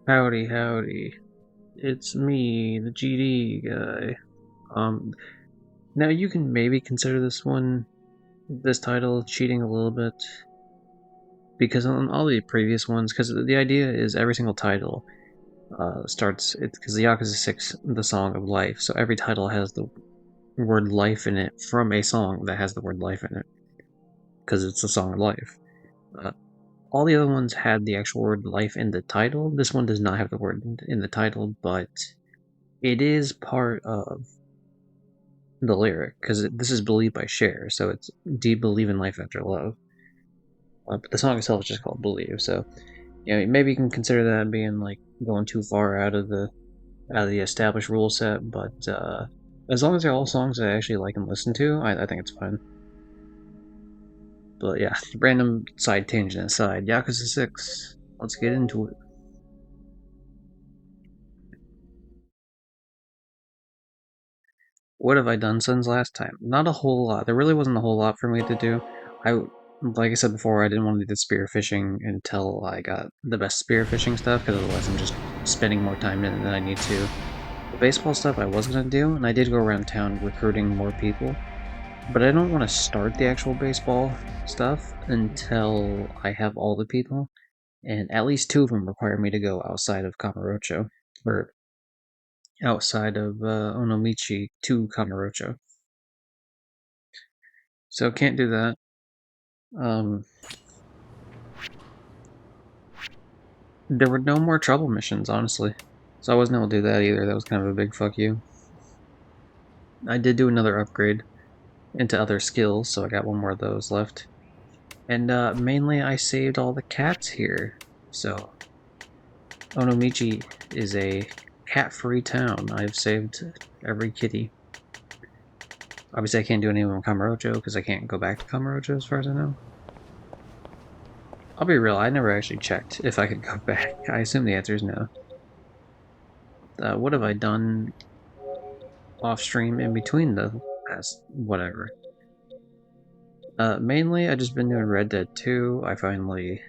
Howdy, howdy. It's me, the GD guy. Now you can maybe consider this title, cheating a little bit, because on all the previous ones, because the idea is every single title starts, because the Yakuza 6, the Song of Life, so every title has the word life in it from a song that has the word life in it, because it's a Song of Life. Uh, all the other ones had the actual word life in the title. This one does not have the word in the title, but it is part of the lyric because this is believed by Cher, so it's "Do you believe in life after love?" But the song itself is just called "Believe." So maybe you can consider that being like going too far out of the established rule set. But as long as they're all songs that I actually like and listen to, I think it's fine. But yeah, random side tangent aside, Yakuza 6. Let's get into it. What have I done since last time? Not a whole lot. There really wasn't a whole lot for me to do. I, like I said before, I didn't want to do the spearfishing until I got the best spearfishing stuff, because otherwise I'm just spending more time in it than I need to. The baseball stuff I was going to do, and I did go around town recruiting more people, but I don't want to start the actual baseball stuff until I have all the people, and at least two of them require me to go outside of Kamurocho, or outside of Onomichi to Kamurocho. So can't do that. Um, there were no more trouble missions, honestly. So I wasn't able to do that either. That was kind of a big fuck you. I did do another upgrade into other skills, so I got one more of those left. And mainly I saved all the cats here. So Onomichi is a cat-free town. I've saved every kitty. Obviously I can't do anything with Kamurocho because I can't go back to Kamurocho as far as I know. I'll be real, I never actually checked if I could go back. I assume the answer is no. What have I done off stream in between the past whatever? Mainly, I just been doing Red Dead 2. I finally,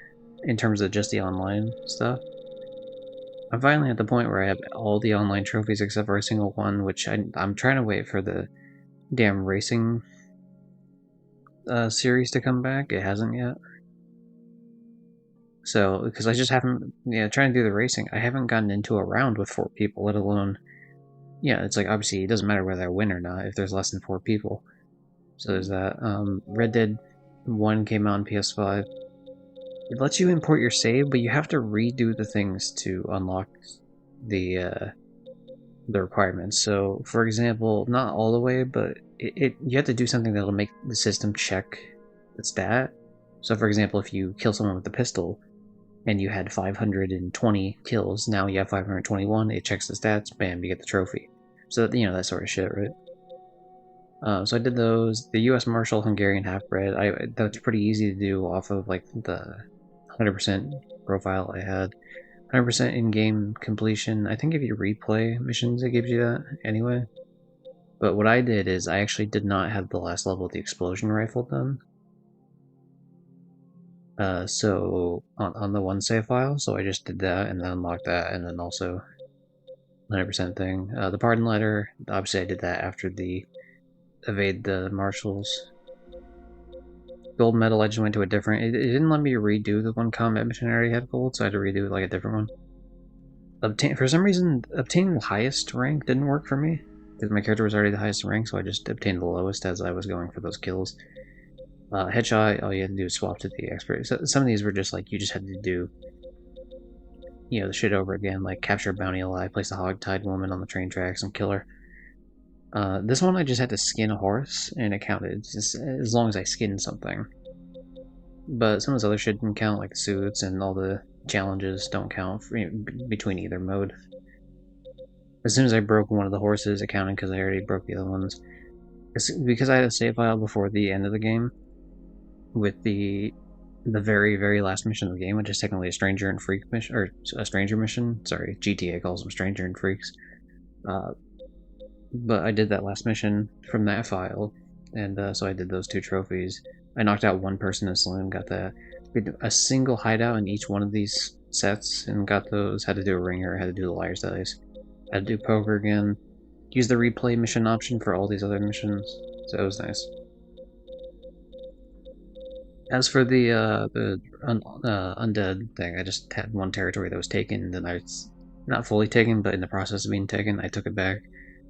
in terms of just the online stuff, I'm finally at the point where I have all the online trophies except for a single one, which I'm trying to wait for the damn racing series to come back. It hasn't yet. So, because I just haven't, trying to do the racing, I haven't gotten into a round with 4 people, let alone, it's like obviously it doesn't matter whether I win or not if there's less than 4 people. So there's that. Red Dead 1 came out on PS5. It lets you import your save, but you have to redo the things to unlock the uh, the requirements. So, for example, not all the way, but you have to do something that'll make the system check the stat. So, for example, if you kill someone with a pistol and you had 520 kills, now you have 521. It checks the stats, bam, you get the trophy. So that sort of shit, right? So I did those. The U.S. Marshal Hungarian half-bred. That's pretty easy to do off of like the 100% profile I had. 100% in-game completion. I think if you replay missions, it gives you that anyway. But what I did is I actually did not have the last level of the explosion rifle done. So on the one save file, so I just did that and then unlocked that, and then also 100% thing. The pardon letter, obviously I did that after the evade the marshals. Gold medal, I just went to a different. It didn't let me redo the one combat mission I already had gold, so I had to redo like a different one. For some reason, obtaining the highest rank didn't work for me because my character was already the highest rank, so I just obtained the lowest as I was going for those kills. Headshot, all you had to do was swap to the expert. So some of these were just like you just had to do, the shit over again, like capture a bounty alive, place a hog-tied woman on the train tracks, and kill her. This one I just had to skin a horse, and it counted just as long as I skinned something. But some of this other shit didn't count, like suits and all the challenges don't count between either mode. As soon as I broke one of the horses, it counted because I already broke the other ones. Because I had a save file before the end of the game with the very, very last mission of the game, which is technically a stranger and freak mission, or a stranger mission. Sorry, GTA calls them stranger and freaks. Uh, but I did that last mission from that file, and so I did those 2 trophies. I knocked out one person in the saloon, got that. We did a single hideout in each one of these sets and got those. Had to do a ringer, had to do the liar's dice, had to do poker again. Use the replay mission option for all these other missions, so it was nice. As for the undead thing, I just had one territory that was taken, and then not fully taken, but in the process of being taken, I took it back.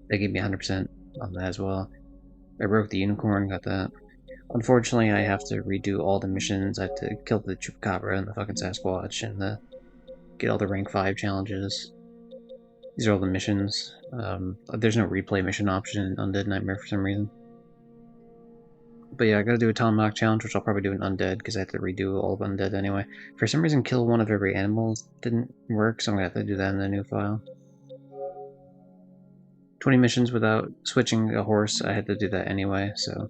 They gave me 100% on that as well. I broke the unicorn, got that. Unfortunately, I have to redo all the missions. I have to kill the chupacabra and the fucking Sasquatch and get all the rank 5 challenges. These are all the missions. There's no replay mission option in Undead Nightmare for some reason. But yeah, I gotta do a Tomahawk challenge, which I'll probably do an Undead, because I have to redo all of Undead anyway. For some reason, kill one of every animal didn't work, so I'm gonna have to do that in the new file. 20 missions without switching a horse, I had to do that anyway, so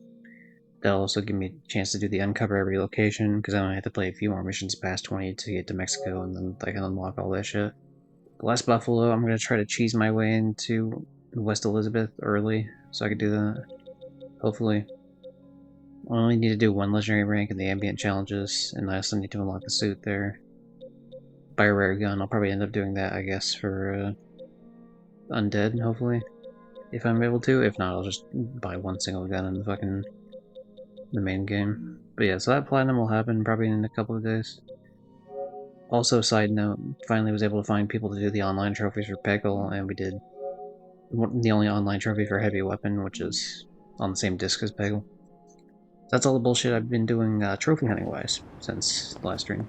that'll also give me a chance to do the uncover every location, because I only have to play a few more missions past 20 to get to Mexico, and then I can unlock all that shit. The last Buffalo, I'm gonna try to cheese my way into West Elizabeth early, so I could do that. Hopefully. I only need to do one legendary rank in the ambient challenges, and I also need to unlock the suit there. Buy a rare gun, I'll probably end up doing that, I guess, for Undead, hopefully. If I'm able to. If not, I'll just buy one single gun in the main game. But yeah, so that platinum will happen probably in a couple of days. Also, side note, finally was able to find people to do the online trophies for Peggle, and we did the only online trophy for heavy weapon, which is on the same disc as Peggle. That's all the bullshit I've been doing trophy hunting wise since the last stream.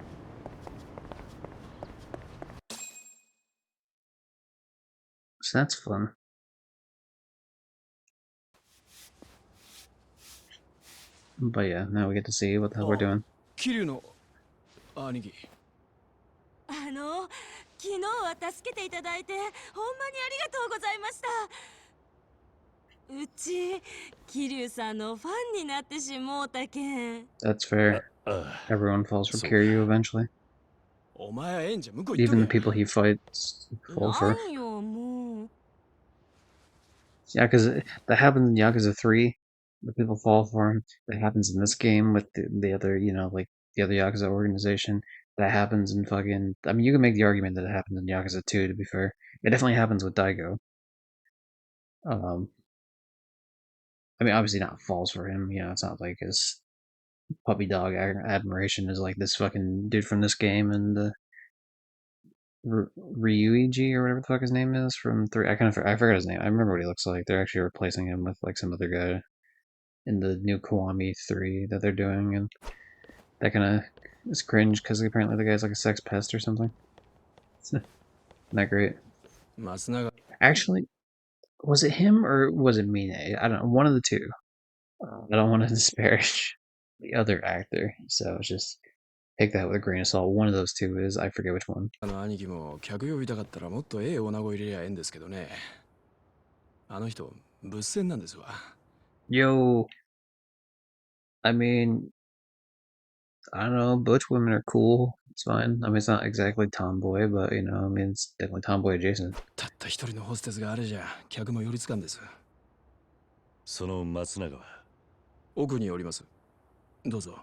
So that's fun. But yeah, now we get to see what the hell we're doing. 昨日は助けていただいてほんまにありがとうございました。うち桐生さんのファンになってしもうたけん。 That's fair. Everyone falls for Kiryu eventually. お前はええんじゃ向こう行っと Even け the people he fights fall for. なんよもう Yeah, because that happens in Yakuza 3. The people fall for him. That happens in this game with the other, like the other Yakuza organization. That happens in fucking. I mean, you can make the argument that it happens in Yakuza 2, to be fair. It definitely happens with Daigo. I mean, obviously not falls for him. It's not like his puppy dog admiration is like this fucking dude from this game and the Ryuichi or whatever the fuck his name is from 3. I forgot his name. I remember what he looks like. They're actually replacing him with like some other guy in the new Kiwami 3 that they're doing, and that kind of is cringe because apparently the guy's like a sex pest or something. Not great. Actually, was it him or was it Mine? I don't know. One of the two. I don't want to disparage the other actor, so just take that with a grain of salt. One of those two is. I forget which one. 兄貴も客呼びたかったらもっとええ女子入れりゃええんですけどね。あの人物戦なんですわ。 Yo, I mean, I don't know. Butch women are cool. It's fine. I mean, it's not exactly tomboy, but I mean, it's definitely tomboy adjacent. たった一人のホステスがあれじゃ客も寄りつかんです。その松永は奥におります。どうぞ。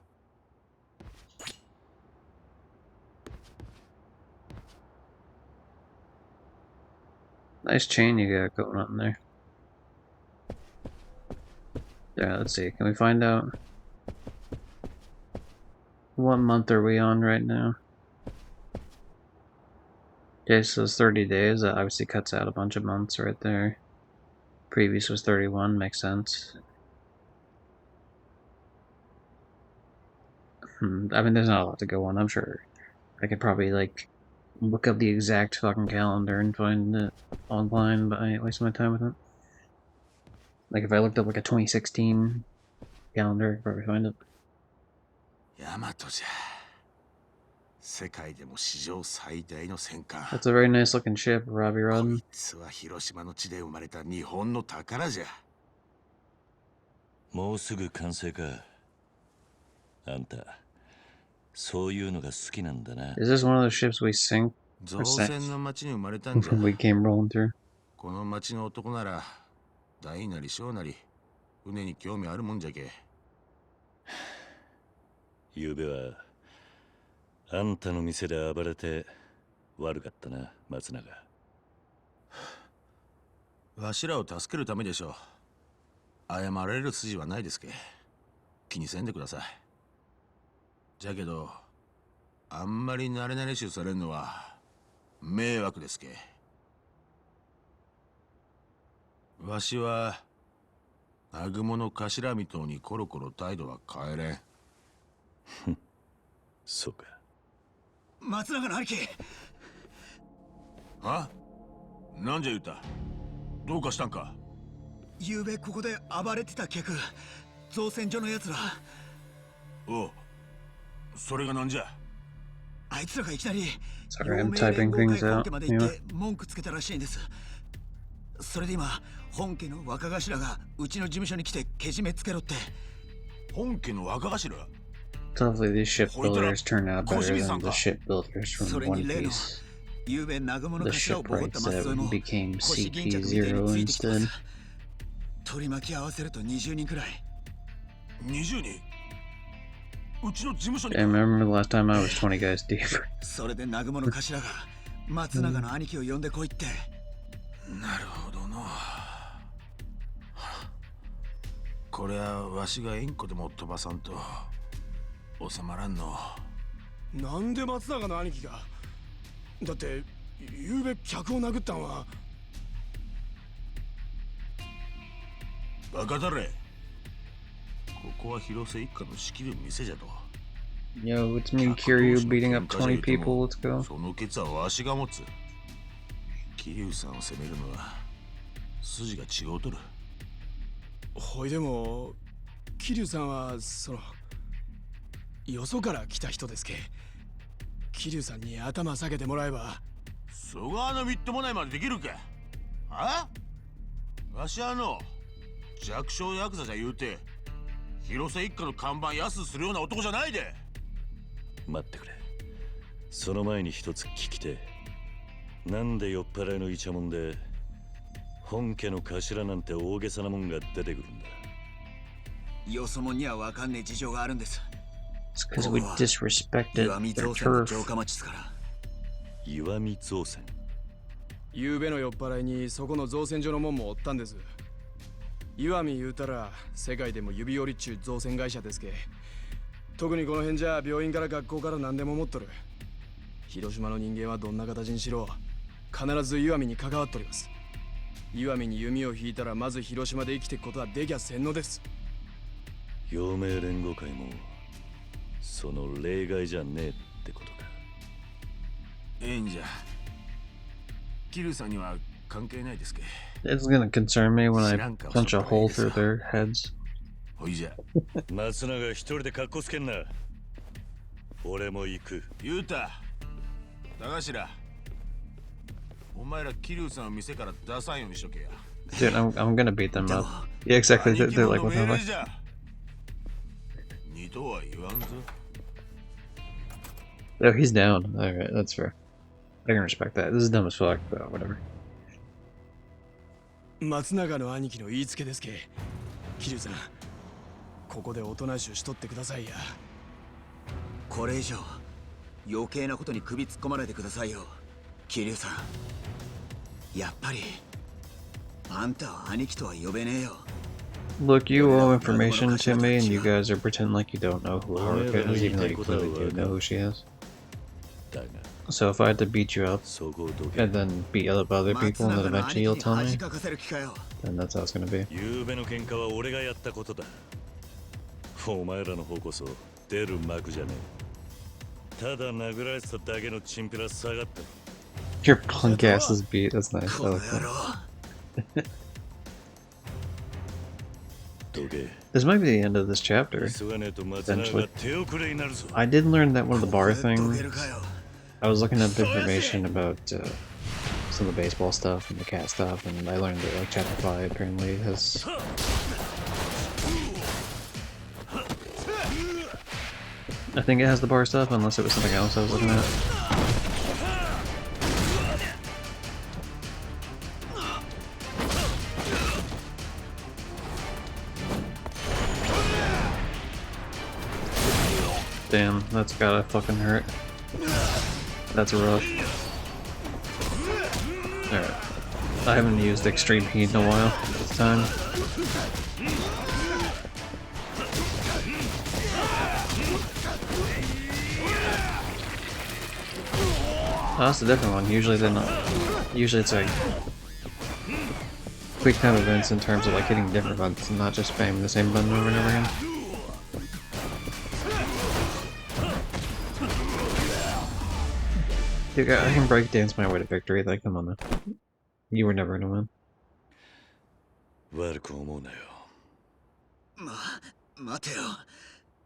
Nice chain you got going on there. Yeah, let's see. Can we find out what month are we on right now? Okay, so it's 30 days. That obviously cuts out a bunch of months right there. Previous was 31, makes sense. I mean, there's not a lot to go on. I'm sure I could probably like look up the exact fucking calendar and find it online, but I ain't wasting my time with it. Like if I looked up like a 2016 calendar, I could probably find it. 大和じゃ。世界でも史上最大の戦艦。 That's a very nice looking ship, Robbie こ Rodden. いつは広島の地で生まれた日本の宝じゃ。もうすぐ完成か。あんた、そういうのが好きなんだな。 Is this one of those ships we sink 造船の町に生まれたんじゃ。 when we came rolling through? この町の男なら大なり小なり船に興味あるもんじゃけ。ゆうべはあんたの店で暴れて悪かったな、松永。わしらを助けるためでしょう。謝られる筋はないですけ。気にせんでください。じゃけど、あんまり慣れ慣れしゅうされんのは迷惑ですけ。わしは南雲の頭見とうにコロコロ態度は変えれん。そうか。松永の兄貴。あ？なんじゃ言うた？どうかしたんか？昨べここで暴れてた客、造船所のやつら。おう、それがなんじゃ？あいつらがいきなり Sorry, 陽 I'm 明 typing 連合 things 会本 out. 家まで行って文句つけたらしいんです。それで今本家の若頭がうちの事務所に来てけじめつけろって。本家の若頭？ Hopefully these shipbuilders turn out better than the shipbuilders そ from れに One 例の Piece. 昨べ南雲の The 頭をボコった shipwrights 松添 that も became 腰巾着みたいに CP0 ついてきてま instead. す。取り巻き合わせると20人くらい。20人？うちの事務所に I remember the last time I was 20 guys deep. それで南雲の頭が松永の兄貴を呼んでこいって。なるほどの。これはわしが縁故でも飛ばさんと収まらんの。なんで松永の兄貴が？だって昨べ客を殴ったんは。バカだれ。ここは広瀬一家の仕切る店じゃと。 Yo, it's me, Kiryu, beating up 20 people. Let's go. そのケツはわしが持つ。桐生さんを責めるのは筋が違うとる。ほいでも桐生さんはよそから来た人ですけ。桐生さんに頭下げてもらえば。そがのみっともないまでできるか。あ？わし弱小ヤクザじゃ言うて広瀬一家の看板安するような男じゃないで。待ってくれ。その前に一つ聞きて。なんで酔っ払いのイチャモンで本家の頭なんて大げさなもんが出てくるんだ。よそ者には分かんねえ事情があるんです。 It's because we disrespected 岩見 their 造船の turf. 城下町ですから。岩見造船。昨べの酔っ払いにそこの造船所の門もおったんです。岩見言うたら世界でも指折りっちゅう造船会社ですけ。特にこの辺じゃ病院から学校から何でも持っとる。広島の人間はどんな形にしろ必ず岩見に関わっとります。岩見に弓を引いたらまず広島で生きていくことはできゃせんのです。陽明連合会もその例外じゃねえってことか。ええんじゃ。桐生さんには関係ないですけ。 It's gonna concern me when I punch a hole through their heads. ほいじゃ。松永一人でカッコつけんな。俺も行く。言うた。田頭。お前ら桐生さんを店から出さんようにしとけや。 Dude, I'm gonna beat them up. Yeah, exactly. They're like, what the fuck? 二度は言わんぞ。 Oh, he's down. Alright, that's fair. I can respect that. This is dumb as fuck, but whatever. 松永の兄貴の言いつけですけ。桐生さん、ここでおとなしゅうしとってくださいや。これ以上余計なことに首突っ込まないでくださいよ、桐生さん。やっぱりあんたは兄貴とは呼べねえよ。 Look, you owe information to me, and you guys are pretending like you don't know who Haruka is, even though you clearly do know who she is. だが So if I had to beat you up そこをどけ。 and then beat up other 松 people, and then 永の eventually 兄貴 you'll に tell 恥 me, かかせる気かよ。 then that's how it's gonna be. 夕べの喧嘩は俺がやったことだ。お前らの方こそ出る幕じゃねえ。ただ殴られてただけのチンピラ下がった。 Your punk ass is beat. That's nice. こ I の like 野 that. 郎。どけ。 This might be the end of this chapter. 急がねえと松永が手遅れになるぞ。 I did learn that one of the bar どけ things. るかよ。 I was looking up information about some of the baseball stuff and the cat stuff, and I learned that like chapter 5 apparently has. I think it has the bar stuff, unless it was something else I was looking at. Damn, that's gotta fucking hurt. That's rough. Alright. I haven't used extreme heat in a while this time. Oh, that's a different one. Usually they're not. Usually it's like quick time events in terms of like hitting different buttons and not just spamming the same button over and over again. Dude, I can break dance my way to victory. Like, come on now. You were never gonna win. 悪く思うなよ。待てよ。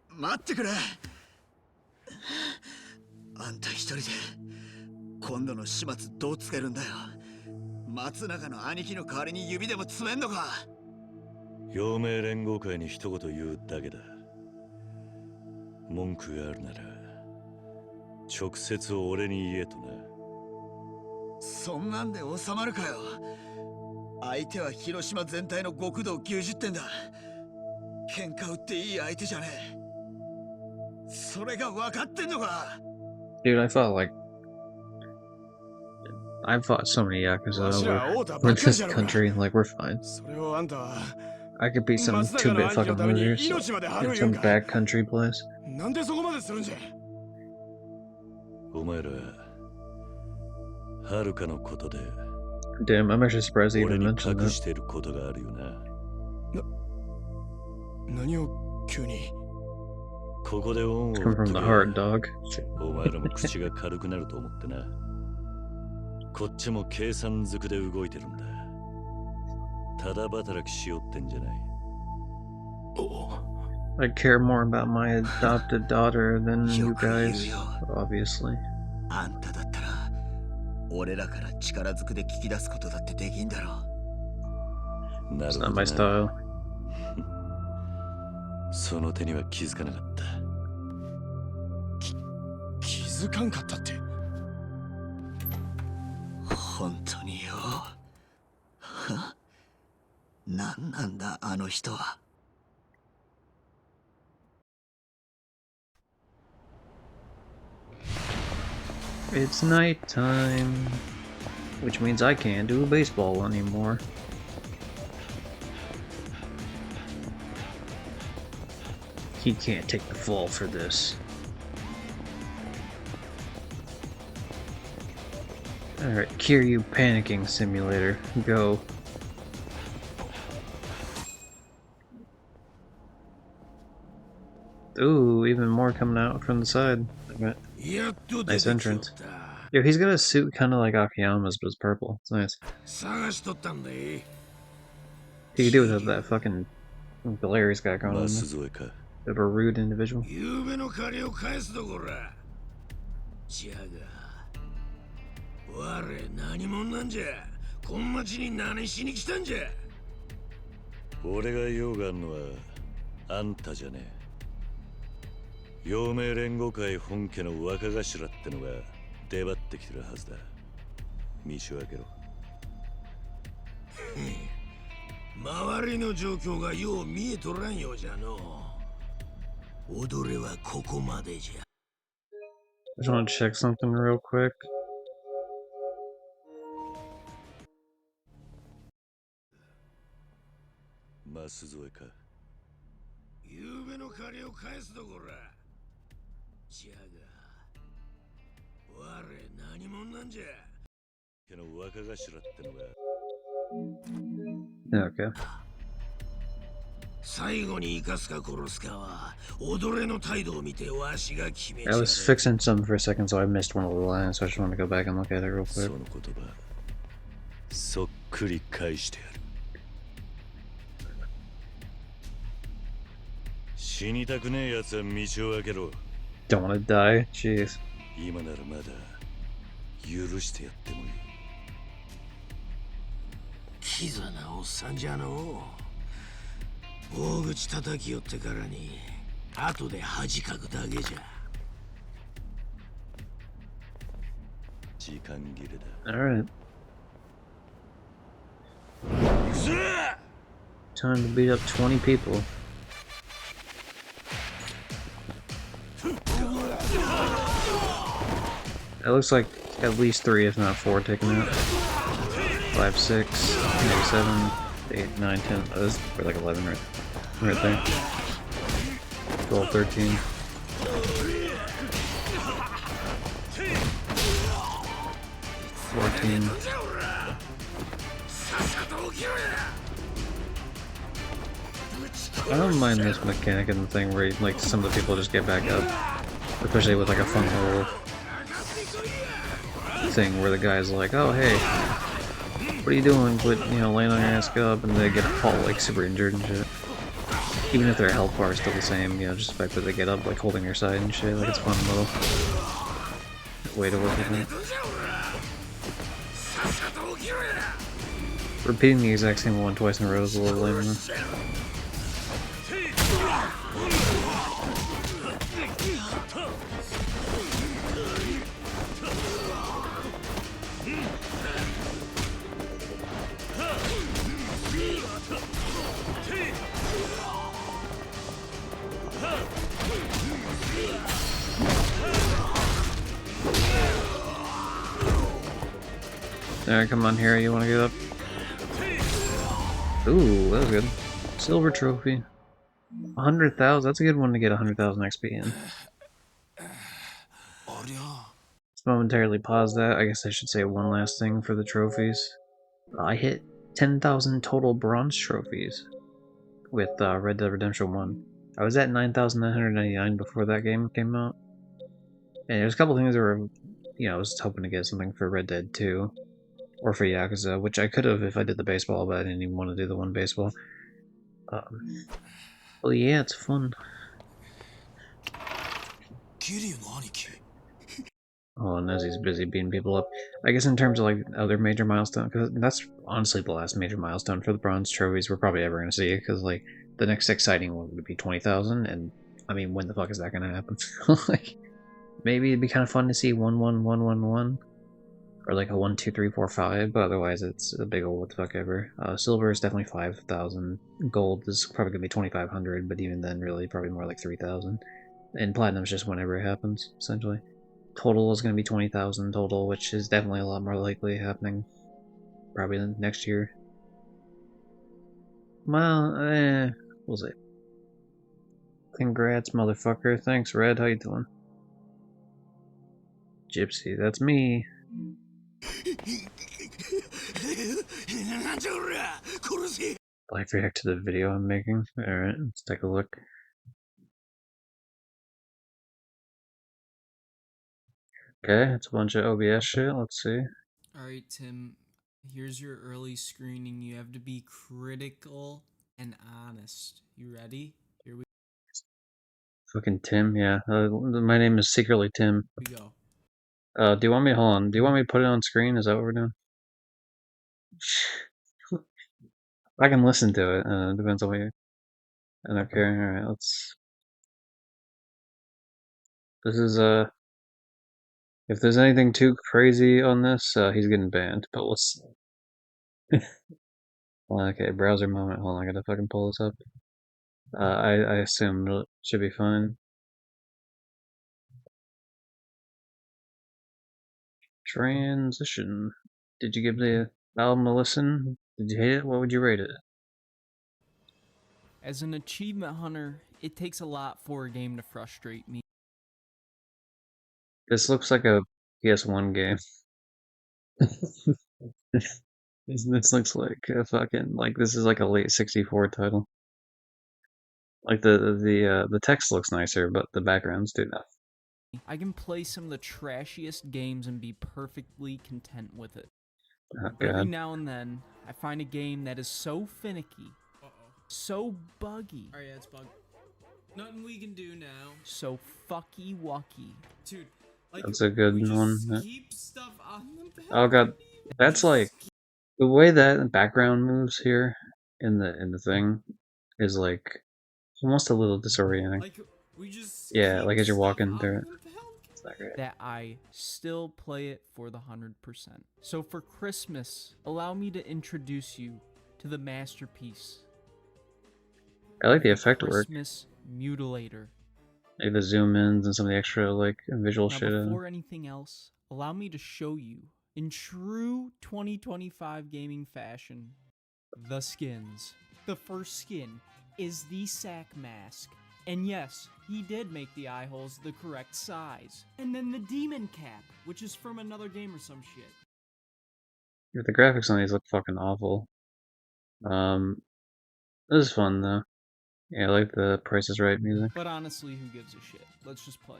待ってくれ。あんた一人で今度の始末どうつけるんだよ。松永の兄貴の代わりに指でも詰めんのか。陽明連合会に一言言うだけだ。文句があるなら直接俺に言えとな。そんなんで収まるかよ。相手は広島全体の極道90点だ。喧嘩売っていい相手じゃねえ。それが分かってんのか。 Dude, I fought so many Yakuza over this country, like, we're fine. I could beat some 2-bit fucking losers in some backcountry place. なんでそこまでするんじゃ。お前らはるかのことで Damn, I'm actually surprised they 俺 even に mentioned 隠 that. してることがあるよな。何を急に。ここで恩を It's 売 come っと from け the heart, dog. お前らも口が軽くなると思ってな。こっちも計算づくで動いてるんだ。ただ働きしようってんじゃない。I care more about my adopted daughter than you guys, obviously. あんただったら俺らから力ずくで聞き出すことだってできんだろう。なる It's ほ not ど my な。 style. その手には気づかなかった。気づかんかったって。本当によ。なんなんだあの人は。It's nighttime, which means I can't do baseball anymore. He can't take the fall for this. Alright, Kiryu Panicking Simulator. Go. Ooh, even more coming out from the side. Nice entrance. Yo, he's got a suit kind of like Akiyama's, but it's purple. It's nice. He could do without that fucking glare he's got going on. 舛添か。 Bit of a rude individual. 夕べの借りを返すとこら。じゃが、我何者なんじゃ。こん町に何しに来たんじゃ。俺が用があんのはあんたじゃねえ。陽明連合会本家の若頭ってのが出張ってきてるはずだ。道を開けろ。周りの状況がよう見えとらんようじゃの。踊れはここまでじゃ。I just want to check something real quick.舛添か。夕べの借りを返すとこら。じゃが、我何者なんじゃ。家の若頭ってのが。Okay. 最後に生かすか殺すかは踊れの態度を見てわしが決めちゃ I う。 was fixing something for a second, so I missed one of the lines, so I just want to go back and look at it real そ quick. の言葉そっくり返してやる。死にたくねえやつは道を開けろ。 Don't want to die? Jeez. 今ならまだ許してやってもいい。キザなおっさんじゃの。大口叩きよってからに後で恥かくだけじゃ。時間切れだ。 Alright. 行くぜ。 Time to beat up 20 people. It looks like at least 3, if not 4, taken out. 5, 6, maybe 7, 8, 9, 10. Oh, this is for like 11 right there. 12, 13. 14. I don't mind this mechanic and the thing where like some of the people just get back up, especially with like a fun little thing where the guy's like, "Oh hey, what are you doing? Quit, you know, laying on your ass, get up," and they get all like super injured and shit. Even if their health bar is still the same, you know, just the fact that they get up like holding your side and shit, like it's a fun little way to work with it. Repeating the exact same one twice in a row is a little lame though. Alright, come on here, you wanna get up? Ooh, that was good. Silver trophy. 100,000, that's a good one to get 100,000 XP in. Let's momentarily pause that. I guess I should say one last thing for the trophies. I hit 10,000 total bronze trophies with Red Dead Redemption 1. I was at 9,999 before that game came out. And there's a couple things that were, you know, I was hoping to get something for Red Dead 2. Or for Yakuza, which I could have if I did the baseball, but I didn't even want to do the one baseball. Well, yeah, it's fun. Oh, and Nezzy's busy beating people up. I guess in terms of like other major milestone, because that's honestly the last major milestone for the bronze trophies we're probably ever going to see, because like the next exciting one would be 20,000, and I mean, when the fuck is that going to happen? Like, maybe it'd be kind of fun to see 11111. Or like a 1, 2, 3, 4, 5, but otherwise it's a big old what the fuck ever. Silver is definitely 5,000. Gold is probably gonna be 2,500, but even then, really, probably more like 3,000. And platinum's just whenever it happens, essentially. Total is gonna be 20,000 total, which is definitely a lot more likely happening. Probably next year. Well, we'll see. Congrats, motherfucker. Thanks, Red. How you doing? Gypsy, that's me. Live react to the video I'm making. Alright, let's take a look. Okay, it's a bunch of OBS shit. Let's see. Alright, Tim, here's your early screening. You have to be critical and honest. You ready? Here we Fucking Tim, yeah. My name is secretly Tim. go. Do you want me to, hold on, do you want me to put it on screen? Is that what we're doing? I can listen to it, depends on what you, I don't care. Alright, this is, if there's anything too crazy on this, he's getting banned, but we'll see. Okay, browser moment, hold on, I gotta fucking pull this up. I assume it should be fine. Transition. Did you give the album a listen? Did you hate it? What would you rate it? As an achievement hunter, it takes a lot for a game to frustrate me. This looks like a PS1 game. This looks like a fucking, like, this is like a late 64 title. Like the text looks nicer, but the backgrounds do not. I can play some of the trashiest games and be perfectly content with it. Oh But every god. now and then, I find a game that is so finicky, so buggy, Alright, yeah, it's bug. Nothing we can do now. so fucky wucky. Dude, like, That's a good we just one. keep stuff on the Oh god, that's like the way that background moves here in the thing is like almost a little disorienting. Like, we just Yeah, keep like as you're stuff walking on through it. the balcony. It's not great. That I still play it for the 100%. So for Christmas, allow me to introduce you to the masterpiece. I like the effect work. Christmas Mutilator. Like the zoom ins and some of the extra like visual Now shit. before anything else, allow me to show you In true 2025 gaming fashion, the skins. The first skin is the sack mask. And yes, he did make the eye holes the correct size. And then the demon cap, which is from another game or some shit. The graphics on these look fucking awful. This is fun though. Yeah, I like the Price is Right music. But honestly, who gives a shit? Let's just play.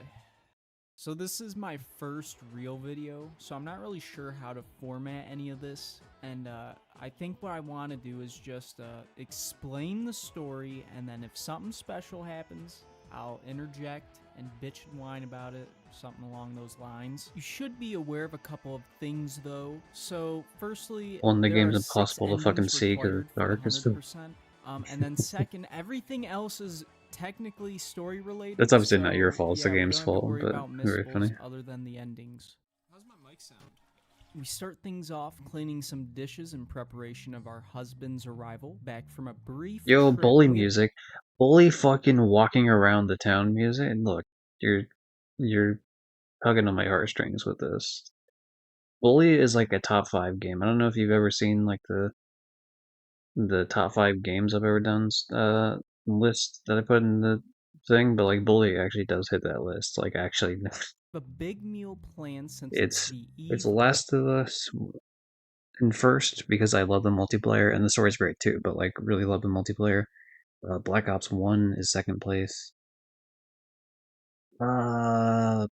So this is my first real video, so I'm not really sure how to format any of this, and I think what I want to do is just explain the story, and then if something special happens, I'll interject and bitch and whine about it, something along those lines. You should be aware of a couple of things though. So firstly, Well, in the there game's are 6 impossible to fucking endings see because required it's for the dark as fuck. 100%. And then second, everything else is technically story related. That's obviously so, not your fault, it's the yeah, we game's don't have to fault, worry but about very funny. missables other than the endings. How's my mic sound? We start things off cleaning some dishes in preparation of our husband's arrival back from a brief Yo, trip bully with music. Bully fucking walking around the town music. And look, you're tugging on my heartstrings with this. Bully is like a top 5 game. I don't know if you've ever seen like the top 5 games I've ever done list that I put in the thing, but like Bully actually does hit that list. Like actually, a big meal planned since it's the it's eve Last of Us in first because I love the multiplayer and the story's great too. But like really love the multiplayer. Black Ops 1 is second place. Uh,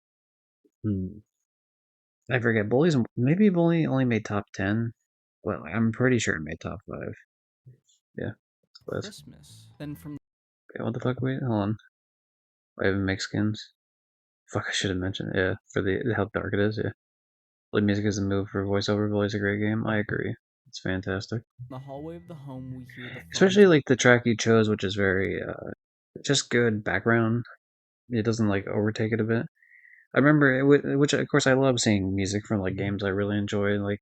hmm. I forget. Maybe Bully only made top 10. Well, I'm pretty sure it made top 5. Yeah, it's close. Christmas. Then from Okay, what the fuck? Wait, hold on. I have Mexicans. Fuck, I should have mentioned. Yeah, for how dark it is. Yeah, Blade music is a move for voiceover. Bully's a great game. I agree. It's fantastic. the hallway of the home, we hear the Especially like the track you chose, which is very just good background. It doesn't like overtake it a bit. I remember which of course I love seeing music from like games I really enjoy. Like,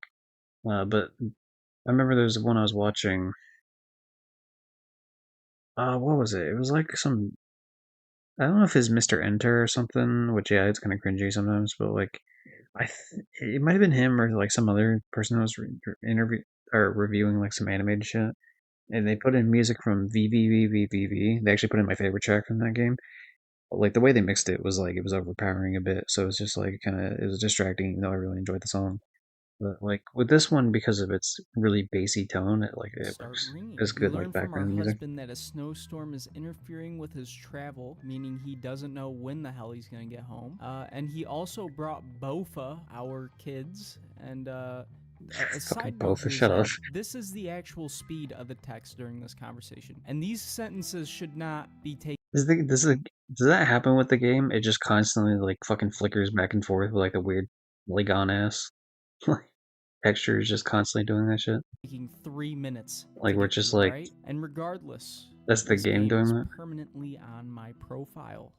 but I remember there was one I was watching. What was it? It was like some. I don't know if it's Mr. Enter or something. Which yeah, it's kind of cringy sometimes. But like, it might have been him or like some other person who was interview or reviewing like some animated shit, and they put in music from VVVVVV. They actually put in my favorite track from that game. But, like the way they mixed it was like it was overpowering a bit, so it's just like it was distracting. Even though I really enjoyed the song, but like with this one because of its really bassy tone, it start works ringing. as We good learn like from our background music. husband that a snowstorm is interfering with his travel, meaning he doesn't know when the hell he's gonna get home. And he also brought Bofa, our kids, and a Fucking side note both. here is Shut up. that this is the actual speed of the text during this conversation, and these sentences should not be taken. Does that happen with the game? It just constantly like fucking flickers back and forth with like a weird polygon ass like textures just constantly doing that shit. Taking 3 minutes Like to we're get just through, like right? And regardless, that's the this game doing is that. permanently on my profile.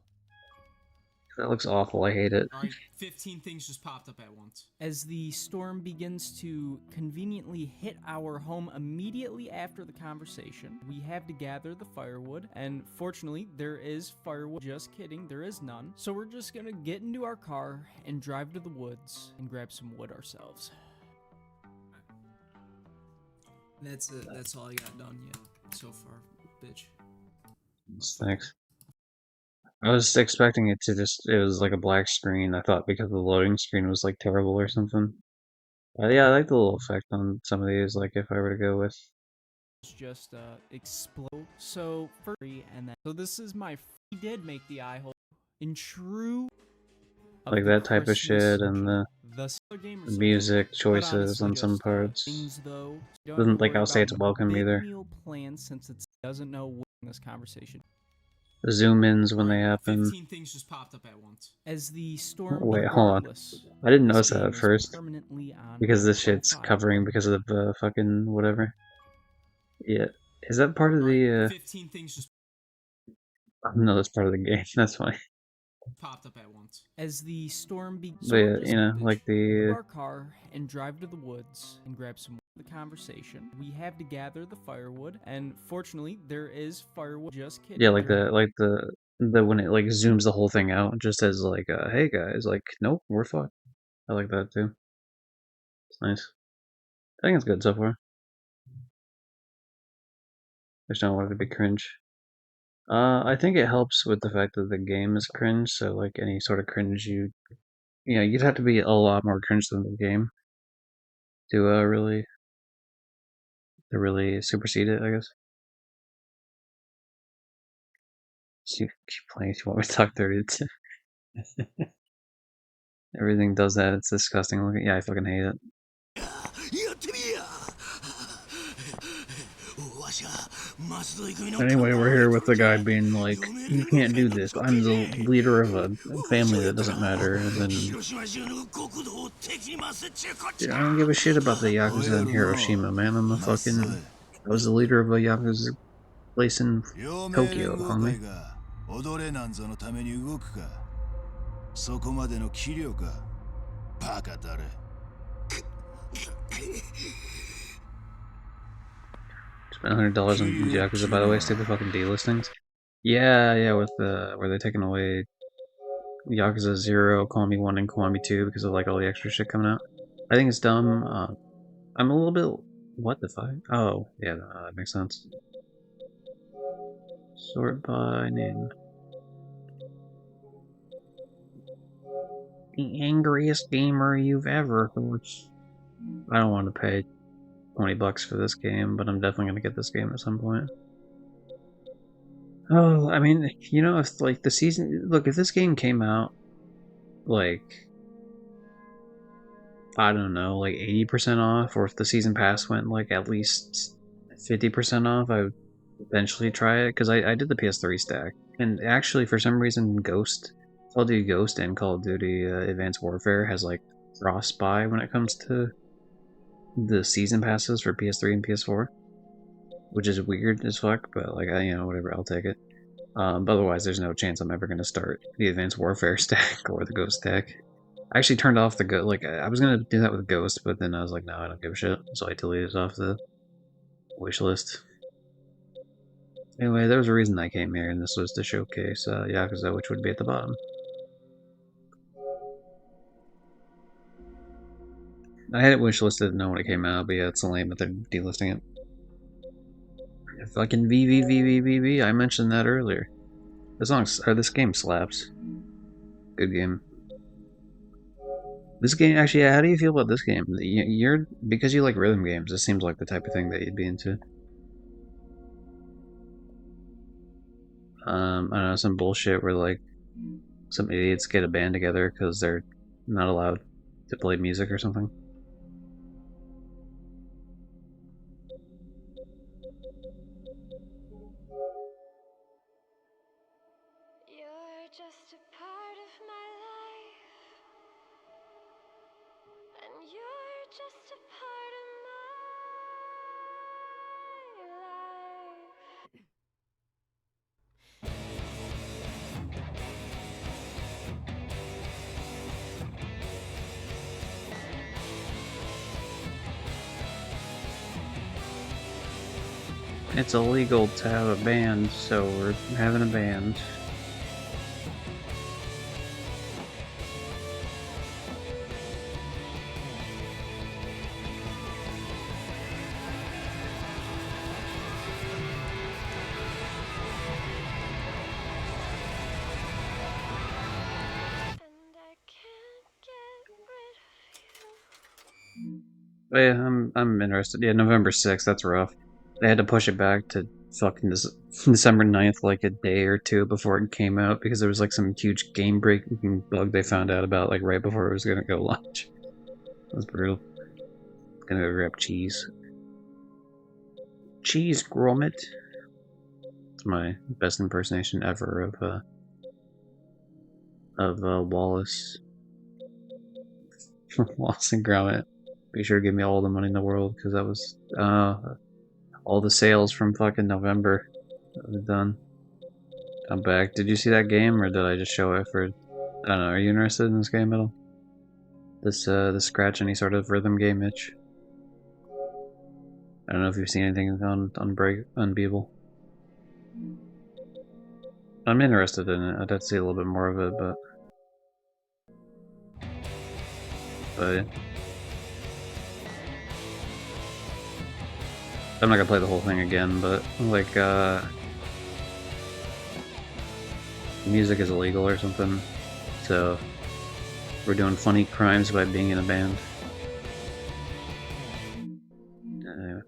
That looks awful. I hate it. Alright, 15 things just popped up at once. As the storm begins to conveniently hit our home immediately after the conversation, we have to gather the firewood, and fortunately, there is firewood. Just kidding, there is none. So we're just gonna get into our car and drive to the woods and grab some wood ourselves. That's it. That's all I got done yet so far, bitch. Thanks. I was expecting it to it was like a black screen. I thought because the loading screen was like terrible or something. Yeah, I like the little effect on some of these, like if I were to go with. Just explode. So for and then so this is my he did make the eye hole in true Like that type of shit and the game or the some music shit. But choices honestly, on some just, parts. things though. You don't have Doesn't to like worry I'll say about it's welcome big either. meal plans since it doesn't know when this conversation. The zoom ins when they Alright, happen. 15 things just popped up at once. As the storm Wait, hold on. regardless, I didn't this notice that game at is first permanently on because my this shit's profile. covering because of the fucking whatever. Yeah, is that part of Alright, the? 15 things just No, that's part of the game. That's fine. popped up at once. As the storm begins, You know, like the our car and drive to the woods and grab some of the conversation. We have to gather the firewood, and fortunately, there is firewood. Just kidding. yeah, like the when it like zooms the whole thing out, just as like, hey guys, like, nope, we're fucked. I like that too. It's nice. I think it's good so far. I just don't want it to be cringe. I think it helps with the fact that the game is cringe, so like any sort of cringe you'd have to be a lot more cringe than the game to really supersede it, I guess. So you keep playing if you want me to talk dirty. Everything does that. It's disgusting looking. Yeah, I fucking hate it. Anyway, we're here with the guy being like, "You can't do this. I'm the leader of a family that doesn't matter." And then, dude, I don't give a shit about the Yakuza in Hiroshima, man. I was the leader of a Yakuza place in 両名 Tokyo, 連合 homie. 会が踊れなんぞのために動くか。そこまでの器量か。バカだれ。Spent $100 on Yakuza, by the way. Stupid fucking delistings. Yeah, with where they're taking away Yakuza 0, Kiwami 1, and Kiwami 2 because of like all the extra shit coming out. I think it's dumb. I'm a little bit. What the fuck? Oh, yeah, that makes sense. Sort by name. The angriest gamer you've ever heard. I don't want to pay $20 for this game, but I'm definitely gonna get this game at some point. Oh, I mean, if like the season, look, if this game came out like I don't know, like 80% off, or if the season pass went like at least 50% off, I would eventually try it because I did the PS3 stack, and actually for some reason Call of Duty Ghost and Call of Duty Advanced Warfare has like cross buy when it comes to the season passes for PS3 and PS4, which is weird as fuck, but like whatever, I'll take it. But otherwise, there's no chance I'm ever gonna start the Advanced Warfare stack or the Ghost stack. I actually turned off the like I was gonna do that with Ghost, but then I was like, no, I don't give a shit, so I deleted it off the wish list. Anyway, there was a reason I came here, and this was to showcase Yakuza, which would be at the bottom. I had it wishlisted to know when it came out, but yeah, it's lame that they're delisting it. Fucking VVVVVV, I mentioned that earlier. This game slaps. Good game. This game, actually, how do you feel about this game? Because you like rhythm games, this seems like the type of thing that you'd be into. I don't know, some bullshit where like some idiots get a band together because they're not allowed to play music or something. You're just a part of my life, and you're just a part of my life. It's illegal to have a band, so we're having a band. And I can't get rid of you. But yeah, I'm interested. Yeah, November 6th, that's rough. They had to push it back to fucking December 9th, like a day or two before it came out, because there was like some huge game breaking bug they found out about like right before it was gonna go launch. That was brutal. Gonna go grab cheese. Cheese grommet. It's my best impersonation ever of Wallace. Wallace and Gromit. Be sure to give me all the money in the world, because that was all the sales from fucking November that was done. I'm back. Did you see that game, or did I just show it for? I don't know. Are you interested in this game at all? This Scratch any sort of rhythm game, Mitch? I don't know if you've seen anything on Beeble. I'm interested in it. I'd have to see a little bit more of it, but yeah. I'm not gonna play the whole thing again, but like music is illegal or something, so we're doing funny crimes by being in a band. Anyway.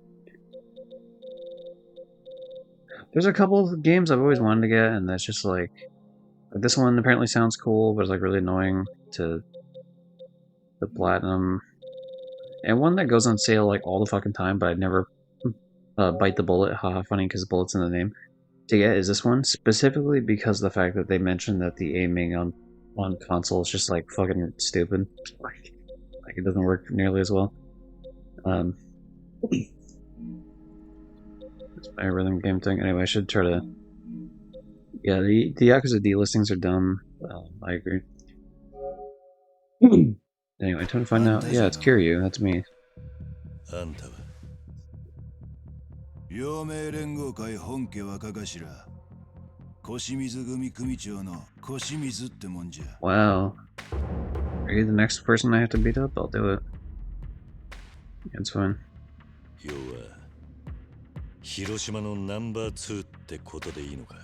There's a couple of games I've always wanted to get, and that's just like this one apparently sounds cool, but it's like really annoying to the platinum. And one that goes on sale like all the fucking time, but I never bite the bullet. Haha, funny because the bullet's in the name. To get is this one specifically because of the fact that they mentioned that the aiming on console is just like fucking stupid. Like it doesn't work nearly as well. It's my rhythm game thing. Anyway, I should try to. Yeah, the Yakuza delistings are dumb. I agree. Anyway, time to find out. Yeah, it's Kiryu. That's me. あんたは陽明連合会本家若頭小清水組組長の小清水ってもんじゃ。 Wow. Are you the next person I have to beat up? I'll do it. It's fine. 要は広島のナンバー2ってことでいいのか。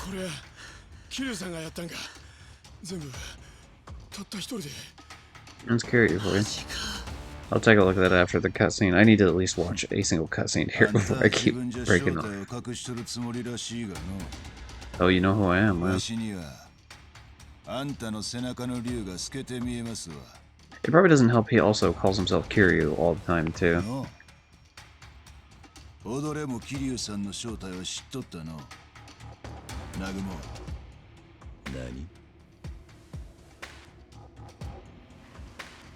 これ桐生さんがやったんか。全部たった一人で。 Let's carry you for you. I'll take a look at that after the cutscene. I need to at least watch a single cutscene here before I keep breaking off. Oh, you know who I am, huh? It probably doesn't help he also calls himself Kiryu all the time, too. 踊れも桐生さんの正体は知っとったの。南雲。何？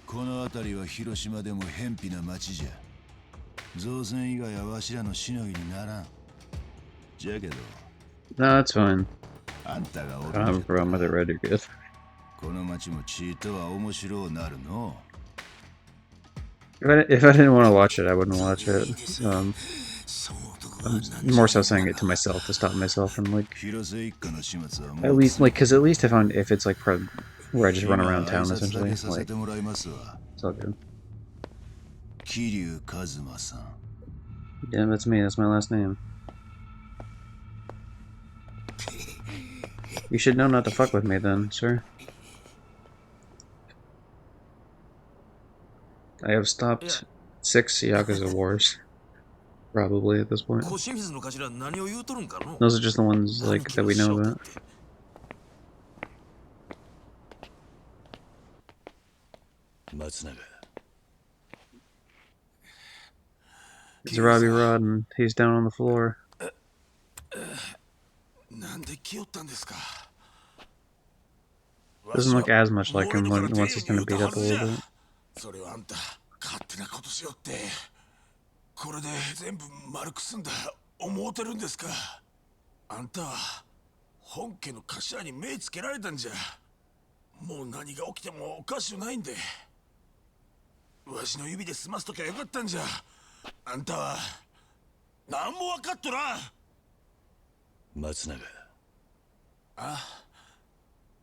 この辺りは広島でも偏僻な町じゃ。造船以外はわしらのしのぎにならん。じゃけど。No, it's fine. あんたがおる。 I'm from with it ready, good. この町もちいとは面白うなるの。 If I didn't want to watch it, I wouldn't watch it. I'm more so saying it to myself to stop myself from like at least like because at least if it's like where I just run around town essentially, like it's all good. Yeah, that's me. That's my last name. You should know not to fuck with me then, sir. I have stopped 6 Yakuza wars. Probably at this point. Those are just the ones like that we know about. It's Robbie Rod and he's down on the floor. Doesn't look as much like him once he's gonna beat up a little bit. これで全部丸くすんだ思うてるんですか。あんたは本家の頭に目つけられたんじゃ。もう何が起きてもおかしくないんで。わしの指で済ますときゃよかったんじゃ。あんたは何も分かっとらん。松永。あ、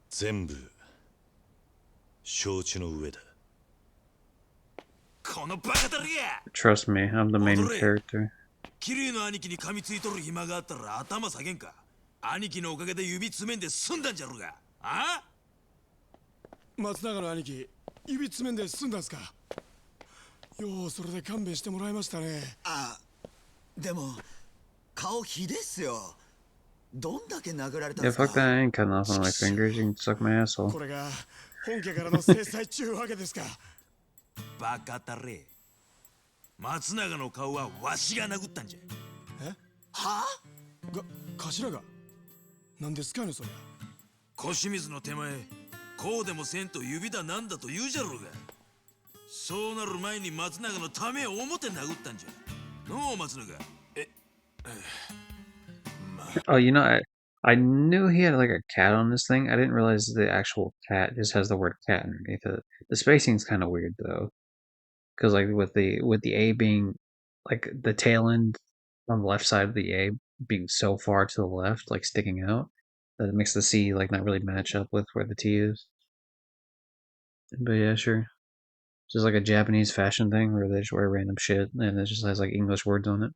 全部承知の上だ。 Trust me, I'm the main character. キリュウの兄貴に噛みついとる暇があったら頭下げんか。兄貴のおかげで指詰めんで済んだんじゃろうが。あ？松永の兄貴、指詰めんで済んだんすか。ようそれで勘弁してもらいましたね。あ、でも顔ひでっすよ。どんだけ殴られたん Yeah, ですか。 fuck that, I ain't cutting off one of my fingers. You can suck my asshole. これが本家からの制裁中わけですか。バカたれ。松永の顔はわしが殴ったんじゃ。え？はあ？頭が？なんですかねそれ。小清水の手前、こうでもせんと指だなんだと言うじゃろうが。そうなる前に松永のためを思って殴ったんじゃ。のう松永。Oh, you know, I knew he had like a cat on this thing. I didn't realize the actual cat just has the word cat underneath it. The spacing's kind of weird though. Because like with the A being like the tail end on the left side of the A being so far to the left, like sticking out, that it makes the C like not really match up with where the T is. But yeah, sure. Just like a Japanese fashion thing where they just wear random shit and it just has like English words on it.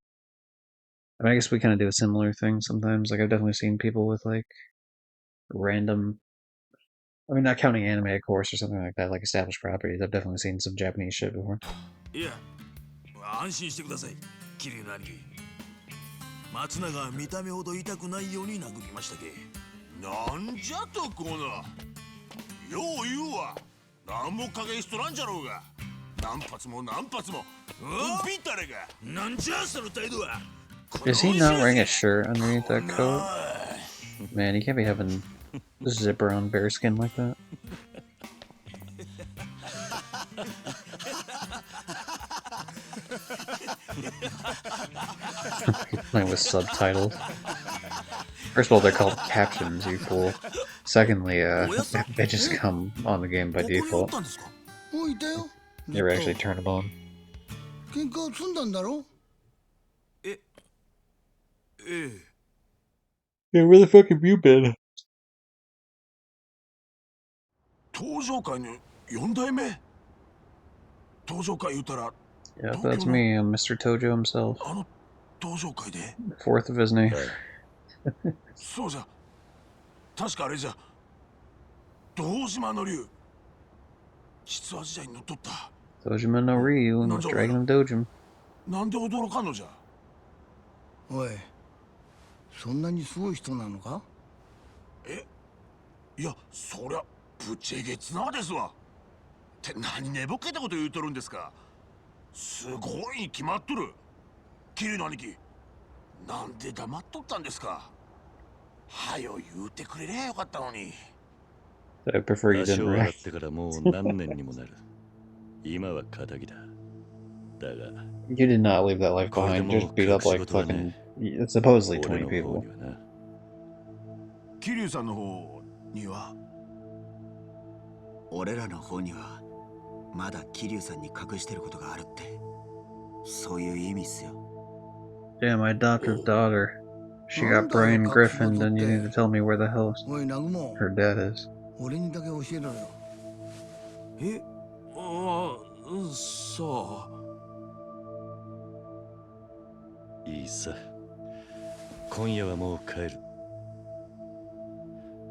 I mean, I guess we kind of do a similar thing sometimes. Like I've definitely seen people with like random. I mean, not counting anime, of course, or something like that, like established properties. I've definitely seen some Japanese shit before. いや、安心してください。桐生の兄貴。松永は見た目ほど痛くないように殴りましたけ。なんじゃとこの。よう言うわ。なんも加減しとらんじゃろうが。何発も何発も。ビったれが。なんじゃその態度は。Is he not wearing a shirt underneath that coat? Man, he can't be having a zipper on bearskin like that. Playing with subtitles. First of all, they're called captions, you fool. Secondly, they just come on the game by default. Never actually turn them on. Yeah, where the fuck have you been? 登場会の4代目登場会言うたら Yeah, that's me. I'm Mr. Tojo himself. あの登場会で Fourth of his name. そうじゃ確かあれじゃ堂島の竜実話時代に乗っとった Dojima no Ryu and the Dragon of Dojima. なんで驚かんのじゃおい、そんなにすごい人なのか？いやそりゃぶちえげつなですわって何寝ぼけたこと言うとるんですかすごいに決まっとる桐生の兄貴なんで黙っとったんですかはよ言うてくれりゃよかったのに I prefer you 足 didn't を洗っ react. てからもう何年にもなる。今は仇だ。だが、 You did not leave that life behind. You just beat up like fucking supposedly 俺 20の方 people. にはな。桐生さんの方には俺らの方にはまだ桐生さんに隠してることがあるって、そういう意味っすよ。Yeah, my adoptive daughter. She got brain griffined, and you need to tell me where the hell her dad is. 俺にだけ教えろよ。ああさあいいさ。今夜はもう帰る。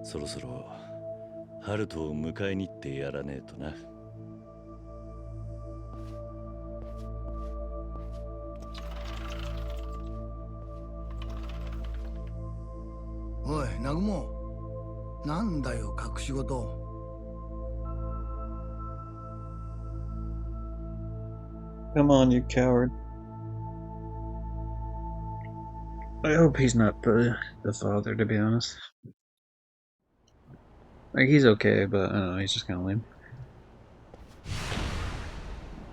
そろそろハルトを迎えに行ってやらねえとな。おい、南雲。なんだよ、隠し事。Come on, you coward. I hope he's not the father, to be honest. Like, he's okay, but I don't know, he's just kind of lame.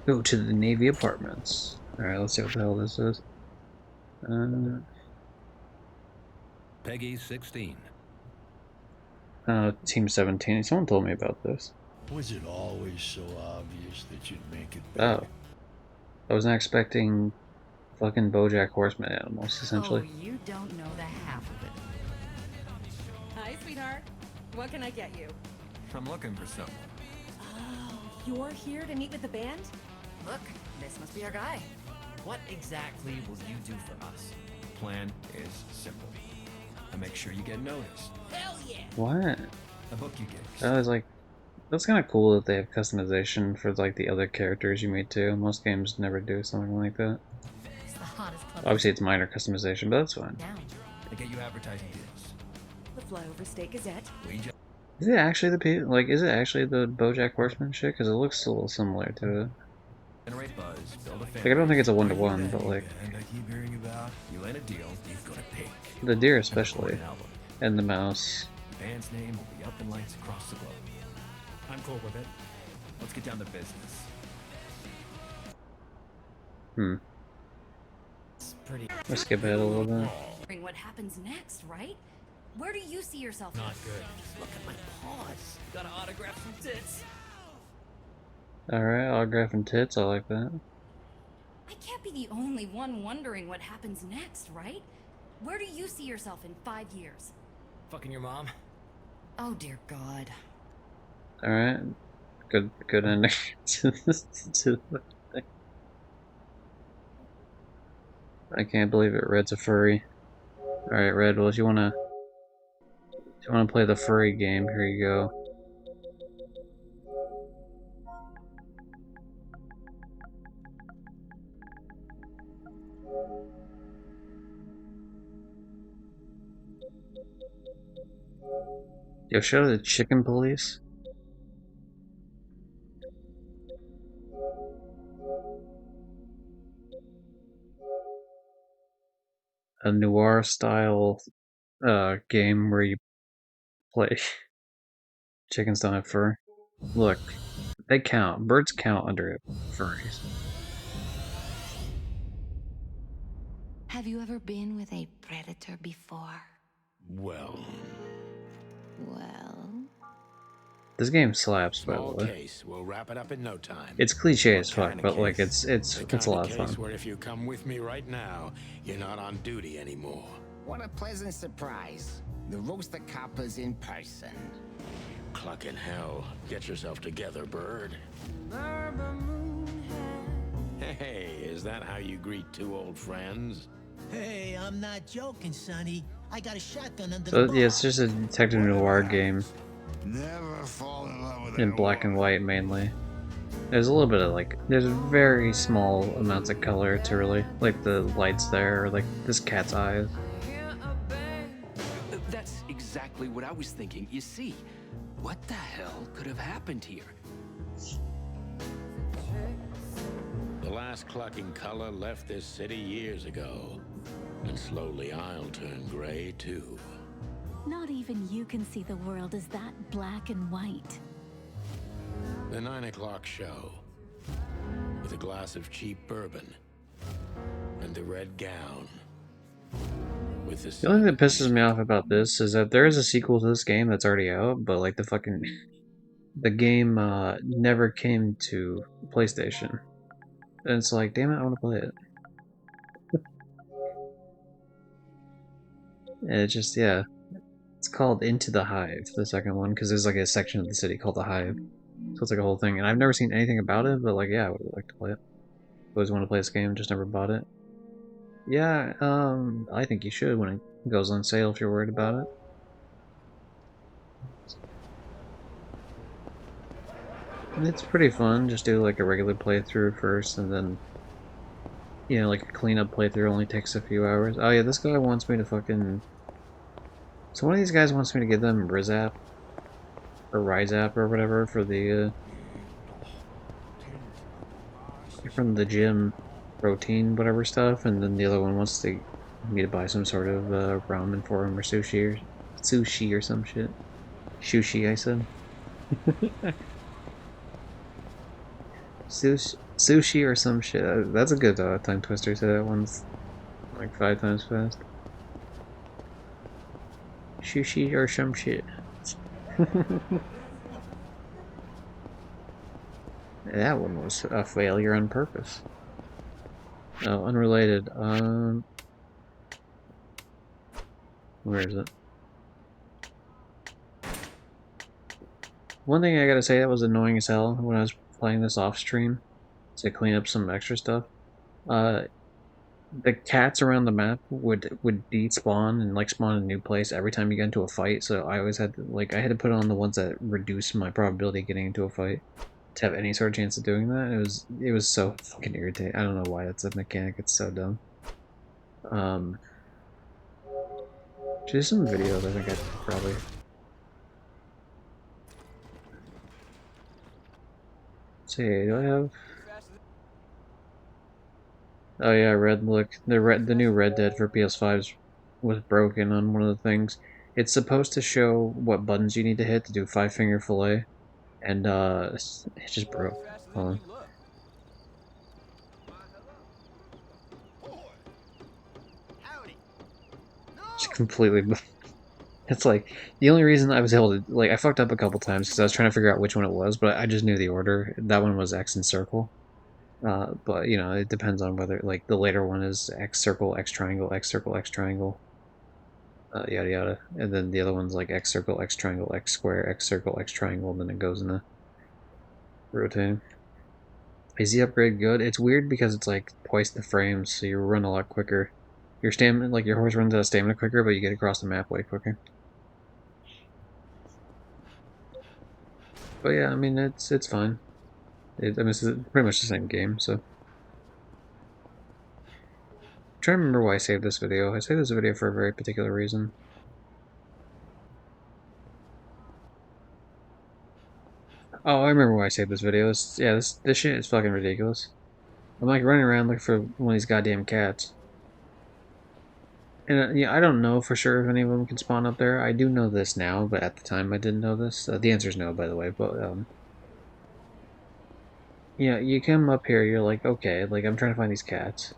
Go to the Navy apartments. Alright, let's see what the hell this is. Peggy 16. Team 17. Someone told me about this. Was it always so obvious that you'd make it back? Oh. I was not expecting fucking BoJack Horseman animals, essentially. Oh, you don't know the half of it. Hi, sweetheart. What can I get you? I'm looking for someone. Oh, you're here to meet with the band? Look, this must be our guy. What exactly will you do for us? Plan is simple. I make sure you get noticed. Hell yeah! What? I book you gigs. I was like, that's kind of cool that they have customization for like the other characters you meet too. Most games never do something like that. It's the hottest club. Obviously, it's minor customization, but that's fine. Down. I get you advertising deals. The Flyover State Gazette. We just Is it actually is it actually the BoJack Horseman shit? Because it looks a little similar to it. generate buzz, build a Like, I don't think it's a one-to-one, but like And I keep hearing about you land a deal, you've got a pick. the deer And especially, record an album. and the mouse. The band's name will be up in lights across the globe. I'm cool with it. Let's get down to business. It's pretty. Let's skip ahead a little bit. Wondering what happens next, right? Where do you see yourself? Not good. Look at my paws. Gotta autograph some tits. Alright, autograph and tits, I like that. I can't be the only one wondering what happens next, right? Where do you see yourself in 5 years? Fucking your mom. Oh dear God. Alright. good ending to this. I can't believe it. Red's a furry. All right, Red. Well, if you wanna play the furry game, here you go. Yo, show the chicken police. A noir style game where you play chickens don't have fur. Look, they count. Birds count under furries. Have you ever been with a predator before? Well, Well, This game slaps, by the small way. case. We'll wrap it up in no time. It's cliche What as fuck, kind of but like case? it's The a kind lot of of case fun. where if you come with me right now, you're not on duty anymore. What a pleasant surprise. The roaster copper's in person. Clucking hell. Get yourself together, bird. Hey, is that how you greet two old friends? Hey, I'm not joking, Sonny. I got a shotgun under So the yeah, bar. it's just a detective noir game Never fall in love with in black and white mainly. There's a little bit of like, there's very small amounts of color to really, like the lights there, or like this cat's eyes. That's exactly what I was thinking. You see, what the hell could have happened here? The last clucking color left this city years ago. And slowly I'll turn gray too. Not even you can see the world as that black and white. The 9 o'clock show. With a glass of cheap bourbon. And the red gown. With the The only thing that pisses me off about this is that there is a sequel to this game that's already out, but like the game never came to PlayStation. And it's like, damn it, I want to play it. And it just, yeah. It's called Into the Hive, the second one, because there's like a section of the city called the Hive. So it's like a whole thing. And I've never seen anything about it, but like, yeah, I would like to play it. Always want to play this game, just never bought it. Yeah, I think you should when it goes on sale if you're worried about it. And it's pretty fun, just do like a regular playthrough first, and then, you know, like a cleanup playthrough only takes a few hours. Oh yeah, this guy wants me to fucking... So one of these guys wants me to give them Rizap, or Rizap, or whatever, for the, from the gym protein, whatever stuff, and then the other one wants me to buy some sort of ramen for him, or sushi or some shit. Sushi, I said. Sushi or some shit. That's a good tongue twister. So that one's like 5 times fast. Sushi or some shit. That one was a failure on purpose. Oh, unrelated. Where is it? One thing I gotta say that was annoying as hell when I was playing this off stream to clean up some extra stuff. The cats around the map would despawn and like spawn in a new place every time you get into a fight. So I always had to I had to put on the ones that reduce my probability of getting into a fight to have any sort of chance of doing that. It was so fucking irritating. I don't know why that's a mechanic. It's so dumb. There's some videos I think I probably. See, do I have? Oh yeah, look, the new Red Dead for PS5 was broken on one of the things. It's supposed to show what buttons you need to hit to do 5-finger fillet, and it just broke. Hold on. Just completely. It's like the only reason I was able to I fucked up a couple times because I was trying to figure out which one it was, but I just knew the order. That one was X and circle. But you know, it depends on whether the later one is X circle, X triangle, X circle, X triangle, yada yada, and then the other one's like X circle, X triangle, X square, X circle, X triangle, and then it goes in Rotating. Is the upgrade good? It's weird because it's like twice the frames, so you run a lot quicker. Your stamina, like your horse runs out of stamina quicker, but you get across the map way quicker. But yeah, I mean it's fine. I mean it's pretty much the same game, so. I'm trying to remember why I saved this video. I saved this video for a very particular reason. Oh, I remember why I saved this video. Yeah, this shit is fucking ridiculous. I'm like running around looking for one of these goddamn cats. And yeah, I don't know for sure if any of them can spawn up there. I do know this now, but at the time I didn't know this. The answer is no, by the way. But yeah, you come up here, you're like, okay, like I'm trying to find these cats.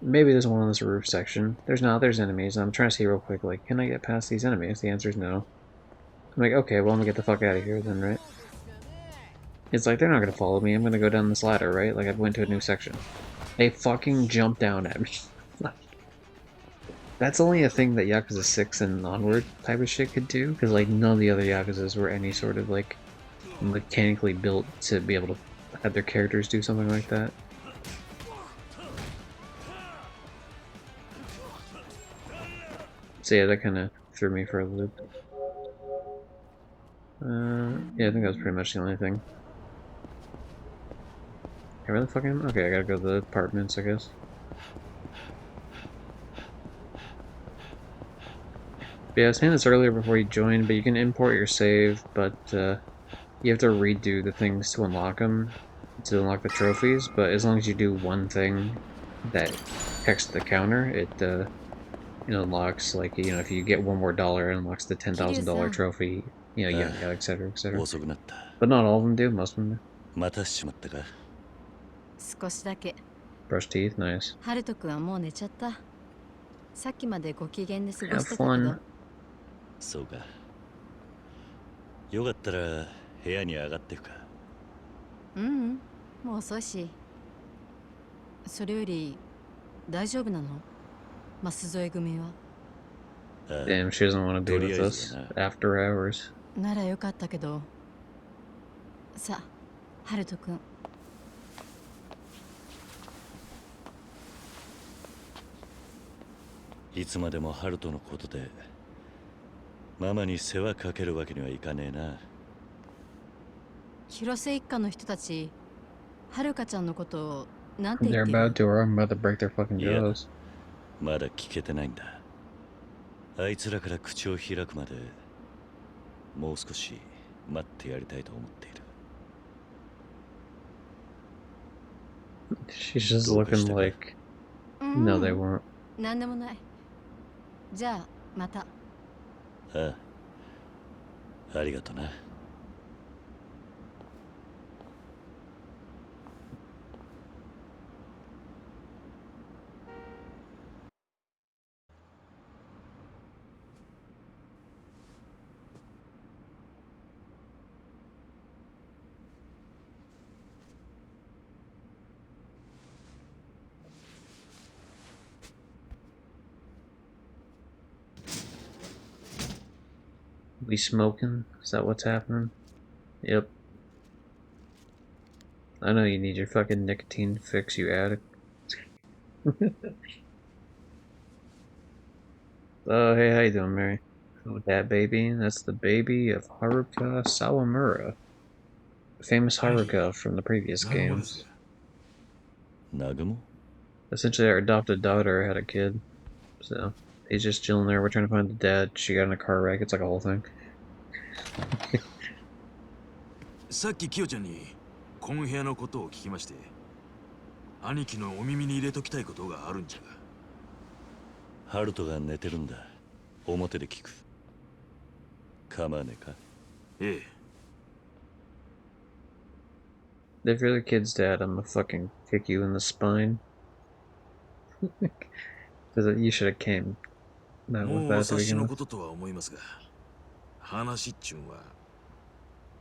Maybe there's one on this roof section. There's not. There's enemies. I'm trying to see real quick, like, can I get past these enemies? The answer is no. I'm like, okay, well I'm gonna get the fuck out of here then, right? It's like they're not gonna follow me. I'm gonna go down this ladder, right? Like I went to a new section. They fucking jumped down at me. That's only a thing that Yakuza 6 and onward type of shit could do, because like none of the other Yakuzas were any sort of like mechanically built to be able to have their characters do something like that. So yeah, that kind of threw me for a loop. Yeah, I think that was pretty much the only thing. I really fucking... Okay, I gotta go to the apartments, I guess. But yeah, I was saying this earlier before you joined, but you can import your save, but you have to redo the things to unlock them, to unlock the trophies, but as long as you do one thing that checks the counter, it unlocks, like, you know, if you get one more dollar, it unlocks the $10,000 trophy, you know, yada yada, etc., etc. But not all of them do, most of them do. 少しだけ。 Brush teeth, nice. ハルト君はもう寝ちゃった。さっきまでご機嫌で過ご Have してたけど。 fun. そうか。よかったら部屋に上がってくか。うん、もう遅いし。それより大丈夫なの？舛添組は。Damn, she doesn't want to be with us after hours. ならよかったけど。さあ、ハルト君。いつまでもハルトのことでママに世話かけるわけにはいかねえな。広瀬一家の人たち、はるかちゃんのことをなんて言 They're ってる？ about to, or I'm about to break their fucking いや、 jaws. まだ聞けてないんだ。あいつらから口を開くまでもう少し待ってやりたいと思っている。 She's just looking like, no, they won't. なんでもない。じゃあまた。ああ、ありがとな。We smoking? Is that what's happening? Yep. I know you need your fucking nicotine fix, you addict. Oh, hey, how you doing, Mary? Oh, that baby? That's the baby of Haruka Sawamura. Famous Haruka from the previous games. Nagumo? Essentially, our adopted daughter had a kid. So, he's just chilling there. We're trying to find the dad. She got in a car wreck. It's like a whole thing. さっきキヨちゃんにこの部屋のことを聞きまして、兄貴のお耳に入れときたいことがあるんじゃが。ハルトが寝てるんだ。表で聞く。構わねえか？ええ。 If you're the kid's dad, I'm gonna fucking kick you in the spine. Because you should have came. Not も with う that お to 察し begin の with. こととは思いますが、話っちゅんは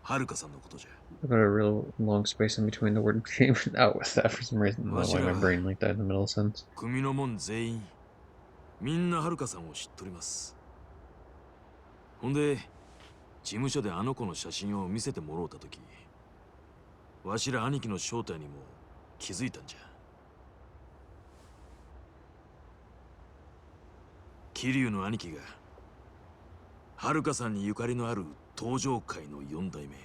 はるかさんのことじゃ。 I got a real long space in between the word came out with that for some reason. I don't know why my brain like that in the middle of a sentence. 組のもん全員みんなはるかさんを知っとります。ほんで事務所であの子の写真を見せてもろうたとき、わしら兄貴の正体にも気づいたんじゃ。桐生の兄貴が遥さんにゆかりのある登場界の4代目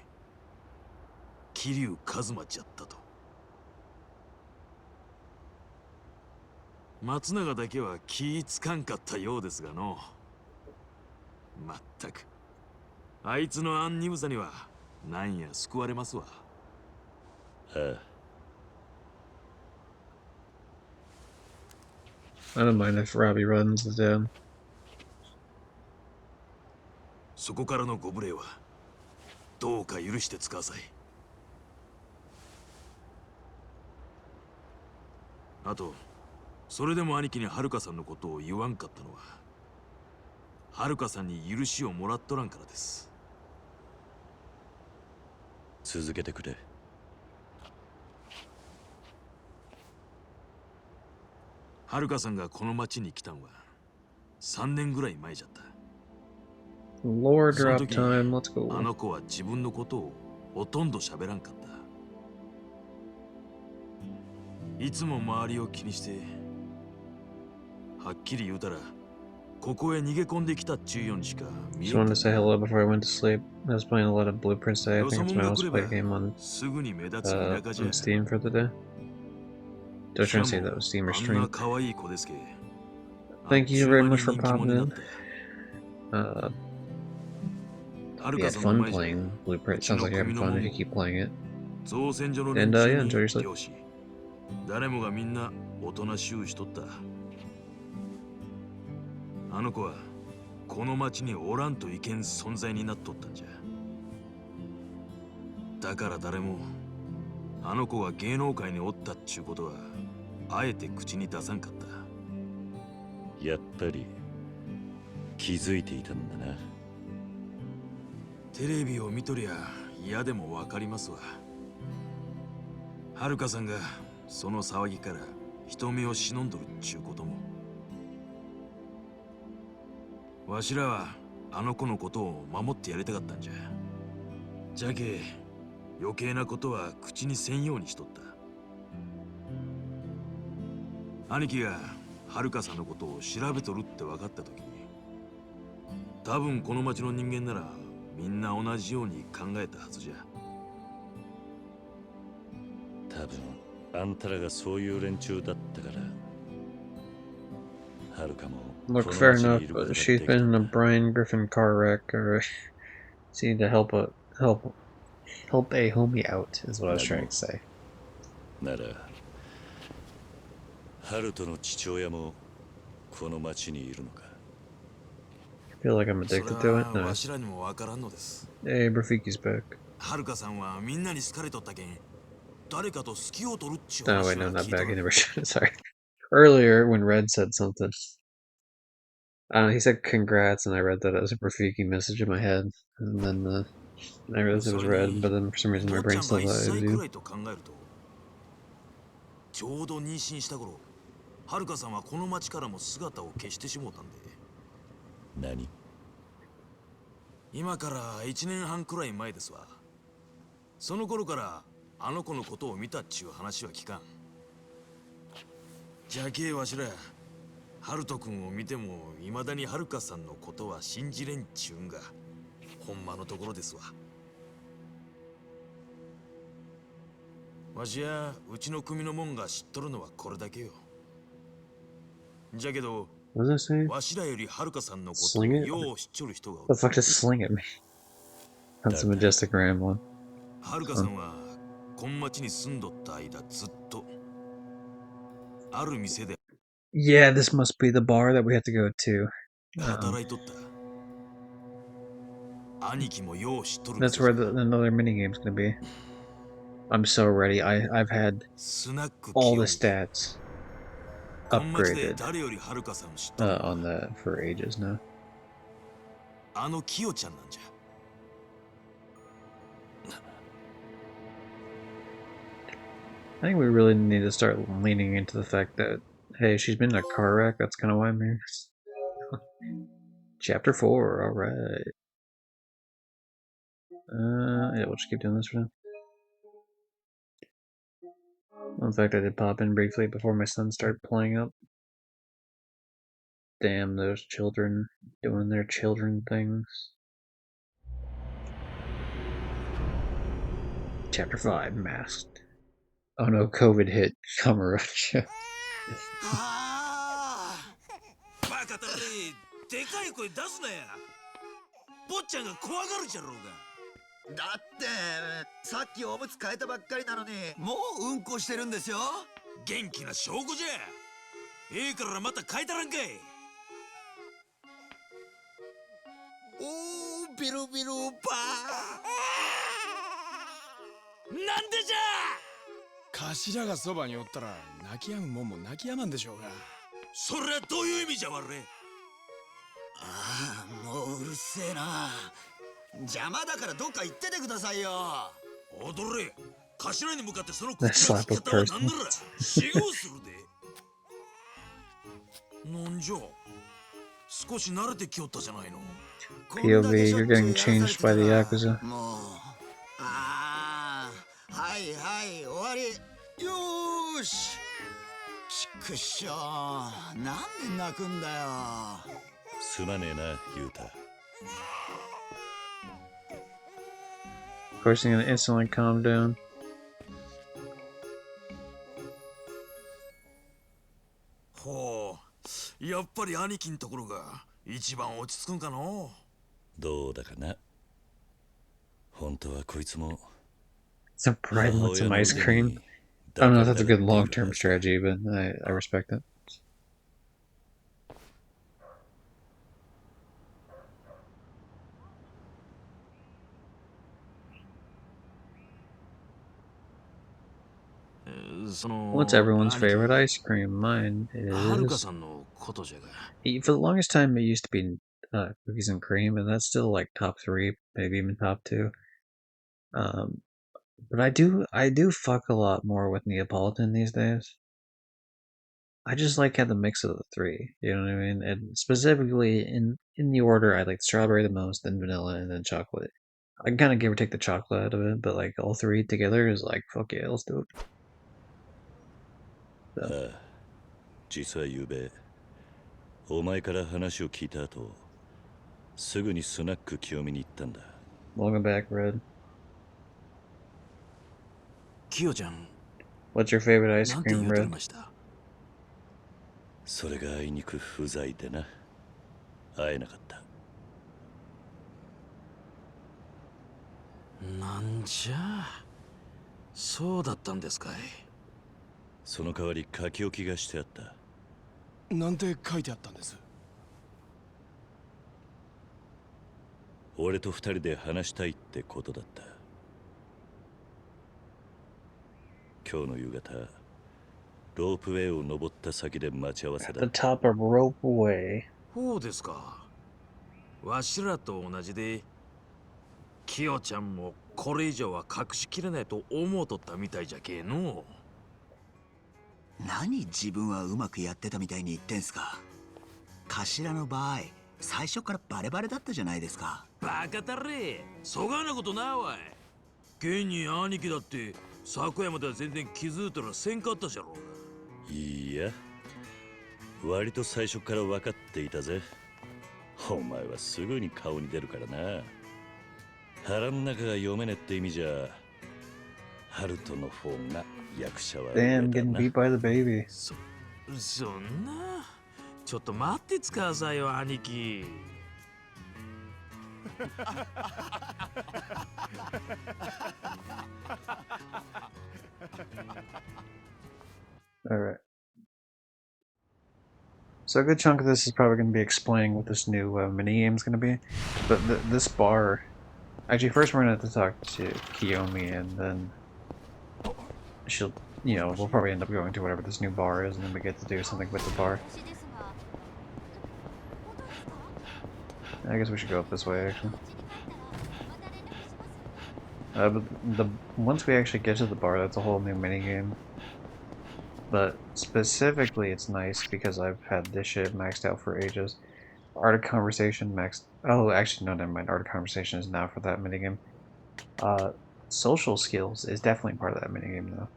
桐生一馬じゃったと。松永だけは気ぃつかんかったようですがの。まったくあいつのアンニブさにはなんや救われますわ。ああ。I don't mind if Robbie runs the down. そこからのご無礼はどうか許してつかさい。あとそれでも兄貴に遥さんのことを言わんかったのは遥さんに許しをもらっとらんからです。続けてくれ。遥さんがこの町に来たんは3年ぐらい前じゃった。Lore その drop 時 time, let's あ go. の子は自分のことをほとんど喋らんかった。いつも周りを気にしてはっきり言うたらここへ逃げ込んできたっちゅうようにしか見え Just ん wanted か to say hello before I went to sleep. I was playing a lot of Blueprints today. I よ think そ it's 者 my が most 来れ played ば game on すぐに目立つ田舎じゃ。 on Steam for the day. I was し trying か to say も that was Steam or あんな stream. 可愛い子ですけ。 Thank you very much for popping in. はる You か had さんの fun 前じゃ playing う Blueprint. ち Sounds の like you're 組 having の fun も if ん you も keep playing it. 造船所の And 連中 yeah, に enjoy your sleep. 教師誰もがみんなおとなしゅうしとった。あの子はこの町におらんといけん存在になっとったんじゃ。だから誰もあの子が芸能界におったっちゅうことはあえて口に出さんかった。やっぱり気づいていたんだな。テレビを見とりゃ嫌でもわかりますわ。はるかさんがその騒ぎから人目を忍んどるっちゅうことも。わしらはあの子のことを守ってやりたかったんじゃ。じゃけ余計なことは口にせんようにしとった。兄貴がはるかさんのことを調べとるって分かった時に多分この町の人間ならみんな同じように考えたはずじゃ。多分あんたらがそういう連中だったからはるかも Look, fair enough, but she's been in a Brian Griffin car wreck, or she need to help a homie out, is what I was trying to say. ならハルトの父親もこの町にいるのか。 I feel like I'm addicted to it. わ Nice. しらにもわからんのです。 Hey, Brafiki's back. はるかさんはみんなに好かれとったけん誰かと好きを取るっちゅう Oh, 話 wait, no, は not 聞いと back. He る。 never showed it. Sorry. Earlier, when Red said something, I don't know, he said congrats, and I read that as a Rafiki message in my head. And then I realized it was Red, but then for some reason my 父ち brain ゃん still が1 thought it was 歳く you. らいと考えるとちょうど妊娠した頃はるかさんはこの町からも姿を消してしもうたんで。何？今から1年半くらい前ですわ。その頃からあの子のことを見たっちゅう話は聞かん。じゃけえわしらハルト君を見ても未だにはるかさんのことは信じれんちゅうんがほんまのところですわ。わしやうちの組のもんが知っとるのはこれだけよ。じゃけど What does it say? わしらよりはるかさんのことを Sling it? よう知っちょる人がお The る。 fuck does sling at me? That's a majestic ram one. はるかさんはこん町に住んどった間ずっとある店で Yeah, this must be the bar that we have to go to. 働いとった。兄貴もよう知っとる。 That's where another minigame's gonna be. I'm so ready. I've had all the stats こん町で upgraded 誰よりはるかさんを知っとるのは on that for ages now. あのキヨちゃんなんじゃ。 I think we really need to start leaning into the fact that, hey, she's been in a car wreck. That's kind of why I'm here. Chapter 4, alright. Yeah, we'll just keep doing this for now. In fact, I did pop in briefly before my son started playing up. Damn those children doing their children things. Chapter 5, Masked. Oh no, COVID hit. Kamurocho. バカたれ、でかい声出すなや。坊ちゃんが怖がるじゃろうが。だってさっきおむつ替えたばっかりなのにもううんこしてるんですよ。元気な証拠じゃ。ええからまた変えたらんかい。おー、ビルビルパー。なんでじゃ。頭がそばにおったら泣き止むもんも泣き止まんでしょうが。それはどういう意味じゃわれ。ああ、もううるせえな。邪魔だからどっか行っててくださいよ。踊れ。頭に向かってその口の利き方はなんなら死後するで。なんじゃ。少し慣れてきよったじゃないの。POV, you're getting changed by the Yakuza. もう。ああ、はいはい、終わり。よーし。ちくしょう。なんで泣くんだよ。すまねえな、ユータ。Of course, he's gonna instantly calm down. ほう、やっぱり兄貴んところが一番落ち着くんかの。どうだかな。本当はこいつも。Some pride and some ice cream. I don't know if that's a good long-term strategy, but I respect it. What's everyone's favorite ice cream? Mine is... For the longest time, it used to be cookies and cream, and that's still like top 3, maybe even top 2. But I do fuck a lot more with Neapolitan these days. I just like how the mix of the 3, you know what I mean? And specifically in the order, I like strawberry the most, then vanilla, and then chocolate. I can kind of give or take the chocolate out of it, but like all 3 together is like, fuck yeah, let's do it. ああ、実はゆうべお前から話を聞いた後、すぐにスナック清美に行ったんだ。Welcome back, Red. キヨちゃん。 What's your favorite ice cream, Red? それがあいにく不在でな。会えなかった。なんじゃ。そうだったんですかい。その代わり書き置きがしてあった。なんて書いてあったんです？俺と2人で話したいってことだった。今日の夕方、ロープウェイを登った先で待ち合わせだ。The top of ropeway. そうですか。わしらと同じで、キヨちゃんもこれ以上は隠しきれないと思うとったみたいじゃけえの。何自分はうまくやってたみたいに言ってんすか。頭の場合、最初からバレバレだったじゃないですか。バカたれ、そがなことないわい。現に兄貴だって昨夜までは全然気づいたらせんかったじゃろうが。いや、割と最初から分かっていたぜ。お前はすぐに顔に出るからな。腹の中が読めねって意味じゃ、ハルトの方が役者は。Damn, getting beat by the baby. そんな。ちょっと待ってつかさいよ、兄貴。Alright. So a good chunk of this is probably going to be explaining what this new mini-game is going to be. But this bar... Actually, first we're going to have to talk to Kiyomi, and then she'll... You know, we'll probably end up going to whatever this new bar is, and then we get to do something with the bar. I guess we should go up this way, actually. But once we actually get to the bar, that's a whole new minigame. But specifically, it's nice because I've had this shit maxed out for ages. Art of Conversation maxed... Oh, actually, no, never mind. Art of Conversation is now for that minigame. Social Skills is definitely part of that minigame, though.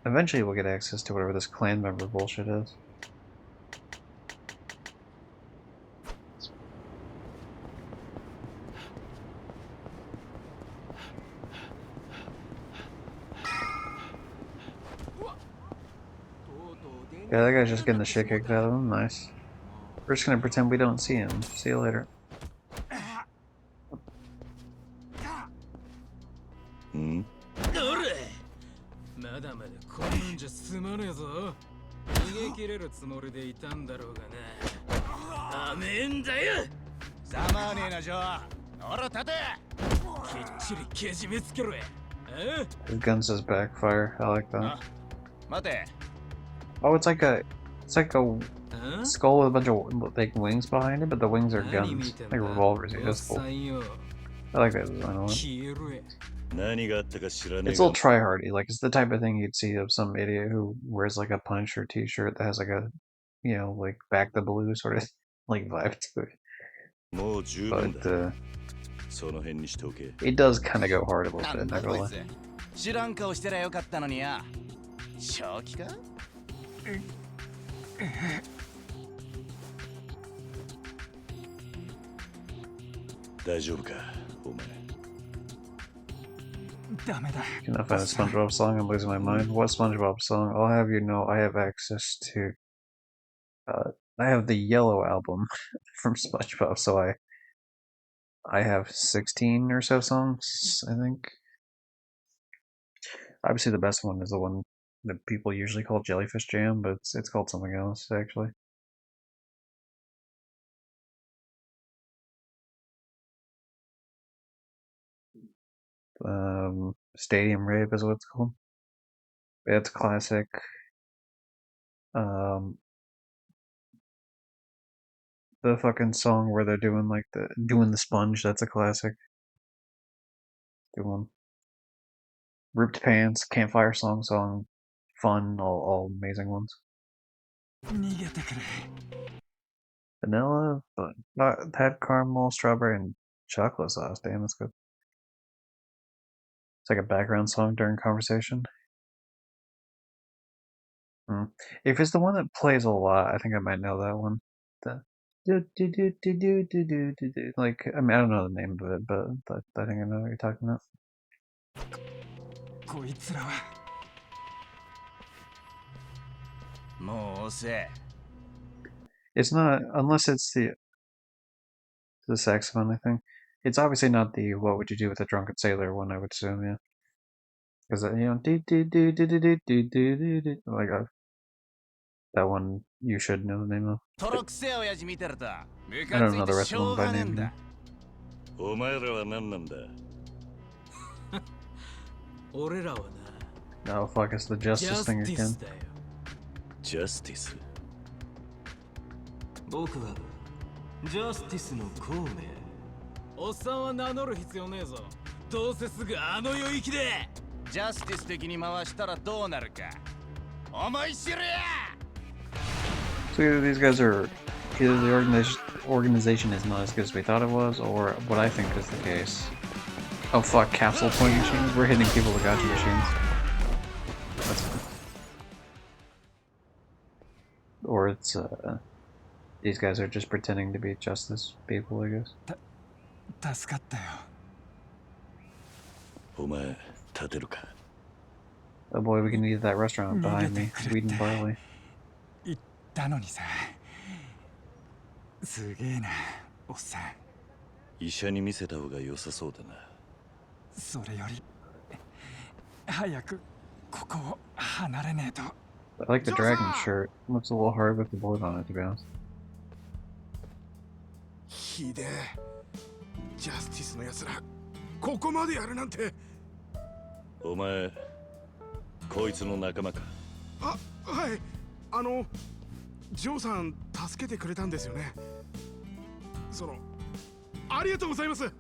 Eventually we'll get access to whatever this clan member bullshit is. Yeah, that guy's just getting the shit kicked out of him. Nice. We're just gonna pretend we don't see him. See you later. Hmm? まだまだこんなんじゃ済まねえぞ。逃げ切れるつもりでいたんだろうがな。甘えんだよ。ざまあねえな、ジョー。ほら立て。きっちりけじめつけろや。His gun says backfire. I like that. 待て。Oh, it's like a skull with a bunch of like wings behind it, but the wings are guns, like revolvers. That's cool. I like that design a lot. It's a little try-hardy. Like it's the type of thing you'd see of some idiot who wears like a Punisher T-shirt that has like a, you know, like back the blue sort of like vibe to it. But it does kind of go hard a little bit. Not gonna lie. 知らん顔してりゃよかったのにや。正気か？大丈夫か、お前。 Cannot find a SpongeBob song. I'm losing my mind. What SpongeBob song? I'll have you know I have access to. I have the yellow album from SpongeBob, so I have 16 or so songs. I think. Obviously, the best one is the one that people usually call Jellyfish Jam, but it's called something else actually. Stadium Rave is what it's called. It's classic. The fucking song where they're doing like doing the sponge, that's a classic. Good one. Ripped Pants, Campfire Song, Fun, all amazing ones. Vanilla, but not had caramel, strawberry, and chocolate sauce. Damn, that's good. It's like a background song during conversation. If it's the one that plays a lot, I think I might know that one. The like, I mean, I don't know the name of it, but I think I know what you're talking about. It's not, unless it's the saxophone, I think. It's obviously not the "What Would You Do with a Drunken Sailor" one, I would assume, yeah. Because, you know, like that one you should know the name of. I don't know the rest of them by name. お前らは何なんだ? 俺らはな。 Oh fuck, it's the justice thing again. Justice? 僕はジャスティスの孔明。おっさんは名乗る必要ねえぞ。どうせすぐあの領域でジャスティス的に回したらどうなるか。思い知れや。 So either these guys are, either the organization is not as good as we thought it was, or what I think is the case. Oh fuck, capsule point machines? We're hitting people with gotcha machines. That's fine. Or it's, these guys are just pretending to be justice people, I guess. 助かったよ。お前、立てるか? Oh boy, we can eat at that restaurant behind me. Wheat and barley. 言ったのにさ。すげえな、おっさん。医者に見せた方が良さそうだな。それより早くここを離れねえと。I like the dragon shirt. Looks a little hard with the bullet on it, to be honest. ひでえ。ジャスティスの奴ら、ここまでやるなんて。お前、こいつの仲間か? あ、はい。ジョーさん助けてくれたんですよね。ありがとうございます。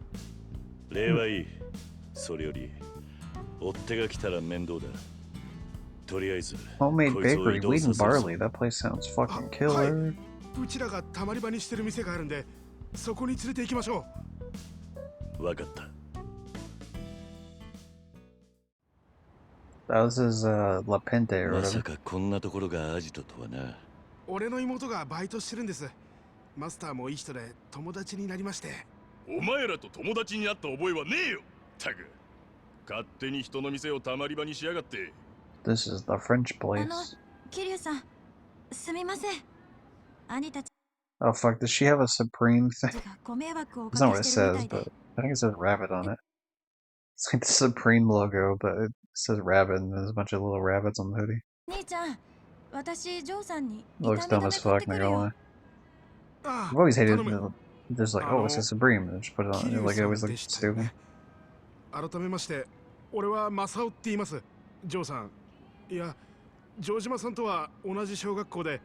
礼はいい。それより、追っ手が来たら面倒だ。とりあえず、 Homemade bakery, wheat and barley. That place sounds fucking killer. うちらがたまり場にしてる店があるんで、そこに連れて行きましょう。わかった。Oh, this is La Pente or まさ whatever. かこんなところがアジトとはな。俺の妹がバイトしてるんです。マスターもいい人で友達になりまして。お前らと友達になった覚えはねえよ。たく勝手に人の店をたまり場にしやがって。 This is the French place. 桐生さん、すみません。兄たち Oh fuck, does she have a Supreme thing? がご迷惑をお That's か not け what it してるみた says, いで。 but I think it says rabbit on it. It's like the Supreme logo, but it says rabbit and there's a bunch of little rabbits on the hoodie. 兄ちゃん、私ジョーさんに It looks dumb as fuck, not gonna lie. I've always hated there's like, oh, it's a Supreme, and just put it on. Like, it always looks stupid. 改めまして、俺はマサオって言います。ジョーさん。いや、城島さんとは同じ小学校で、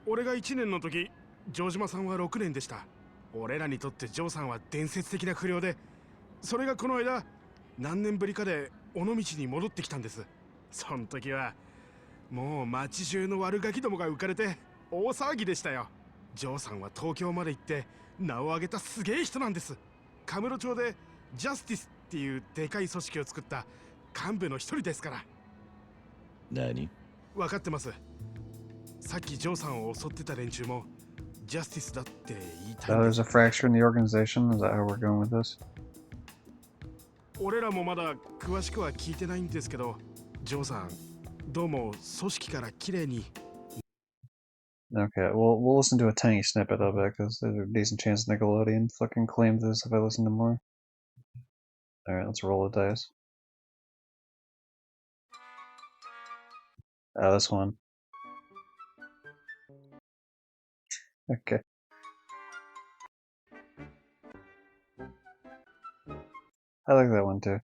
俺が1年の時、城島さんは6年でした。俺らにとってジョーさんは伝説的な不良で、それがこの間、何年ぶりかで尾道に戻ってきたんです。その時は、もう町中の悪ガキどもが浮かれて大騒ぎでしたよ。ジョーさんは東京まで行って名を挙げたすげえ人なんです。カムロ町でジャスティスっていうでかい組織を作った幹部の一人ですから。何？分かってます。さっきジョーさんを襲ってた連中もジャスティスだって言いたい。Oh, there's a fracture in the organization? Is that how we're going with this? 俺らもまだ詳しくは聞いてないんですけど、ジョーさん、どうも組織から綺麗に。Okay, we'll listen to a tiny snippet of it, because there's a decent chance Nickelodeon fucking claimed this if I listen to more. Alright, let's roll the dice. Oh, this one. Okay. I like that one too.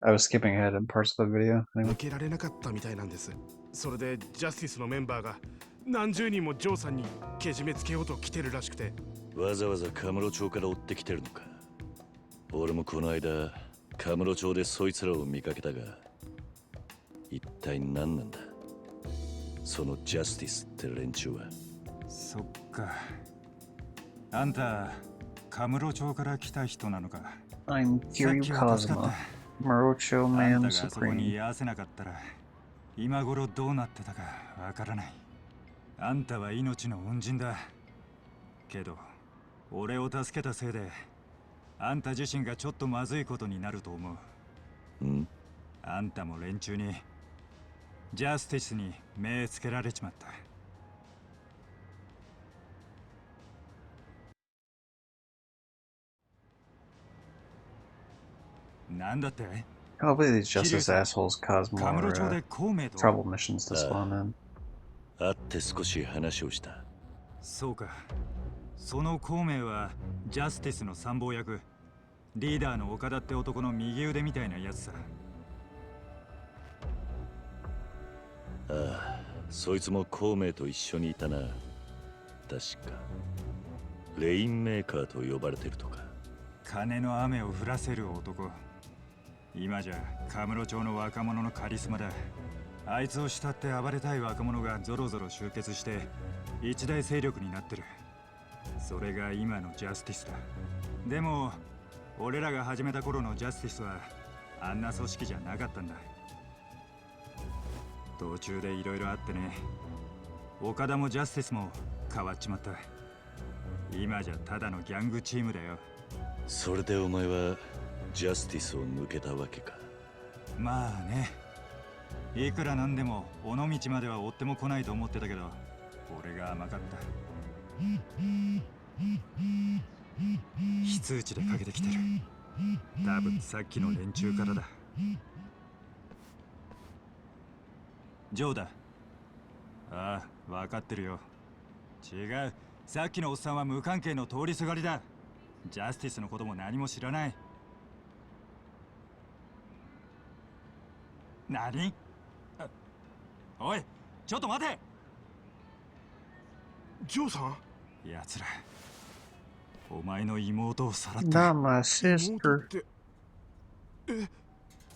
I was skipping ahead in parts of the video. 抜けられなかったみたいなんです。それでジャスティスのメンバーが何十人もジョーさんにけじめつけようと来てるらしくて。わざわざカムロ町から追ってきてるのか。俺もこの間カムロ町でそいつらを見かけたが、一体何なんだそのジャスティスって連中は。そっか。あんたカムロ町から来た人なのか。I'm Kiryu Kazuma, Marocho Man あんたがそこに Supreme. 居合わせなかったら今頃どうなってたかわからない。あんたは命の恩人だ。けど俺を助けたせいであんた自身がちょっとまずいことになると思う。ん？あんたも連中にジャスティスに目つけられちまった。なんだって？ Hopefully these justice assholes cause more trouble missions to spawn in. 会って少し話をした。そうか。その孔明はジャスティスの参謀役、リーダーの岡田って男の右腕みたいなやつさ。ああ、そいつも孔明と一緒にいたな。確かレインメーカーと呼ばれてるとか。金の雨を降らせる男。今じゃカムロ町の若者のカリスマだ。あいつを慕って暴れたい若者がゾロゾロ集結して一大勢力になってる。それが今のジャスティスだ。でも俺らが始めた頃のジャスティスはあんな組織じゃなかったんだ。途中でいろいろあってね。岡田もジャスティスも変わっちまった。今じゃただのギャングチームだよ。それでお前はジャスティスを抜けたわけか。まあね。いくらなんでも尾道までは追っても来ないと思ってたけど、俺が甘かった。非通知でかけてきてる。多分さっきの連中からだ。ジョーだ。ああ、分かってるよ。違う。さっきのおっさんは無関係の通りすがりだ。ジャスティスのことも何も知らない。何？おい、ちょっと待て。ジョーさん？奴ら、お前の妹をさらった。Not my sister.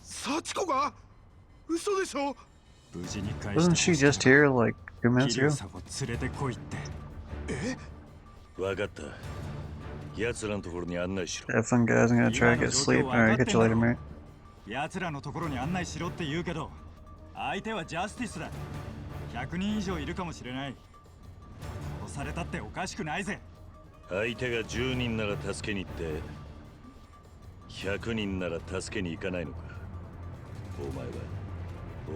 サチコが？嘘でしょ？無事に返 Wasn't して she just here like 2 minutes 桐生 ago? さんを連れてこいって。わかった。奴らのところに案内しろ。Have fun, guys. I'm gonna try to get sleep. Alright, catch you later, mate. 奴らのところに案内しろって言うけど、相手はジャスティスだ。100人以上いるかもしれない。殺されたっておかしくないぜ。相手が10人なら助けに行って100人なら助けに行かないのか。お前は。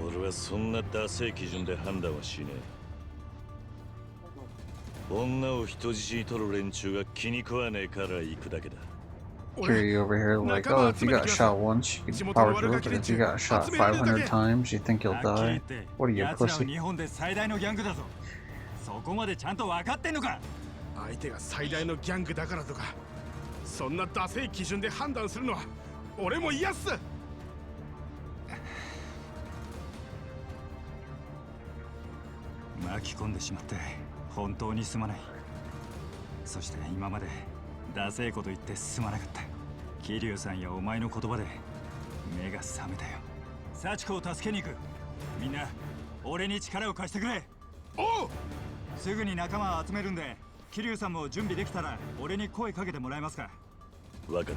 俺はそんなダセえ基準で判断はしねえ。女を人質に取る連中が気に食わねえから行くだけだ。Hear you over here like, oh, if you got shot once, you can power through it, but if you got shot 500 times, you think you'll die? What are you, pussy? 日本で最大のギャングだぞ。そこまでちゃんと分かってんのか。相手が最大のギャングだからとか、そんなダセい基準で判断するのは俺も嫌っす。巻き込んでしまって本当にすまない。そして今までダセえこと言ってすまなかった。桐生さんやお前の言葉で目が覚めたよ。幸子を助けに行く。みんな俺に力を貸してくれ。おう。すぐに仲間を集めるんで、桐生さんも準備できたら俺に声かけてもらえますか。分かっ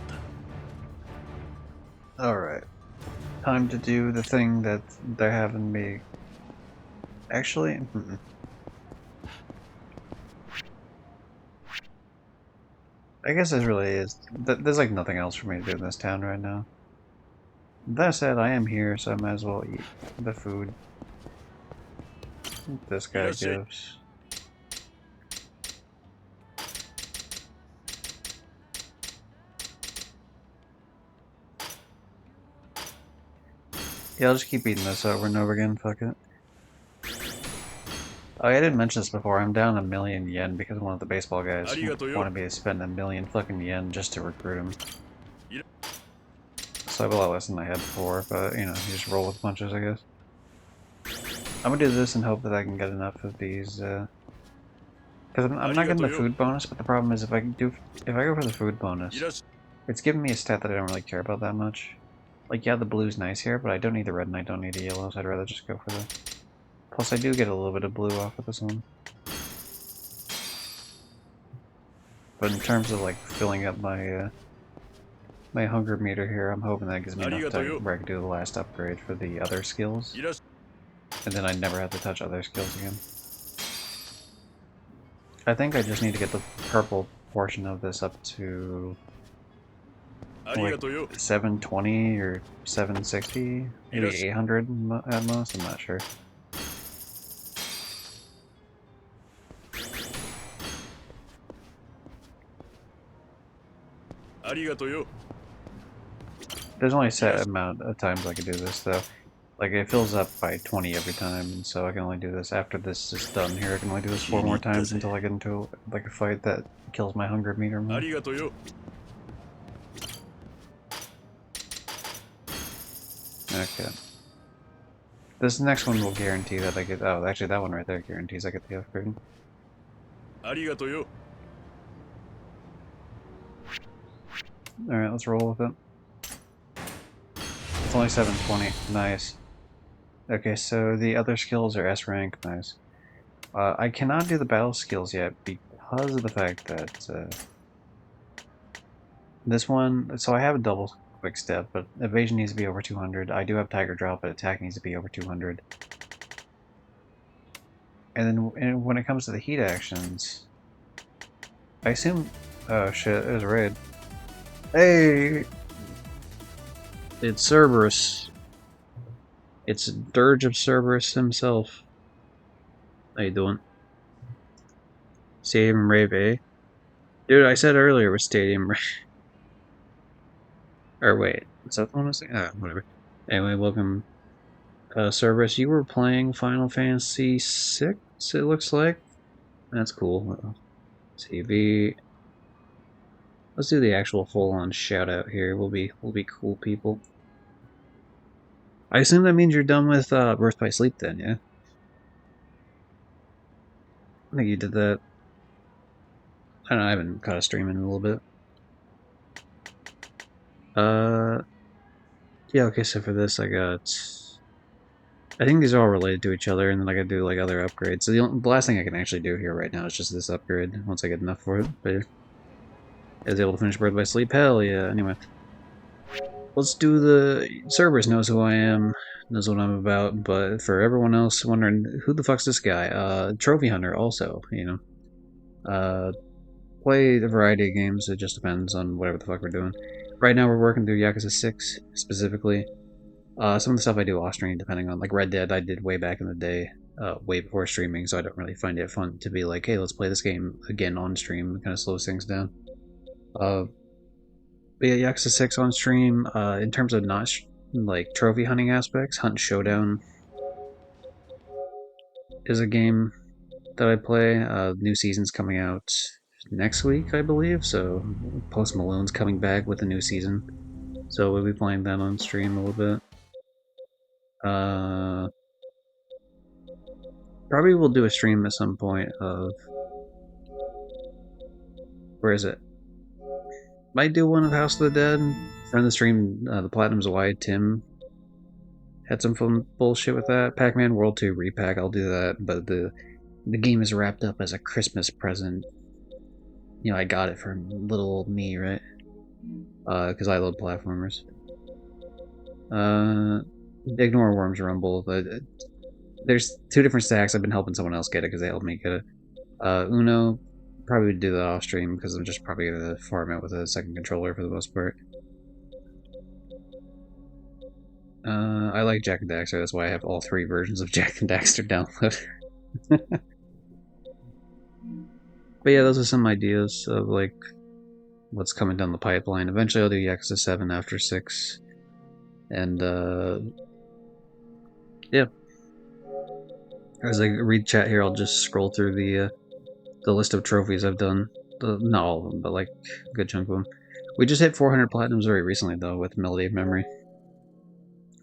た。Alright. Time to do the thing that they're having me... Actually? I guess this really is... There's like nothing else for me to do in this town right now. That said, I am here, so I might as well eat the food this guy gives. Yeah, I'll just keep eating this over and over again, fuck it. Oh, I didn't mention this before, I'm down 1,000,000 yen because one of the baseball guys wanted me to spend 1,000,000 fucking yen just to recruit him. So I have a lot less than I had before, but, you know, you just roll with punches, I guess. I'm gonna do this and hope that I can get enough of these, because I'm not getting the food bonus, but the problem is if I go for the food bonus, it's giving me a stat that I don't really care about that much. Like, yeah, the blue's nice here, but I don't need the red and I don't need the yellow, so I'd rather just go for the... Plus, I do get a little bit of blue off of this one. But in terms of, like, filling up my, my hunger meter here, I'm hoping that gives me enough time where I can do the last upgrade for the other skills. And then I never have to touch other skills again. I think I just need to get the purple portion of this up to... like 720 or 760, maybe 800 at most, I'm not sure. There's only a set amount of times I can do this though. Like it fills up by 20 every time, and so I can only do this after this is done here. I can only do this 4 more times until I get into like a fight that kills my hunger meter more. Okay. This next one will guarantee that I get... Oh, actually that one right there guarantees I get the upgrade. Alright, let's roll with it. It's only 720. Nice. Okay, so the other skills are S rank. Nice. I cannot do the battle skills yet because of the fact that this one... So I have a double quick step, but evasion needs to be over 200. I do have tiger drop, but attack needs to be over 200. And then when it comes to the heat actions, I assume... Oh shit, there's a raid. Hey! It's Cerberus. It's Dirge of Cerberus himself. How you doing? Stadium Rave, eh? Dude, I said earlier it was Stadium Rave. Or wait, is that the one I was saying? Ah, whatever. Anyway, welcome. Cerberus, you were playing Final Fantasy VI, it looks like? That's cool. TV. Let's do the actual full-on shout-out here. We'll be cool people. I assume that means you're done with Birth by Sleep then, yeah? I think you did that. I don't know, I haven't caught a stream in a little bit. Yeah, okay, so for this I got... I think these are all related to each other, and then I gotta do like other upgrades. So the last thing I can actually do here right now is just this upgrade, once I get enough for it. But I was able to finish Birth by Sleep, hell yeah, anyway. let's do the Cerberus knows who I am, knows what I'm about, but for everyone else wondering who the fuck's this guy, Trophy Hunter also, you know. Play a variety of games, it just depends on whatever the fuck we're doing. Right now we're working through Yakuza 6 specifically. Some of the stuff I do off stream, depending on, like Red Dead, I did way back in the day, way before streaming, so I don't really find it fun to be like, hey, let's play this game again on stream. It kind of slows things down. But yeah, Yakuza 6 on stream. In terms of not like trophy hunting aspects, Hunt Showdown is a game that I play. New season's coming out next week, I believe. So Post Malone's coming back with a new season, so we'll be playing that on stream a little bit. Probably we'll do a stream at some point of, where is it? Might do one of House of the Dead. Friend of the stream, the Platinum's Wide, Tim, had some fun bullshit with that. Pac-Man World 2 repack, I'll do that, but the game is wrapped up as a Christmas present. You know, I got it for little old me, right? Because I love platformers. Ignore Worms Rumble, but there's 2 different stacks. I've been helping someone else get it because they helped me get it. Uno, probably do that off stream because I'm just probably gonna farm it with a second controller for the most part. I like Jak and Daxter, that's why I have all 3 versions of Jak and Daxter downloaded. But yeah, those are some ideas of like what's coming down the pipeline. Eventually I'll do Yakuza 7 after 6. And yeah. As I read chat here, I'll just scroll through the list of trophies I've done. Not all of them, but like a good chunk of them. We just hit 400 platinums very recently though with Melody of Memory.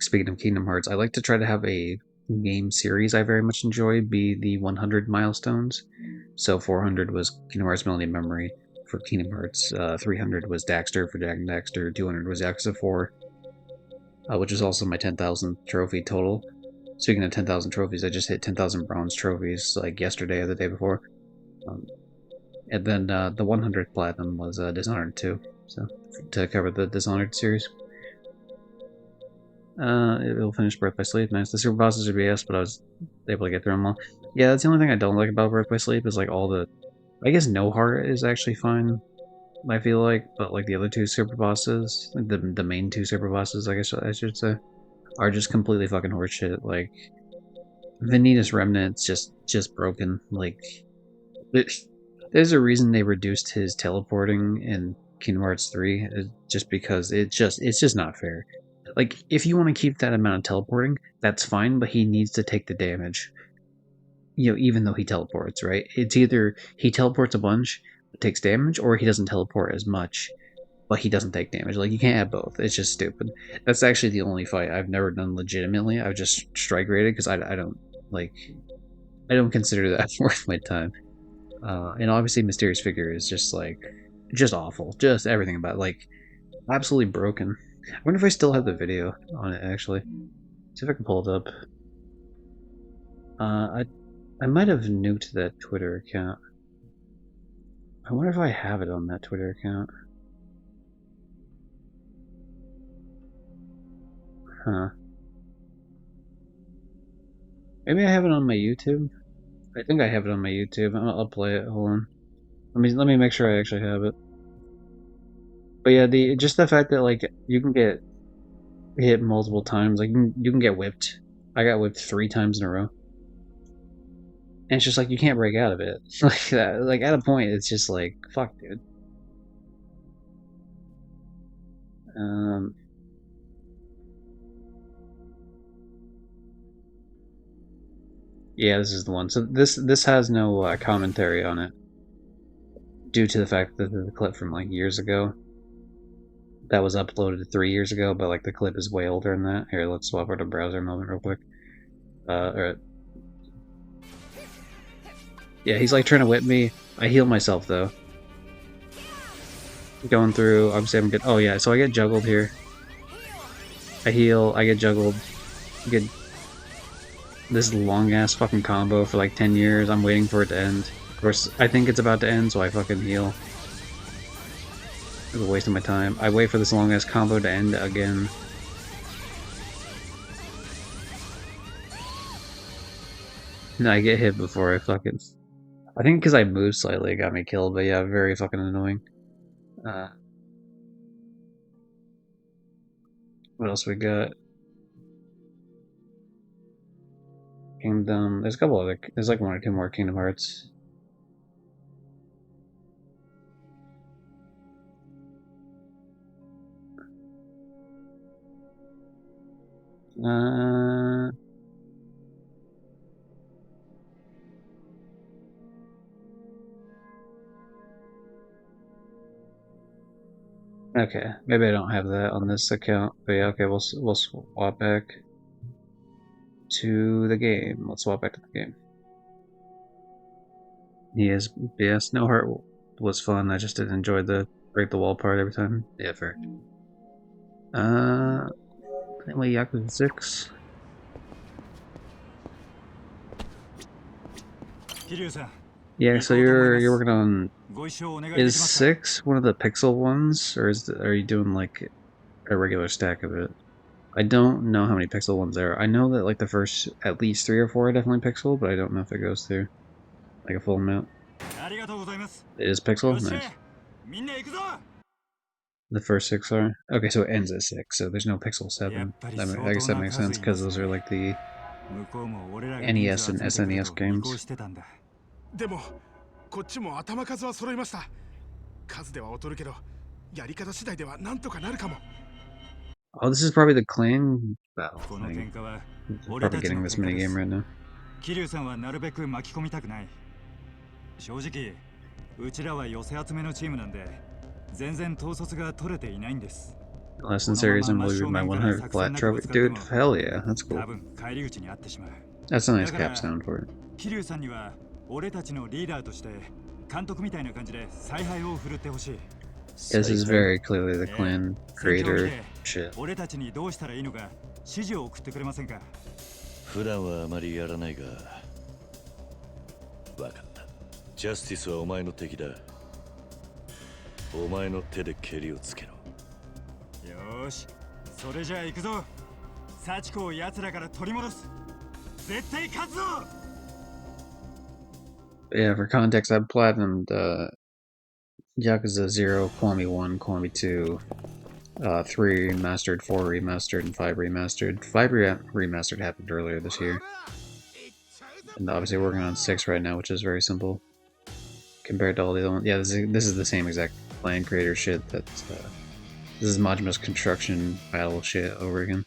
Speaking of Kingdom Hearts, I like to try to have a game series I very much enjoy be the 100 milestones. So 400 was Kingdom Hearts Melody of Memory for Kingdom Hearts, 300 was Daxter for Jak and Daxter, 200 was Yakuza 4, which is also my 10,000th trophy total. Speaking of 10,000 trophies, I just hit 10,000 bronze trophies like yesterday or the day before. And then the 100th platinum was Dishonored 2, so to cover the Dishonored series. It'll finish Birth by Sleep. Nice. The super bosses are BS, but I was able to get through them all. Yeah, that's the only thing I don't like about Birth by Sleep is like all the... I guess No Heart is actually fine, I feel like, but like the other 2 super bosses, like the main 2 super bosses, I guess I should say, are just completely fucking horseshit. Like, Vanitas Remnant's just broken. Like, there's a reason they reduced his teleporting in Kingdom Hearts 3, just because it's just not fair. Like, if you want to keep that amount of teleporting, that's fine, but he needs to take the damage. You know, even though he teleports, right? It's either he teleports a bunch, but takes damage, or he doesn't teleport as much, but he doesn't take damage. Like, you can't have both. It's just stupid. That's actually the only fight I've never done legitimately. I've just strike rated, because I don't consider that worth my time. And obviously Mysterious Figure is just awful. Just everything about it, like, absolutely broken. I wonder if I still have the video on it, actually. See if I can pull it up. I might have nuked that Twitter account. I wonder if I have it on that Twitter account. Huh. Maybe I have it on my YouTube? I think I have it on my YouTube. I'll play it. Hold on. Let me make sure I actually have it. But yeah, just the fact that like you can get hit multiple times, like you can get whipped. I got whipped 3 times in a row, and it's just like you can't break out of it. Like that, like at a point, it's just like fuck, dude. Yeah, this is the one. So this has no commentary on it, due to the fact that the clip from like years ago. That was uploaded 3 years ago, but like the clip is way older than that. Here, let's swap out a browser moment real quick. Alright. Yeah, he's like trying to whip me. I heal myself though. Going through, obviously I'm good. Oh yeah, so I get juggled here. I heal, I get juggled. I get this long ass fucking combo for like 10 years. I'm waiting for it to end. Of course, I think it's about to end, so I fucking heal. It was a waste of my time. I wait for this long ass combo to end again. No, I get hit before I fucking. I think because I moved slightly, it got me killed. But yeah, very fucking annoying. What else we got? Kingdom. There's a couple other. There's like one or two more Kingdom Hearts. Okay, maybe I don't have that on this account, but yeah, okay, we'll swap back to the game. Let's swap back to the game. Yes, No Heart was fun. I just didn't enjoy the break the wall part every time. Yeah, fair. Anyway, Yakuza 6. Yeah, so you're working on. Is 6 one of the pixel ones, or are you doing like a regular stack of it? I don't know how many pixel ones there are. I know that like the first at least 3 or 4 are definitely pixel, but I don't know if it goes through like a full amount. It is pixel? Nice. The first 6 are? Okay, so it ends at 6, so there's no pixel 7. I guess that makes sense because those are like the NES and SNES games. でもこっちも頭数は揃いました。数では劣るけど、やり方次第ではなんとかなるかも。 Oh, this is probably the clan battle thing. Probably getting this minigame right now. 桐生さんはなるべく巻き込みたくない。正直、うちらは寄せ集めのチームなんで、全然統率が取れていないんです。Lesson series and will be my 100 flat trophy. Dude, hell yeah, that's cool. That's a nice capstone for it. 桐生さんには俺たちのリーダーとして監督みたいな感じで采配を振るってほしい。This is very clearly the clan creator shit. 俺たちにどうしたらいいのか指示を送ってくれませんか。普段はあまりやらないが、わかった。ジャスティスはお前の敵だ。お前の手で蹴りをつけろ。よし、それじゃあ行くぞ。幸子を奴らから取り戻す。絶対勝つぞ。Yeah, for context, I've platinumed Yakuza 0, Kiwami 1, Kiwami 2, 3 remastered, 4 remastered, and 5 remastered. 5 remastered happened earlier this year. And obviously working on 6 right now, which is very simple. Compared to all the other ones. Yeah, this is the same exact clan creator shit that's... this is Majima's construction battle shit over again.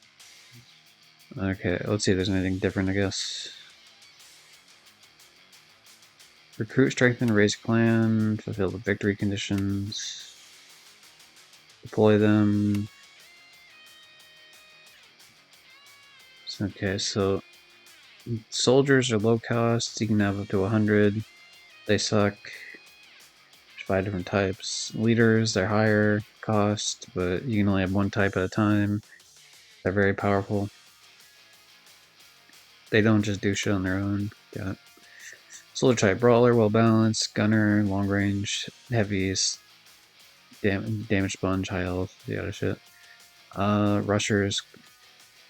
Okay, let's see if there's anything different, I guess. Recruit, strengthen, raise clan, fulfill the victory conditions, deploy them. Okay, so soldiers are low cost, you can have up to 100. They suck. There's 5 different types. Leaders, they're higher cost, but you can only have one type at a time. They're very powerful. They don't just do shit on their own. Got it. Soldier type brawler, well balanced, gunner, long range, heavies, damage sponge, high health, the other shit. Rushers,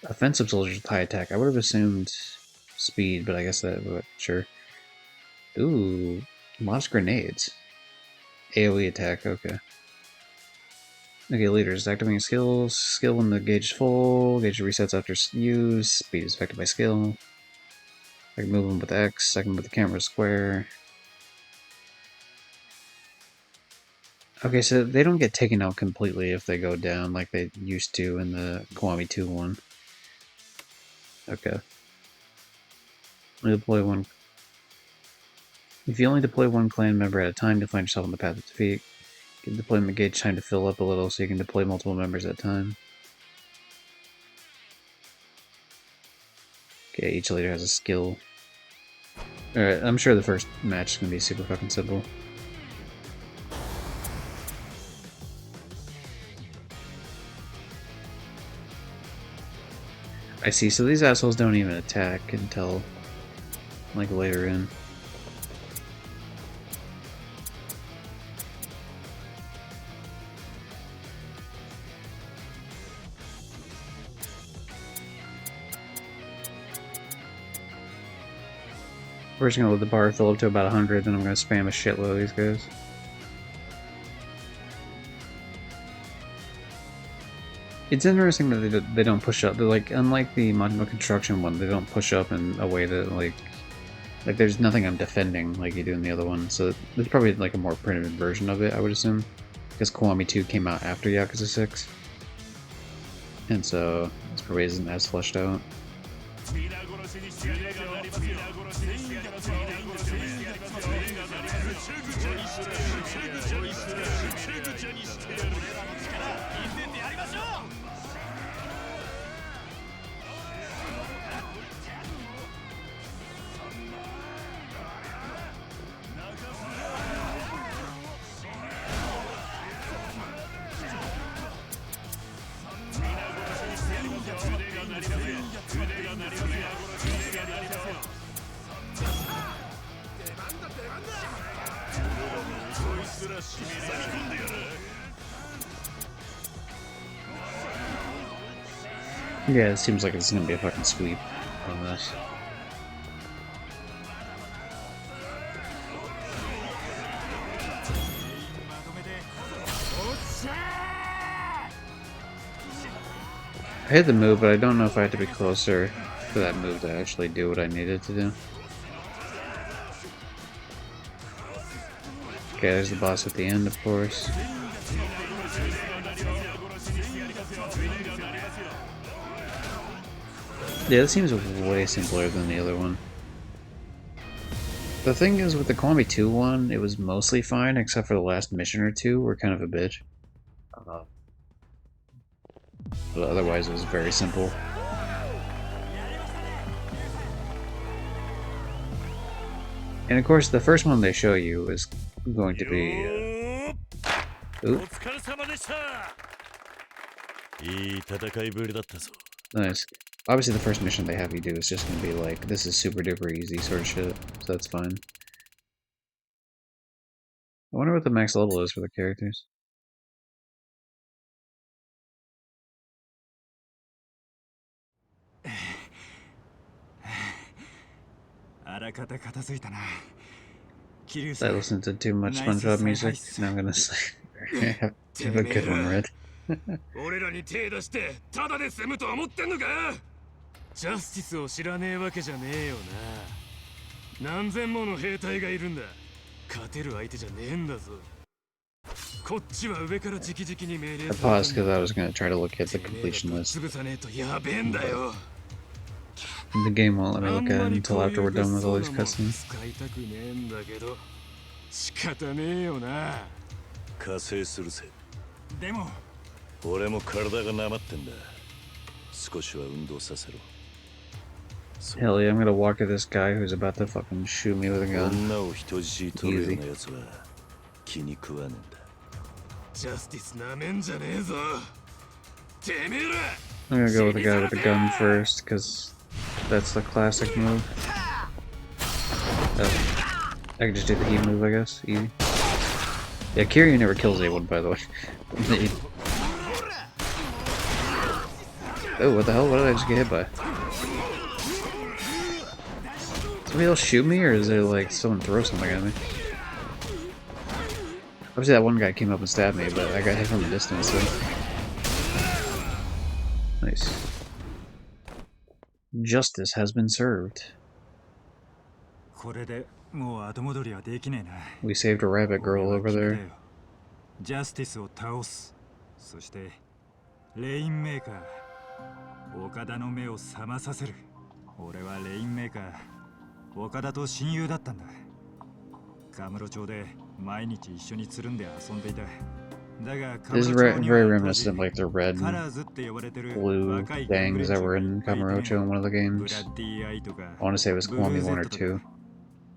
offensive soldiers with high attack. I would have assumed speed, but I guess that, but sure. Ooh, launch grenades. AoE attack, okay. Okay, leaders, activating skills. Skill when the gauge is full, gauge resets after use, speed is affected by skill. I can move them with X, I can move the camera square. Okay, so they don't get taken out completely if they go down like they used to in the Kiwami 2 one. Okay. Only deploy one. If you only deploy one clan member at a time, you'll find yourself on the path of defeat. Give deployment gauge time to fill up a little so you can deploy multiple members at a time. Okay, each leader has a skill. Alright, I'm sure the first match is gonna be super fucking simple. I see, so these assholes don't even attack until like later in. We're just gonna let the bar fill up to about 100, then I'm gonna spam a shitload of these guys. It's interesting that they don't push up. They're like, unlike the modular construction one, they don't push up in a way that like there's nothing I'm defending like you do in the other one. So it's probably like a more primitive version of it, I would assume, because Kiwami 2 came out after Yakuza 6, and so this probably isn't as fleshed out. Yeah, it seems like it's gonna be a fucking sweep on this. I hit the move, but I don't know if I had to be closer for that move to actually do what I needed to do. Okay, there's the boss at the end, of course. Yeah, this seems way simpler than the other one. The thing is, with the Kiwami 2 one, it was mostly fine, except for the last mission or two were kind of a bitch. But otherwise, it was very simple. And of course, the first one they show you is going to be... Nice. Obviously, the first mission they have you do is just going to be like, this is super duper easy sort of shit, so that's fine. I wonder what the max level is for the characters. I listened to too much SpongeBob music. Now I'm gonna say, have a good one, Red. 俺らに手出してただで済むと思ってんのか。ジャスティスを知らねえわけじゃねえよな。何千もの兵隊がいるんだ。勝てる相手じゃねえんだぞ。こっちは上から直々に命令 I paused because I was gonna try to look at the completion list. 潰さねえとやべえんだよ。 The game won't let me look at it until after we're done with all these cutscenes. 使いたくねえんだけど仕方ねえよな。加勢するぜ。でも俺も体がなまってんだ。少しは運動させろ。 Hell yeah, I'm gonna walk at this guy who's about to fucking shoot me with a gun. 女を人質取るようなやつは気に食わねえんだ。ジャスティスなめんじゃねえぞ。てめえら。 I'm gonna go with the guy with the gun first, because that's the classic move. I can just do the heat move, I guess. Easy. Yeah, Kiryu never kills anyone, by the way. Oh, what the hell? What did I just get hit by? Somebody else shoot me, or is there like someone throw something at me? Obviously that one guy came up and stabbed me, but I got hit from a distance, so... Nice. Justice has been served. We saved a rabbit girl over there. Justice を倒す。そして、レインメーカー、岡田の目を覚まさせる。俺はレインメーカー、岡田と親友だったんだ。カムロ町で毎日一緒につるんで遊んでいた。 This is very reminiscent of like the red and blue bangs that were in Kamurocho in one of the games. I want to say it was Kiwami 1 or 2.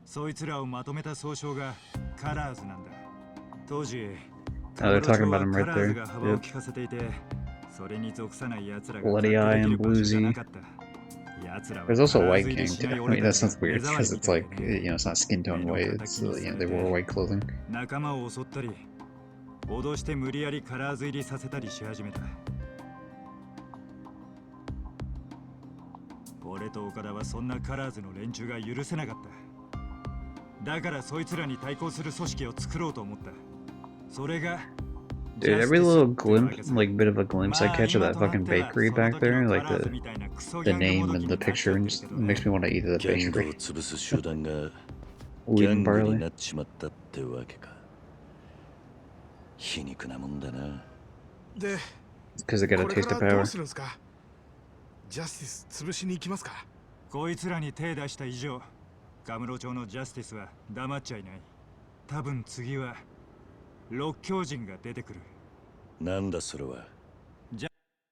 そいつらをまとめた総称がカラーズなんだ。当時、 Oh, they're talking about him right there. Yep. Bloody Eye and Bluesy. There's also White King too. I mean, that sounds weird because it's like, you know, it's not skin tone white. It's, you know, they wore white clothing. 仲間を襲ったり、脅して無理やりカラーズ入りさせたりし始めた。俺と岡田はそんなカラーズの連中が許せなかった。だからそいつらに対抗する組織を作ろうと思った。それが Dude, every little glimpse, like bit of a glimpse I catch of that fucking bakery back there, like the name and the picture, and just makes me want to eat at the bakery. ギ Wheat ャ and ングに barley. なっちまったってわけか。皮肉なもんだな。で、Because they got a これ taste か of らど power. うするんすか？ジャスティス潰しに行きますか？こいつらに手出した以上、カムロ町のジャスティスは黙っちゃいない。多分次は六強人が出てくる。なんだそれは。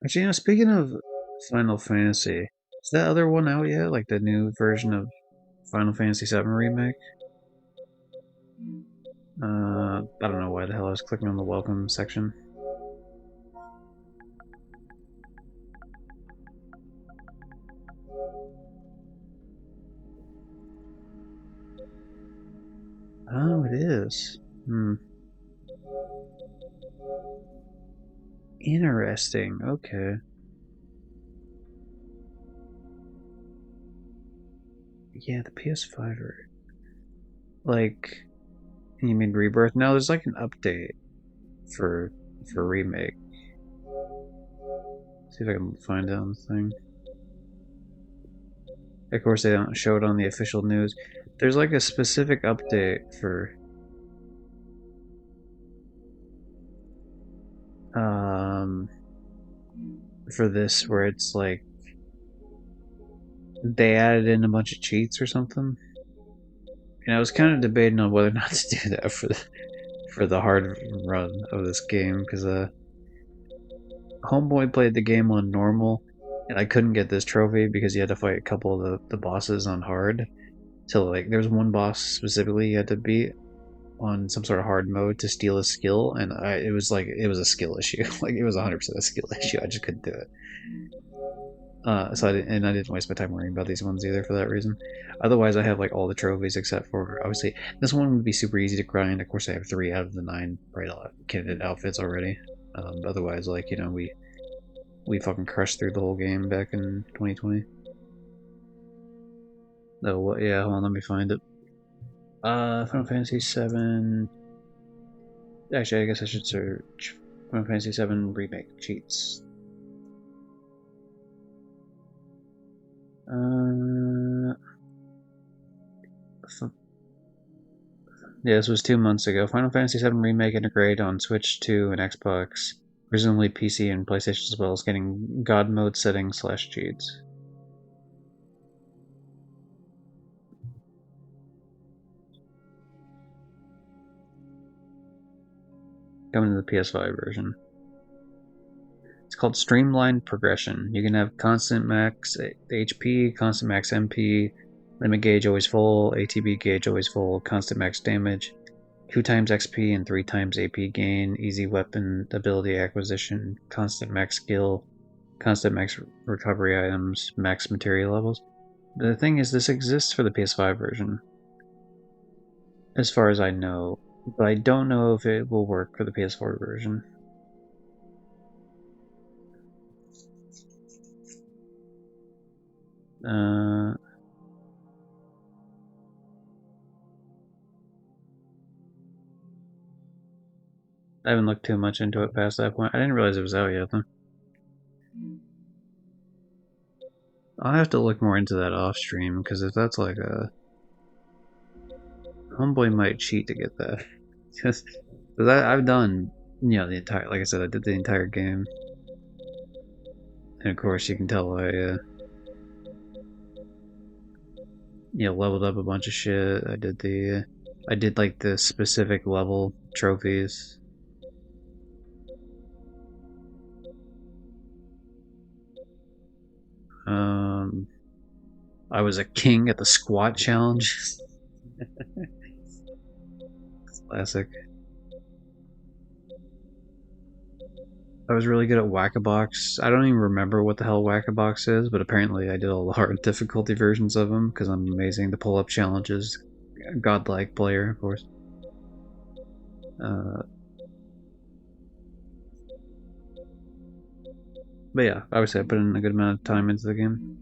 Actually, speaking of Final Fantasy, is that other one out yet? Like the new version of Final Fantasy VII Remake? I don't know why the hell I was clicking on the welcome section. Oh, it is. Interesting. Okay. Yeah, the PS5. Like, you mean Rebirth? No, there's like an update for Remake. See if I can find it on the thing. Of course, they don't show it on the official news. There's like a specific update for this where it's like they added in a bunch of cheats or something. And I was kind of debating on whether or not to do that for the hard run of this game because Homeboy played the game on normal, and I couldn't get this trophy because you had to fight a couple of the bosses on hard. So like, there was one boss specifically you had to beat on some sort of hard mode to steal a skill, and it was a skill issue. Like it was 100% a skill issue. I just couldn't do it. So I didn't waste my time worrying about these ones either for that reason. Otherwise, I have like all the trophies except for obviously this one would be super easy to grind. Of course, I have 3 out of the 9 candidate outfits already. Otherwise, like we fucking crushed through the whole game back in 2020. Oh yeah, hold on, let me find it. Final Fantasy 7. Actually, I guess I should search Final Fantasy 7 remake cheats. Yeah, this was 2 months ago. Final Fantasy 7 Remake integrated on Switch 2 and Xbox, presumably PC and PlayStation as well as getting God mode settings / cheats. Coming to the PS5 version. It's called Streamlined Progression. You can have constant max HP, constant max MP, limit gauge always full, ATB gauge always full, constant max damage, 2 times XP and 3 times AP gain, easy weapon ability acquisition, constant max skill, constant max recovery items, max material levels. The thing is, this exists for the PS5 version, as far as I know, but I don't know if it will work for the PS4 version. I haven't looked too much into it past that point. I didn't realize it was out yet, though. I'll have to look more into that off stream, because if that's like a... Homeboy might cheat to get that. Because I've done, the entire... Like I said, I did the entire game. And of course, you can tell I, leveled up a bunch of shit. I did like the specific level trophies. I was a king at the squat challenge. Classic. I was really good at Whack-A-Box. I don't even remember what the hell Whack-A-Box is, but apparently I did all the hard difficulty versions of them because I'm amazing. The pull-up challenges, godlike player, of course. But yeah, obviously I put in a good amount of time into the game.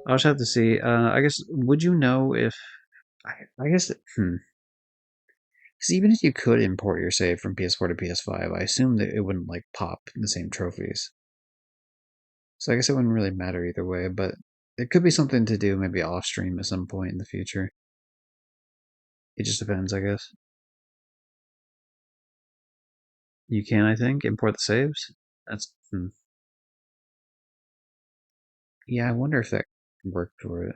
I'll just have to see. I guess, would you know if I guess, because even if you could import your save from PS4 to PS5, I assume that it wouldn't, like, pop the same trophies. So I guess it wouldn't really matter either way, but it could be something to do maybe off-stream at some point in the future. It just depends, I guess. You can, I think, import the saves? That's, Yeah, I wonder if that can work for it.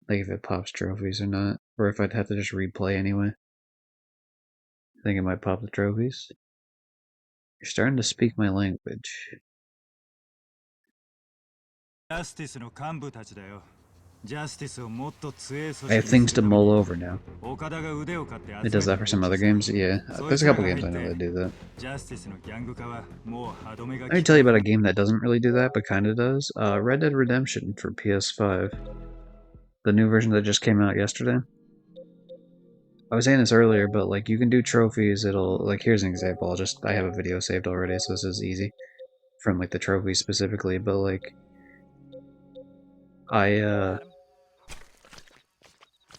Like if it pops trophies or not, or if I'd have to just replay anyway. I think it might pop the trophies. You're starting to speak my language. I have things to mull over now. It does that for some other games, yeah. There's a couple games I know that do that. Let me tell you about a game that doesn't really do that, but kind of does. Red Dead Redemption for PS5. The new version that just came out yesterday. I was saying this earlier, but like you can do trophies, it'll like here's an example. I have a video saved already, so this is easy. From like the trophies specifically, but like I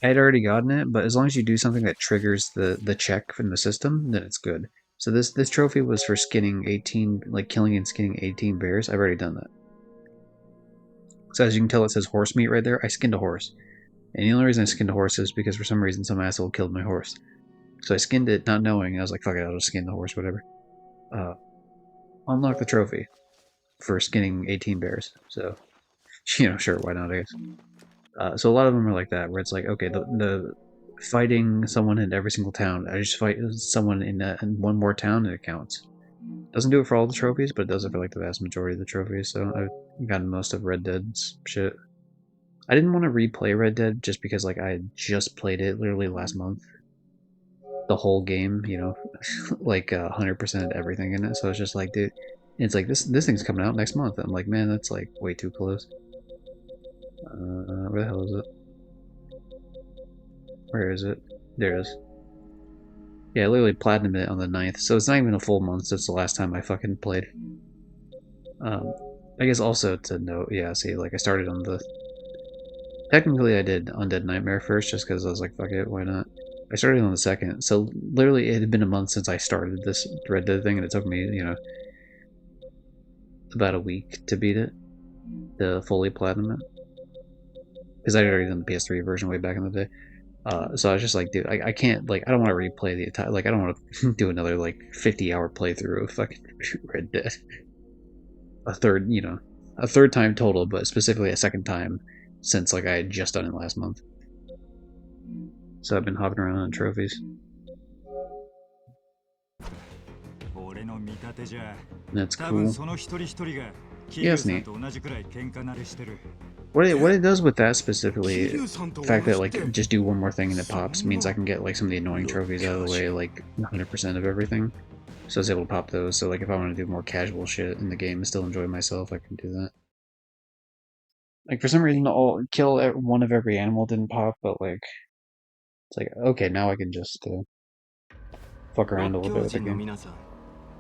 had already gotten it, but as long as you do something that triggers the check from the system, then it's good. So this trophy was for skinning 18, like killing and skinning 18 bears. I've already done that. So as you can tell, it says horse meat right there. I skinned a horse. And the only reason I skinned a horse is because for some reason some asshole killed my horse. So I skinned it not knowing. I was like, fuck it, I'll just skin the horse, whatever. Unlock the trophy for skinning 18 bears. So, sure, why not, I guess. So a lot of them are like that, where it's like, okay, the fighting someone in every single town, I just fight someone in one more town and it counts. Doesn't do it for all the trophies, but it does it for like the vast majority of the trophies, so I've gotten most of Red Dead's shit. I didn't want to replay Red Dead just because like I had just played it literally last month. The whole game, like 100% everything in it, so it's just like, dude, it's like this thing's coming out next month. I'm like, man, that's like way too close. Where the hell is it? Where is it? There it is. Yeah, I literally platinumed it on the 9th, so it's not even a full month since the last time I fucking played. I guess also to note, yeah, see, like I started on the... Technically I did Undead Nightmare first, just because I was like, fuck it, why not? I started on the 2nd, so literally it had been a month since I started this Red Dead thing, and it took me, about a week to beat it. To fully platinum it. Because I had already done the PS3 version way back in the day. So I was just like, dude, I can't, like, I don't want to replay the entire, like, I don't want to do another, like, 50-hour playthrough of fucking Red Dead. A third time total, but specifically a second time since, like, I had just done it last month. So I've been hopping around on trophies. That's cool. Yeah, that's neat. What it does with that specifically, the fact that like just do one more thing and it pops, means I can get like some of the annoying trophies out of the way, like 100% of everything. So I was able to pop those, so like if I want to do more casual shit in the game and still enjoy myself, I can do that. Like for some reason, kill one of every animal didn't pop, but like, it's like, okay, now I can just fuck around a little bit with the game.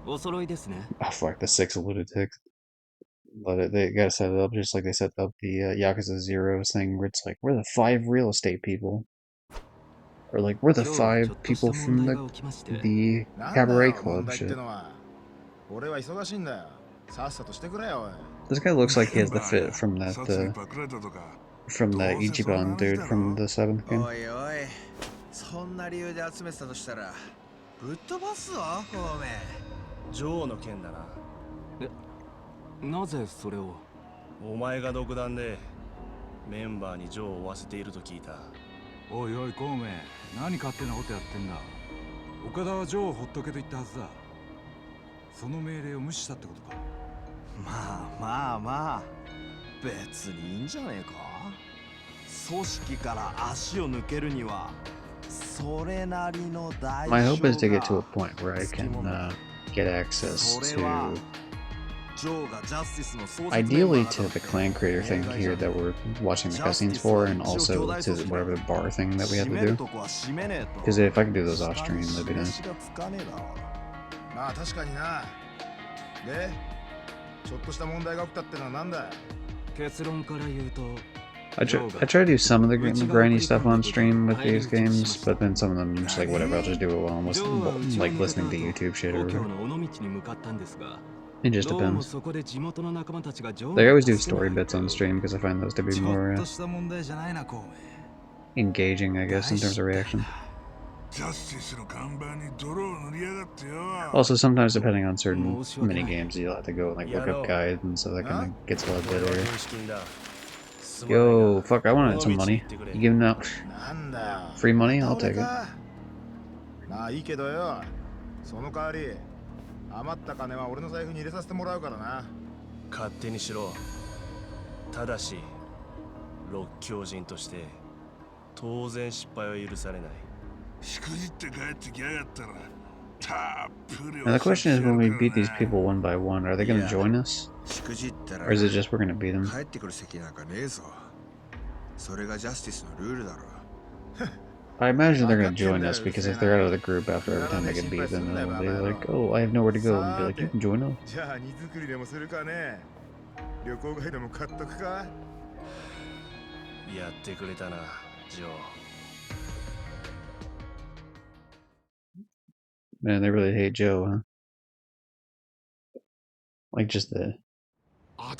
Oh fuck, the 6 lunatics. But they gotta set it up just like they set up the Yakuza 0 thing, where it's like, we're the 5 real estate people. Or like, we're the 5 people from the cabaret club shit. This guy looks like he has the fit from that, from the Ichiban dude from the 7th game. そんな理由で集めてたとしたらぶっ飛ばすぞ孔明ジョーの件だななぜそれをお前が独断でメンバーにジョーを追わせていると聞いたおいおい孔明何勝手なことやってんだ岡田はジョーをほっとけと言ったはずだその命令を無視したってことかまあ別にいいんじゃねえか組織から足を抜けるには My hope is to get to a point where I can get access to, ideally to the clan creator thing here that we're watching the cutscenes for, and also to whatever the bar thing that we have to do. Because if I can do those off stream, that'd be nice. まあ確かになでちょっとした問題が起きたってのはなんだ結論から言うと I try to do some of the grindy stuff on stream with these games, but then some of them I'm just like, whatever, I'll just do it while I'm like listening to YouTube shit or whatever. It just depends. Like, I always do story bits on stream because I find those to be more engaging, I guess, in terms of reaction. Also, sometimes depending on certain mini games, you'll have to go and like look up guides and so that kind of gets a lot better. Yo, fuck, I wanted some money. You giving out free money? I'll take it. まあいいけどよ、その代わり余った金は俺の財布に入れさせてもらうからな。勝手にしろ。ただし六強人として当然失敗は許されない。しくじって帰ってきやがったらたっぷり。 Now the question is, when we beat these people one by one, are they going to join us? Or is it just we're going to beat them? 帰ってくる席なんかねえぞ。それがジャスティスのルールだろ。 I imagine they're going to join us because if they're out of the group after every time they get beat, then they'll be like, oh, I have nowhere to go, and be like, you can join us. じゃあ荷造りでもするかね。旅行ガイドも買っとくか。やってくれたな、ジョー。 Man, they really hate Joe, huh? Like just all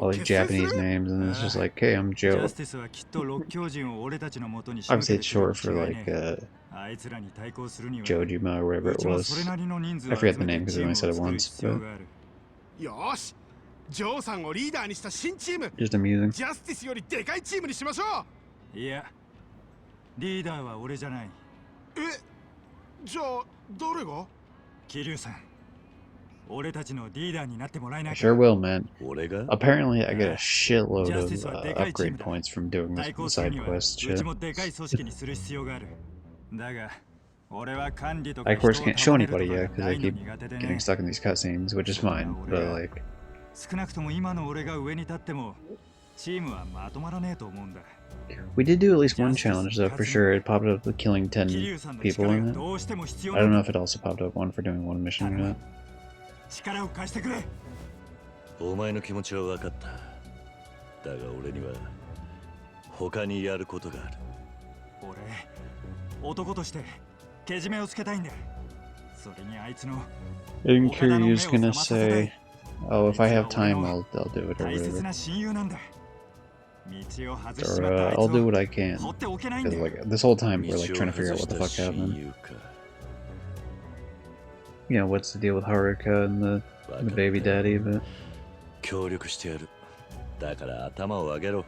like Japanese names, and it's just like, hey, I'm Joe. Obviously, it's short for like Jojima or whatever it was. I forget the name because I only said it once, but just amusing. ジャスティスよりでかいチームにしましょう。いや、リーダーは俺じゃない。え、じゃあ誰が？桐生さん。 I sure will, man. Apparently, I get a shitload of upgrade points from doing this side quest shit. I, of course, can't show anybody yet because I keep getting stuck in these cutscenes, which is fine, but like... We did do at least one challenge, though, for sure. It popped up with killing 10 people in it. I don't know if it also popped up one for doing one mission or not. 力を貸してくれ。お前の気持ちは分かった。だが俺には他にやることがある。俺、男としてけじめをつけたいんだ。それにあいつの。I'm curious, gonna say, oh, if I have time, I'll do it or 大切 whatever. な親友なんだ。道を外し Or ちまったあいつ I'll do を what I can. 放っておけないんだ Because よ。 like this whole time we're like trying to figure out what the fuck happened. You know, what's the deal with Haruka and the baby daddy, but... 協力してやる。だから頭を上げろ。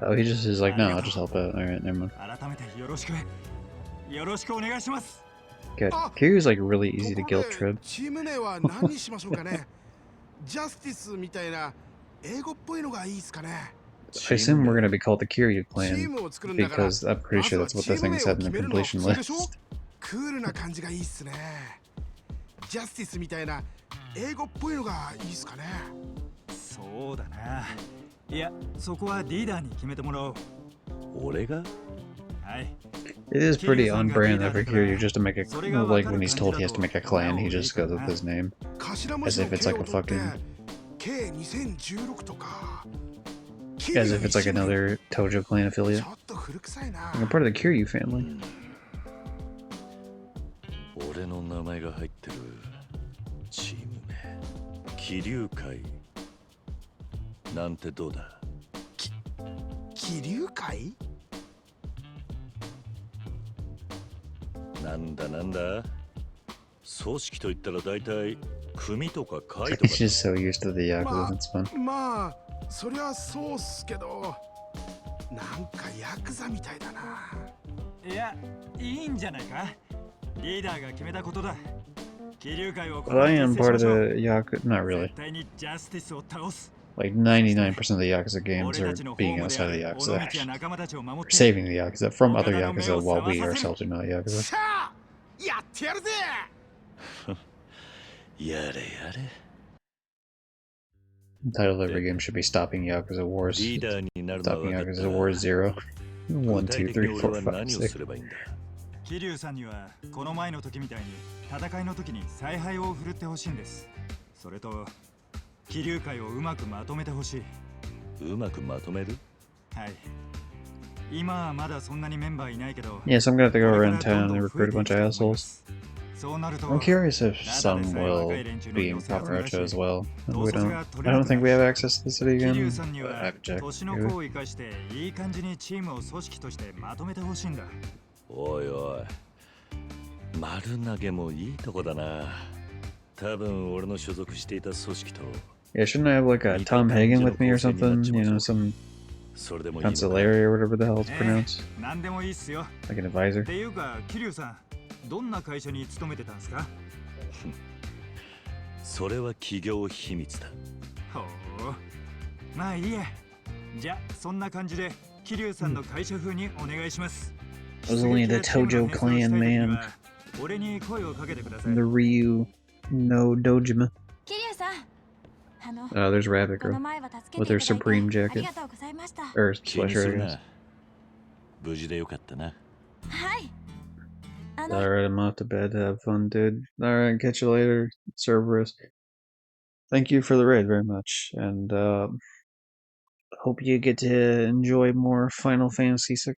Oh, he just is like, no, I'll just help out. Alright, never mind. 改めてよろしく。よろしくお願いします。 God, Kiryu's like really easy to guilt trip. チーム名は何にしましょうかね。ジャスティスみたいな英語っぽいのがいいですかね。 I assume we're gonna be called the Kiryu clan, because I'm pretty sure that's what the thing said in the completion list. クールな感じがいいっすね。ジャスティスみたいな英語っぽいのがいいっすかね。そうだな。いや、そこはリーダーに決めてもらおう。俺が？はい。 It is pretty on brand that for Kiryu just to make a, like when he's told he has to make a clan, he just goes with his name. As if it's like a fucking... As if it's like another Tojo clan affiliate. Like I'm part of the Kiryu family. 俺の名前が入ってるチーム名気流会なんてどうだ気流会なんだなんだ組織といったら大体組とか会とか He's just so used to the Yakuza, it's fun. まあそりゃそうっすけどなんかヤクザみたいだな。いやいいんじゃないか。 リーダーが決めたことだ。気流会を But I am part of the Yakuza, not really. Like 99% of the Yakuza games are being outside of the Yakuza. We're saving the Yakuza from other Yakuza while we ourselves are not Yakuza. やってやるぜ。やれやれ。 The title of every game should be Stopping Yakuza Wars. Stopping Yakuza Wars 0. 1, 2, 3, 4, 5, 6. 桐生さんにはこの前の時みたいに戦いの時に采配を振るってほしいんです。それと桐生会をうまくまとめてほしい。うまくまとめる？はい。今はまだそんなにメンバーいないけど。 Yeah, so I'm gonna have to go around town and recruit a bunch of assholes. I'm curious if some will be in Kamurocho as well. I don't think we have access to the city again, but I haven't checked. 年の子を生かしていい感じにチームを組織としてまとめてほしいんだ。おいおい、丸投げもいいとこだな。多分俺の所属していた組織と。Yeah, shouldn't I have like a Tom Hagen with me or something? You know, some consigliere or whatever the hell it's pronounced. 何でもいいっすよ。 Like an advisor. っていうか、桐生さん、どんな会社に勤めてたんですか？それは企業秘密だ。ほう。まあいいや。じゃあそんな感じで桐生さんの会社風にお願いします。 I was only the Tojo clan man. 俺に声をかけてください。 The Ryu no Dojima. 桐生さん。Oh, there's Rabbit Girl with her Supreme jacket. Or sweatshirt, I guess. 無事でよかったな。Alright, I'm off to bed. Have fun, dude. Alright, catch you later, Cerberus. Thank you for the raid very much, and hope you get to enjoy more Final Fantasy VI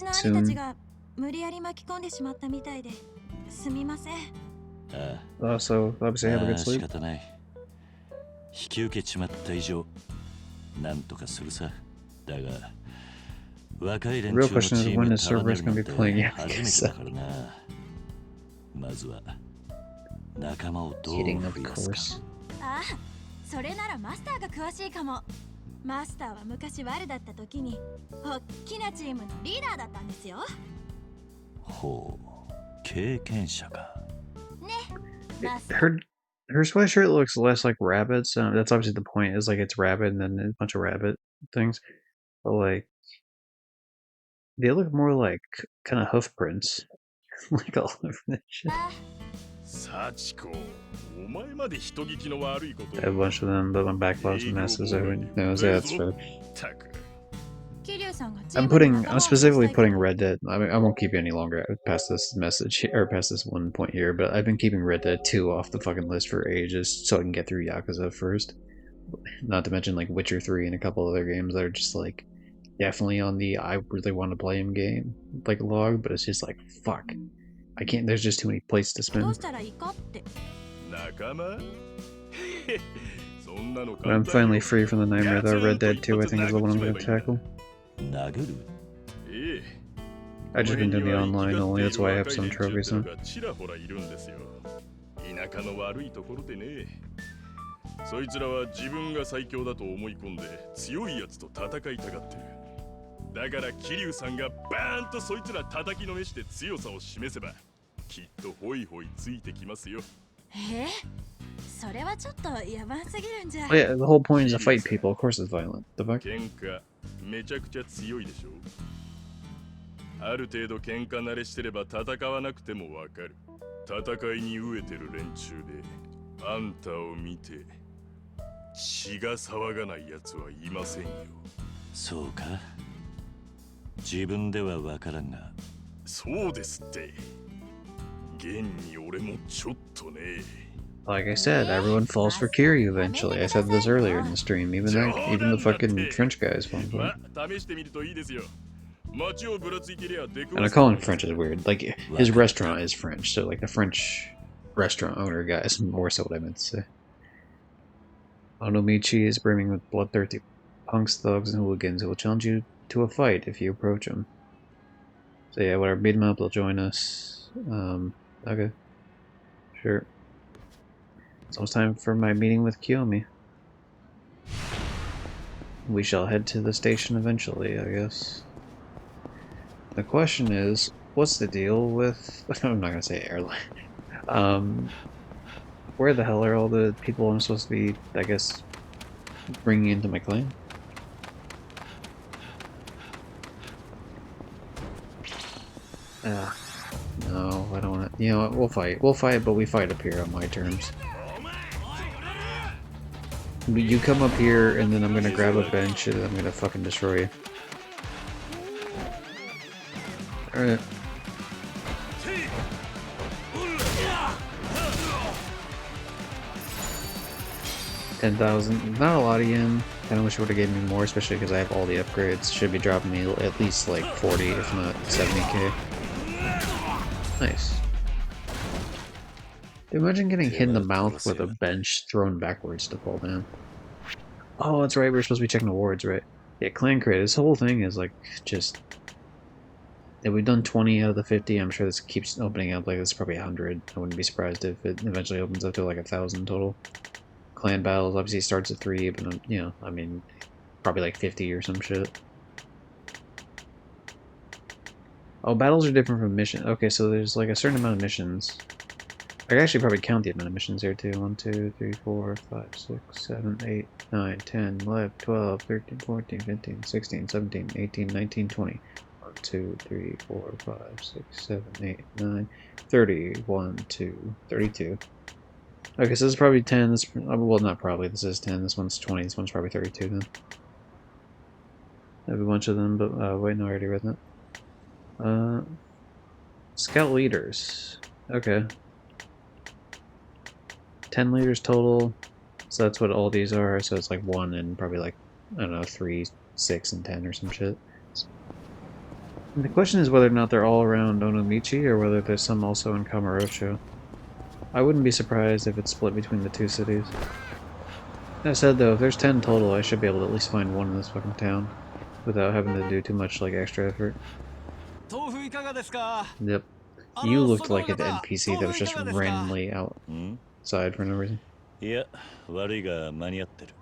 soon. Also, obviously have a good sleep. 引き受けちまった以上、なんとかするさ。だが、若い連中のチームに束ねるのって初めてだからな。まずは仲間をどう増やすか。ああ、それならマスターが詳しいかも。マスターは昔ワルだった時に、大きなチームのリーダーだったんですよ。ほう、経験者か。ね、Her sweatshirt looks less like rabbits. That's obviously the point. Is like it's rabbit and then a bunch of rabbit things, but like they look more like kind of hoof prints, like all over that shit. I have a bunch of them, but my backlogs and messes. So who knows? Yeah, that's fair. I'm specifically putting Red Dead. I mean, I won't keep you any longer past this message or past this one point here, but I've been keeping Red Dead 2 off the fucking list for ages so I can get through Yakuza first. Not to mention like Witcher 3 and a couple other games that are just like definitely on the I really want to play him game like log, but it's just like fuck. I can't. There's just too many places to spend. When I'm finally free from the nightmare, though, Red Dead 2 I think is the one I'm going to tackle. I've just been doing the online only, that's why I have some trophies now. そいつらは自分が最強だと思い込んで強いやつと戦いたがってる。だから桐生さんがバーンとそいつら叩きのめして強さを示せばきっとホイホイついてきますよ。それはちょっとやばすぎるんじゃ。Yeah, the whole point is to fight people. Of course it's violent. The fuck? 喧嘩めちゃくちゃ強いでしょ。ある程度喧嘩慣れしてれば戦わなくてもわかる。戦いに飢えてる連中であんたを見て血が騒がない奴はいませんよ。そうか。自分ではわからんが。そうですって。現に俺もちょっとね。Like I said, everyone falls for Kiryu eventually. I said this earlier in the stream. Even the fucking French guys fall for it. And I call him French is weird. Like his restaurant is French, so like the French restaurant owner guy is more so what I meant to say. Onomichi is brimming with bloodthirsty punks, thugs, and hooligans who will challenge you to a fight if you approach them. So yeah, whatever, beat him up, they'll join us. Okay. Sure. It's almost time for my meeting with Kiyomi. We shall head to the station eventually, I guess. The question is, what's the deal with... I'm not gonna say airline. Where the hell are all the people I'm supposed to be, I guess, bringing into my clan? No, I don't want to... You know what, we'll fight. We'll fight, but we fight up here on my terms. You come up here, and then I'm gonna grab a bench, and I'm gonna fucking destroy you. Alright. 10,000. Not a lot of yen. Kinda wish it would've gave me more, especially because I have all the upgrades. Should be dropping me at least like 40, if not 70k. Nice. Dude, imagine getting hit in the mouth with a bench thrown backwards to fall down. Oh, that's right, we're supposed to be checking awards, right? Yeah, Clan Crate, this whole thing is like, just... If we've done 20 out of the 50, I'm sure this keeps opening up, like, this is probably 100. I wouldn't be surprised if it eventually opens up to like 1,000 total. Clan battles obviously starts at 3, but, you know, I mean, probably like 50 or some shit. Oh, battles are different from missions. Okay, so there's like a certain amount of missions. I can actually probably count the amount of missions here too. 1, 2, 3, 4, 5, 6, 7, 8, 9, 10, 11, 12, 13, 14, 15, 16, 17, 18, 19, 20. 1, 2, 3, 4, 5, 6, 7, 8, 9, 30, 1, 2, 32. Okay, so this is probably 10. This, well, not probably. This is 10. This one's 20. This one's probably 32 then. I have a bunch of them, but wait, no, I already read that. Scout leaders. Okay. 10 leaders total. So that's what all these are. So it's like 1 and probably like, I don't know, 3, 6, and 10 or some shit. And the question is whether or not they're all around Onomichi or whether there's some also in Kamurocho. I wouldn't be surprised if it's split between the two cities. That said though, if there's 10 total, I should be able to at least find one in this fucking town without having to do too much like extra effort. Yep. You looked like an NPC that was just randomly outside for no reason. Yeah, 悪いが間に合ってる。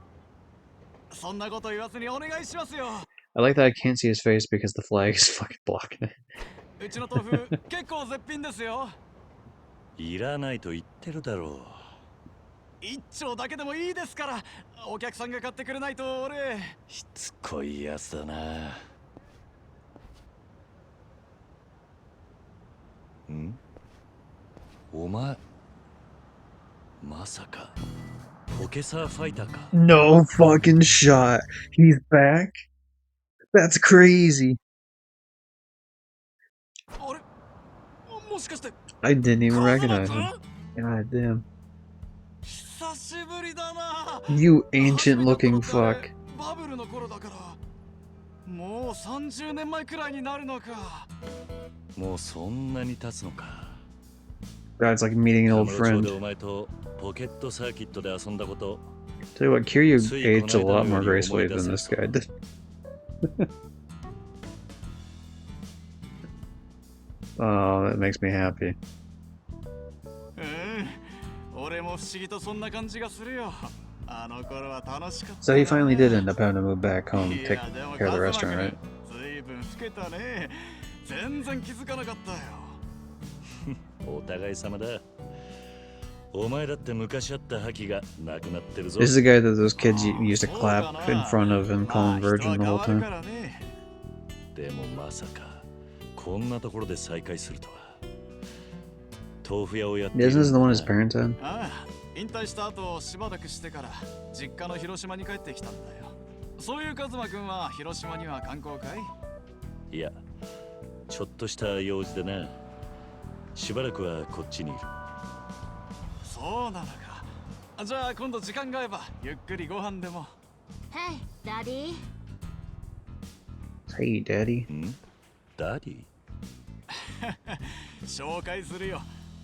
I like that I can't see his face because the flag is fucking blocking it. うちの豆腐結構絶品ですよ。いらないと言ってるだろう。一丁だけでもいいですから、お客さんが買ってくれないと俺。しつこいやつだな。ん？お前、まさかポケサーファイターか。No fucking shot. He's back? That's crazy. I didn't even recognize him. God damn. You ancient looking fuck. もう30年前くらいになるのか。もうそんなに経つのか。That's like meeting an old friend. Tell you what, Kiryu aged a lot more gracefully than this guy did. Oh, that makes me happy. So he finally did end up having to move back home, take care of the restaurant, right? お互い様だ。お前だって昔あった覇気がなくなってるぞ。 This is the guy that those kids used to clap in front of and call him virgin the whole time. でもまさかこんなところで再会するとは。豆腐屋をやっている。 Isn't this the one his parents had? 引退した後しばらくしてから実家の広島に帰ってきたんだよ。そういうカズマ君は広島には観光かい？いや、ちょっとした用事でな。しばらくはこっちにいる。そうなのか。じゃあ今度時間が合えばゆっくりご飯でも。Hey, Daddy. Hey, Daddy. Daddy? 紹介するよ。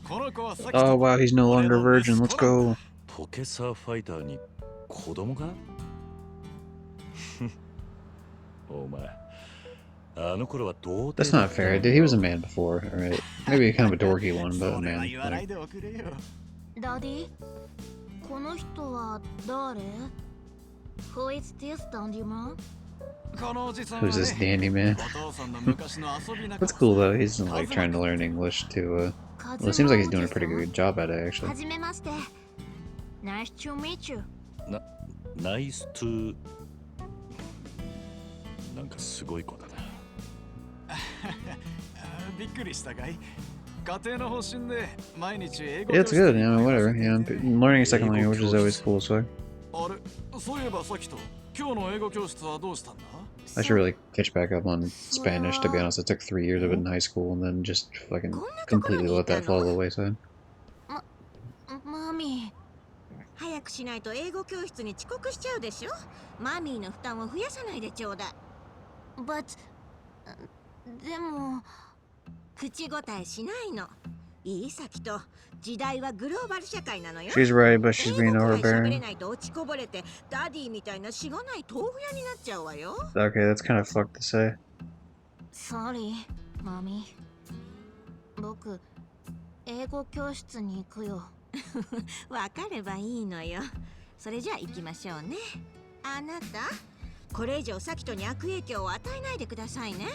この子はさっき。 Oh wow, he's no longer a virgin. Let's go. ポケサーファイターに子供が？お前。 That's not fair, dude. He was a man before, alright? Maybe kind of a dorky one, but a man. Like... Daddy, この人は誰? Who is this dandy man? Who's this dandy man? That's cool though. He's like trying to learn English too. Well, it seems like he's doing a pretty good job at it actually. Nice to meet you. Nice to. なんかすごい子だな。びっくりしたかい？家庭の方針で毎日英語。 Yeah, it's good. Yeah, whatever. Yeah, learning a second language is always cool. So. あれ、そういえばさっきと今日の英語教室はどうしたんだ? I should really catch back up on Spanish. To be honest, I took 3 years of it in high school and then just fucking completely let that fall to the wayside. マミー、早くくしないと英語教室に遅刻しちゃうでしょ。マミーの負担を増やさないでちょうだい。But でも口答えしないの。いいさきと時代はグローバル社会なのよ。 She's right, but she's being 英語くらい喋れ overbearing. ないと落ちこぼれてダディみたいなしがない豆腐屋になっちゃうわよ。 Okay, that's kind of fucked to say. Sorry, マミー。僕英語教室に行くよ。わかればいいのよ。それじゃあ行きましょうね。あなた、これ以上サキトに悪影響を与えないでくださいね。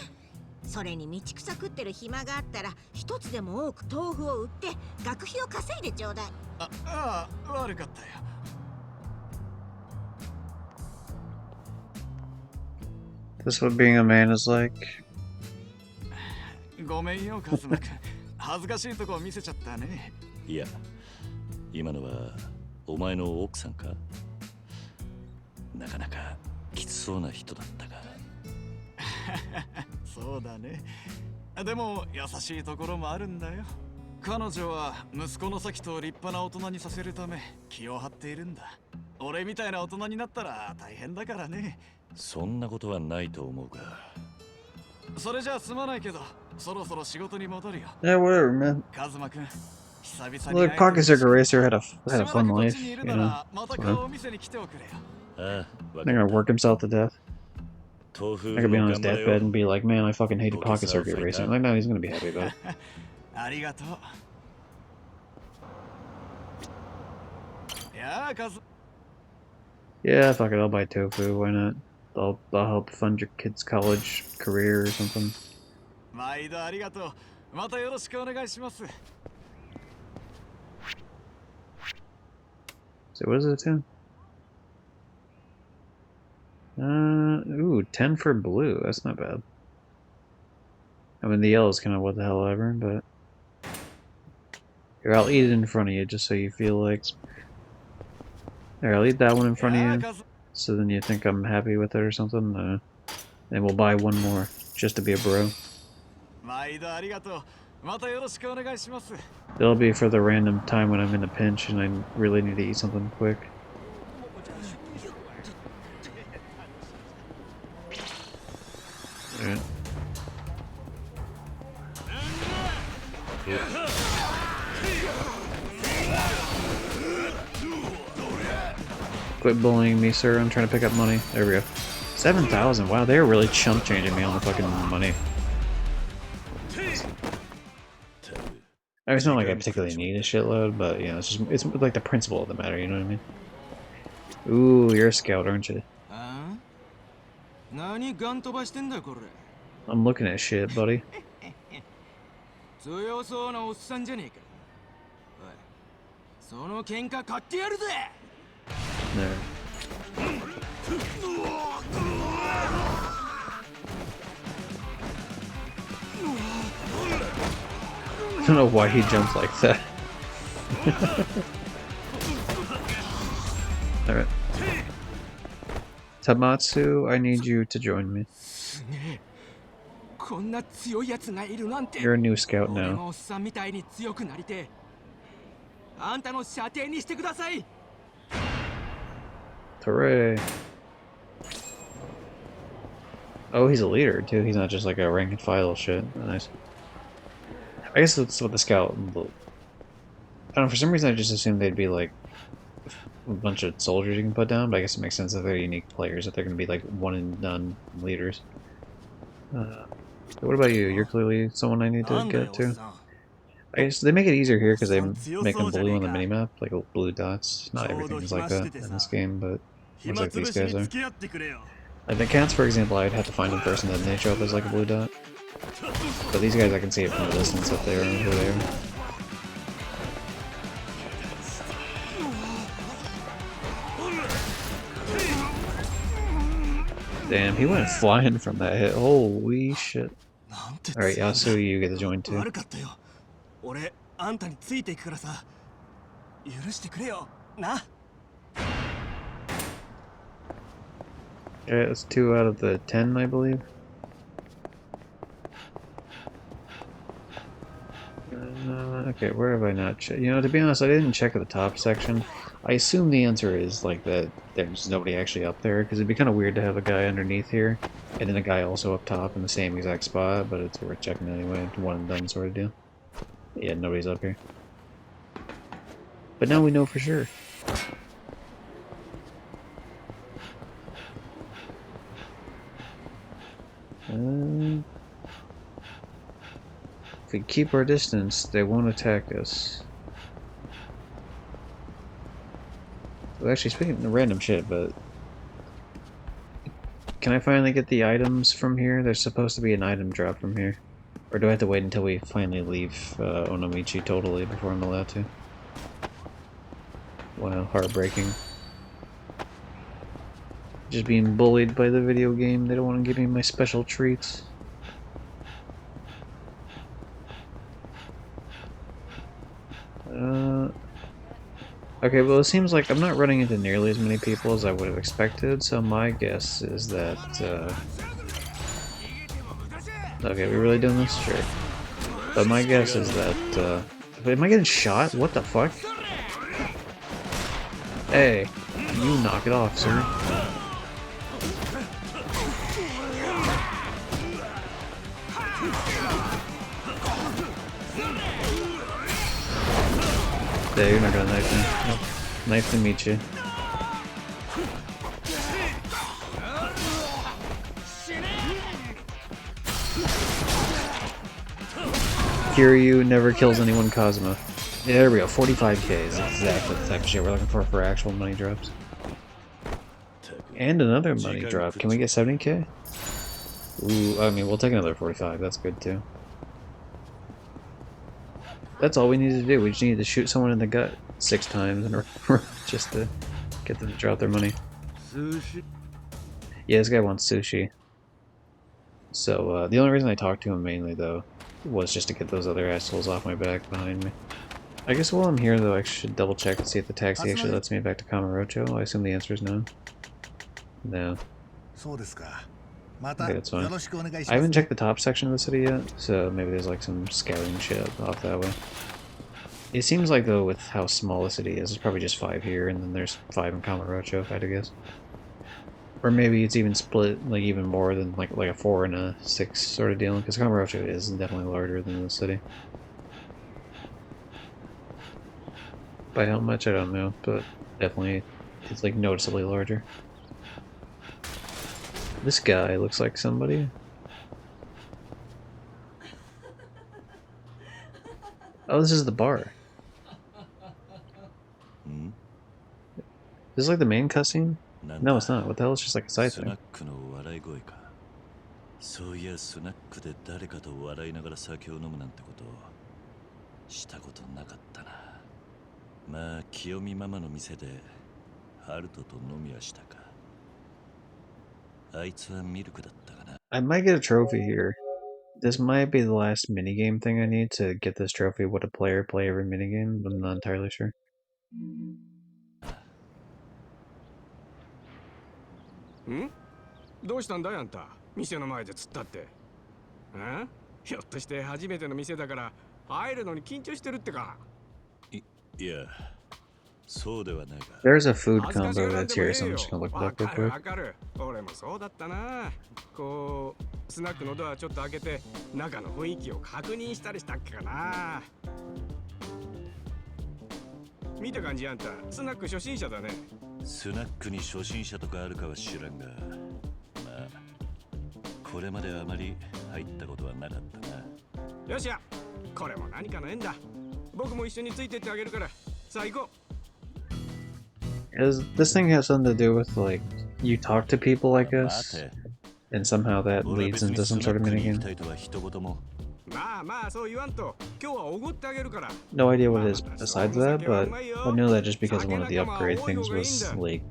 それに道草食ってる暇があったら一つでも多く豆腐を売って学費を稼いでちょうだい。悪かったよ。This is what being a man is like. ごめんよ、カズマ君。恥ずかしいとこ見せちゃったね。いや、今のはお前の奥さんか？なかなかきつそうな人だったが。そうだね。でも優しいところもあるんだよ。彼女は息子のサキと立派な大人にさせるため気を張っているんだ。俺みたいな大人になったら大変だからね。そんなことはないと思うが。それじゃあすまないけど、そろそろ仕事に戻るよ。Yeah, whatever, man. カズマ君、久々に Look, Pocket Circuit Racer had a fun life, you know. また顔を見せに来ておくれよ。They're gonna work himself to death. I could be on his deathbed and be like, man, I fucking hated Pocket Circuit Racing. Like, no, he's gonna be happy about it. ありがとう。いやあ、カズ。Yeah, fuck it, I'll buy tofu, why not? I'll help fund your kid's college career or something. 毎度ありがとう。またよろしくお願いします。 So what is it, Tim? Ooh, 10 for blue. That's not bad. I mean, the yellow is kind of what the hell ever, but... Here, I'll eat it in front of you, just so you feel like... There, I'll eat that one in front of you, so then you think I'm happy with it or something. Then we'll buy one more, just to be a bro. It'll be for the random time when I'm in a pinch and I really need to eat something quick. Alright. Quit bullying me, sir. I'm trying to pick up money. There we go. 7,000. Wow, they're really chump changing me on the fucking money. It's not like I particularly need a shitload, but you know, it's like the principle of the matter. You know what I mean? Ooh, you're a scout, aren't you? I'm looking at shit, buddy. There. I don't know why he jumps like that. Alright. Tamatsu, I need you to join me. You're a new scout now. Hooray. Oh, he's a leader too. He's not just like a rank and file shit. Nice. I guess that's what the scout... I don't know, for some reason I just assumed they'd be like a bunch of soldiers you can put down, but I guess it makes sense that they're unique players, that they're going to be like one and done leaders. What about you? You're clearly someone I need to get to. I guess they make it easier here because they make them blue on the minimap, like blue dots. Not everything's like that in this game, but looks like these guys are. Like the cats, for example, I'd have to find them first and then they show up as like a blue dot. But these guys, I can see it from a distance up there and who they are. Damn, he went flying from that hit. Holy shit. Alright, Yasu, you get to join too. Yeah, it's 2 out of the 10, I believe. Okay, where have I not checked? You know, to be honest, I didn't check the top section. I assume the answer is like that there's nobody actually up there, because it'd be kind of weird to have a guy underneath here, and then a guy also up top in the same exact spot, but it's worth checking anyway. One and done sort of deal. Yeah, nobody's up here. But now we know for sure. If we keep our distance, they won't attack us. Well, actually, speaking of random shit, but can I finally get the items from here? There's supposed to be an item drop from here. Or do I have to wait until we finally leave Onomichi totally before I'm allowed to? Wow, heartbreaking. Just being bullied by the video game. They don't want to give me my special treats. Okay, well it seems like I'm not running into nearly as many people as I would have expected, so my guess is that, okay, we really doing this? Sure. But my guess is that, am I getting shot? What the fuck? Hey, you knock it off, sir. Yeah, you're not gonna knife me. Nope. Knife to meet you. Kiryu never kills anyone Cosmo. Yeah, there we go, 45k is exactly the type of shit we're looking for actual money drops. And another money drop. Can we get 70k? Ooh, I mean, we'll take another 45, that's good too. That's all we need to do, we just need to shoot someone in the gut 6 times in a row just to get them to drop their money. Sushi? Yeah, this guy wants sushi. So, the only reason I talked to him mainly, though, was just to get those other assholes off my back behind me. I guess while I'm here, though, I should double check to see if the taxi actually lets me back to Kamurocho. I assume the answer is no. No. Okay, that's fine. I haven't checked the top section of the city yet, so maybe there's like some scouting shit off that way. It seems like, though, with how small the city is, there's probably just 5 here, and then there's 5 in Kamurocho, if I had to guess. Or maybe it's even split, like, even more than, like a 4 and a 6 sort of deal, because Kamurocho is definitely larger than the city. By how much, I don't know, but definitely it's, like, noticeably larger. This guy looks like somebody. Oh, this is the bar. This is like the main cutscene? No, it's not. What the hell? It's just like a side thing. そういやスナックで誰かと笑いながら酒を飲むなんてことしたことなかったな。まあ清美ママの店でハルトと飲みはしたか。あいつはミルクだったかな。I might get a trophy here. This might be the last minigame thing I need to get this trophy. Would a player play every minigame? I'm not entirely sure. ん？どうしたんだいあんた？店の前で突っ立って。ん？ひょっとして初めての店だから入るのに緊張してるってか？いや、そうではないが。There's a food combo that's here, so I'm just gonna look it up real quick. わかる。俺もそうだったな。こうスナックのドアちょっと開けて中の雰囲気を確認したりしたっけかな。見た感じあんたスナック初心者だね。スナックに初心者とかあるかは知らんが、まあこれまであまり入ったことはなかったな。よっしゃ、これも何かの縁だ。僕も一緒についてってあげるから。さあ行こう。Does this thing have something to do with, like, you talk to people, I guess? And somehow that leads into some sort of minigame? No idea what it is besides that, but I know that just because one of the upgrade things was, like,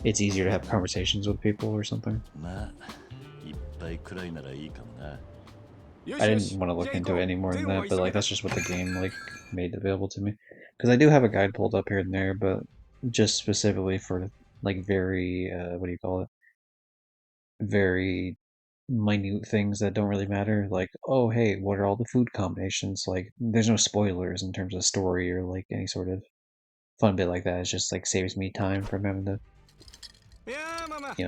it's easier to have conversations with people or something. I didn't want to look into it any more than that, but, like, that's just what the game, like, made available to me. Because I do have a guide pulled up here and there, but just specifically for, like, very, what do you call it? Very minute things that don't really matter. Like, oh, hey, what are all the food combinations? Like, there's no spoilers in terms of story or, like, any sort of fun bit like that. It just like saves me time from having to,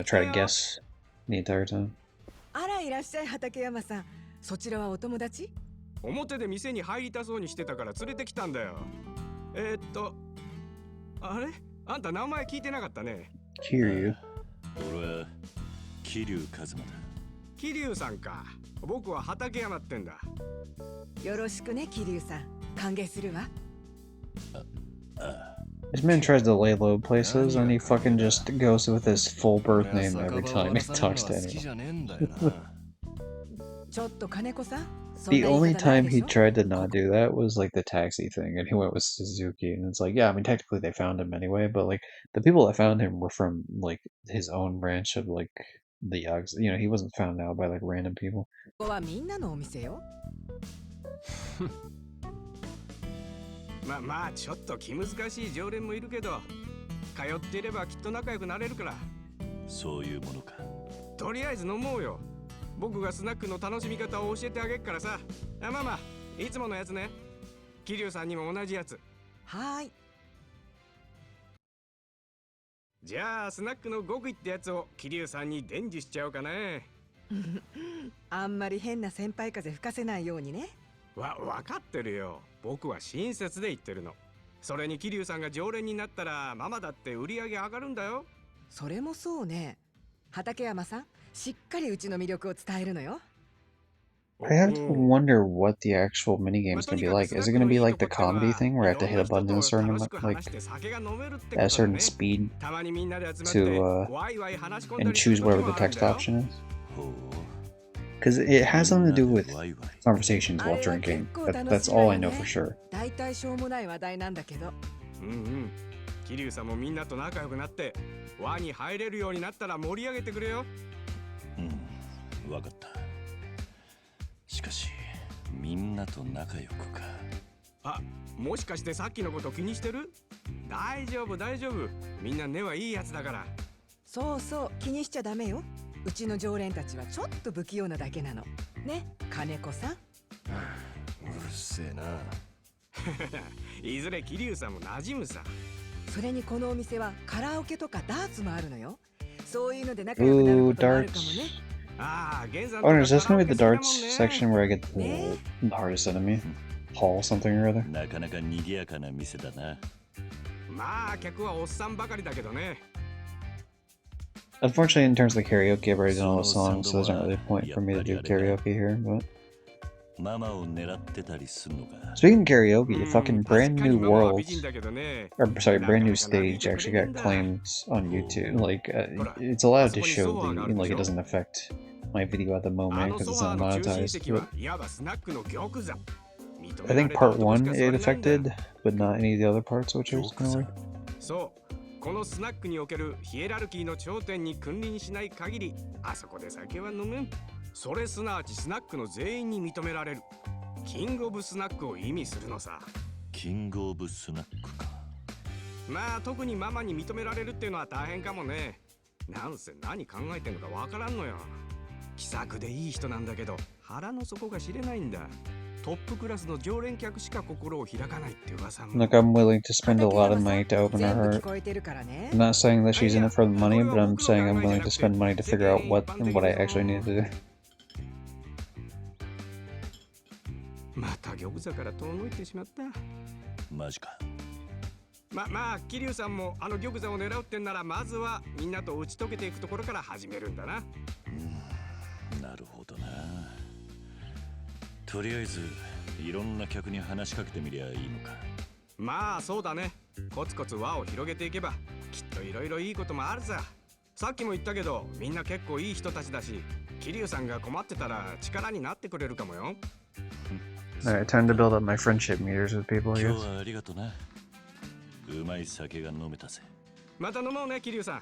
try to guess the entire time. あらいらっしゃい畠山さん。そちらはお友達？表で店に入りたそうにしてたから連れてきたんだよ。あれ？あんた名前聞いてなかったね。Kiryu。俺は桐生一馬だ。桐生さんか。僕は畠山ってんだ。よろしくね桐生さん。歓迎するわ。This man tries to lay low places and he fucking just goes with his full birth name every time he talks to anyone. The only time he tried to not do that was like the taxi thing, and he went with Suzuki, and it's like, yeah, I mean, technically they found him anyway, but like the people that found him were from like his own branch of like the Yakuza. He wasn't found out by like random people. ここはみんなのお店よ。まあちょっと気難しい常連もいるけど、通っていればきっと仲良くなれるから。そういうものか。とりあえず飲もうよ。僕がスナックの楽しみ方を教えてあげるからさ。まあいつものやつね。桐生さんにも同じやつ。はい。じゃあスナックの極意ってやつを桐生さんに伝授しちゃおうかな。あんまり変な先輩風吹かせないようにね。わかってるよ。僕は親切で言ってるの。それに桐生さんが常連になったらママだって売り上げ上がるんだよ。それもそうね。畠山さん、しっかりうちの魅力を伝えるのよ。I have to wonder what the actual minigame is going to be like. Is it going to be like the comedy thing where I have to hit a button at a certain at a certain speed to and choose whatever the text option is? Because it has something to do with conversations while drinking. That's all I know for sure. だいたいしょうもない話題なんだけど。桐生さんもみんなと仲良くなって輪に入れるようになったら盛り上げてくれよ。わかった。しかしみんなと仲良くか。もしかしてさっきのこと気にしてる？大丈夫。みんな根はいいやつだから。そう気にしちゃダメよ。うちの常連たちはちょっと不器用なだけなの。ね、金子さん。うるせえな。いずれ桐生さんも馴染むさ。それにこのお店はカラオケとかダーツもあるのよ。そういうので仲良くなることもあるかもね。Oh, is this gonna be the darts section where I get the hardest enemy? Paul something or other? なかなか賑やかな店だな。まあ客はおっさんばかりだけどね。Unfortunately, in terms of the karaoke, I've already done all the songs, so there's not really a point for me to do karaoke here, but... Speaking of karaoke, a fucking brand new world, or sorry, brand new stage actually got claimed on YouTube. Like, it's allowed to show the, like, it doesn't affect my video at the moment because it's not monetized. But I think part 1 it affected, but not any of the other parts, which was kind of weird. このスナックにおけるヒエラルキーの頂点に君臨しない限り、あそこで酒は飲めん。それすなわちスナックの全員に認められる。キングオブスナックを意味するのさ。キングオブスナックか。まあ特にママに認められるっていうのは大変かもね。なんせ何考えてんのかわからんのよ。気さくでいい人なんだけど腹の底が知れないんだ。トップクラスの常連客しか心を開かないって噂も。Look, I'm willing to spend a lot of money to open her heart. I'm not saying that she's in it for the money, but I'm saying I'm willing to spend money to figure out what I actually need to do. また玉座から遠のいてしまった。マジか。まあ、桐生さんもあの玉座を狙うってんならまずはみんなと打ち解けていくところから始めるんだな。なるほどな。とりあえずいろんな客に話しかけてみりゃいいのか。まあそうだね。コツコツ輪を広げていけばきっといろいろいいこともあるさ。さっきも言ったけどみんな結構いい人たちだし、桐生さんが困ってたら力になってくれるかもよ。Alright, time to build up my friendship meters with people, I guess. 今日はありがとな。うまい酒が飲めたぜ。また飲もうね、桐生さん。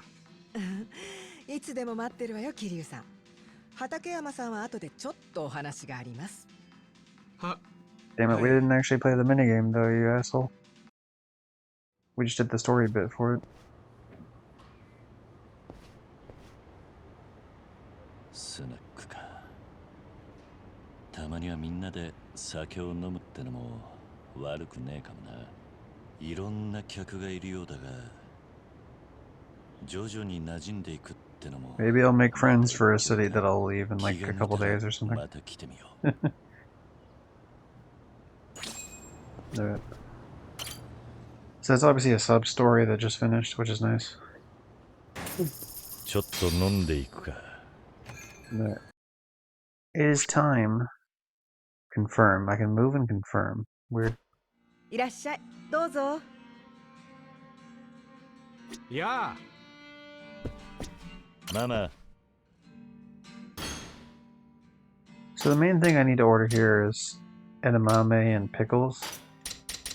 いつでも待ってるわよ、桐生さん。畠山さんは後でちょっとお話があります。Damn it, we didn't actually play the minigame though, you asshole. We just did the story bit for it. スナックか。たまにはみんなで酒を飲むってのも悪くねえかもな。いろんな客がいるようだが、徐々に馴染んでいくってのも。 Maybe I'll make friends for a city that I'll leave in like a couple days or something. Alright. So that's obviously a sub story that just finished, which is nice. ちょっと飲んでいくか。 It is time. Confirm. I can move and confirm. Weird. いらっしゃい。どうぞ。やあ。ママ。 So the main thing I need to order here is edamame and pickles.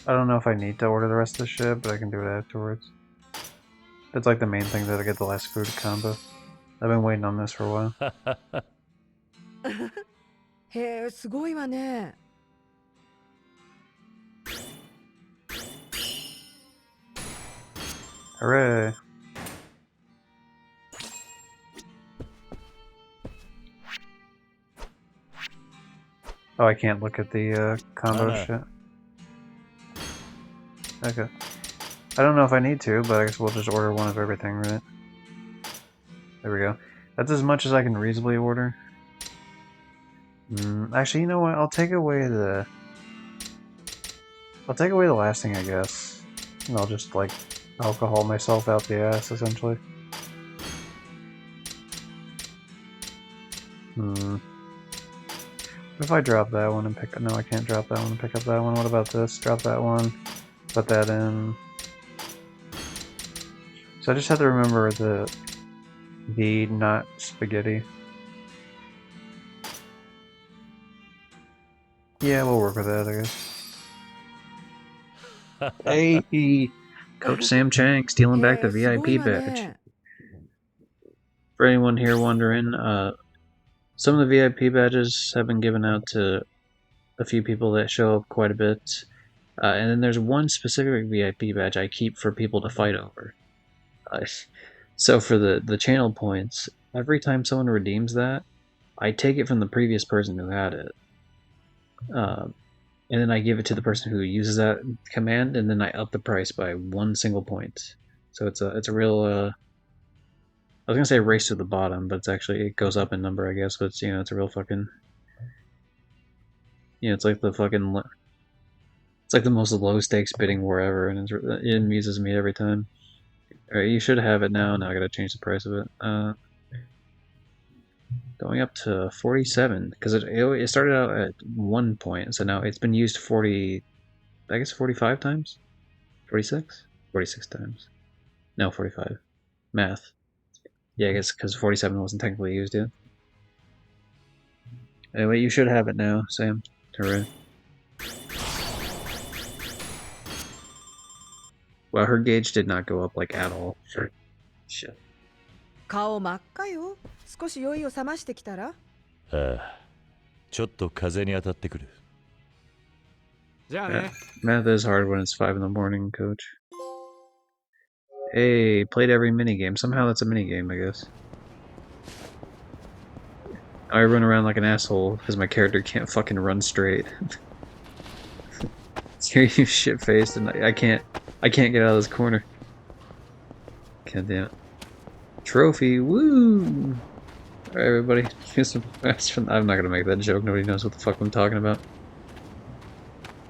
I don't know if I need to order the rest of the shit, but I can do it afterwards. It's like the main thing that I get the last food combo. I've been waiting on this for a while. へえ、すごいわね。Hooray! Oh, I can't look at the combo shit. Okay. I don't know if I need to, but I guess we'll just order one of everything, right? There we go. That's as much as I can reasonably order. Actually, you know what? I'll take away the last thing, I guess. And I'll just, like, alcohol myself out the ass, essentially. What if I drop that one and pick... No, I can't drop that one and pick up that one. What about this? Drop that one. Put that in. So I just have to remember the not spaghetti. Yeah, we'll work with that, I guess. Hey! Coach Sam Chang stealing back the VIP badge. For anyone here wondering, some of the VIP badges have been given out to a few people that show up quite a bit. And then there's one specific VIP badge I keep for people to fight over. So for the channel points, every time someone redeems that, I take it from the previous person who had it. And then I give it to the person who uses that command, and then I up the price by 1 single point. So it's a real I was gonna say race to the bottom, but it's actually, it goes up in number, I guess. But it's, you know, it's a real fucking, you know, it's like the fucking, it's like the most low stakes bidding war ever, and it amuses me every time. All right, you should have it now. Now I gotta change the price of it. Going up to 47 because it started out at 1 point, so now it's been used 40, I guess 45 times, 46 times. No, 45. Math. Yeah, I guess because 47 wasn't technically used yet. Anyway, you should have it now, Sam. Hooray. Well, her gauge did not go up, like, at all. Shit. 顔真っ赤よ。少し酔いを覚ましてきたら。ああ、ちょっと風に当たってくる。じゃあね。Math is hard when it's 5 in the morning, coach. Hey, played every minigame. Somehow that's a minigame, I guess. I run around like an asshole because my character can't fucking run straight. Here you shit-faced, and I can't get out of this corner. God damn it. Trophy, woo! Alright, everybody, here's some fast from. I'm not gonna make that joke. Nobody knows what the fuck I'm talking about.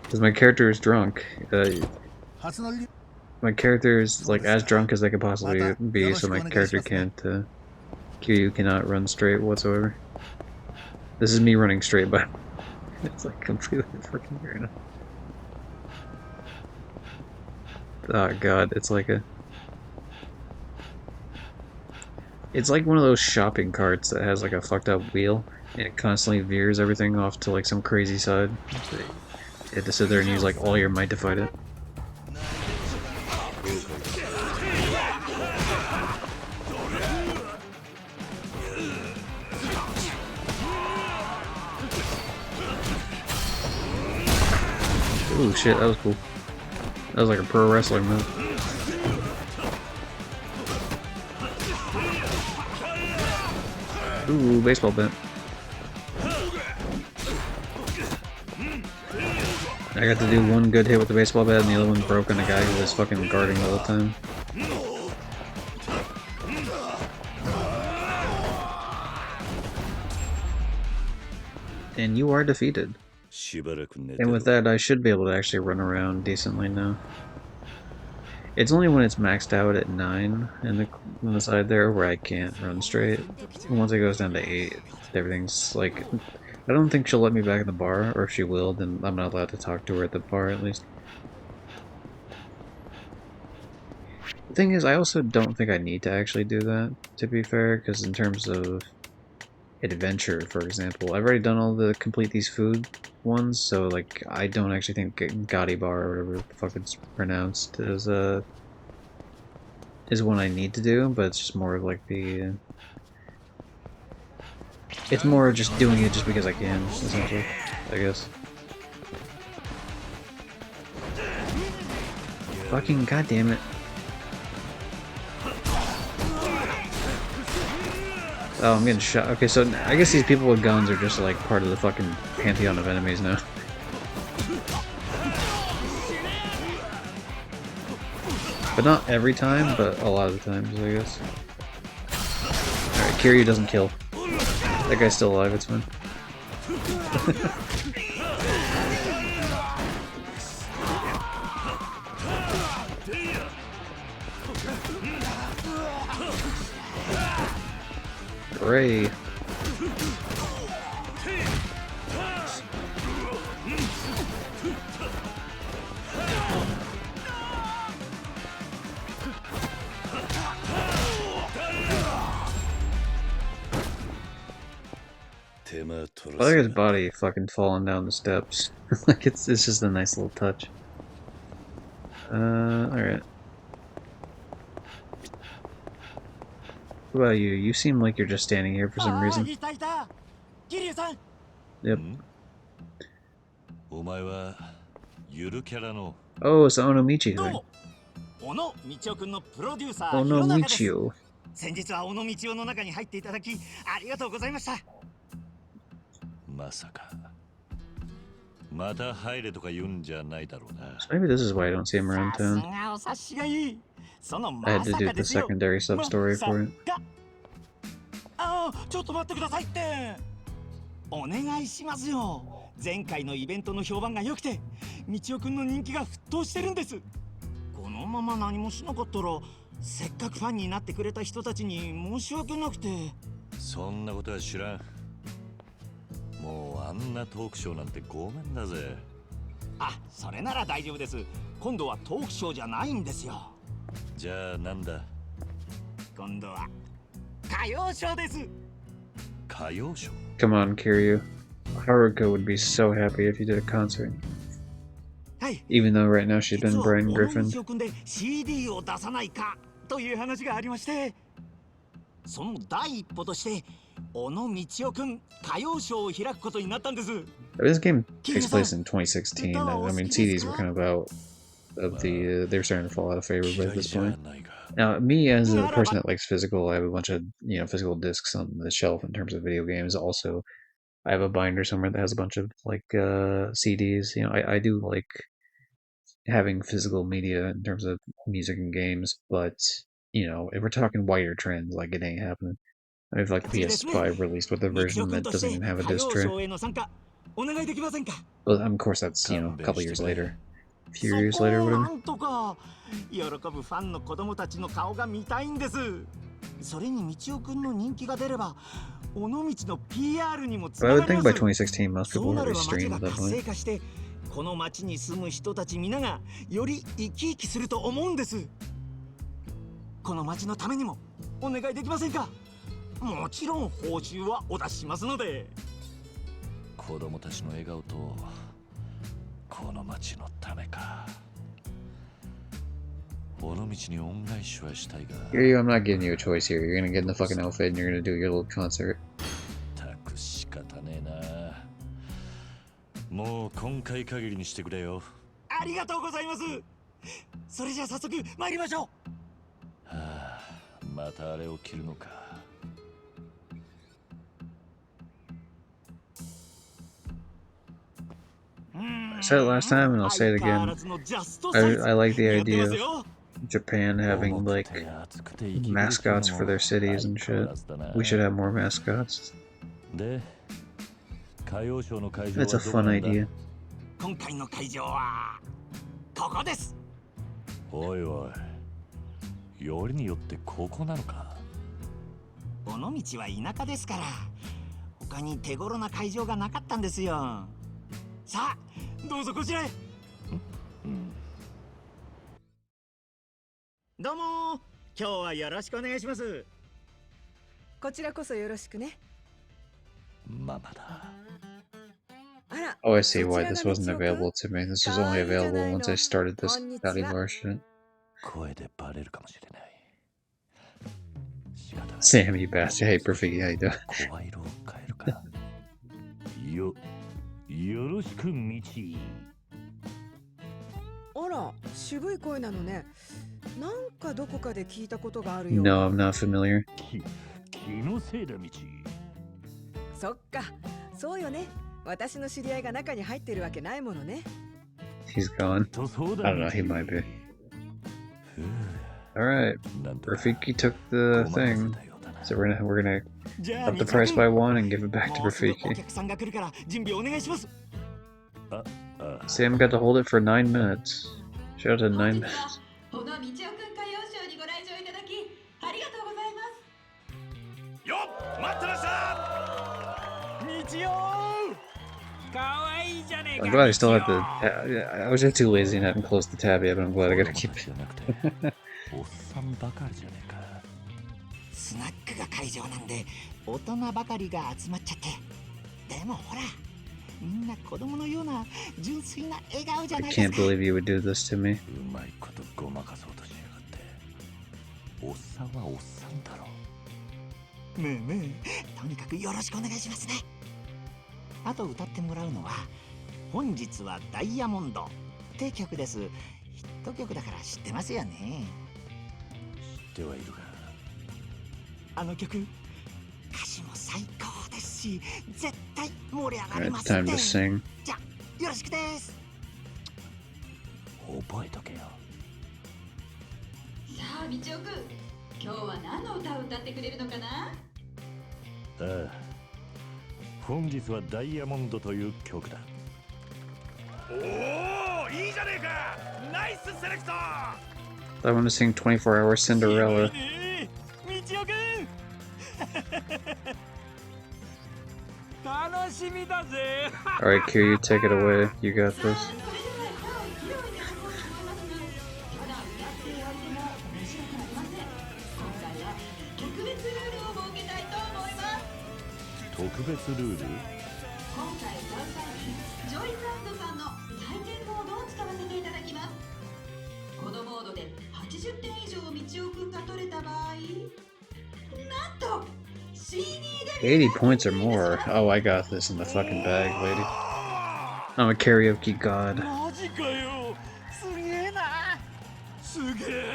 Because my character is drunk. My character is like as drunk as they could possibly be, so my character can't. Kiryu cannot run straight whatsoever. This is me running straight, but it's like completely freaking weird. Oh god, it's like a. It's like one of those shopping carts that has like a fucked up wheel, and it constantly veers everything off to like some crazy side. So you have to sit there and use like all your might to fight it. Ooh, shit, that was cool. That was like a pro wrestling move. Ooh, baseball bat. I got to do one good hit with the baseball bat and the other one broke on a guy who was fucking guarding the whole time. And you are defeated. And with that, I should be able to actually run around decently now. It's only when it's maxed out at 9 on the side there where I can't run straight. Once it goes down to 8, everything's like... I don't think she'll let me back in the bar, or if she will, then I'm not allowed to talk to her at the bar, at least. The thing is, I also don't think I need to actually do that, to be fair, because in terms of adventure, for example, I've already done all the complete these food ones, so, like, I don't actually think Gotti Bar, or whatever the fuck it's pronounced, is one I need to do, but it's just more of like the... it's more just doing it just because I can, essentially, I guess. Fucking goddamn it. Oh, I'm getting shot. Okay, so I guess these people with guns are just like part of the fucking pantheon of enemies now. But not every time, but a lot of the times, I guess. Alright, Kiryu doesn't kill. That guy's still alive, it's fine. Hooray. I like his body fucking falling down the steps. Like it's just a nice little touch. Alright. What about you? You seem like you're just standing here for some reason. Yep. Oh, it's the Onomichi thing. Onomichio. 先日は尾道夫の中に入っていただきありがとうございました。まさかまた入れとか言うんじゃないだろうな。 So maybe this is why I don't see him around town. I had to do the secondary sub-story for it. ちょっと待ってくださいって。お願いしますよ。前回のイベントの評判が良くて、道夫くんの人気が沸騰してるんです。このまま何もしなかったら、せっかくファンになってくれた人たちに申し訳なくて。そんなことは知らん。もうあんなトークショーなんてごめんだぜ。あ、それなら大丈夫です。今度はトークショーじゃないんですよ。じゃあなんだ。今度は歌謡ショーです。歌謡ショー Come on, Kiryu. Haruko would be so happy if you did a concert. Even though right now she's been Brian Griffin. CD を出さないかという話がありまして、その第一歩として小野道夫くん歌謡ショーを開くことになったんです。This game takes place in 2016. I mean, CDs were kind of out of the... they're starting to fall out of favor at this point. Now, me as a person that likes physical, I have a bunch of, you know, physical discs on the shelf in terms of video games. Also, I have a binder somewhere that has a bunch of, like, CDs. You know, I do like having physical media in terms of music and games, but, you know, if we're talking wider trends, like, it ain't happening. I have, like, the PS5 released with a version that doesn't even have a disc tray. Well, of course, that's, you know, a couple years later. A few years later, whatever. 喜ぶファンの子供たちの顔が見たいんです。それに道夫くんの人気が出れば、尾道の PR にもつながります。But I would think by 2016, most people would already streamed at that point. 活性化して、この町に住む人たち皆がより生き生きすると思うんです。この町のためにもお願いできませんか？もちろん報酬はお出ししますので。子供たちの笑顔とこの町のためか。Here, I'm not giving you a choice here. You're gonna get in the fucking outfit and you're gonna do your little concert. もう今回限りにしてくれよ。ありがとうございます。それじゃあ早速参りましょう。はあ、またあれを着るのか。said it last time and I'll say it again. I like the idea of Japan having like mascots for their cities and shit. We should have more mascots. That's a fun idea. 今回の会場はここです。おいおい、よりによってここなのか。尾道は田舎ですから、他に手頃な会場がなかったんですよ。さあ、どうぞこちらへ。どうも、今日はよろしくお願いします。こちらこそよろしくね。ママだ。Oh, I see why this wasn't available to me. This was only available once I started this Galimar shit. Sam, you bastard. Hey, Perfect, how you doing? よろしくミチ。あら、渋い声なのね。なんかどこかで聞いたことがあるよ。No, I'm not familiar. 気のせいだミチ。そっか、そうよね。私の知り合いが中に入ってるわけないものね。He's gone. I don't know, he might be. Alright, Rafiki took the thing. So we're gonna up the price by 1 and give it back to Rafiki. Sam got to hold it for 9 minutes. Shout out to 9 minutes. よっ、待ってました。日曜。I'm glad I still have the. I was just too lazy and hadn't closed the tab yet, but I'm glad I gotta keep it. スナックが会場なんで大人ばかりが集まっちゃって。でもほら、みんな子供のような純粋な笑顔じゃ I ないですか。 can't believe you would do this to me. うまいことごまかそうとしやがって。おっさんはおっさんだろ。ねえねえ、とにかくよろしくお願いしますね。あと歌ってもらうのは本日はダイヤモンドって曲です。ヒット曲だから知ってますよね。知ってはいるが、あの曲歌詞も最高ですし絶対盛り上がり Alright, ます time って。 to sing. じゃあよろしくです。覚えとけよ。さあ、みちおくん、今日は何の歌を歌ってくれるのかな。ああ、本日はダイヤモンドという曲だ。おお、いいじゃねえか。ナイスセレクト。 I want to sing 24 Hour Cinderella. みちおくん。楽しみだぜ。 Alright, Q, you take it away. You got this. 特別ルール？今回歌う際にジョイサンドさんの採点モードを使わせていただきます。このモードで80点以上道尾くんが取れた場合、なんと 80 points or more. Oh, I got this in the fucking bag, lady. I'm a karaoke god. マジかよ。すげえな。すげえ。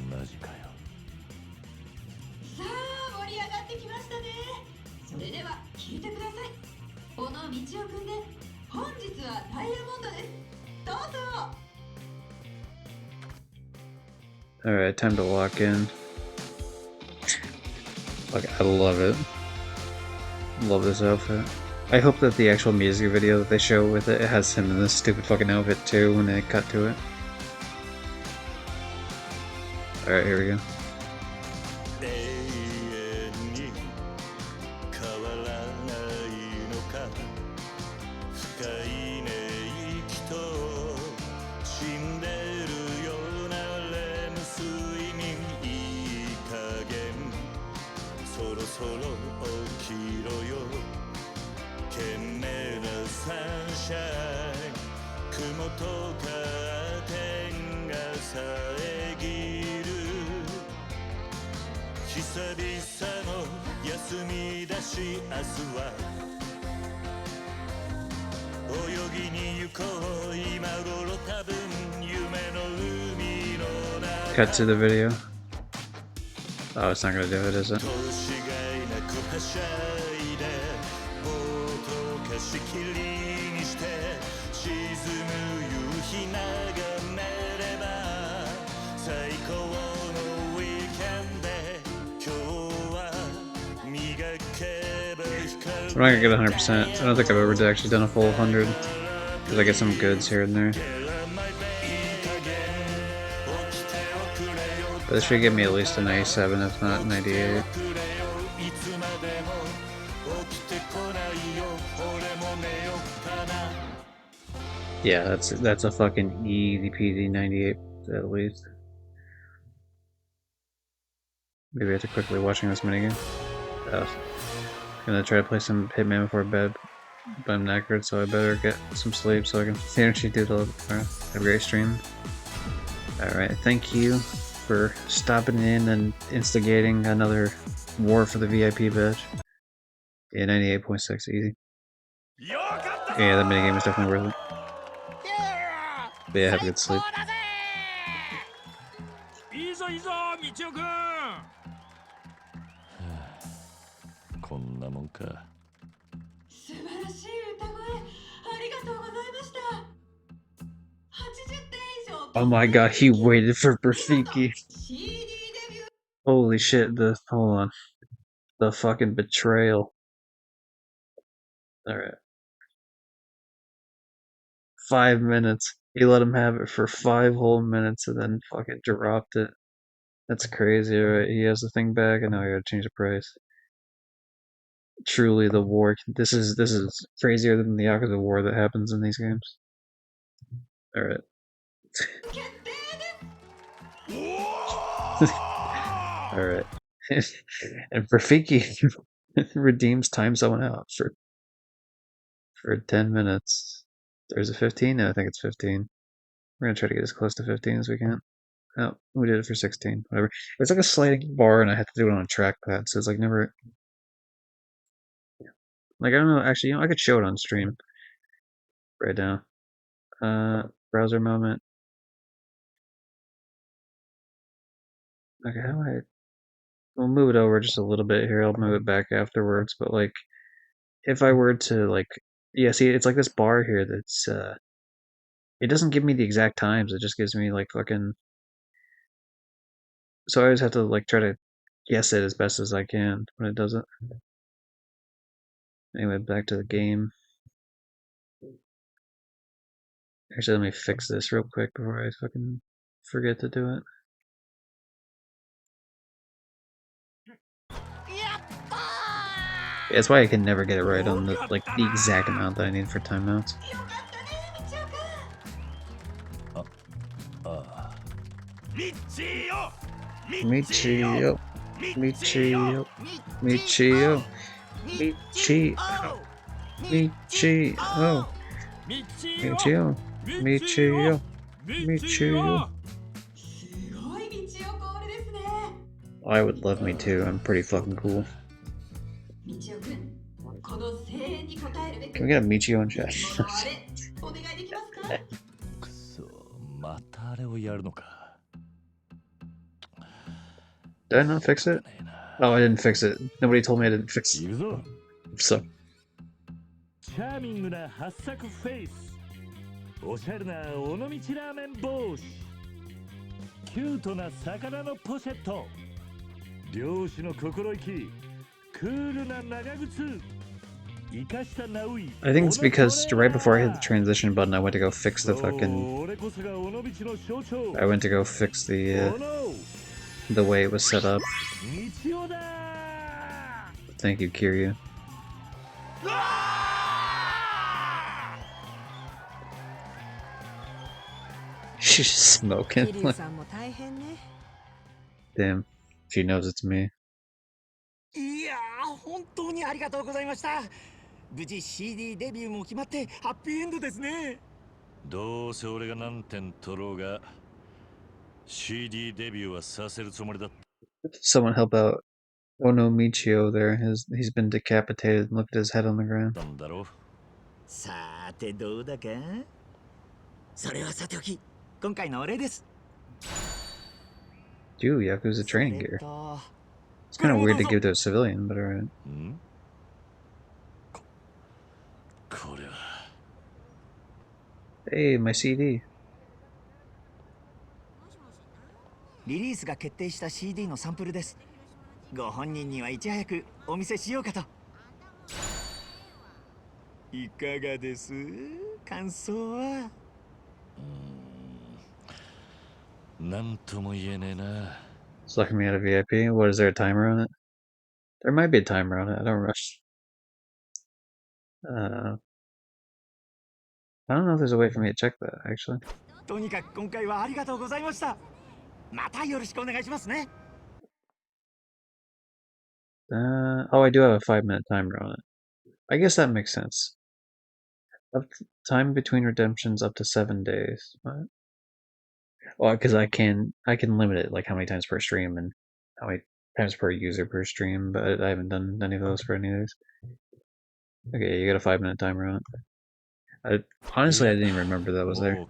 マジかよ。さあ、盛り上がってきましたね。それでは聞いてください。小野道夫くんで本日はダイヤモンドです。どうぞ。 Alright, time to lock in. Like, I love it. Love this outfit. I hope that the actual music video that they show with it has him in this stupid fucking outfit too when they cut to it. Alright, here we go. Cut to the video. Oh, it's not gonna do it, is it? I'm not gonna get 100%. I don't think I've ever actually done a full 100 because I get some goods here and there. But this should give me at least a 97, if not 98. Yeah, that's a fucking easy peasy 98 at least. Maybe I have to quickly watching this minigame. Gonna try to play some Hitman before bed, but I'm knackered, so I better get some sleep so I can finish do the have a great stream. Alright, thank you for stopping in and instigating another war for the VIP badge. Yeah, 98.6, easy. Yeah, that minigame was definitely worth it. But yeah, have a good sleep. いいぞいいぞ、道夫くん。こんなもんか。素晴らしい歌声、ありがとうございました。80点以上。 Oh my god, he waited for Rafiki. Holy shit, hold on. The fucking betrayal. Alright. 5 minutes. He let him have it for 5 whole minutes and then fucking dropped it. That's crazy, right? He has the thing back and now I gotta change the price. Truly the war. This is crazier than the Yakuza war that happens in these games. Alright. Alright. And Rafiki redeems time someone out for 10 minutes. There's a 15? No, I think it's 15. We're gonna try to get as close to 15 as we can. Oh, we did it for 16. Whatever. It's like a sliding bar and I have to do it on a trackpad, so it's like never... Like, I don't know, actually, I could show it on stream. Right now. Browser moment. Okay, how do I... We'll move it over just a little bit here, I'll move it back afterwards, but like, if I were to like... Yeah, see, it's like this bar here that's, it doesn't give me the exact times, it just gives me like fucking... So I always have to like try to guess it as best as I can when it doesn't. Anyway, back to the game. Actually, let me fix this real quick before I fucking forget to do it. Yeah, that's why I can never get it right on the like the exact amount that I need for timeouts. Michio! Michio! Michio! Michio! Michio! Michio! Michio! Michio! I would love me too, I'm pretty fucking cool. Can we get a Michio in chat? Did I not fix it? Oh, I didn't fix it. Nobody told me I didn't fix it. So. Charming な八作フェイス。おしゃれな尾道ラーメン帽子。キュートな魚のポシェット。漁師の心意気。クールな長靴。 I think it's because right before I hit the transition button, I went to go fix the fucking... I went to go fix the way it was set up. Thank you, Kiryu. She's smoking. Damn, she knows it's me. いやー、本当にありがとうございました。無事 CD デビューも決まってハッピーエンドですね。どうせ俺が何点取ろうが CD デビューはさせるつもりだった。 Someone help out. Oh no, Michio there. He's been decapitated. Look at his head on the ground. さてどうだか。それはさておき、今回のお礼です。Dude, Yakuza training gear. It's kind of weird to give to a civilian, but alright. Hey, my CD. リリースが決定した CD のサンプルです。ご本人にはいち早くお見せしようかと。いかがです？感想は。なんとも言えねえな。Sucking me out of VIP. What, is there a timer on it? There might be a timer on it. I don't rush. I don't know if there's a way for me to check that, actually. とにかく今回はありがとうございました。またよろしくお願いしますね。Oh, I do have a 5-minute timer on it. I guess that makes sense. Time between redemptions up to 7 days. What? Well, because I can limit it, like how many times per stream and how many times per user per stream, but I haven't done any of those for any of these. Okay, you got a 5-minute timer on it. Honestly, I didn't even remember that was there.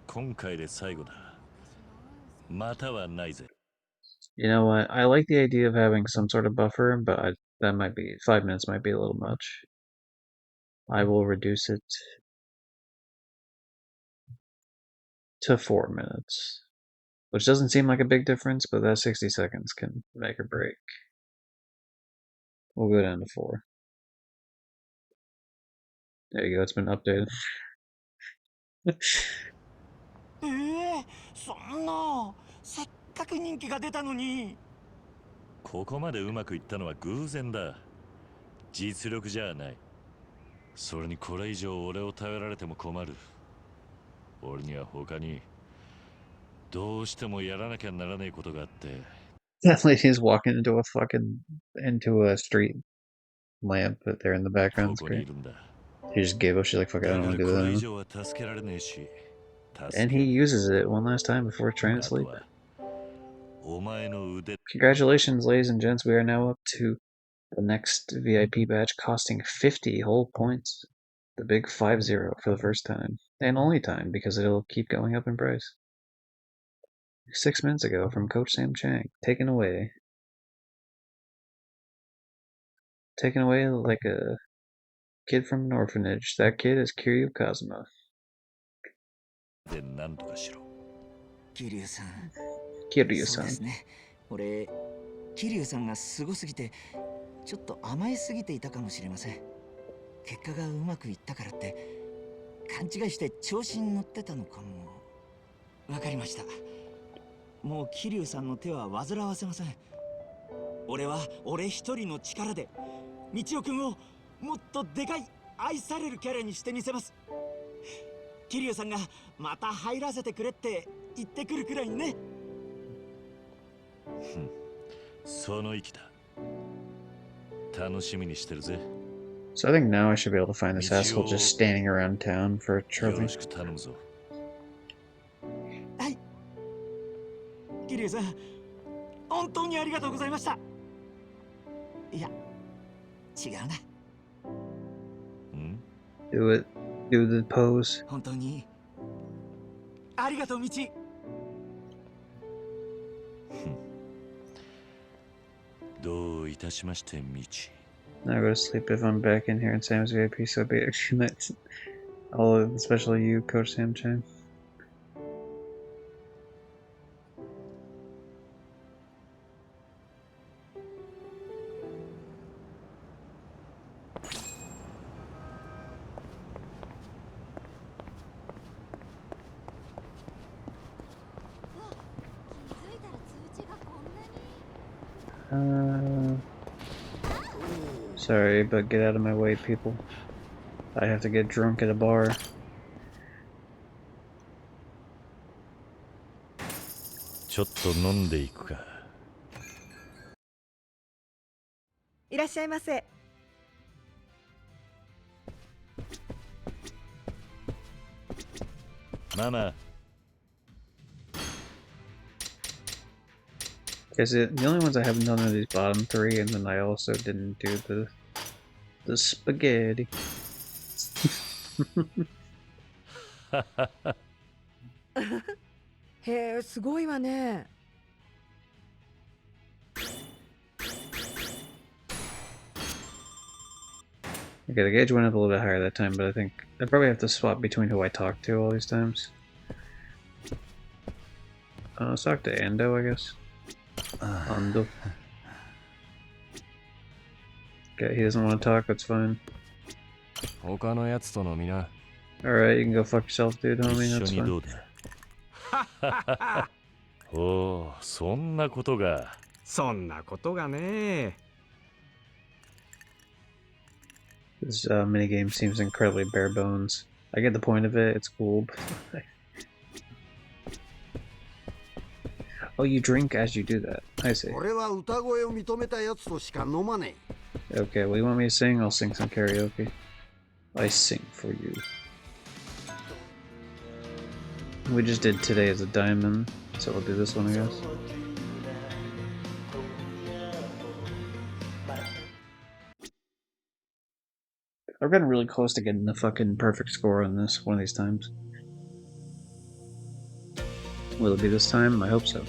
You know what? I like the idea of having some sort of buffer, but that might be 5 minutes might be a little much. I will reduce it to 4 minutes, which doesn't seem like a big difference, but that 60 seconds can make or break. We'll go down to 4. There you go, it's been updated. そんな、せっかく人気が出たのに。ここまでうまくいったのは偶然だ。実力じゃない。それにこれ以上俺を頼られても困る。俺には他にどうしてもやらなきゃならないことがあって。That lady's walking into a street lamp that they're in the background. It's great. She just gave up. She's like, fuck it, I don't want to do that anymore. And he uses it one last time before trying to sleep. Congratulations, ladies and gents. We are now up to the next VIP badge costing 50 whole points. The big 5-0 for the first time. And only time, because it'll keep going up in price. 6 minutes ago from Coach Sam Chang. Taken away like a kid from an orphanage. That kid is Kiryu Kazuma. でなんとかしろ。桐生さん。Kiryu-san. そうですね。俺、桐生さんがすごすぎて、ちょっと甘えすぎていたかもしれません。結果がうまくいったからって、勘違いして調子に乗ってたのかも。わかりました。もう桐生さんの手は煩わせません。俺は俺一人の力で、道夫君をもっとでかい愛されるキャラにしてみせます。桐生さんがまた入らせてくれって言ってくるくらいね。その意気だ。楽しみにしてるぜ。So I think now I should be able to find this asshole just standing around town for a trophy. はい。桐生さん、本当にありがとうございました。いや、違うな。Do it. Do the pose. 本当にありがとう、道。どういたしまして、道。Now go to sleep if I'm back in here in Sam's VIP, so be it. That's all, especially you, Coach Sam Chang. Sorry, but get out of my way, people. I have to get drunk at a bar. ちょっと飲んでいくか。いらっしゃいませ。ママ。Because the only ones I haven't done are these bottom 3, and then I also didn't do the spaghetti. へえ、すごいわね。Okay, the gauge went up a little bit higher that time, but I think I probably have to swap between who I talk to all these times. Let's talk to Ando, I guess. Ando. Okay, he doesn't want to talk, that's fine. Alright, you can go fuck yourself, dude, homie, that's fine. おお、そんなことが。そんなことがね。This minigame seems incredibly bare bones. I get the point of it, it's cool. Oh, you drink as you do that. I see. Okay, well, you want me to sing? I'll sing some karaoke. I sing for you. We just did Today as a Diamond, so we'll do this one, I guess. I've gotten really close to getting the fucking perfect score on this one of these times. Will it be this time? I hope so.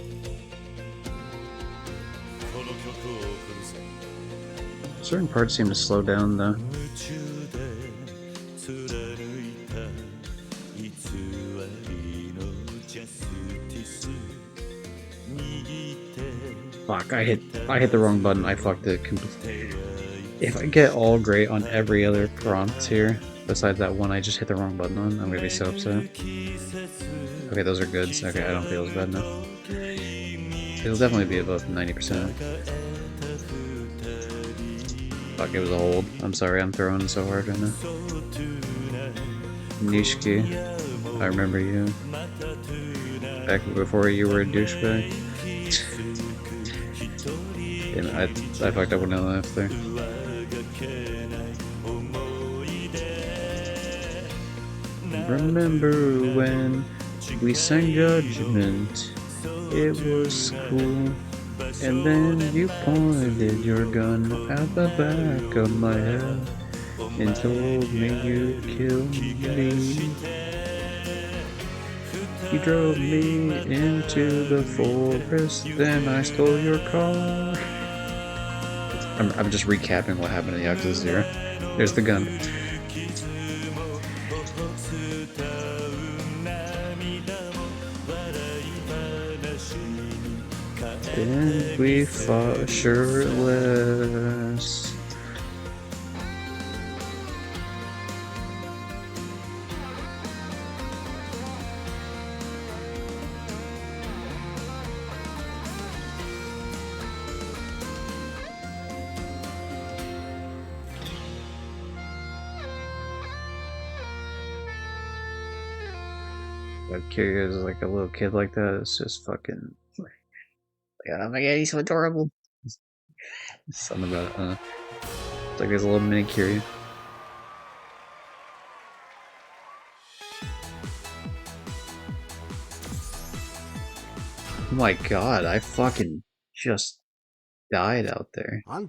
Certain parts seem to slow down though. Fuck, I hit the wrong button. I fucked it completely. If I get all great on every other prompt here, besides that one I just hit the wrong button on, I'm gonna be so upset. Okay, those are goods. Okay, I don't feel as bad now. It'll definitely be above 90%. Fuck, it was a hold. I'm sorry, I'm throwing so hard right now. Nishiki, I remember you. Back before you were a douchebag. Damn, I fucked up with no laugh there. Remember when we sang Judgment? It was cool. And then you pointed your gun at the back of my head and told me you'd kill me. You drove me into the forest, then I stole your car. I'm just recapping what happened in Yakuza 0. There's the gun. Then we fought shirtless. Kiryu is like a little kid like that. It's just fucking. Oh my god, he's so adorable. Something about it. It's like there's a little mini Kiryu. Oh my god, I fucking just died out there. I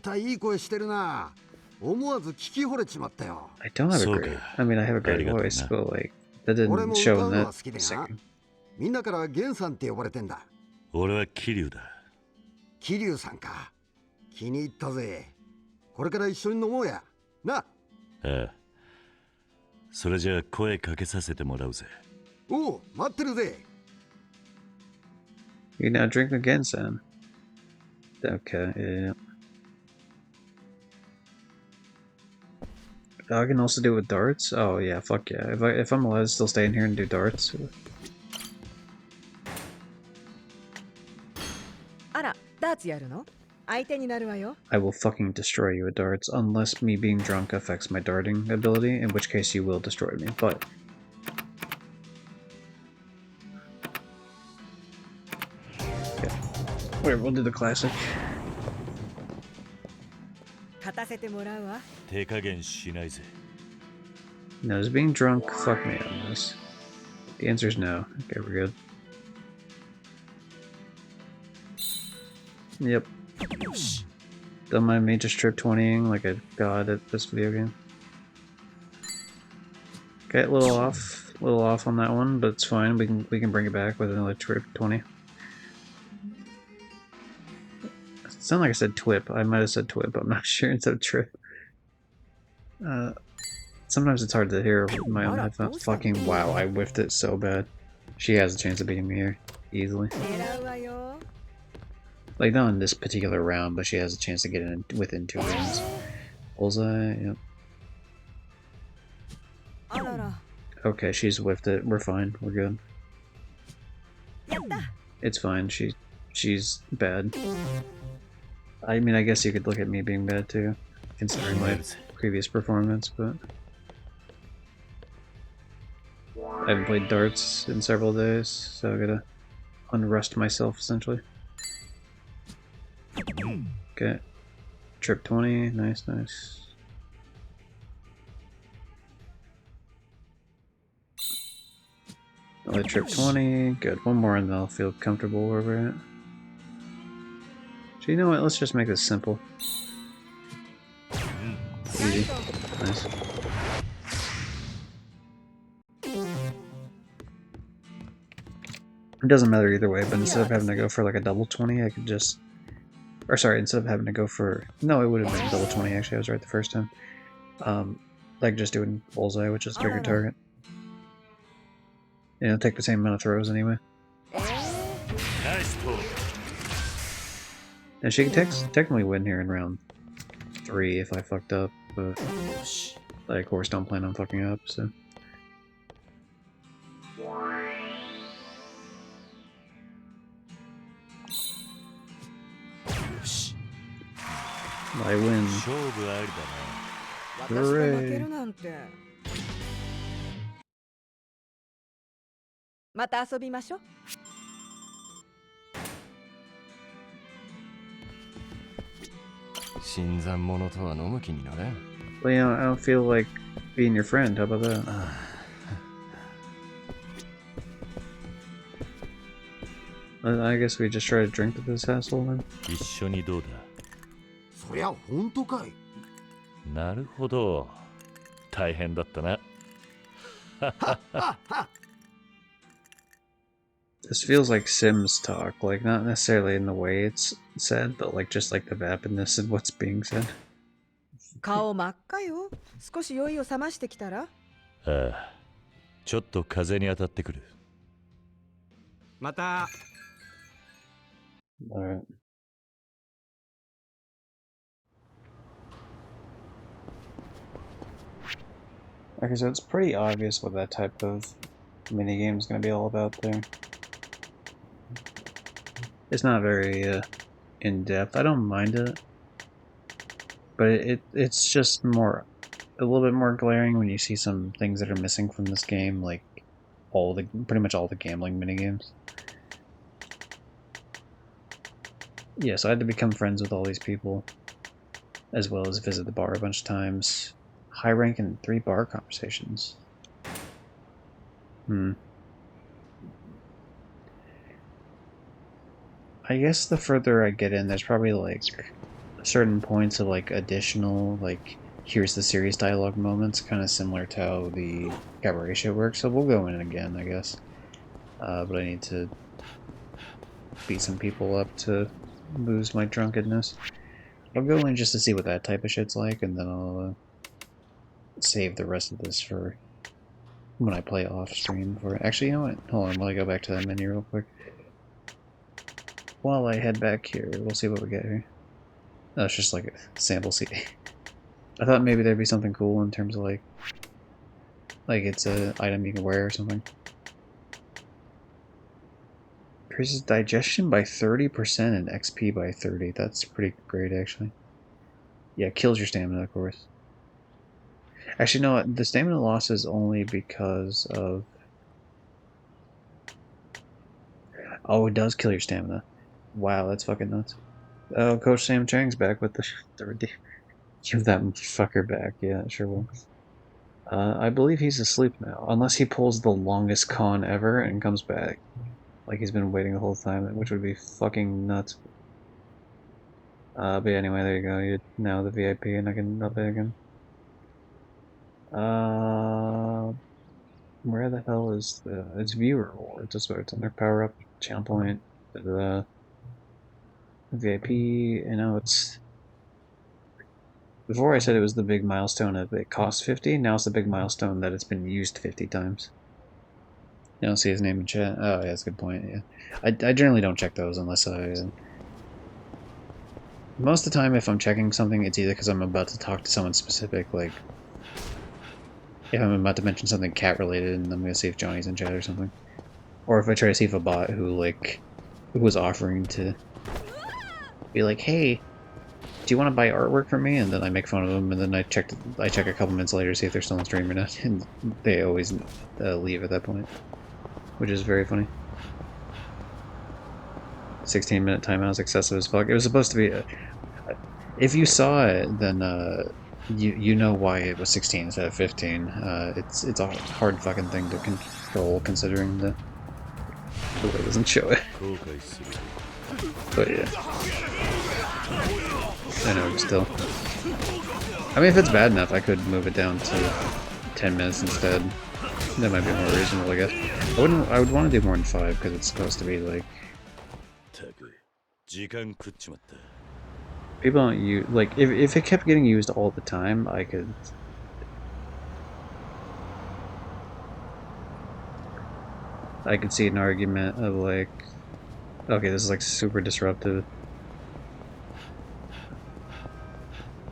don't have a great. I mean, I have a great voice, but like that didn't show in that singing. みんなからゲンさんって呼ばれてんだ。俺は桐生だ。桐生さんか。気に入ったぜ。これから一緒に飲もうや。な。ああ。それじゃあ声かけさせてもらうぜ。おう、待ってるぜ。You now drink again, son. Okay, yeah. I can also do it with darts? Oh yeah, fuck yeah. If I'm allowed to still stay in here and do darts. I will fucking destroy you with darts, unless me being drunk affects my darting ability, in which case you will destroy me, but... Yeah. Wait, we'll do the classic. No, is being drunk fuck me on this? The answer is no. Okay, we're good. Yep. Don't mind me just trip 20ing like a god at this video game. Okay, a little off on that one, but it's fine. We can bring it back with another trip 20. It sounded like I said twip. I might have said twip. I'm not sure instead of trip. Sometimes it's hard to hear my own headphones. Fucking wow, I whiffed it so bad. She has a chance of beating me here. Easily. Like, not in this particular round, but she has a chance to get in within 2 rounds. Bullseye, yep. Okay, she's whiffed it. We're fine. We're good. It's fine. She's bad. I mean, I guess you could look at me being bad too, considering my previous performance, but I haven't played darts in several days, so I gotta unrust myself essentially. Okay. Trip 20, nice, nice. Another trip 20, good. One more and then I'll feel comfortable where we're at. So you know what, let's just make this simple. Easy. Nice. It doesn't matter either way, but instead of having to go for like a double 20, I could just... Or sorry, instead of having to go for... No, it would have been double 20 actually, I was right the first time. Like just doing bullseye, which is a bigger target. You know, take the same amount of throws anyway. Nice pull. And she could technically win here in round 3 if I fucked up, but I of course don't plan on fucking up, so... I win. Hooray. また遊びましょう。新参者とは飲む気になれん。 Well, you know, I don't feel like being your friend. How about that? I guess we just try to drink to this asshole then. 一緒にどうだ。そりゃ本当かい。なるほど。大変だったな。This feels like Sims talk, like not necessarily in the way it's said, but like just like the vapidness of what's being said. 顔真っ赤よ。少し酔いを覚ましてきたら。ああ、ちょっと風に当たってくる。また。Alright. Okay, so it's pretty obvious what that type of minigame is going to be all about there. It's not very in-depth. I don't mind it. But it's just more, a little bit more glaring when you see some things that are missing from this game, like pretty much all the gambling minigames. Yeah, so I had to become friends with all these people, as well as visit the bar a bunch of times. High rank in 3 bar conversations. I guess the further I get in, there's probably like certain points of like additional, like, here's the serious dialogue moments, kind of similar to how the cabaret shit works, so we'll go in again, I guess. But I need to beat some people up to lose my drunkenness. I'll go in just to see what that type of shit's like, and then I'll save the rest of this for when I play off stream. Actually, you know what? Hold on, while I go back to that menu real quick. While I head back here, we'll see what we get here. Oh, it's just like a sample CD. I thought maybe there'd be something cool in terms of like it's an item you can wear or something. Increases digestion by 30% and XP by 30. That's pretty great, actually. Yeah, kills your stamina, of course. Actually, no, the stamina loss is only because of... Oh, it does kill your stamina. Wow, that's fucking nuts. Oh, Coach Sam Chang's back with the give that fucker back. Yeah, it sure will. I believe he's asleep now, unless he pulls the longest con ever and comes back. Like he's been waiting the whole time, which would be fucking nuts. But anyway, there you go. You're now the VIP, and I can up it again. Where the hell is it's viewer rewards? That's what it's under. Power up, channel point, the VIP, you know, it's Before I said it was the big milestone of it cost 50, now it's the big milestone that it's been used 50 times. You don't see his name in chat? Oh, yeah, that's a good point, yeah. I generally don't check those unless I... Most of the time, if I'm checking something, it's either because I'm about to talk to someone specific, like... If I'm about to mention something cat-related, and I'm going to see if Johnny's in chat or something. Or if I try to see if a bot who was offering to be like, hey, do you want to buy artwork from me? And then I make fun of them, and then I check a couple minutes later to see if they're still on stream or not, and they always leave at that point, which is very funny. 16-minute timeout is excessive as fuck. It was supposed to be... if you saw it, then you know why it was 16 instead of 15. It's a hard fucking thing to control considering the way it doesn't show it. But yeah. I know, still. I mean, if it's bad enough, I could move it down to 10 minutes instead. That might be more reasonable, I guess. I would want to do more than 5 because it's supposed to be like... People don't use... Like, if it kept getting used all the time, I could... see an argument of like... Okay, this is like super disruptive.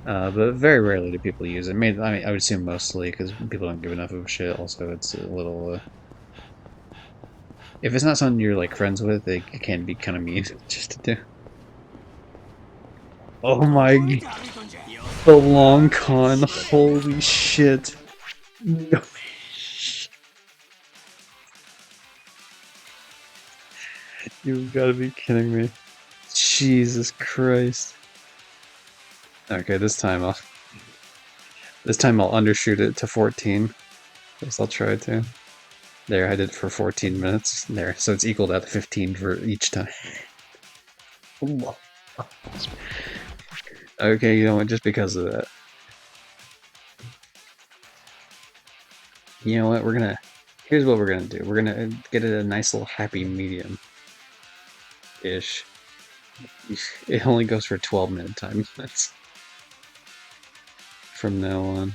But very rarely do people use it. I mean, I would assume mostly because people don't give enough of a shit. Also, it's a little... if it's not something you're like friends with, it can be kind of mean just to do. Oh my... The long con. Holy shit. No. You've got to be kidding me. Jesus Christ. Okay, this time I'll undershoot it to 14. At least I'll try to. There, I did it for 14 minutes. There, so it's equaled out to 15 for each time. Okay, you know what, just because of that. You know what, here's what we're gonna do. We're gonna get it a nice little happy medium-ish. It only goes for 12-minute time limits from now on.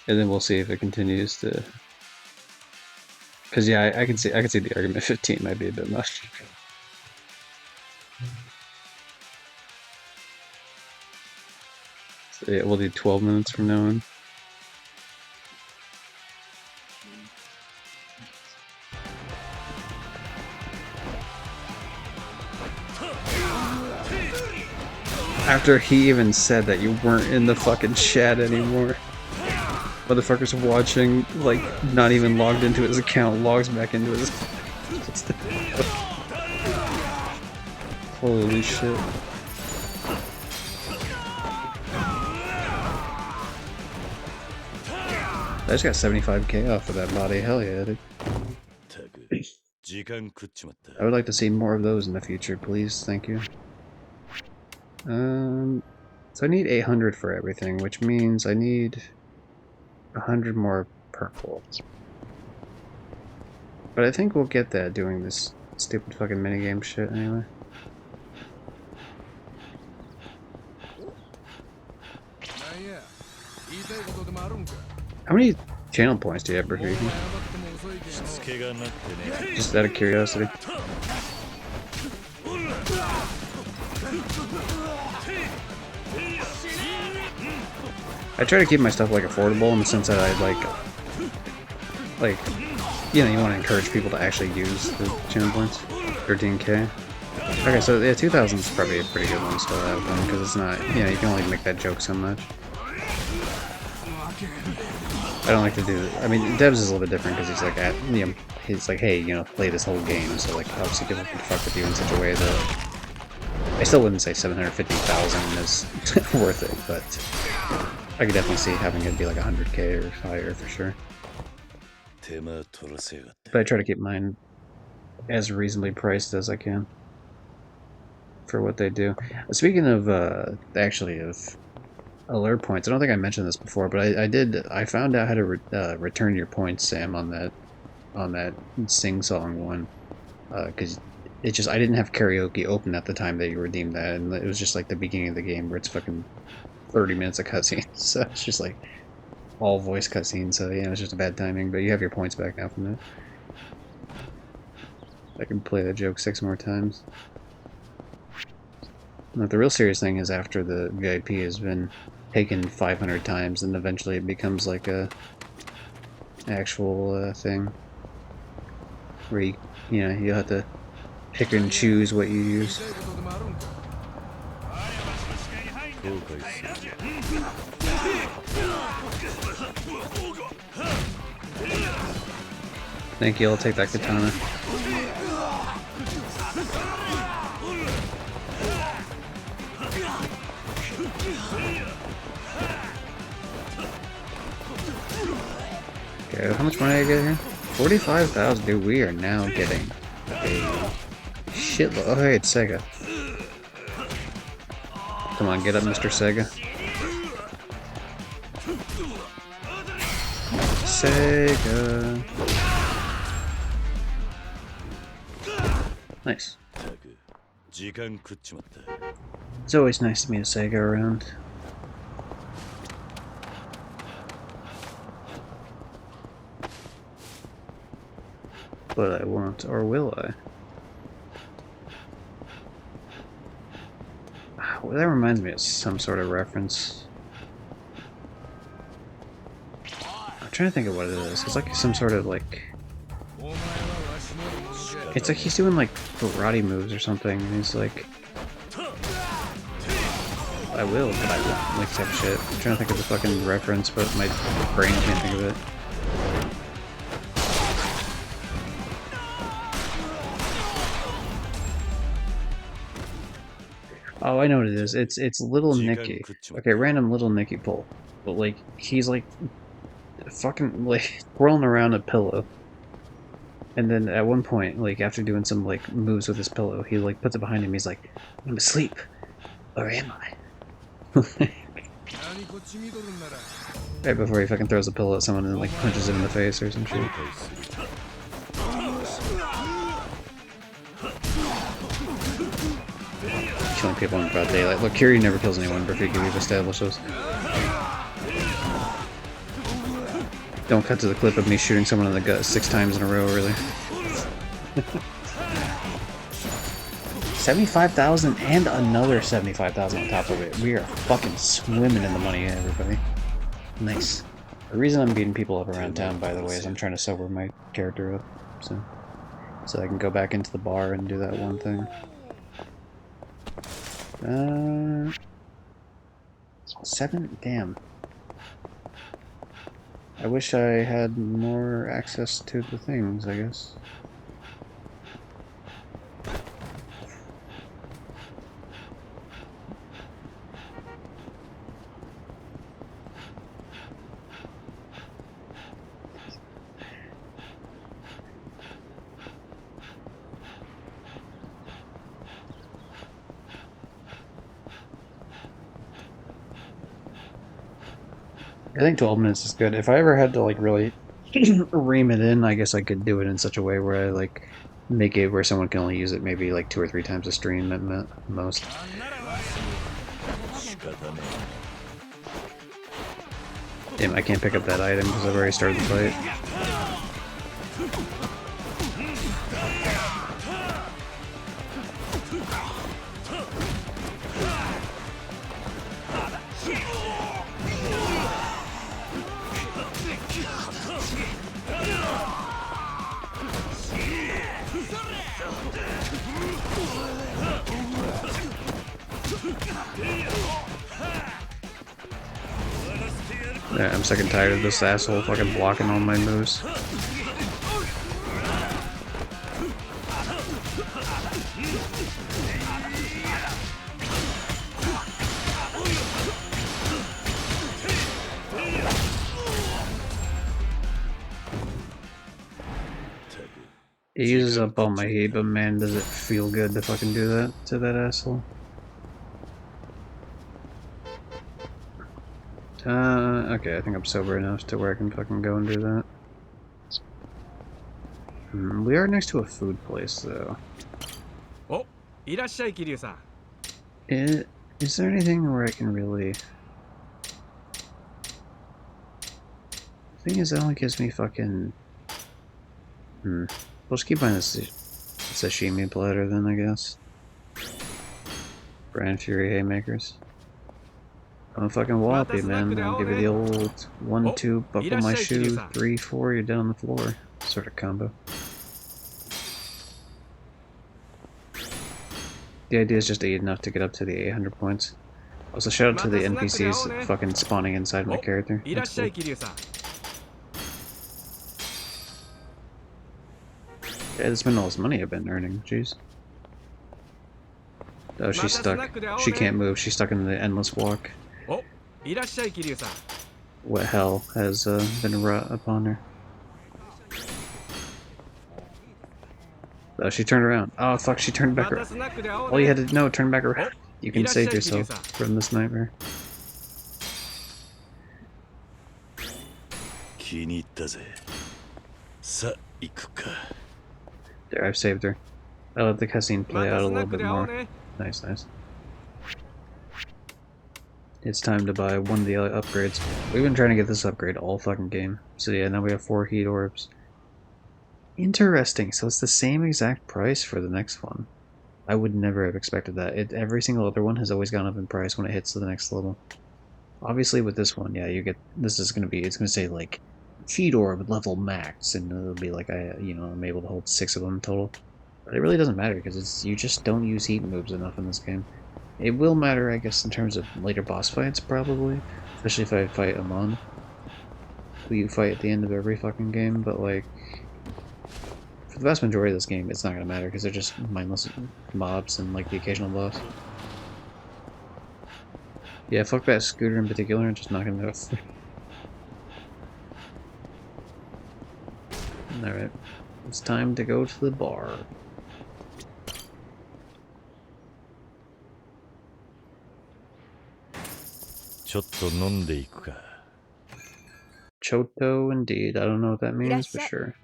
And then we'll see if it continues to... Because yeah, I can see the argument 15 might be a bit much. So yeah, we'll do 12 minutes from now on. After he even said that you weren't in the fucking chat anymore. Motherfuckers watching, like, not even logged into his account, logs back into his... Holy shit. I just got 75k off of that body, hell yeah, dude. I would like to see more of those in the future, please, thank you. So I need 800 for everything, which means I need 100 more purple. But I think we'll get that doing this stupid fucking minigame shit anyway. How many channel points do you have, Burger? Just out of curiosity. I try to keep my stuff like affordable in the sense that I like, you know, you want to encourage people to actually use the channel points. 13k. Okay, so yeah, 2000 is probably a pretty good one still to have because it's not, you know, you can only make that joke so much. I don't like to do. I mean, Debs is a little bit different because he's like, you know, he's like, hey, you know, play this whole game. So like, obviously, people can fuck with you in such a way that I still wouldn't say 750,000 is worth it, but I could definitely see having it be like 100k or higher for sure. But I try to keep mine as reasonably priced as I can for what they do. Speaking of actually of alert points, I don't think I mentioned this before, but I found out how to return your points, Sam, on that sing song one, because It just, I didn't have karaoke open at the time that you redeemed that, and it was just like the beginning of the game where it's fucking 30 minutes of cutscenes. So it's just like all voice cutscenes. So yeah, it's just a bad timing. But you have your points back now from that. I can play that joke 6 more times. But the real serious thing is after the VIP has been taken 500 times, and eventually it becomes like a actual thing where you have to pick and choose what you use. Thank you, I'll take that katana. Okay, how much money I get here? 45,000, dude, we are now getting a shitload. Oh, hey, it's Sega. Come on, get up, Mr. Sega. Sega. Nice. It's always nice to meet a Sega around. But I won't, or will I? Well, that reminds me of some sort of reference. I'm trying to think of what it is. It's like some sort of like... It's like he's doing like karate moves or something, and he's like... I will, but I won't, like type of shit. I'm trying to think of the fucking reference, but my brain can't think of it. Oh, I know what it is. It's Little Nicky. Okay, random Little Nicky pull. But like he's like fucking like twirling around a pillow. And then at one point, like after doing some like moves with his pillow, he like puts it behind him, he's like, I'm asleep. Or am I? Right before he fucking throws a pillow at someone and like punches him in the face or some shit. Killing people in broad daylight. Look, Kiryu never kills anyone, Rafiki, we've established this. Don't cut to the clip of me shooting someone in the gut 6 times in a row, really. 75,000 and another 75,000 on top of it. We are fucking swimming in the money, everybody. Nice. The reason I'm beating people up around town, by the way, is I'm trying to sober my character up. So I can go back into the bar and do that one thing. 7? Damn. I wish I had more access to the things, I guess. I think 12 minutes is good. If I ever had to like really ream it in, I guess I could do it in such a way where I like make it where someone can only use it maybe like 2 or 3 times a stream at most. Damn, I can't pick up that item because I've already started the fight. Yeah, I'm sick and tired of this asshole fucking blocking all my moves. It uses up all my heat, but man, does it feel good to fucking do that to that asshole. Okay, I think I'm sober enough to where I can fucking go and do that. We are next to a food place, though. いらっしゃい、桐生さん。 Is there anything where I can really... The thing is, that only gives me fucking... We'll just keep buying this sashimi platter then, I guess. Brand Fury haymakers. I'm fucking whoppy, man. I'll give you the old 1, 2, buckle my shoe, 3, 4, you're down on the floor sort of combo. The idea is just to eat enough to get up to the 800 points. Also, shout out to the NPCs fucking spawning inside my character. That's cool. Yeah, this been all this money I've been earning, jeez. Oh, she's stuck. She can't move, she's stuck in the endless walk. What hell has been wrought upon her? Oh, she turned around. Oh, fuck, she turned back around. All you had to know, turn back around. You can save yourself from this nightmare. There, I've saved her. I let the cutscene play out a little bit more. Nice, nice. It's time to buy one of the upgrades. We've been trying to get this upgrade all fucking game. So yeah, now we have 4 heat orbs. Interesting, so it's the same exact price for the next one. I would never have expected that. Every single other one has always gone up in price when it hits to the next level. Obviously with this one, yeah, you get, this is gonna be, it's gonna say like, heat orb level max, and it'll be like, I'm able to hold 6 of them total. But it really doesn't matter, because you just don't use heat moves enough in this game. It will matter, I guess, in terms of later boss fights, probably. Especially if I fight Amon, who you fight at the end of every fucking game, but like, for the vast majority of this game, it's not gonna matter, because they're just mindless mobs and like the occasional boss. Yeah, fuck that scooter in particular, and just knock him out. Alright, it's time to go to the bar. Choto, indeed. I don't know what that means, but sure.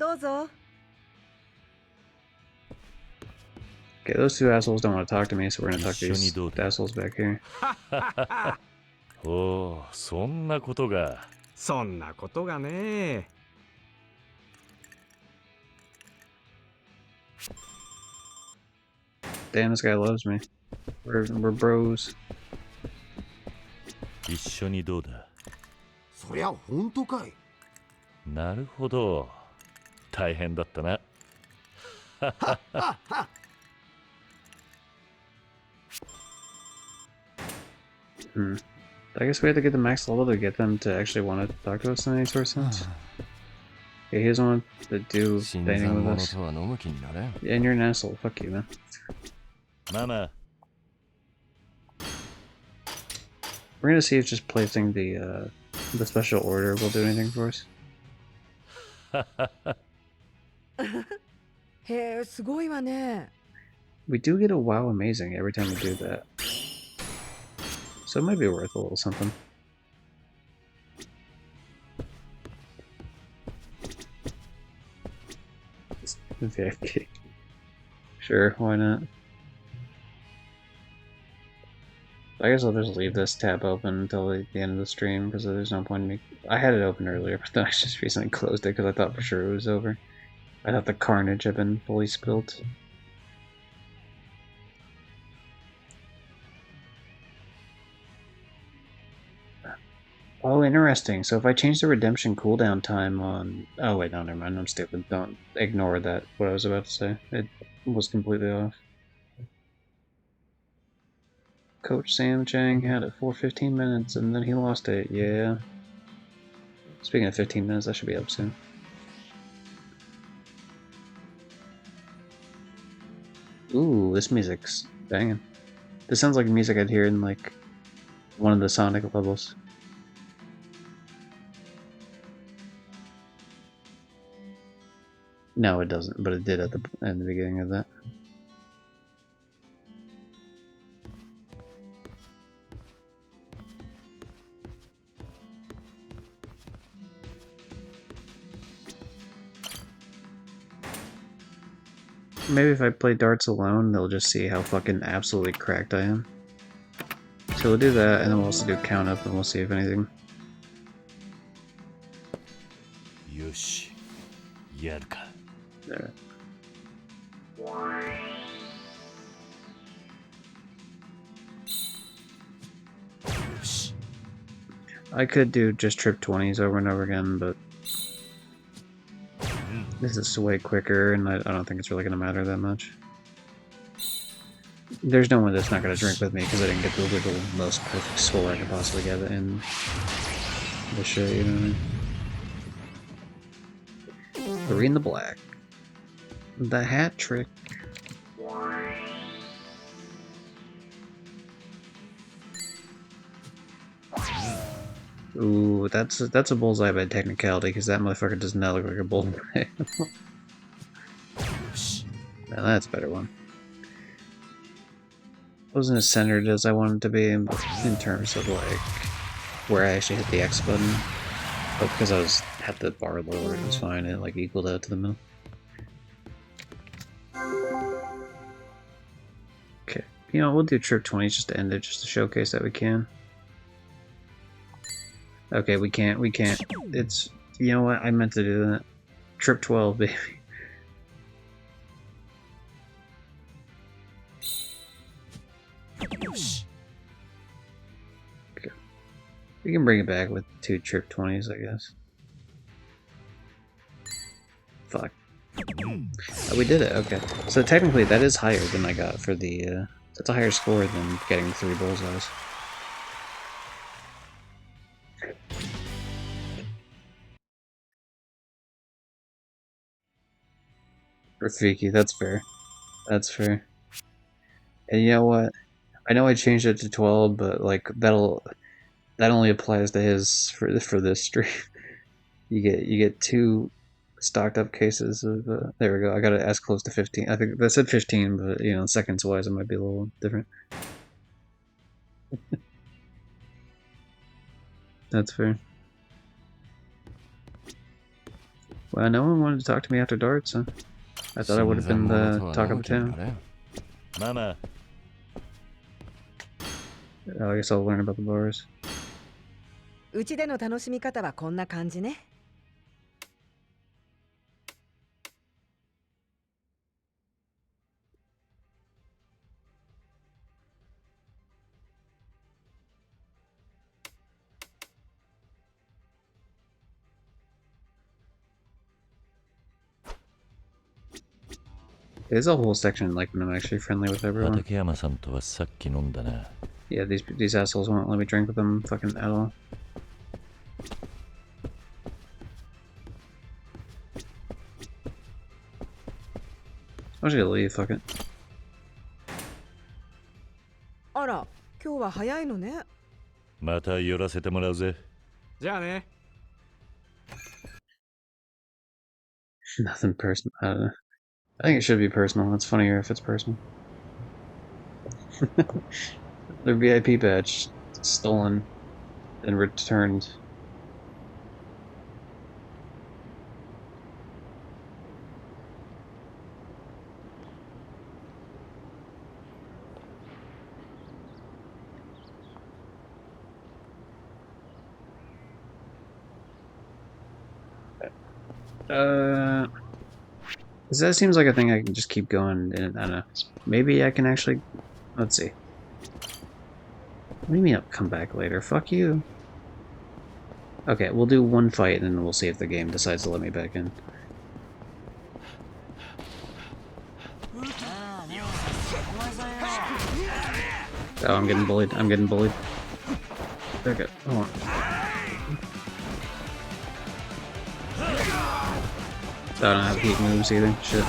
Okay, those two assholes don't want to talk to me, so we're gonna talk to these assholes back here. Oh, そんなことが。そんなことがね。Damn, this guy loves me. We're bros. 一緒にどうだ。そりゃ本当かい。なるほど。大変だったな。I guess we have to get the max level to get them to actually want to talk to us in any sort of sense. Yeah, he doesn't want to do anything with us. Yeah, and you're an asshole. Fuck you, man. Mama. We're gonna see if just placing the special order will do anything for us. へえ、すごいわね。 We do get a wow amazing every time we do that. So it might be worth a little something. VIP. Sure, why not? I guess I'll just leave this tab open until the end of the stream, because there's no point in me... I had it open earlier, but then I just recently closed it because I thought for sure it was over. I thought the carnage had been fully spilt. Oh, interesting. So if I change the redemption cooldown time on... Oh, wait, no, never mind. I'm stupid. Don't ignore that, what I was about to say. It was completely off. Coach Sam Chang had it for 15 minutes, and then he lost it. Yeah. Speaking of 15 minutes, I should be up soon. Ooh, this music's banging. This sounds like music I'd hear in, like, one of the Sonic levels. No, it doesn't, but it did at the beginning of that. maybe if I play darts alone, they'll just see how fucking absolutely cracked I am. So we'll do that, and then we'll also do count up, and we'll see if anything. Yoshi, yaru ka. There. I could do just trip 20s over and over again, but this is way quicker, and I don't think it's really going to matter that much. There's no one that's not going to drink with me because I didn't get the most perfect score I could possibly get in the shit, you know what I mean? 3 in the black. The hat trick. Ooh, that's a bullseye by technicality, because that motherfucker does not look like a bullseye. Now that's a better one. Wasn't as centered as I wanted to be in terms of like where I actually hit the X button, but because I had the bar lower, it was fine. It like equaled out to the middle. Okay, you know, we'll do trip 20 just to end it, just to showcase that we can. Okay, we can't. It's, you know what, I meant to do that. Trip 12, baby. Okay. We can bring it back with 2 trip 20s, I guess. Fuck. Oh, we did it, okay. So technically that is higher than I got for the, that's a higher score than getting 3 bullseyes. Rafiki, that's fair. That's fair. And you know what? I know I changed it to 12, but like that only applies to his for this stream. You get 2 stocked up cases of there we go. I got it as close to 15. I think that said 15, but you know, seconds wise it might be a little different. That's fair. Well, no one wanted to talk to me after darts, huh? I thought I would have been the talk of the town. Mama. Oh, I guess I'll learn about the bars. うちでの楽しみ方はこんな感じね。There's a whole section like when I'm actually friendly with everyone. 畠山さんとはさっき飲んだな。 Yeah, these assholes won't let me drink with them fucking at all. I'm just gonna leave, fuck it. あら、今日は早いのね。また寄らせてもらうぜ。じゃあね。Nothing personal. I don't know. I think it should be personal. It's funnier if it's personal. Their VIP badge stolen and returned. That seems like a thing I can just keep going, and I don't know. Maybe I can actually. Let's see. What do you mean I'll come back later? Fuck you. Okay, we'll do 1 fight and then we'll see if the game decides to let me back in. Oh, I'm getting bullied. I'm getting bullied. Okay, hold on. I don't have heat moves either. Shit.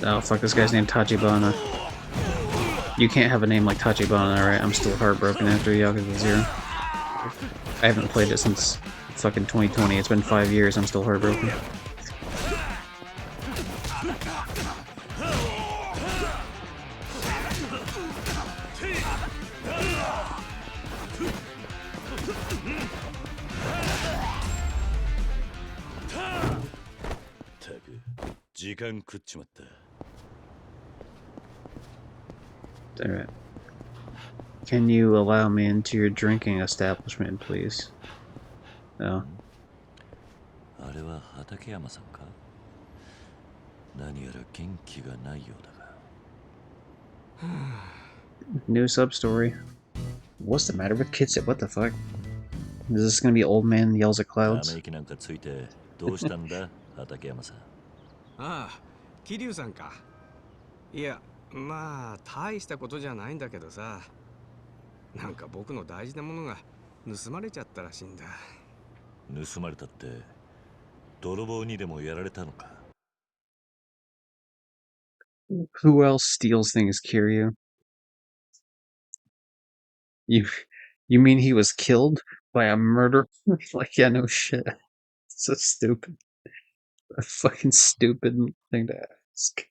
Oh fuck, this guy's named Tachibana. You can't have a name like Tachibana, alright? I'm still heartbroken after Yakuza 0. I haven't played it since fucking 2020. It's been 5 years. I'm still heartbroken. 時間食っちまった。Alright. Can you allow me into your drinking establishment, please? No. あれは畠山さんか？何やら元気がないようだが。New sub story. What's the matter with kids? What the fuck? Is this gonna be old man yells at た clouds? め息なんかついてどうしたんだ畠山さん。ああ、桐生さんか。いや、まあ大したことじゃないんだけどさ、なんか僕の大事なものが盗まれちゃったらしいんだ。盗まれたって泥棒にでもやられたのか？ Who else steals things, Kiryu? You mean he was killed by a murderer? Like, yeah, no shit. So stupid. A fucking stupid thing to ask.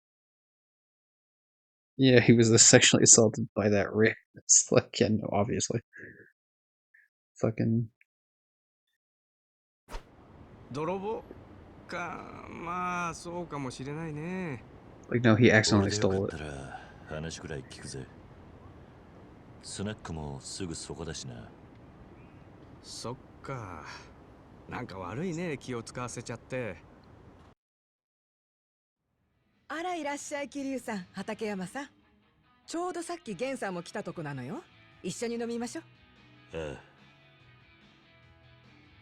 Yeah, he was sexually assaulted by that rape. It's like, yeah, no, obviously. Fucking. 泥棒か、まあそうかもしれないね。Like, no, he 俺 accidentally でよか stole っ it. たら話くらい聞くぜ。スナックもすぐそこだしな。そっか。なんか悪いね、気を使わせちゃって。あらいらっしゃい桐生さん、畠山さん。ちょうどさっき源さんも来たとこなのよ。一緒に飲みましょう。あ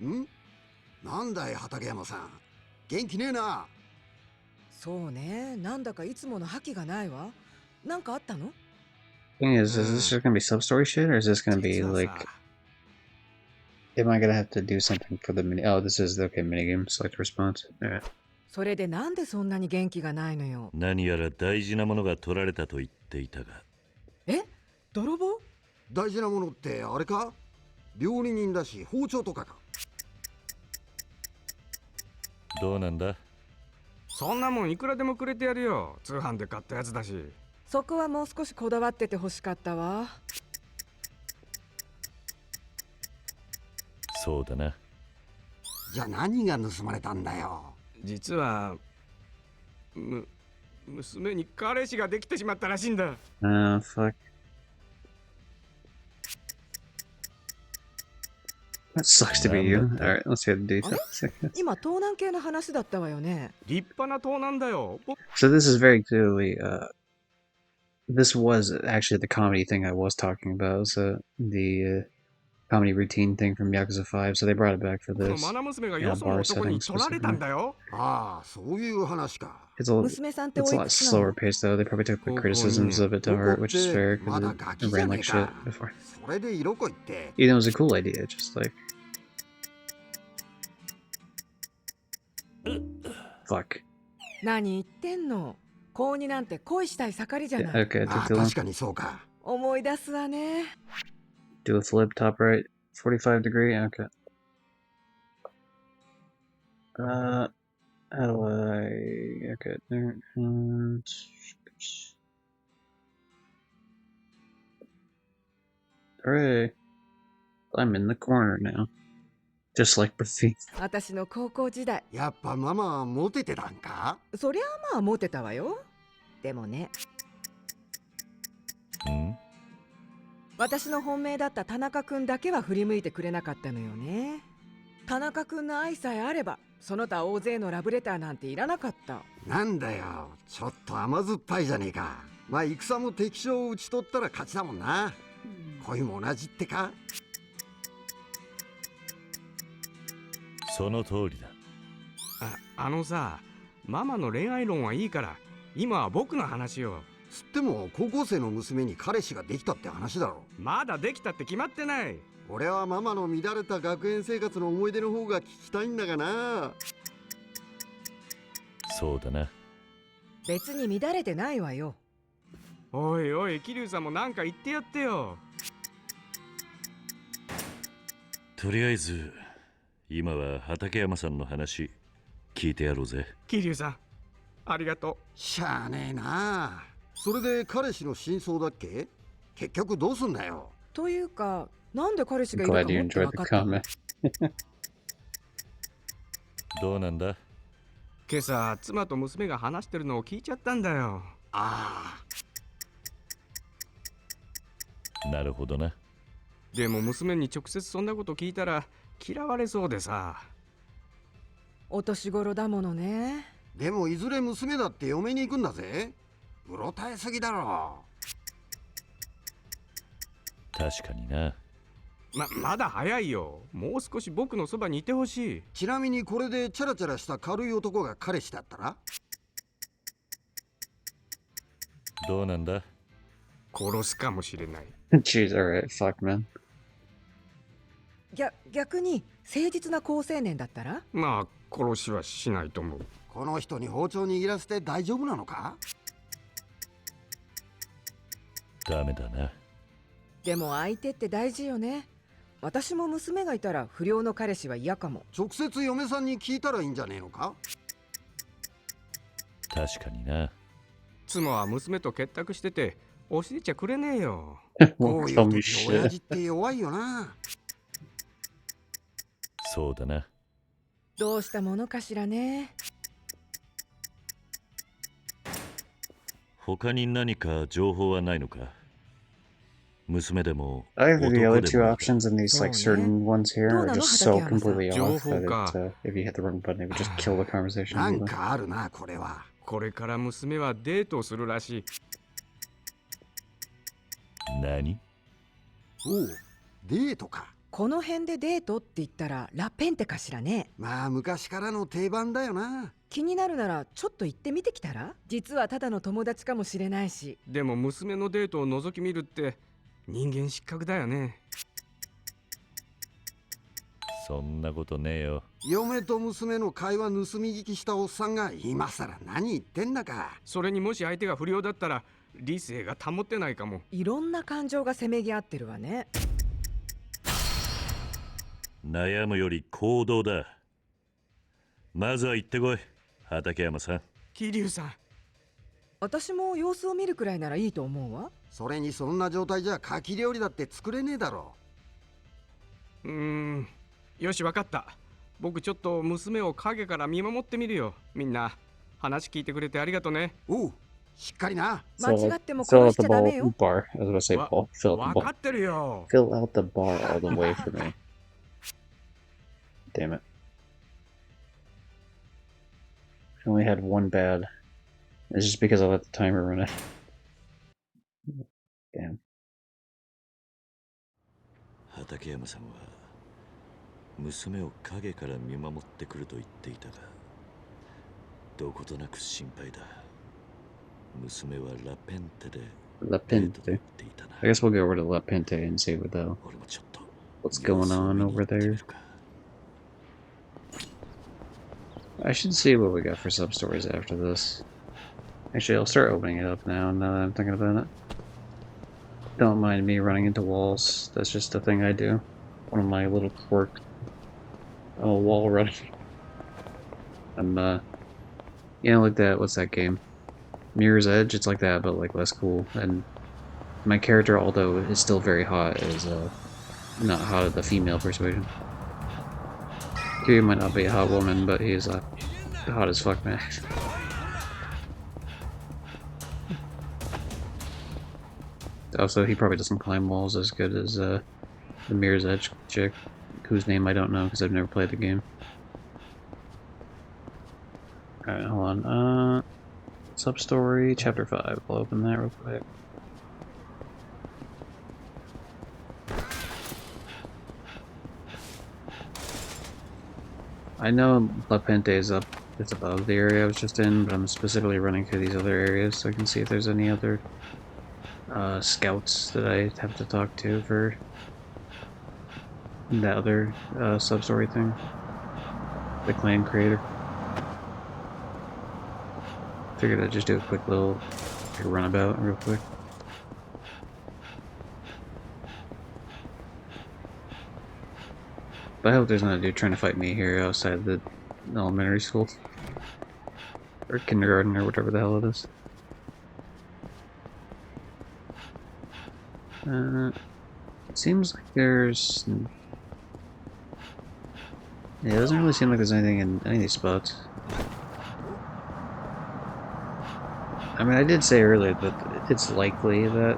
あ。ん？なんだい畠山さん、元気ねえな。そうね、なんだかいつもの覇気がないわ。なんかあったの？ Thing is this just gonna be sub story shit, or is this gonna be like, am I gonna have to do something for the mini? Oh, this is okay. Minigame select response. Alright. それでなんでそんなに元気がないのよ。何やら大事なものが取られたと言っていたが。え？泥棒？大事なものってあれか？料理人だし包丁とかか？どうなんだ？そんなもんいくらでもくれてやるよ。通販で買ったやつだし。そこはもう少しこだわってて欲しかったわ。そうだな。じゃあ何が盗まれたんだよ。実は娘に彼氏ができてしまったらしいんだ。Fuck. That sucks to be you. Alright, let's get the details. 今盗難系の話だったわよね。立派な盗難だよ。So this is very clearly, this was actually the comedy thing I was talking about. So the comedy routine thing from Yakuza 5. So they brought it back for this. Bar setting specifically. ああ、そういう話か。It's a lot slower paced though. They probably took the criticisms of it to heart, which is fair because it ran like shit before. それで色恋って。You know, it was a cool idea, just like. Fuck. 何言ってんの？高2なんて恋したい盛りじゃない。Okay, it took ああ、 too long. 確かにそうか。思い出すわね。Do a flip, top right, 45 degree. Okay. How do I? Okay, there. Hooray! I'm in the corner now, just like Buffy. 私の高校時代。やっぱママはモテてたんか？そりゃあまあモテたわよ。でもね。私の本命だった田中君だけは振り向いてくれなかったのよね。田中君の愛さえあればその他大勢のラブレターなんていらなかった。なんだよ、ちょっと甘酸っぱいじゃねえか。まあ戦も敵将を討ち取ったら勝ちだもんな。恋も同じってか？その通りだ。あのさ、ママの恋愛論はいいから今は僕の話を。つっても高校生の娘に彼氏ができたって話だろ。まだできたって決まってない。俺はママの乱れた学園生活の思い出の方が聞きたいんだがな。そうだな。別に乱れてないわよ。おいおい、桐生さんもなんか言ってやってよ。とりあえず今は畠山さんの話聞いてやろうぜ。桐生さん、ありがとう。しゃあねえな。それで彼氏の真相だっけ？結局どうすんだよ。というか、なんで彼氏がいるかもって分かったの？どうなんだ？今朝妻と娘が話してるのを聞いちゃったんだよ。ああ。なるほどな。でも娘に直接そんなこと聞いたら嫌われそうでさ。お年頃だものね。でもいずれ娘だって嫁に行くんだぜ。うろたえすぎだろ。確かにな。まだ早いよ。もう少し僕のそばにいてほしい。ちなみにこれでチャラチャラした軽い男が彼氏だったらどうなんだ？殺すかもしれない。Jeez, alright, fuck, man. 逆に誠実な好青年だったら？まあ殺しはしないと思う。この人に包丁握らせて大丈夫なのか？ダメだな。でも相手って大事よね。私も娘がいたら不良の彼氏は嫌かも。直接嫁さんに聞いたらいいんじゃねえのか？確かにな。妻は娘と結託してて教えちゃくれねえよ。こういう時親父って弱いよな。そうだな。どうしたものかしらね。他に何か情報はないのか？娘でも Either the 男 other で two もいいか。 options in these like certain ones here are just so completely off that if you hit the wrong button, it would just kill the conversation. なんかあるな、これは。これから娘はデートをするらしい。何？おう、デートか。この辺でデートって言ったらラペンテかしらね。まあ昔からの定番だよな。気になるならちょっと行ってみてきたら？実はただの友達かもしれないし。でも娘のデートを覗き見るって人間失格だよね。そんなことねえよ。嫁と娘の会話盗み聞きしたおっさんが今さら何言ってんだか。それにもし相手が不良だったら理性が保ってないかも。いろんな感情がせめぎ合ってるわね。悩むより行動だ。まずは行ってこい、畠山さん。桐生さん。私も様子を見るくらいならいいと思うわ。それにそんな状態じゃ牡蠣料理だって作れねえだろ。よし、わかった。僕ちょっと娘を影から見守ってみるよ。みんな話聞いてくれてありがとね。おう、しっかりな。間違っても殺しちゃダメよ。 bar. I was gonna say ball. Fill out the わ ball. かってるよ。 Fill out the bar all the way for me. Damn it. I only had one bad. It's just because I let the timer run it. Damn. 畠山さんは娘を影から見守ってくると言っていたが、どことなく心配だ。娘はラペンテで La Pente. I guess we'll go over to La Pente and see what's going on over there. I should see what we got for sub stories after this. Actually, I'll start opening it up now that I'm thinking about it. Don't mind me running into walls. That's just a thing I do. One of my little quirks. Oh, wall running. I'm, like that. What's that game? Mirror's Edge? It's like that, but, like, less cool. And my character, although is still very hot, is, not hot at the female persuasion. He might not be a hot woman, but he's, hot as fuck, man. Also, he probably doesn't climb walls as good as, the Mirror's Edge chick, whose name I don't know because I've never played the game. Alright, hold on. Sub-story, chapter 5. I'll open that real quick. I know La Pente is up, it's above the area I was just in, but I'm specifically running through these other areas so I can see if there's any other scouts that I have to talk to for that other sub-story thing. The clan creator. Figured I'd just do a quick little runabout real quick. But I hope there's not a dude trying to fight me here outside the elementary school. Or kindergarten or whatever the hell it is. Seems like there's... Yeah, it doesn't really seem like there's anything in any of these spots. I mean, I did say earlier that it's likely that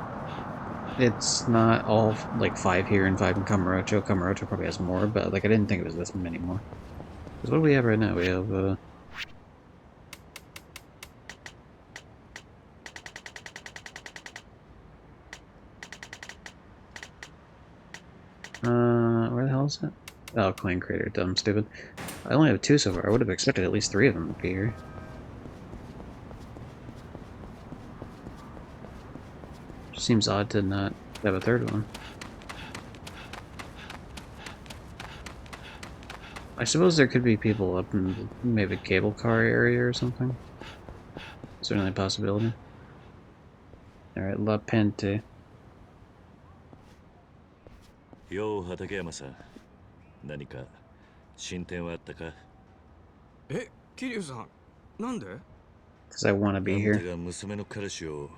it's not all like 5 here and 5 in Kamurocho. Kamurocho probably has more, but like I didn't think it was this many more. Because what do we have right now? We have where the hell is it? Oh, Clan Crater, dumb, stupid. I only have 2 so far. I would have expected at least 3 of them to be here. Seems odd to not have a 3rd one. I suppose there could be people up in maybe cable car area or something. Certainly a possibility. Alright, La Pente. よう畠山さん、何か進展はあったか？え、桐生さん、なんで？ Because I want to be あん here. たが娘の彼氏を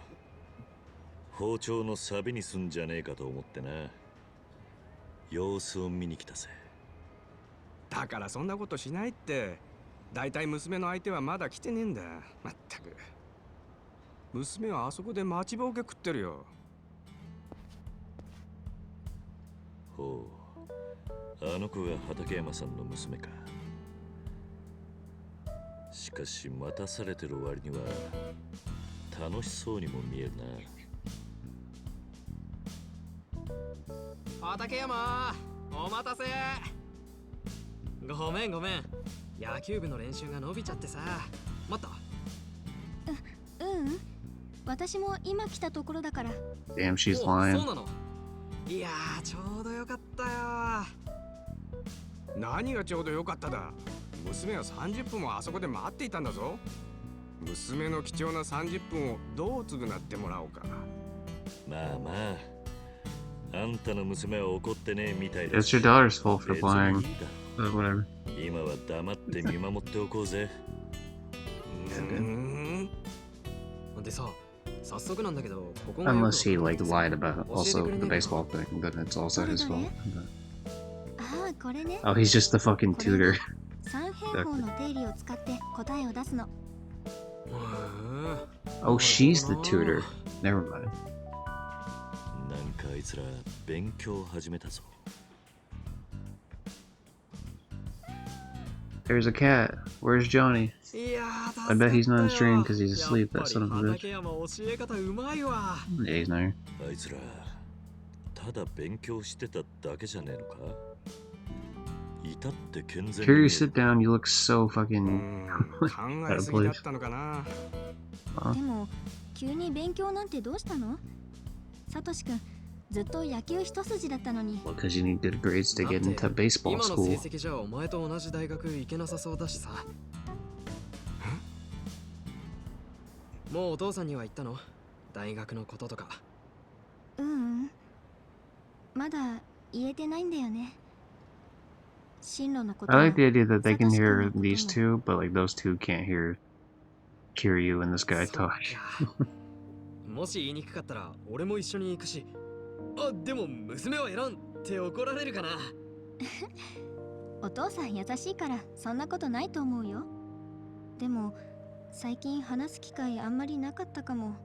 包丁のサビにすんじゃねえかと思ってな。様子を見に来たぜ。だからそんなことしないって。だいたい娘の相手はまだ来てねえんだ。まったく。娘はあそこで待ちぼうけ食ってるよ。ほう、あの子が畠山さんの娘か。しかし待たされてる割には楽しそうにも見えるな。畠山、お待たせ。ごめんごめん。野球部の練習が伸びちゃってさ。待った？うん。私も今来たところだから。Damn, she's lying. そうなの。いやー、ちょうどよかったよ。何がちょうどよかっただ。娘は30分もあそこで待っていたんだぞ。娘の貴重な30分をどう償ってもらおうか。まあまあ、あんたの娘は怒ってねえみたいだ It's し。 your daughter's fault for 別に flying. いいだろ Whatever. 今は黙って見守っておこうぜ。でさ、早速なんだけど、ここがよく Unless he like lied about also the baseball thing, then it's also his fault. ああ、これね。 Oh, he's just the fucking tutor. 三平方の定理を使って答えを出すの。Oh, she's the tutor. Never mind. なんかあいつら勉強始めたぞ。There's a cat. Where's Johnny? I bet he's not on stream because he's asleep, that son of a bitch. Yeah, he's not here. あいつらただ勉強してただけじゃねえのか？いたって健全に Here you sit down, you look so fucking out of place. でも急に勉強なんてどうしたの？サトシ君、ずっと野球一筋だったのに。 Well, because you need good grades to get into baseball 今の school. 成績じゃお前と同じ大学行けなさそうだしさ。もうお父さんには言ったの？大学のこととか。まだ言えてないんだよね。進路のこと。 I like the idea that they can hear these two, but like those two can't hear Kiryu and this guy talk. もし言いにくかったら俺も一緒に行くし。あ、でも娘は選んって怒られるかな。お父さん優しいからそんなことないと思うよ。でも最近話す機会あんまりなかったかも。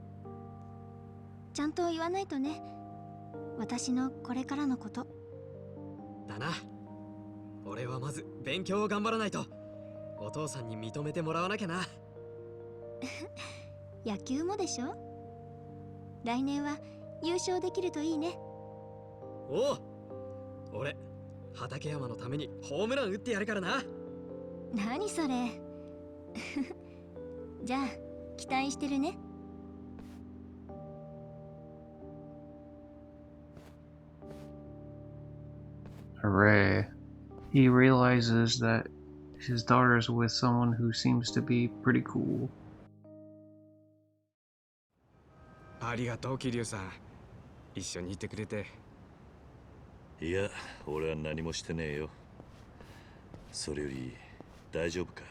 ちゃんと言わないとね。私のこれからのこと。だな。俺はまず勉強を頑張らないと。お父さんに認めてもらわなきゃな。野球もでしょ？来年は優勝できるといいね。おう、俺畠山のためにホームラン打ってやるからな。何それ。じゃあ期待してるね。Hooray. He realizes that his daughter's with someone who seems to be pretty cool. ありがとう、桐生さん。一緒にいてくれて。いや、俺は何もしてねえよ。それより大丈夫か？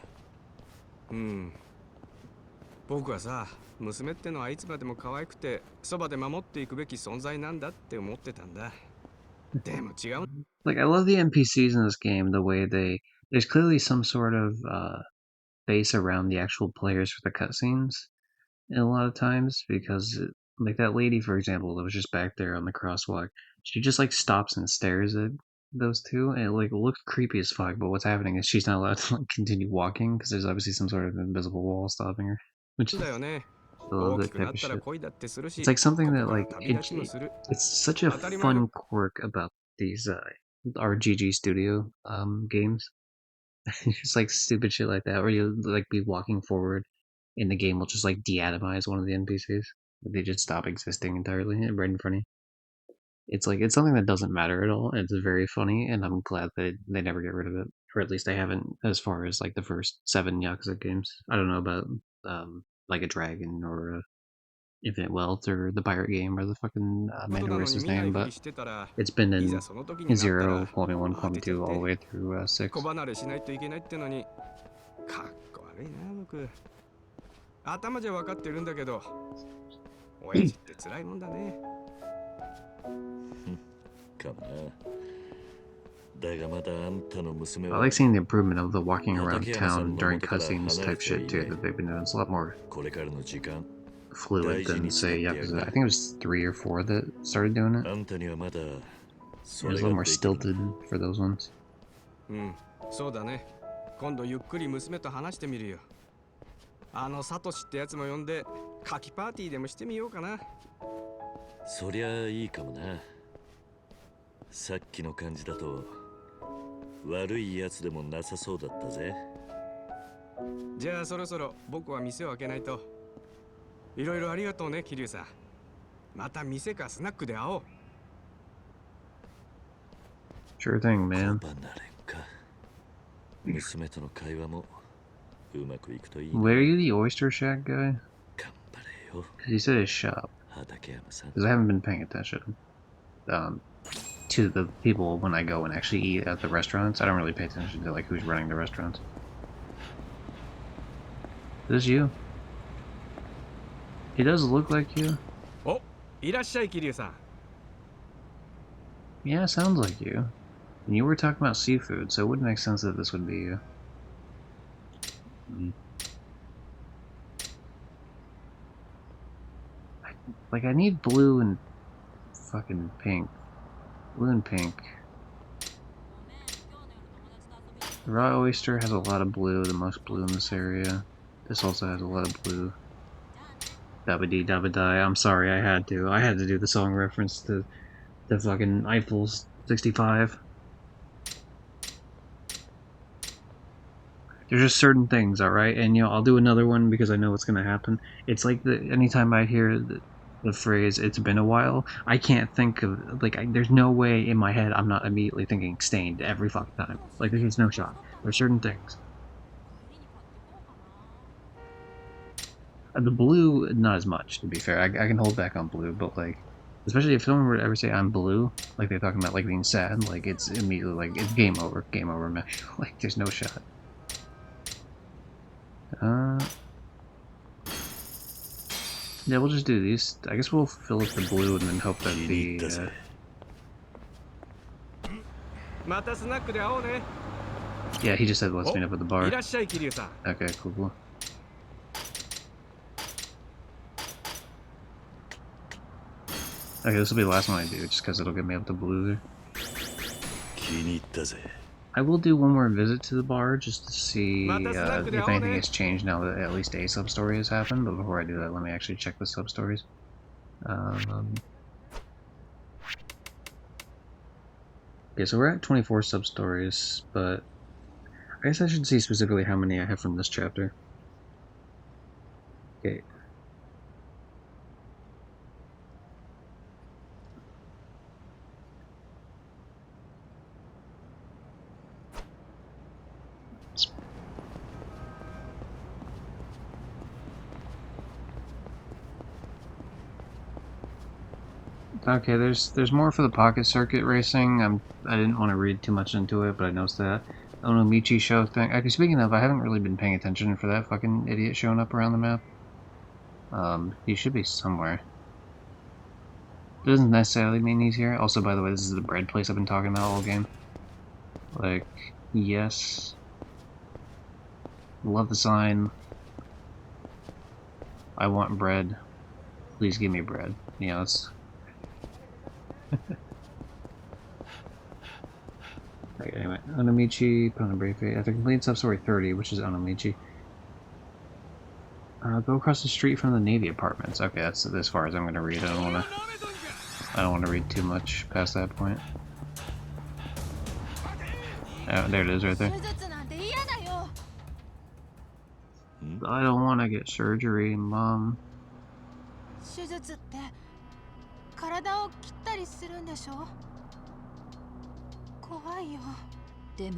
僕はさ、娘ってのはいつまでも可愛くてそばで守っていくべき存在なんだって思ってたんだ。でも違う。Like, I love the NPCs in this game, the way there's clearly some sort of base around the actual players for the cutscenes. a lot of times because, like that lady, for example, that was just back there on the crosswalk, she just like stops and stares at those two, and it like looks creepy as fuck. But what's happening is she's not allowed to like continue walking because there's obviously some sort of invisible wall stopping her, which is I love that type of shit. It's like something that like it's such a fun quirk about these RGG Studio games. Just like stupid shit like that, where you like be walking forward, and the game will just like de-atomize one of the NPCs. They just stop existing entirely right in front of you. It's something that doesn't matter at all. It's very funny, and I'm glad that they never get rid of it, or at least they haven't as far as like the first 7 Yakuza games. I don't know about like a Dragon or Infinite Wealth or the pirate game or the fucking Mandalorian's name, but it's been in 0, Call Me 1, Call Me 2, all the way through 6. 子離れしないといけないってのにかっこ悪いな僕頭じゃ分かってるんだけど親父って辛いもんだねかもなだがまだあんたの娘 I は like seeing the improvement of the walking around town during cutscenes type shit too that they've been doing. It's a lot more これからの時間 fluid than say Yakuza. I think it was 3 or 4 that started doing it. あんたにはまだ It was a little more stilted for those ones. うんそうだね今度ゆっくり娘と話してみるよあのサトシってやつも呼んでカキパーティーでもしてみようかなそりゃいいかもなさっきの感じだと悪いやつでもなさそうだったぜじゃあそろそろ僕は店を開けないといろいろありがとうね桐生さんまた店かスナックで会おう Sure thing, man. 娘との会話もうまくいくといい Where are you the Oyster Shack guy? Because he said his shop. Because I haven't been paying attention to the people when I go and actually eat at the restaurants. I don't really pay attention to like who's running the restaurants. Is this you? He does look like you. お、いらっしゃい桐生さん Yeah, sounds like you. And you were talking about seafood, so it would make sense that this would be you. Like, I need blue and fucking pink. Blue and pink. The raw oyster has a lot of blue, the most blue in this area. This also has a lot of blue. Dabba-dee dabba-die. I'm sorry, I had to. I had to do the song reference to the fucking Eiffel's 65. There's just certain things, alright? And, you know, I'll do another one because I know what's gonna happen. It's like anytime I hear the phrase, it's been a while, I can't think of, like, there's no way in my head I'm not immediately thinking Stained every fucking time. Like, there's no shot. There's certain things. The blue, not as much, to be fair. I can hold back on blue, but, like, especially if someone were to ever say I'm blue, like they're talking about, like, being sad, like, it's immediately, like, it's game over, man. Like, there's no shot. Yeah, we'll just do these. I guess we'll fill up the blue and then hope that the, yeah, he just said let's meet up at the bar. Okay, cool. Okay, this will be the last one I do, just because it'll get me up to blue there. I will do one more visit to the bar, just to see if anything has changed now that at least a sub-story has happened, but before I do that, let me actually check the sub-stories. Okay, so we're at 24 sub-stories, but I guess I should see specifically how many I have from this chapter. Okay. Okay, there's more for the pocket circuit racing. I didn't want to read too much into it, but I noticed that Onomichi show thing. Okay, speaking of, I haven't really been paying attention for that fucking idiot showing up around the map. He should be somewhere. It doesn't necessarily mean he's here. Also, by the way, this is the bread place I've been talking about all game. Like, yes. Love the sign. I want bread. Please give me bread. Yeah, that's... Right, anyway. Onomichi, put on a brave fate. After completing sub-story 30, which is Onomichi. Go across the street from the Navy apartments. Okay, that's as far as I'm gonna read. I don't wanna read too much past that point. Oh, there it is right there. I don't wanna get surgery, Mom.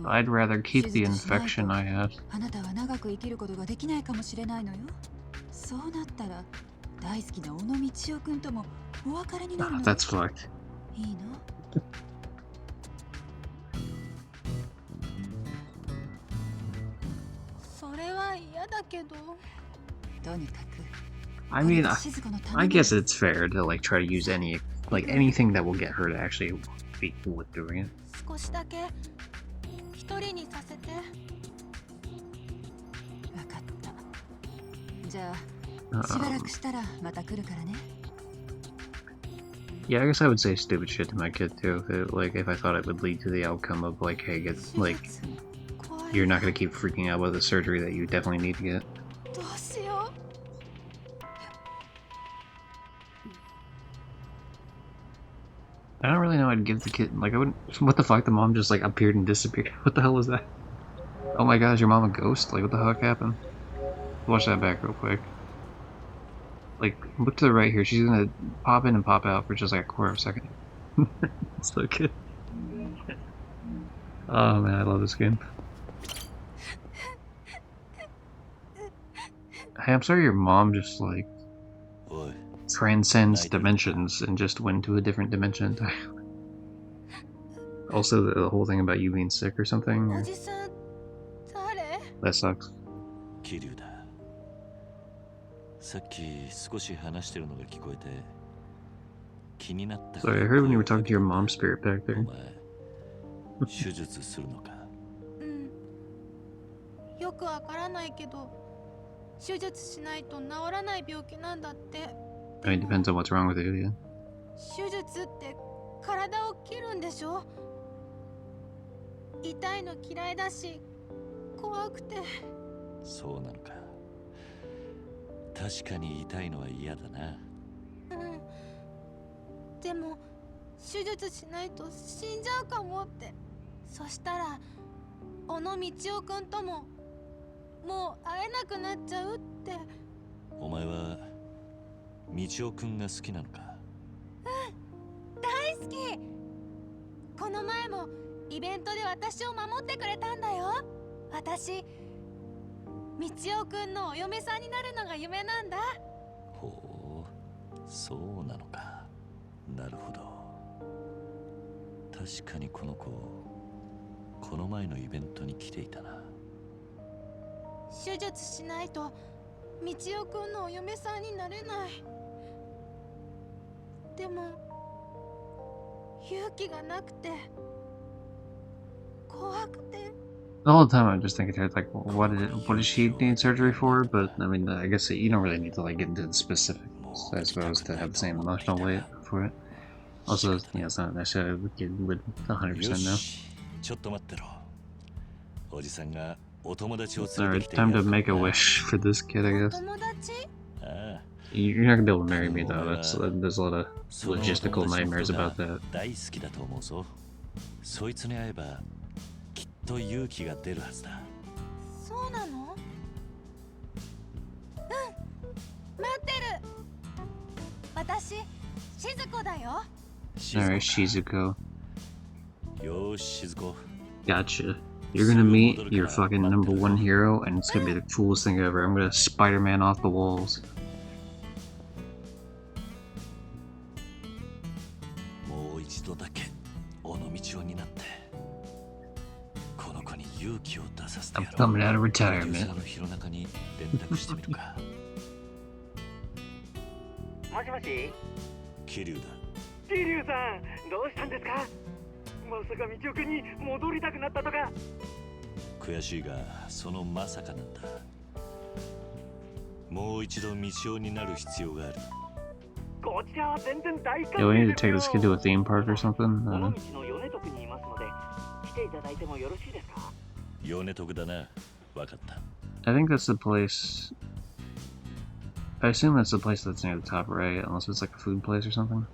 I'd rather keep the infection I had. Oh, that's fucked. I mean, I guess it's fair to like try to use anything that will get her to actually be cool with doing it. Yeah, I guess I would say stupid shit to my kid too. If I thought it would lead to the outcome of like, hey, you're not gonna keep freaking out about the surgery that you definitely need to get. I don't really know. I'd give the kid I wouldn't. What the fuck? The mom just like appeared and disappeared. What the hell was that? Oh my god, is your mom a ghost? Like, what the heck happened? Watch that back real quick. Like, look to the right here. She's gonna pop in and pop out for just like a quarter of a second. So good. Oh man, I love this game. Hey, I'm sorry your mom just like transcends dimensions and just went to a different dimension entirely. Also, the whole thing about you being sick or something. Or... That sucks. Sorry, I heard when you were talking to your mom's spirit back there. I mean, it depends on what's wrong with you, yeah. All the time I'm just thinking to her, like, what does she need surgery for? But I mean, I guess you don't really need to like get into the specifics, I suppose, to have the same emotional weight for it. Also, you know, it's not necessarily a kid would 100% know. Alright, time to make a wish for this kid, I guess. You're not gonna be able to marry me though. There's a lot of logistical nightmares about that. Alright, Shizuko. Gotcha. You're gonna meet your fucking #1 hero, and it's gonna be the coolest thing ever. I'm gonna Spider-Man off the walls. I'm coming out of retirement. もしもし桐生だ桐生さんどうしたんですかまさか道夫君に戻りたくなったとか悔しいがそのまさかなんだもう一度道夫になる必要がある。こちらは全然大歓 Yeah, we 迎 need で to す take よ。 this kid to a theme park or something. 尾道の米徳にいますので来ていただいてもよろしいですか。米徳だな。わかった。I think that's the place. I assume that's the place that's near the top right, unless it's like a food place or something.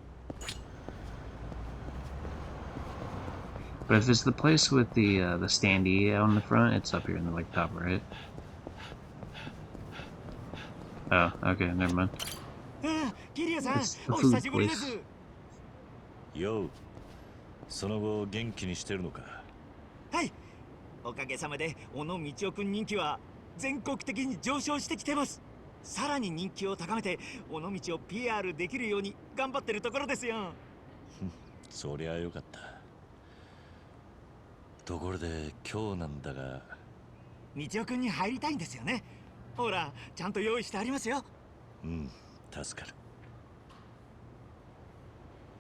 But if it's the place with the standee out in the front, it's up here in the like top right. Oh, okay, never mind. キリアさん、 It's the お food 久しぶりです。 place. よう、その後元気にしてるのか。はい、おかげさまで小野道夫君人気は全国的に上昇してきてます。さらに人気を高めて尾道を PR できるように頑張ってるところですよ。そりゃよかった。ところで今日なんだが、道夫君に入りたいんですよね。ほら、ちゃんと用意してありますよ。うん、助かる。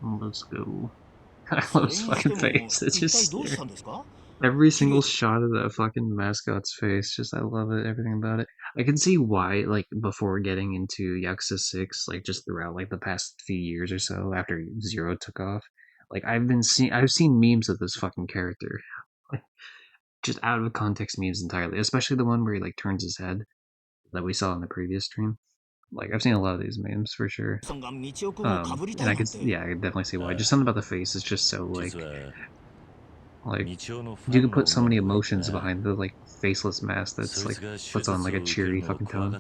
Let's go. I love his fucking face. It's just どうしたんですか? every single shot of that fucking mascot's face. Just I love it. Everything about it. I can see why, like before getting into Yakuza 6, like just throughout like the past few years or so after Zero took off, like I've seen memes of this fucking character, just out of context memes entirely. Especially the one where he like turns his head that we saw in the previous stream. Like I've seen a lot of these memes for sure. And I could, yeah, I could definitely see why. Just something about the face is just so like you could put so many emotions behind the like faceless mask that's like puts on like a cheery fucking tone.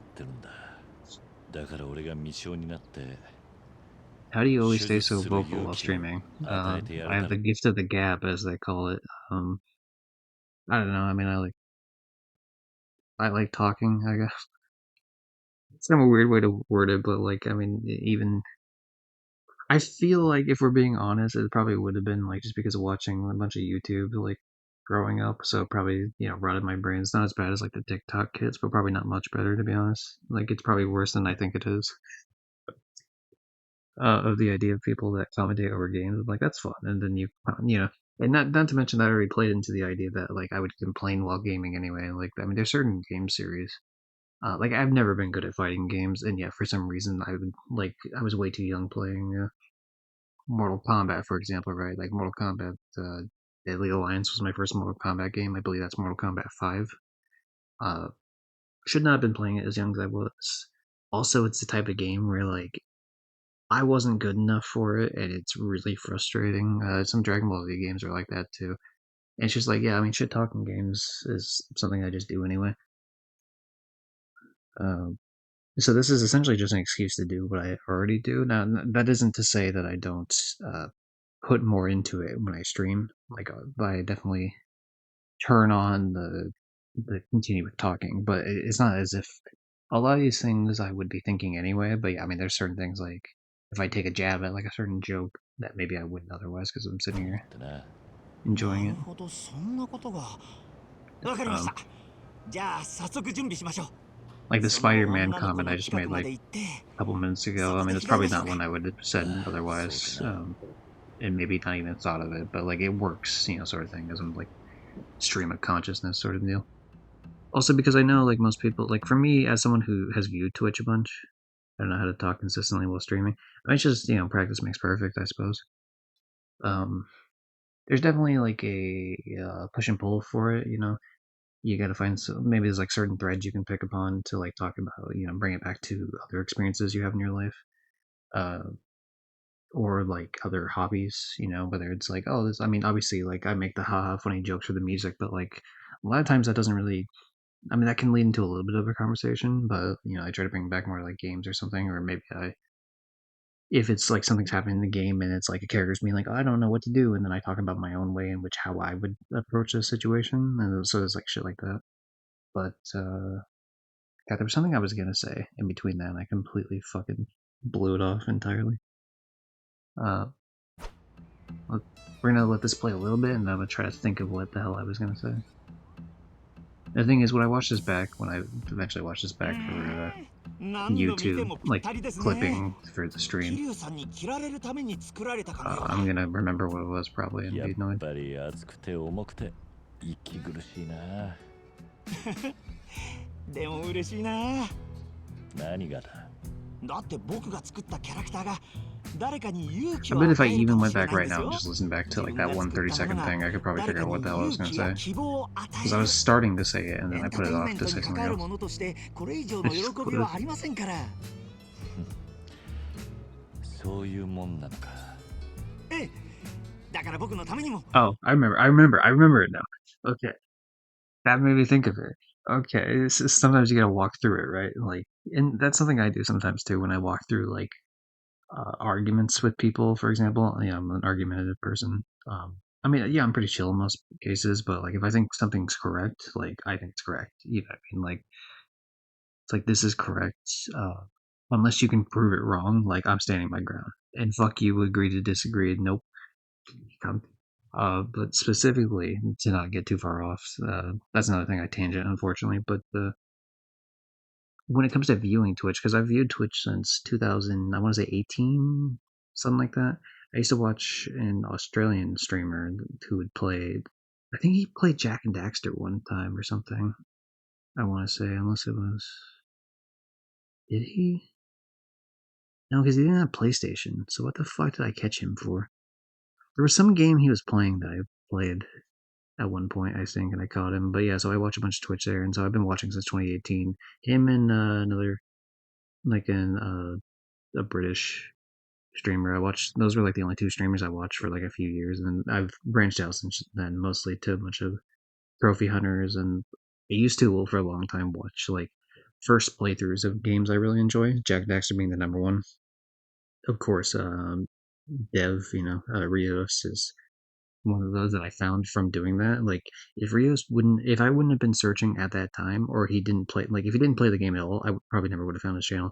How do you always stay so vocal while streaming? I have the gift of the gab, as they call it. I don't know. I mean, I like talking, I guess. It's kind of a weird way to word it, but like, I mean, even I feel like if we're being honest, it probably would have been like just because of watching a bunch of YouTube like growing up, so it probably, you know, rotted my brain. It's not as bad as like the TikTok kids, but probably not much better to be honest. Like it's probably worse than I think it is. Of the idea of people that commentate over games, like that's fun, and then you know, and not to mention that I already played into the idea that like I would complain while gaming anyway. Like I mean, there's certain game series. Like I've never been good at fighting games, and yet for some reason I was way too young playing Mortal Kombat, for example, right? Like Mortal Kombat Deadly Alliance was my first Mortal Kombat game. I believe that's Mortal Kombat 5. Should not have been playing it as young as I was. Also, it's the type of game where like I wasn't good enough for it, and it's really frustrating. Some Dragon Ball Z games are like that too. And it's just like, yeah, I mean, shit talking games is something I just do anyway. So this is essentially just an excuse to do what I already do. Now, that isn't to say that I don't put more into it when I stream. Like, I definitely turn on the continue with talking, but it's not as if a lot of these things I would be thinking anyway. But yeah, I mean, there's certain things like if I take a jab at like a certain joke that maybe I wouldn't otherwise because I'm sitting here enjoying it. そんなことが。わかりました。じゃあ早速準備しましょう。 Like the Spider-Man comment I just made like a couple minutes ago. I mean, it's probably not one I would have said otherwise, and maybe not even thought of it, but like it works, you know, sort of thing, as I'm like stream of consciousness sort of deal. Also, because I know like most people, like for me as someone who has viewed Twitch a bunch, I don't know how to talk consistently while streaming. I mean, it's just, you know, practice makes perfect, I suppose. There's definitely like a push and pull for it, you know. You gotta find maybe there's like certain threads you can pick upon to like talk about, you know, bring it back to other experiences you have in your life, or like other hobbies, you know, whether it's like, oh, this, I mean, obviously like I make the haha funny jokes for the music, but like a lot of times that doesn't really, I mean, that can lead into a little bit of a conversation, but you know, I try to bring back more like games or something, or maybe if it's like something's happening in the game and it's like a character's being like, oh, I don't know what to do, and then I talk about my own way in which how I would approach a situation, and so there's like shit like that. But God, there was something I was gonna say in between that, and I completely fucking blew it off entirely. We're gonna let this play a little bit, and I'm gonna try to think of what the hell I was gonna say. The thing is, when I watch this back, when I eventually watch this back for YouTube, like clipping for the stream, I'm gonna remember what it was probably and be annoyed. でも嬉しいな。何がだ。だって僕が作ったキャラクターが誰かに勇気 I を bet if I 与えるか even も went しれ back ないん right です now and よ。 just listened back to 自 like 分 that が one 作ったもの 30-second が thing, I could probably 誰 figure か out に what the hell I was 勇 going to 気や say. 希望を与 Because I え was る。 starting to say it and エ then I ンター put テ it イン off メン to ト say に関 something わる else. ものとしてこれ以上 I の喜 just び quit. はありませんから。そういうもんなのか。ええ、だから僕のためにも。 Oh, I remember it now. Okay. That made me think of it. Okay, sometimes you gotta walk through it, right? Like, and that's something I do sometimes too when I walk through like arguments with people. For example, I'm an argumentative person. I mean, yeah, I'm pretty chill in most cases, but like if I think something's correct, like I think it's correct. You know what I mean? Like it's like this is correct. Unless you can prove it wrong, like I'm standing my ground. And fuck you, agree to disagree. Nope. Come. But specifically, to not get too far off, that's another thing I tangent, unfortunately. But when it comes to viewing Twitch, because I've viewed Twitch since 2000, I want to say 18, something like that. I used to watch an Australian streamer who would play. I think he played Jack and Daxter one time or something. I want to say, unless it was. Did he? No, because he didn't have PlayStation. So what the fuck did I catch him for? There was some game he was playing that I played at one point, I think, and I caught him. But yeah, so I watch a bunch of Twitch there, and so I've been watching since 2018. Him and another, like a British streamer. I watched those were like the only two streamers I watched for like a few years, and I've branched out since then, mostly to a bunch of trophy hunters, and I used to for a long time watch like first playthroughs of games I really enjoy. Jack Daxter being the number one, of course. Dev, Rios is one of those that I found from doing that. Like, if I wouldn't have been searching at that time, or he didn't play, like, if he didn't play the game at all, I probably never would have found his channel.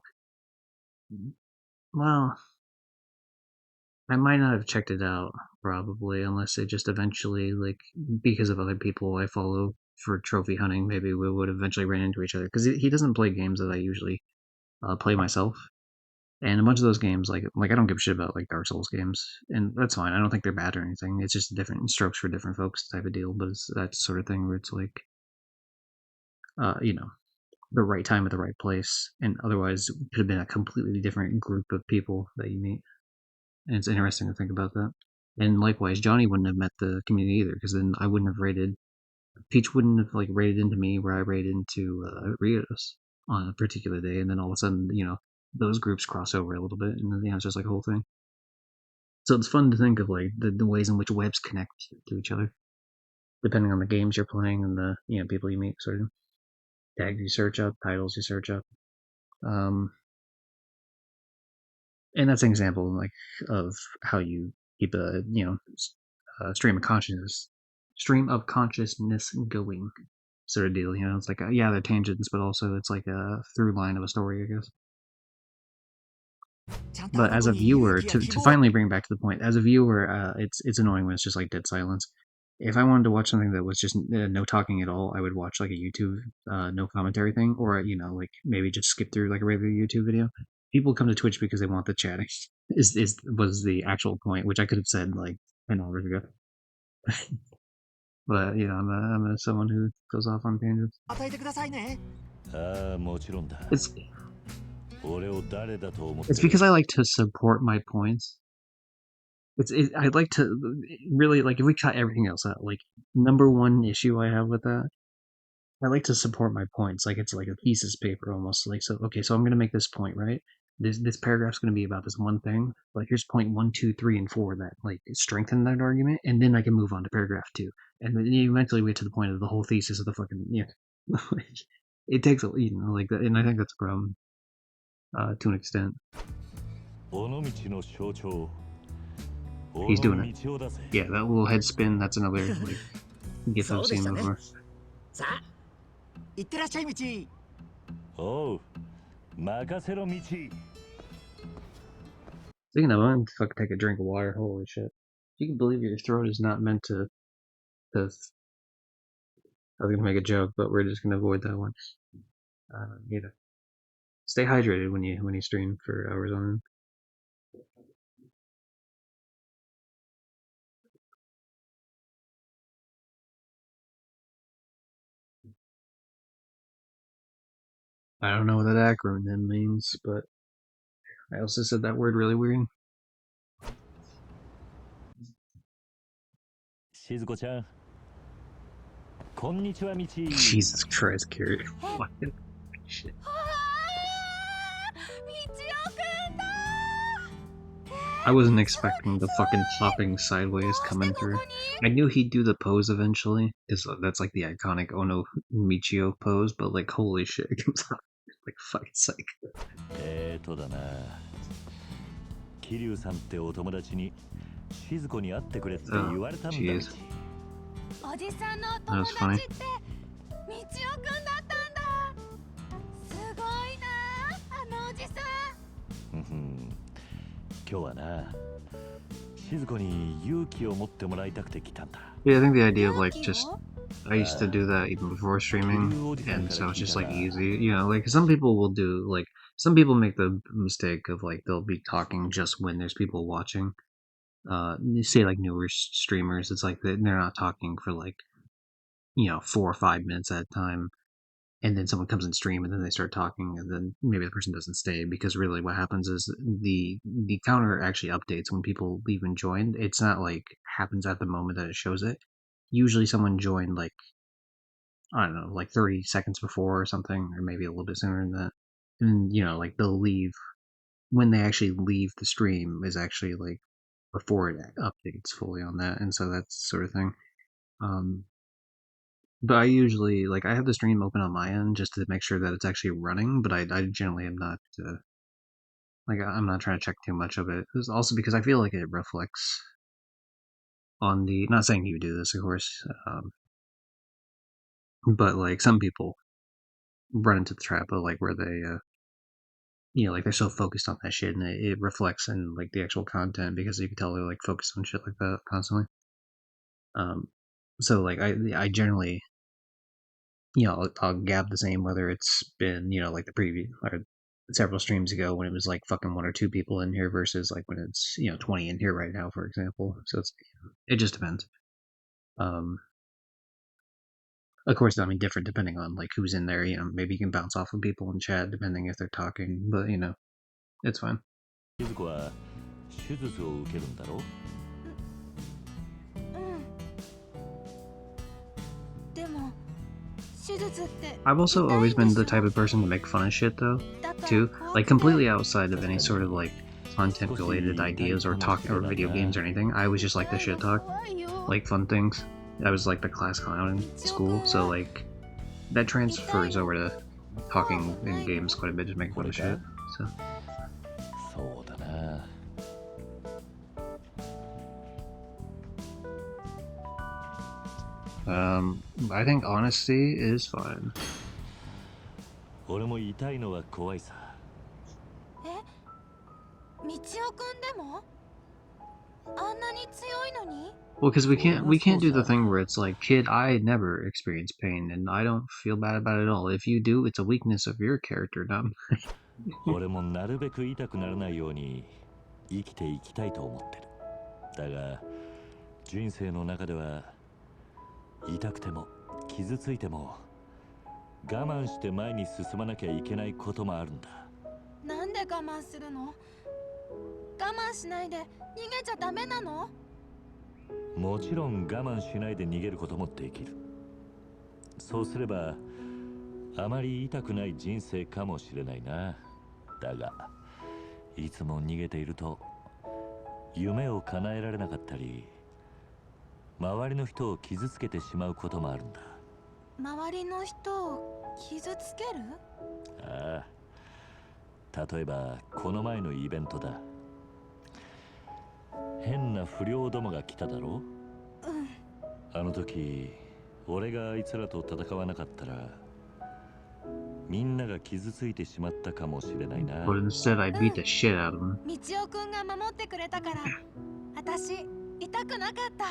Well, I might not have checked it out, probably, unless it just eventually, like, because of other people I follow for trophy hunting, maybe we would eventually ran into each other. Because he doesn't play games that I usually play myself. And a bunch of those games, like I don't give a shit about like Dark Souls games, and that's fine. I don't think they're bad or anything. It's just different strokes for different folks type of deal. But it's that sort of thing where it's like, uh, you know, the right time at the right place, and otherwise it could have been a completely different group of people that you meet. And it's interesting to think about that. And likewise, Johnny wouldn't have met the community either, because then I wouldn't have rated. Peach wouldn't have like rated into me where I rated into Rios on a particular day, and then all of a sudden, those groups cross over a little bit, and then it's just like a whole thing. So it's fun to think of like the ways in which webs connect to each other, depending on the games you're playing and the people you meet. Sort of tags you search up, titles you search up, um, and that's an example like of how you keep a stream of consciousness going sort of deal. It's like yeah, they're tangents, but also it's like a through line of a story, I guess. But as a viewer, to finally bring back to the point, as a viewer, it's annoying when it's just like dead silence. If I wanted to watch something that was just no talking at all, I would watch like a YouTube no commentary thing, or like maybe just skip through like a regular YouTube video. People come to Twitch because they want the chatting. Is was the actual point, which I could have said like 10 hours ago. But I'm someone who goes off on tangents. 与えてくださいね。ああ、もちろんだ。It's 俺を誰だと思って it's る。 because I like to support my points. I'd like to really like if we cut everything else out. Like number one issue I have with that, I like to support my points. Like it's like a thesis paper almost. Like so, okay, so I'm gonna make this point, right? This paragraph's gonna be about this one thing. Like here's point 1, 2, 3, and 4 that like strengthen that argument, and then I can move on to paragraph 2, and then you eventually get to the point of the whole thesis of the fucking it takes a like that, and I think that's a problem to an extent. 尾道の象徴。 He's doing it. Yeah, that little head spin. That's another like gif I've そうでし seen たね。 before. さあ、行ってらっしゃい道。おう、任せろ道。 Speaking of, I'm gonna fucking take a drink of water. Holy shit! You can believe your throat is not meant to. I was gonna make a joke, but we're just gonna avoid that one. Stay hydrated when you stream for hours on end. I don't know what that acronym means, but I also said that word really weird. 静子ちゃん、こんにちは、みち。 Jesus Christ, Carrie. Fucking shit. I wasn't expecting the fucking hopping sideways coming through. I knew he'd do the pose eventually, because that's like the iconic Ono Michio pose, but like, holy shit, it comes out like fucking psych. だな。桐生さんってお友達に静子に会ってくれって言われたんだ。おじさんの友達ってみちおくんだったんだ。すごいな、あのおじさん。今日はな、静子に勇気を持ってもらいたくて来たんだ。Yeah, I think the idea of like just I used to do that even before streaming, and so it's just like easy, you know, like some people will do like some people make the mistake of like they'll be talking just when there's people watching. You say like newer streamers, it's like they're not talking for like, you know, 4 or 5 minutes at a time, and then someone comes in stream and then they start talking, and then maybe the person doesn't stay, because really what happens is the counter actually updates when people leave and join. It's not like happens at the moment that it shows it. Usually someone joined like, I don't know, like 30 seconds before or something, or maybe a little bit sooner than that. And, you know, like they'll leave when they actually leave the stream is actually like before it updates fully on that, and so that's sort of thing. But I usually like I have the stream open on my end just to make sure that it's actually running, but I generally am not like I'm not trying to check too much of it. It's also because I feel like it reflects on the, not saying you do this, of course, but like some people run into the trap of like where they you know, like they're so focused on that shit, and it reflects in like the actual content, because you can tell they're like focused on shit like that constantly. So like I generally, you know, I'll gab the same whether it's been, you know, like the previous or several streams ago when it was like fucking 1 or 2 people in here versus like when it's, you know, 20 in here right now, for example. So it just depends. Of course, I mean, different depending on like who's in there. You know, maybe you can bounce off of people in chat depending if they're talking, but you know, it's fine. 静子は手術を受けるんだろう？でも手術って I've also always been the type of person to make fun of shit though, too. Like completely outside of any sort of like content related ideas or talk or video games or anything. I was just like the shit talk, like fun things. I was like the class clown in school, so like that transfers over to talking in games quite a bit, just making fun of shit. So. そうだな。I think honesty is fine. 俺も痛いのは怖いさ。みちおくんでもあんなに強いのに Well, because we can't do the thing where it's like, kid, I never experienced pain and I don't feel bad about it at all. If you do, it's a weakness of your character, not mine. 俺もなるべく痛くならないように生きていきたいと思ってる。だが人生の中では痛くても傷ついても我慢して前に進まなきゃいけないこともあるんだ。なんで我慢するの？我慢しないで逃げちゃダメなの？もちろん我慢しないで逃げることもできる。そうすればあまり痛くない人生かもしれないな。だがいつも逃げていると夢を叶えられなかったり周りの人を傷つけてしまうこともあるんだ。周りの人を傷つける？ああ、例えばこの前のイベントだ。変な不良どもが来ただろう？あの時俺があいつらと戦わなかったらみんなが傷ついてしまったかもしれないな。 But instead, I beat the shit out of him. みちおくんが守ってくれたから私痛くなかった。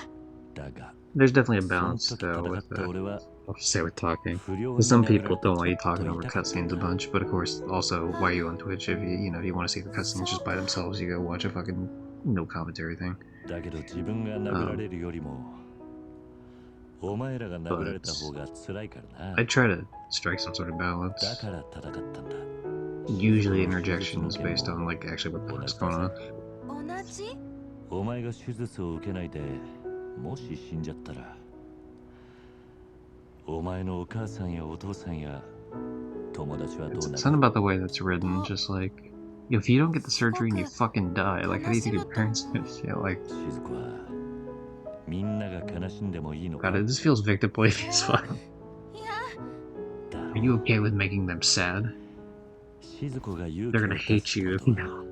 There's definitely a balance though with I'll just say with talking. Because some people don't want you talking over cutscenes a bunch, but of course also why are you on Twitch if you want to see the cutscenes just by themselves, you go watch a fucking no commentary thing. だけど自分が殴られるよりも But I try to strike some sort of balance. Usually interjection is based on like actually what the fuck's going on. お前が手術を受けないでもし死んじゃったらお前のお母さんやお父さんや友達はどうなる Something about the way that's written, just like if you don't get the surgery and you fucking die, like how do you think your parents gonna feel? Like, God, this feels victim-blaming as fuck. Are you okay with making them sad? They're gonna hate you if you know.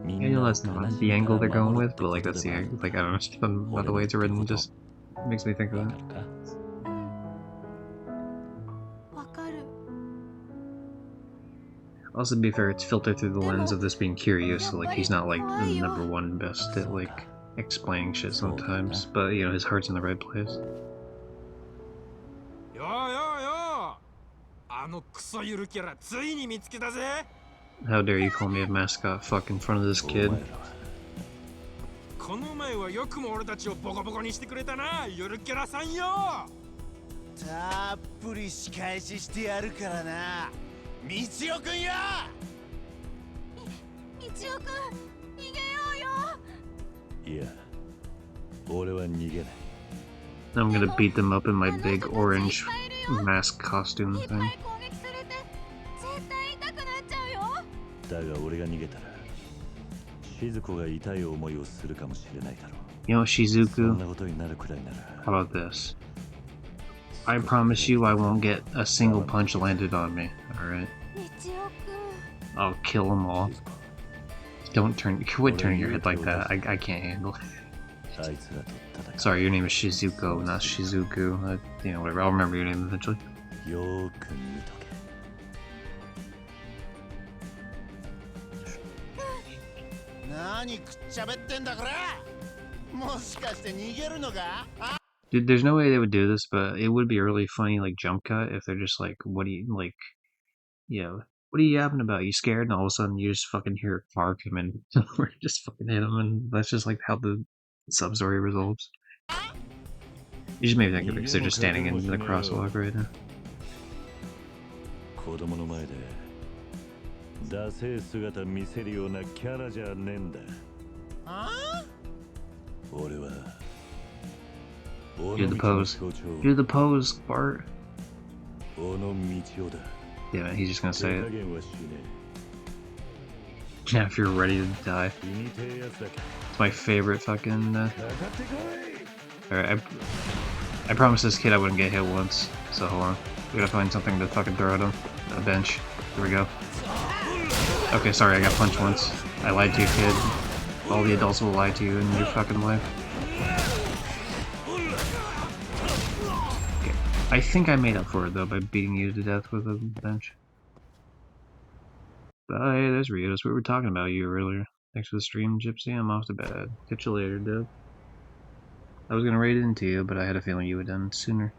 Yeah, that's not the angle they're going with, but like that's the angle. Like I don't know, something about the way it's written just makes me think of that. Also, to be fair, it's filtered through the lens of this being curious, so like he's not like the #1 best at like explaining shit sometimes, but you know his heart's in the right place. How dare you call me a mascot fuck in front of this kid? この前はよくも俺たちをボコボコにしてくれたな、ゆるキャラさんよ。たっぷり仕返ししてやるからな、みちおくんよ。みちおくん、逃げようよ。いや、俺は逃げない。I'm gonna beat them up in my big orange mask costume thing. だが俺が逃げたら静子が痛い思いをするかもしれないだろう。You know, Shizuku, そんなことになるくらいなら how about this? I promise you I won't get a single punch landed on me, alright? I'll kill them all. Don't quit turning your head like that. I can't handle it. Sorry, your name is Shizuko, not Shizuku. You know, whatever. I'll remember your name eventually. よーく見とけ。何くっちゃべってんだこれ。もしかして逃げるのか。 Dude, there's no way they would do this, but it would be a really funny like jump cut if they're just like, what do you like? Yeah, what are you yapping about? You scared? And all of a sudden you just fucking hear a car come in, or just fucking hit them, and that's just like how the sub story resolves. You just made me think of it because they're just standing in the crosswalk right now. 子供の前でダセえ姿見せるようなキャラじゃねえんだ。俺は Do the pose. Do the pose, Bart. Yeah, he's just gonna say it. Yeah, if you're ready to die. It's my favorite fucking. Alright, I promised this kid I wouldn't get hit once, so hold on. We gotta find something to fucking throw at him. A bench. Here we go. Okay, sorry, I got punched once. I lied to you, kid. All the adults will lie to you in your fucking life. Okay. I think I made up for it, though, by beating you to death with a bench. But hey, there's Rio. That's what we were talking about you earlier. Thanks for the stream, Gypsy. I'm off to bed. Catch you later, dude. I was gonna raid into you, but I had a feeling you would end sooner.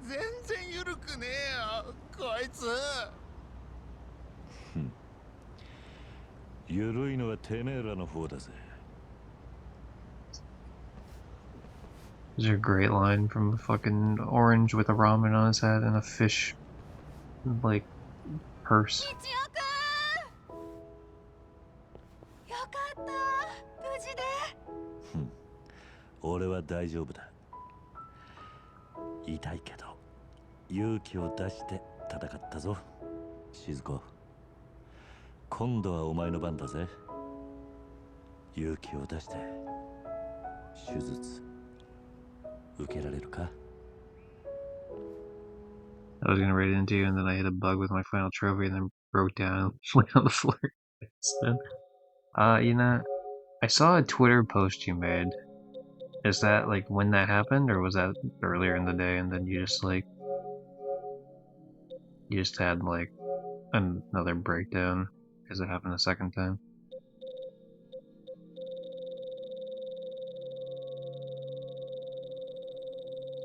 全然ゆるくねえよこいつ。ゆるいのはてめえらの方だぜ。 There's a great line from a fucking orange with a ramen on his head and a fish, like, purse. 俺は大丈夫だ。痛いけど勇気を出して戦ったぞ、静子。今度はお前の番だぜ。勇気を出して手術受けられるか？ I was gonna raid into you, and then I hit a bug with my final trophy, and then broke down and went on the floor. You know, I saw a Twitter post you made. Is that like when that happened, or was that earlier in the day, and then you just like had like another breakdown because it happened the second time?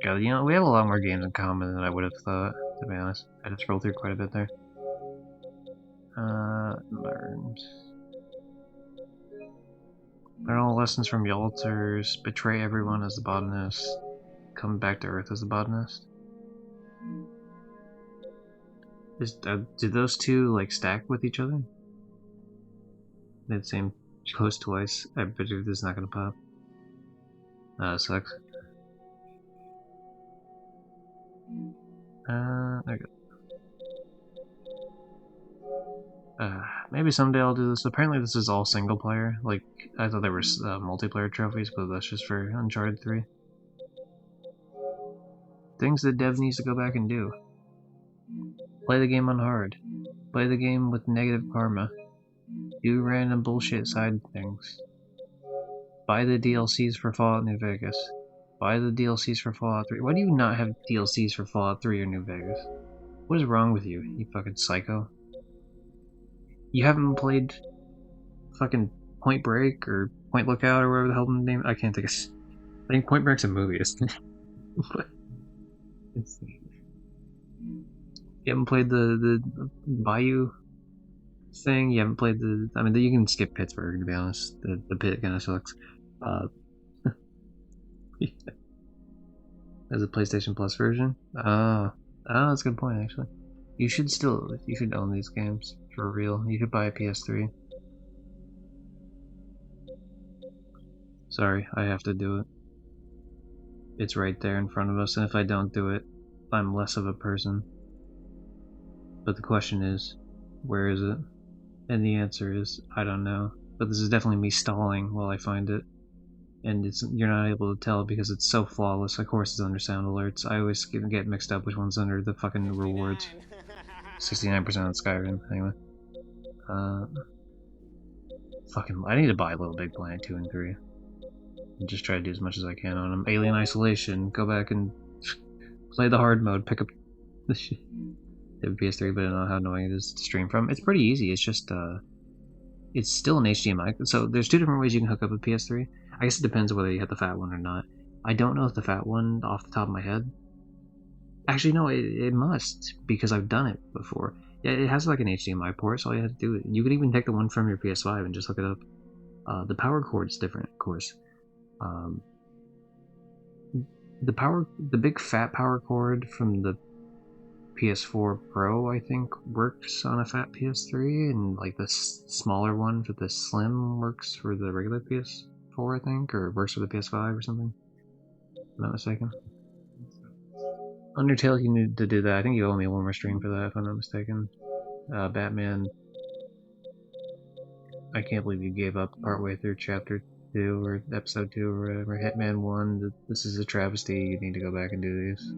God, you know, we have a lot more games in common than I would have thought, to be honest. I just rolled through quite a bit there. Learned. Learn all lessons from your altars, betray everyone as the botanist, come back to Earth as the botanist. Do those two like stack with each other? That same close twice. I bet you this is not gonna pop. Sucks. There we go. Maybe someday I'll do this. Apparently this is all single player. Like, I thought there were multiplayer trophies, but that's just for Uncharted 3. Things that dev needs to go back and do. Play the game on hard. Play the game with negative karma. Do random bullshit side things. Buy the DLCs for Fallout New Vegas. Buy the DLCs for Fallout 3. Why do you not have DLCs for Fallout 3 or New Vegas? What is wrong with you, you fucking psycho? You haven't played fucking Point Break or Point Lookout or whatever the hell the name. I can't think of. I think Point Break's a movie, isn't it? You haven't played the Bayou thing. You haven't played the. I mean, you can skip Pittsburgh to be honest. The pit kind of sucks. As a PlayStation Plus version. That's a good point actually. You should own these games for real. You should buy a PS3. Sorry, I have to do it. It's right there in front of us, and if I don't do it, I'm less of a person. But the question is, where is it? And the answer is, I don't know. But this is definitely me stalling while I find it. And you're not able to tell because it's so flawless. Of course it's under sound alerts. I always get mixed up which one's under the fucking rewards. 69% on Skyrim, anyway. Fucking, I need to buy Little Big Planet 2 and 3. And just try to do as much as I can on them. Alien Isolation, go back and play the hard mode, pick up the shit. They have a PS3, but I don't know how annoying it is to stream from. It's pretty easy, it's just, it's still an HDMI. So there's two different ways you can hook up a PS3. I guess it depends whether you have the fat one or not. I don't know if the fat one off the top of my head. Actually, no, it must, because I've done it before. Yeah, it has like an HDMI port, so all you have to do it. You could even take the one from your PS5 and just hook it up. The power cord's different, of course. The big fat power cord from the PS4 Pro, I think, works on a fat PS3, and like the smaller one for the Slim works for the regular PS4, I think, or works for the PS5 or something. If I'm not mistaken. Undertale, you need to do that. I think you owe me one more stream for that, if I'm not mistaken. Batman. I can't believe you gave up partway through Chapter 2 or Episode 2 or whatever. Hitman 1. This is a travesty. You need to go back and do these.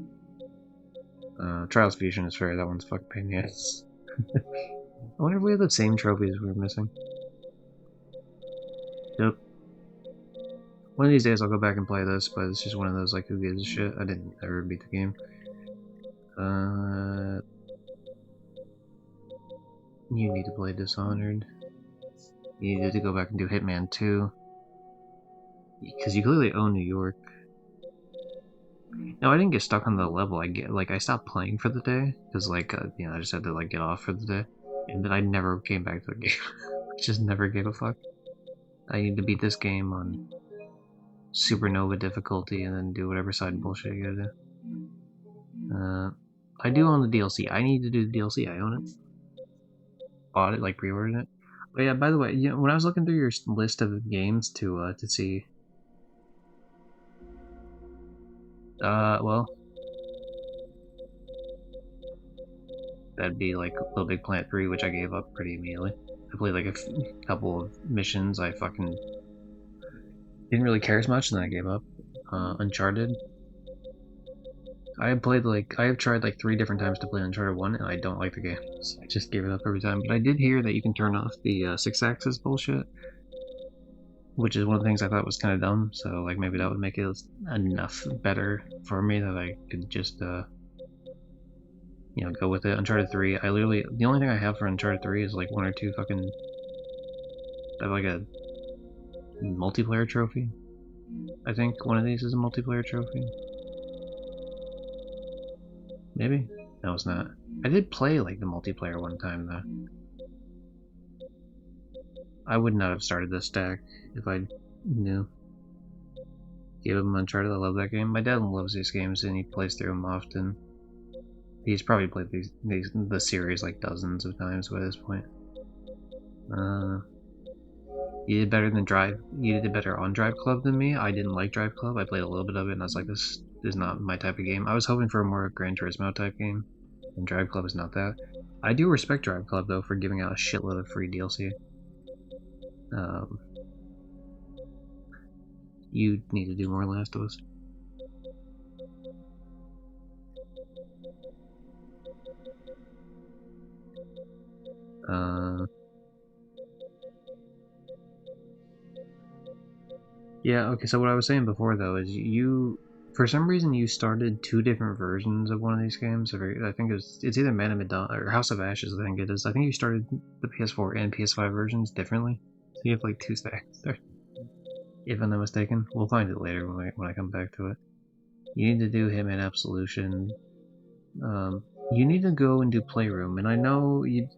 Trials Fusion is fair. That one's fucking pain in the ass. I wonder if we have the same trophies we were missing. Yep. One of these days I'll go back and play this, but it's just one of those, like, who gives a shit? I didn't ever beat the game. You need to play Dishonored. You need to go back and do Hitman 2. Because you clearly own New York. No, I didn't get stuck on the level. I stopped playing for the day. Because, I just had to, get off for the day. And then I never came back to the game. I just never gave a fuck. I need to beat this game on Supernova difficulty and then do whatever side bullshit you gotta do. I do own the DLC. I need to do the DLC. I own it. Bought it, pre-ordered it. But yeah, by the way, when I was looking through your list of games to see... well... That'd be, Little Big Planet 3, which I gave up pretty immediately. I played, a couple of missions. I fucking... didn't really care as much, and then I gave up. Uncharted. I have tried 3 different times to play Uncharted 1, and I don't like the game. So I just gave it up every time. But I did hear that you can turn off the 6-axis bullshit. Which is one of the things I thought was kind of dumb, so maybe that would make it enough better for me that I could just, go with it. Uncharted 3, the only thing I have for Uncharted 3 is 1 or 2 fucking... I have a multiplayer trophy. I think one of these is a multiplayer trophy. Maybe? No, it's not. I did play, the multiplayer one time, though. I would not have started this stack if I'd No. Give him Uncharted, I love that game. My dad loves these games and he plays through them often. He's probably played the series like dozens of times by this point. You did better than Drive. You did better on Drive Club than me. I didn't like Drive Club. I played a little bit of it and I was like, this is not my type of game. I was hoping for a more Gran Turismo type game, and Drive Club is not that. I do respect Drive Club though for giving out a shitload of free DLC. You need to do more Last of Us. Yeah, okay, so what I was saying before though is you, for some reason you started two different versions of one of these games. I think it's either Man of Medan or House of Ashes, I think it is. I think you started the PS4 and PS5 versions differently. So you have like two stacks there. If I'm not mistaken. We'll find it later when I come back to it. You need to do Hitman Absolution. You need to go and do Playroom, and I know you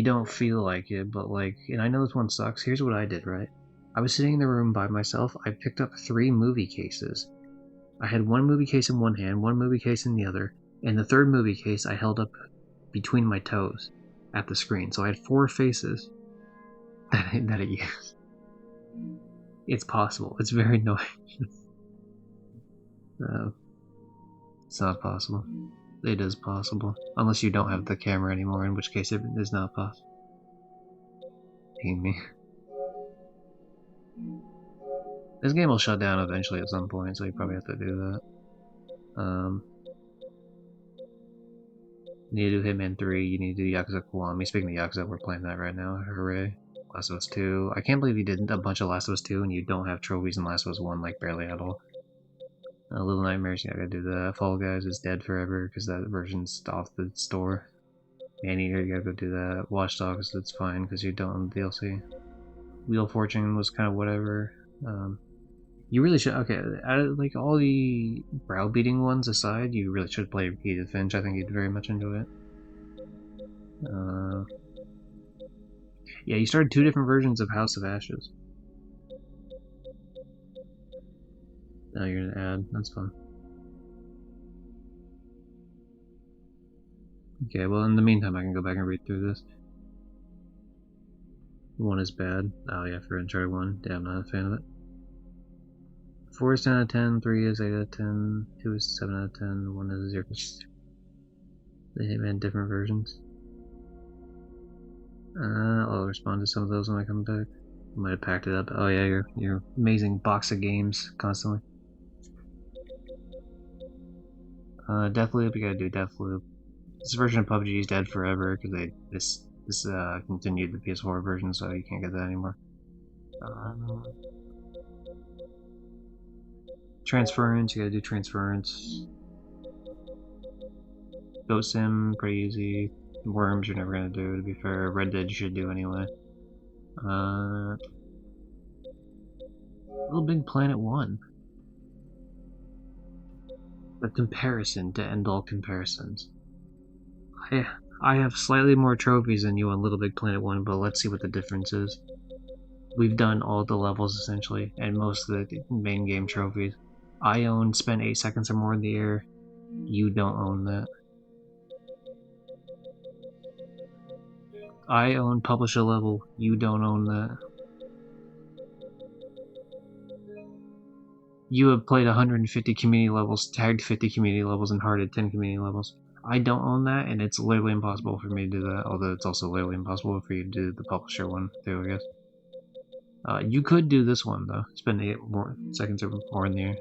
don't feel like it, but like, and I know this one sucks. Here's what I did, right? I was sitting in the room by myself. I picked up 3 movie cases. I had one movie case in one hand, one movie case in the other, and the third movie case I held up between my toes at the screen. So I had 4 faces that I used. It's possible. It's very annoying. It's not possible. It is possible. Unless you don't have the camera anymore, in which case it is not possible. Hate me. This game will shut down eventually at some point, so you probably have to do that. You need to do Hitman 3, you need to do Yakuza Kiwami. Speaking of Yakuza, we're playing that right now. Hooray. Last of Us 2. I can't believe you did a bunch of Last of Us 2 and you don't have trophies in Last of Us 1, like barely at all. Little Nightmares, yeah, I gotta do that. Fall Guys is dead forever because that version's off the store. Maneater, you gotta go do that. Watch Dogs, that's fine because you don't own the DLC. Wheel of Fortune was kind of whatever. You really should. Okay, like all the browbeating ones aside, you really should play Edith Finch. I think you'd very much enjoy it. Yeah, you started 2 different versions of House of Ashes. Now you're gonna add. That's fun. Okay, well in the meantime I can go back and read through this. 1 is bad. Oh yeah, for Uncharted 1. Damn, not a fan of it. 4 is 10 out of 10, 3 is 8 out of 10, 2 is 7 out of 10, 1 is 0. The Hitman different versions. I'll respond to some of those when I come back. I might have packed it up. Oh yeah, your amazing box of games constantly. Deathloop, you gotta do Deathloop. This version of PUBG is dead forever because this continued the PS4 version, so you can't get that anymore. Transference, you gotta do Transference. Goat Sim, pretty easy. Worms, you're never gonna do, to be fair. Red Dead, you should do anyway. Little Big Planet 1. The comparison to end all comparisons. I have slightly more trophies than you on Little Big Planet 1, but let's see what the difference is. We've done all the levels essentially, and most of the main game trophies. I spent 8 seconds or more in the air. You don't own that. I own publish a level. You don't own that. You have played 150 community levels, tagged 50 community levels, and hearted 10 community levels. I don't own that, and it's literally impossible for me to do that, although it's also literally impossible for you to do the publisher one, too, I guess. You could do this one, though. Spend 8 more seconds or more in the air.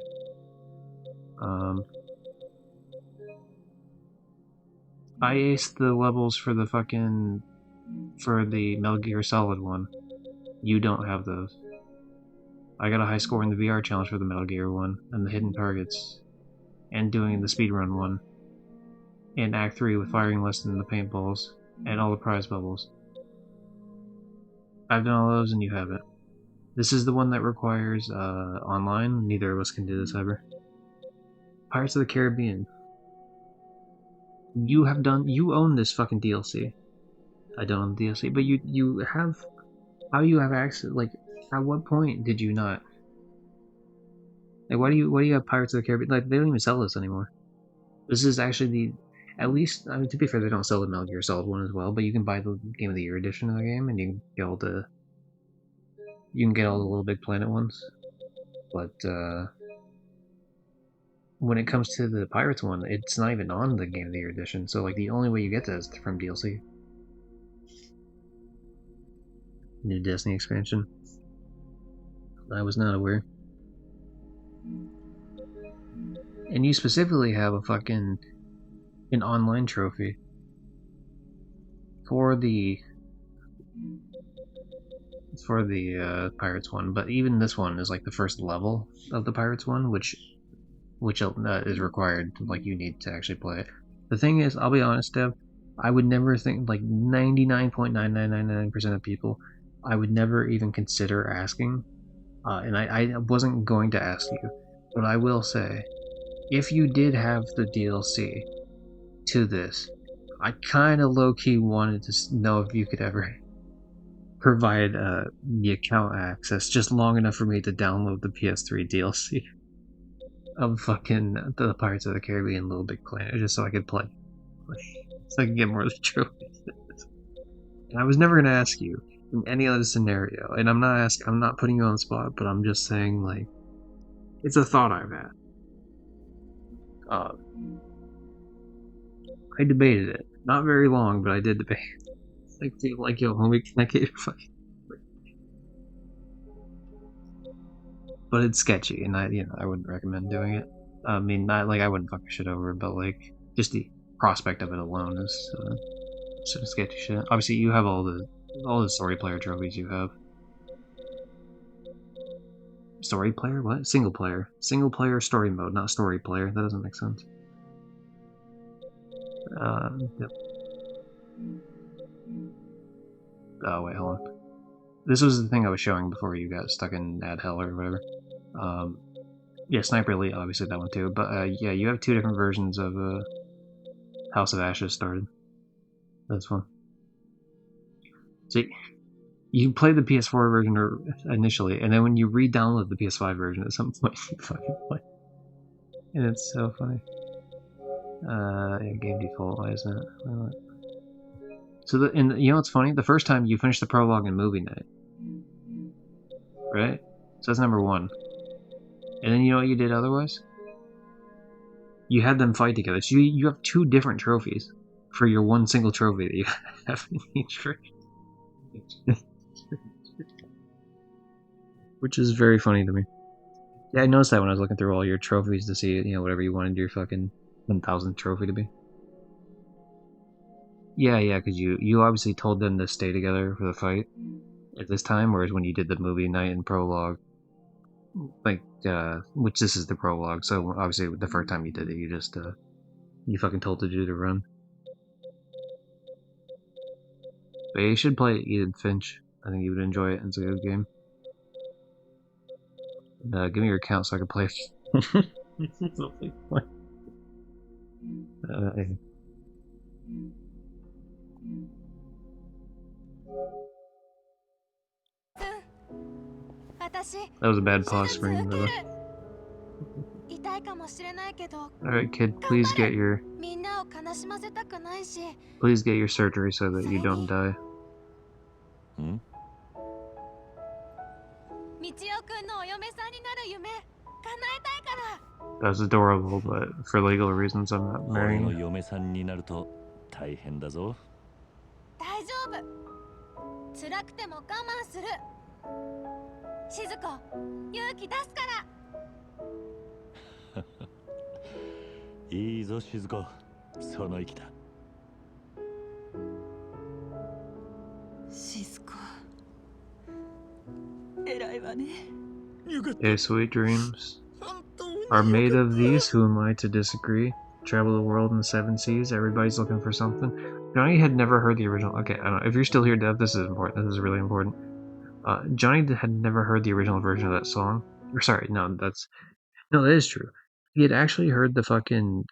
I aced the levels for the Metal Gear Solid one. You don't have those. I got a high score in the VR challenge for the Metal Gear one, and the hidden targets, and doing the speedrun one, and Act 3 with firing less than the paintballs, and all the prize bubbles. I've done all those and you haven't. This is the one that requires online. Neither of us can do this ever. Pirates of the Caribbean. You own this fucking DLC. I don't own the DLC, but you have, how do you have access, like, At what point did you not? Like, why do you have Pirates of the Caribbean? Like, they don't even sell this anymore. This is actually the, at least, I mean, to be fair, they don't sell the Metal Gear Solid one as well, but you can buy the Game of the Year edition of the game, and you can get all the Little Big Planet ones. But when it comes to the Pirates one, it's not even on the Game of the Year edition. So like the only way you get that is from DLC. New Destiny expansion. I was not aware. And you specifically have a fucking an online trophy for the Pirates one, but even this one is like the first level of the Pirates one, which is required. Like you need to actually play it. The thing is, I'll be honest, Dev, I would never think, like 99.9999% of people, I would never even consider asking, and I wasn't going to ask you, but I will say, if you did have the DLC to this, I kind of low-key wanted to know if you could ever provide the account access just long enough for me to download the PS3 DLC of fucking the Pirates of the Caribbean Little Big Planet, just so I could play. So I can get more of the trophies. And I was never gonna ask you in any other scenario, and I'm not putting you on the spot, but I'm just saying, like, it's a thought I've had. I debated it, not very long, but I did debate. Like, yo, homie, can I get your fucking? But it's sketchy, and I wouldn't recommend doing it. I mean, not like I wouldn't fuck your shit over, but like just the prospect of it alone is sort of sketchy shit. Obviously, you have all the story player trophies you have. Story player? What? Single player. Single player story mode, not story player. That doesn't make sense. Yep. Oh, wait, hold on. This was the thing I was showing before you got stuck in ad hell or whatever. Yeah, Sniper Elite, obviously that one too. But yeah, you have two different versions of House of Ashes started. That's one. See, you play the PS4 version initially, and then when you re-download the PS5 version at some point, you fucking play. And it's so funny. Yeah, game default, why isn't it? So, you know what's funny? The first time you finished the prologue in movie night. Right? So that's number one. And then you know what you did otherwise? You had them fight together. So you have two different trophies for your one single trophy that you have in each version. Which is very funny to me. Yeah, I noticed that when I was looking through all your trophies to see, whatever you wanted your fucking 1000th trophy to be. Yeah, because you obviously told them to stay together for the fight at this time, whereas when you did the movie night and prologue, like, which this is the prologue, so obviously the first time you did it, you just, you fucking told the dude to run. But yeah, you should play Eden Finch. I think you would enjoy it. It's a good game. Give me your account so I can play it. That was a bad pause screen, brother. Alright, kid, please get your surgery so that you don't die. That's adorable, but for legal reasons, I'm not marrying you. 大変だぞ。大丈夫。辛くても我慢する。静子、勇気出すから。いいぞ、静子。その意気だ。静子。偉いわね。Okay, sweet dreams are made of these. Who am I to disagree? Travel the world in the 7 seas. Everybody's looking for something. Johnny had never heard the original. Okay, I don't know. If you're still here, Dev, this is important. This is really important. Johnny had never heard the original version of that song. Or sorry, no, that is true. He had actually heard the fucking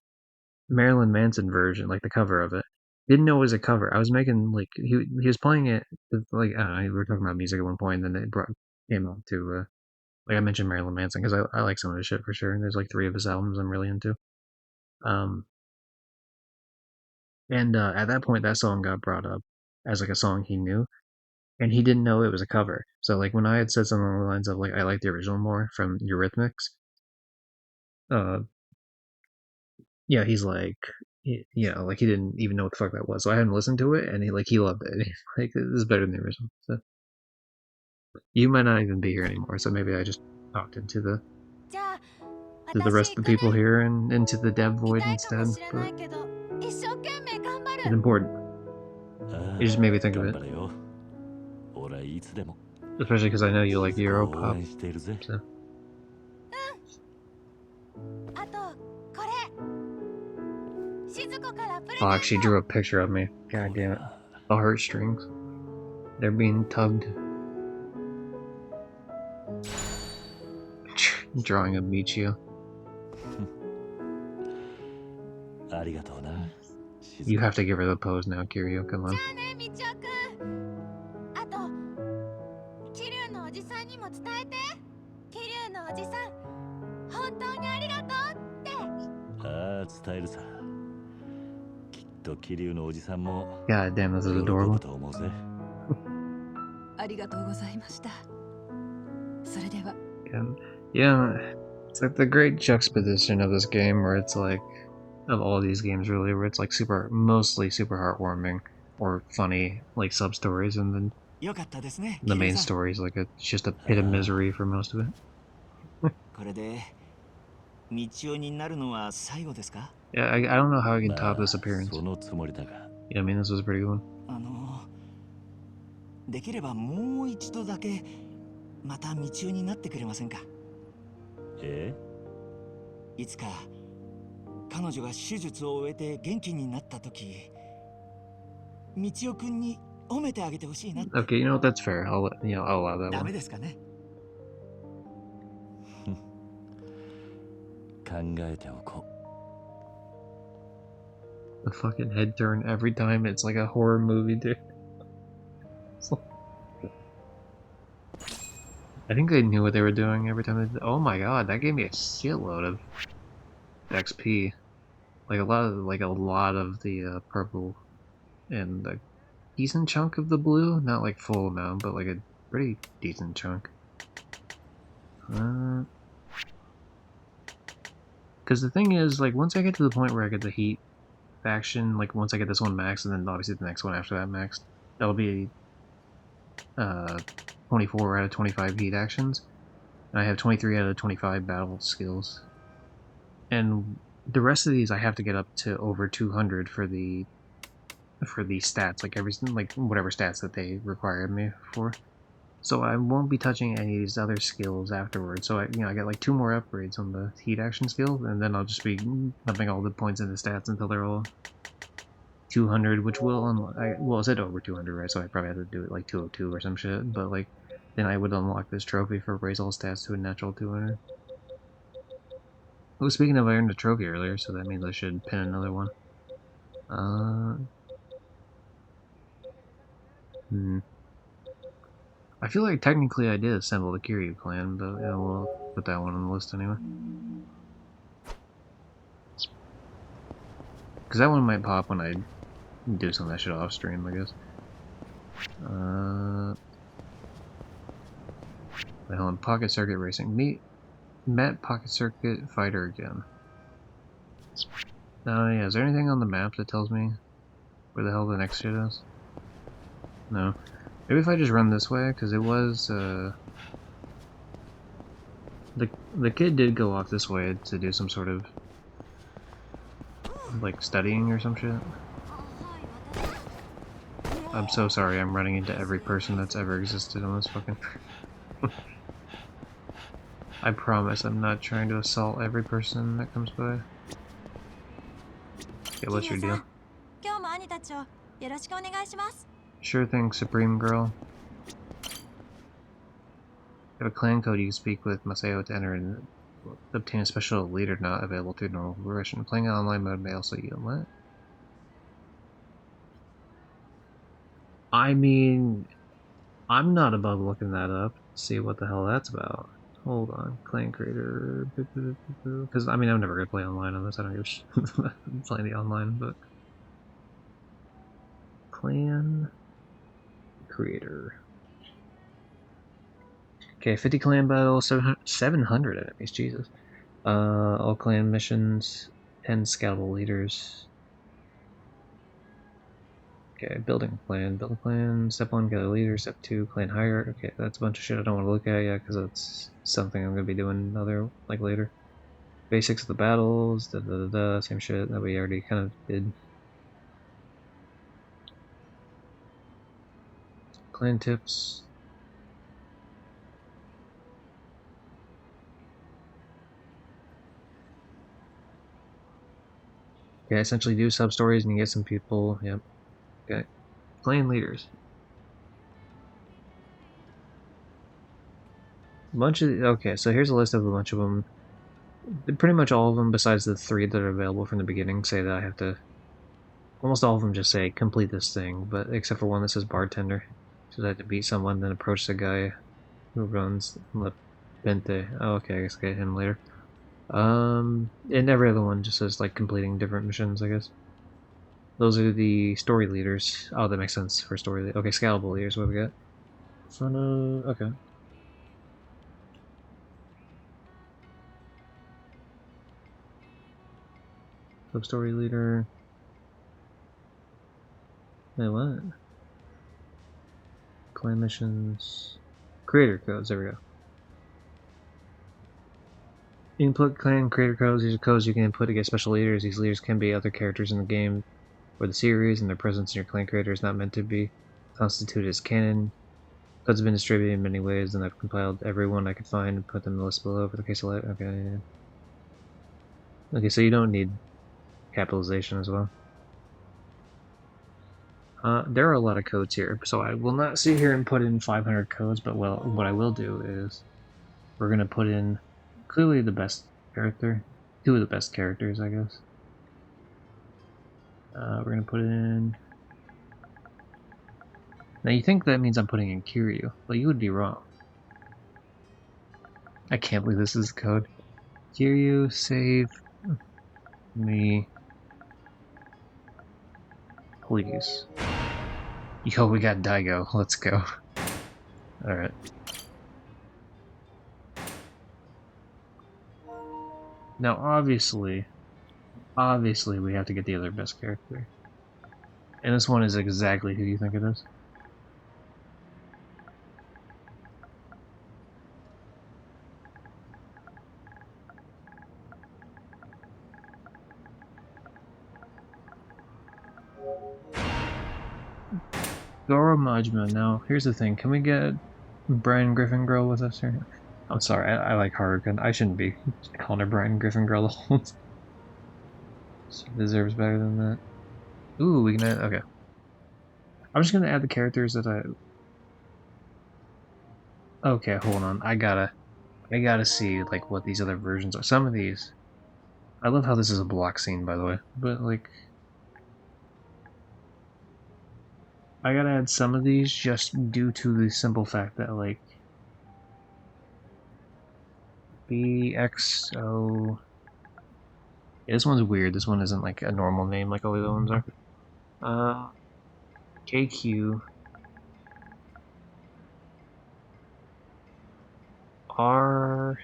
Marilyn Manson version, like the cover of it. Didn't know it was a cover. I was making, like, he was playing it with, like, I don't know, we were talking about music at one point, and then to like I mentioned Marilyn Manson because I like some of his shit for sure. And there's like 3 of his albums I'm really into. And at that point, that song got brought up as like a song he knew, and he didn't know it was a cover. So like when I had said something along the lines of like I like the original more from Eurythmics, uh, yeah, he's like, like he didn't even know what the fuck that was. So I hadn't listened to it, and he loved it. He's like, this is better than the original. So you might not even be here anymore. So maybe I just talked into the rest of the people here and into the dev void instead. But it's important. It just made me think of it. Especially because I know you like Euro pop. So. Oh, she drew a picture of me. God damn it. The heartstrings. They're being tugged. Drawing a Michio. You have to give her the pose now, Kiryu. Come on. God damn, this is adorable. Yeah, it's like the great juxtaposition of this game where it's like, of all these games really, where it's like mostly super heartwarming or funny, like sub-stories, and then the main story is like it's just a pit of misery for most of it. Yeah, I don't know how I can top this appearance. Yeah, I mean, this was a pretty good one. できればもう一度だけまた道夫になってくれませんか？いつか彼女が手術を終えて元気になった時、道夫くんに褒めてあげてほしいなって。 Okay, you know what? That's fair. I'll allow that ダ one. メですかね？The fucking head turn every time. It's like a horror movie, dude. I think they knew what they were doing every time they did. Oh my god, that gave me a shitload of XP. Like a lot of the purple and a decent chunk of the blue. Not like full amount, but like a pretty decent chunk. Because the thing is, like, once I get to the point where I get the heat faction, like once I get this one maxed, and then obviously the next one after that maxed, that'll be 24 out of 25 heat actions. And I have 23 out of 25 battle skills. And the rest of these I have to get up to over 200 for the stats, like whatever stats that they require me for. So I won't be touching any of these other skills afterwards. So I get like 2 more upgrades on the heat action skill, and then I'll just be pumping all the points into stats until they're all 200, which will unlock. Well, it said over 200, right? So I probably have to do it like 202 or some shit. But like, then I would unlock this trophy for raise all stats to a natural 200. Oh, speaking of, I earned a trophy earlier, so that means I should pin another one. I feel like technically I did assemble the Kiryu clan, but yeah, we'll put that one on the list anyway. Because that one might pop when I do some of that shit off stream, I guess. Wait, hold on. Pocket Circuit Racing. Met Pocket Circuit Fighter again. Yeah, is there anything on the map that tells me where the hell the next shit is? No. Maybe if I just run this way, because it was, the kid did go off this way to do some sort of, like, studying or some shit. I'm so sorry, I'm running into every person that's ever existed on this fucking... I promise I'm not trying to assault every person that comes by. Okay, what's your deal? Sure thing, Supreme Girl. You have a clan code you can speak with Masao to enter and obtain a special leader not available through normal progression. Playing online mode may also yield what? I mean, I'm not above looking that up. See what the hell that's about. Hold on, clan creator. Because I mean, I'm never gonna play online on this. I don't give a shit. I'm playing the online, but clan creator. Okay, 50 clan battles, 700 enemies. Jesus. All clan missions, 10 scoutable leaders. Okay, building a clan. Step 1, get a leader. Step 2, clan hire. Okay, that's a bunch of shit I don't want to look at yet because that's something I'm gonna be doing later. Basics of the battles, same shit that we already kind of did. Clan tips. Yeah, essentially do sub stories and you get some people. Yep. Okay. Clan leaders. Okay, so here's a list of a bunch of them. Pretty much all of them, besides the 3 that are available from the beginning, say that I have to. Almost all of them just say complete this thing, but except for one that says bartender. So I have to beat someone, then approach the guy who runs La Pente. Oh, okay, I guess I'll get him later. And every other one just says like completing different missions, I guess. Those are the story leaders. Oh, that makes sense for story. Okay, scalable leaders. What we got? Okay. Sub story leader. Wait, what? Clan missions. Creator codes. There we go. Input clan creator codes. These are codes you can input to get special leaders. These leaders can be other characters in the game or the series, and their presence in your clan creator is not meant to be constituted as canon. Codes have been distributed in many ways, and I've compiled every one I could find and put them in the list below for the case of light. Okay. Okay, so you don't need capitalization as well. There are a lot of codes here, so I will not sit here and put in 500 codes, but what I will do is we're going to put in clearly the best character, 2 of the best characters, I guess. We're going to put in... Now you think that means I'm putting in Kiryu, but you would be wrong. I can't believe this is code. Kiryu, save me, please. Yo, we got Daigo. Let's go. Alright. Now, obviously, we have to get the other best character. And this one is exactly who you think it is. Goro Majima. Now, here's the thing. Can we get Brian Griffin Girl with us here? I'm sorry, I like Haruka. I shouldn't be calling her Brian Griffin Girl the whole time. She deserves better than that. Ooh, we can add... Okay. I'm just gonna add the characters that I... Okay, hold on. I gotta see, like, what these other versions are. Some of these... I love how this is a block scene, by the way. But, like... I gotta add some of these just due to the simple fact that, like... BXO... Yeah, this one's weird. This one isn't, like, a normal name like all the other ones are. KQ... RSIEL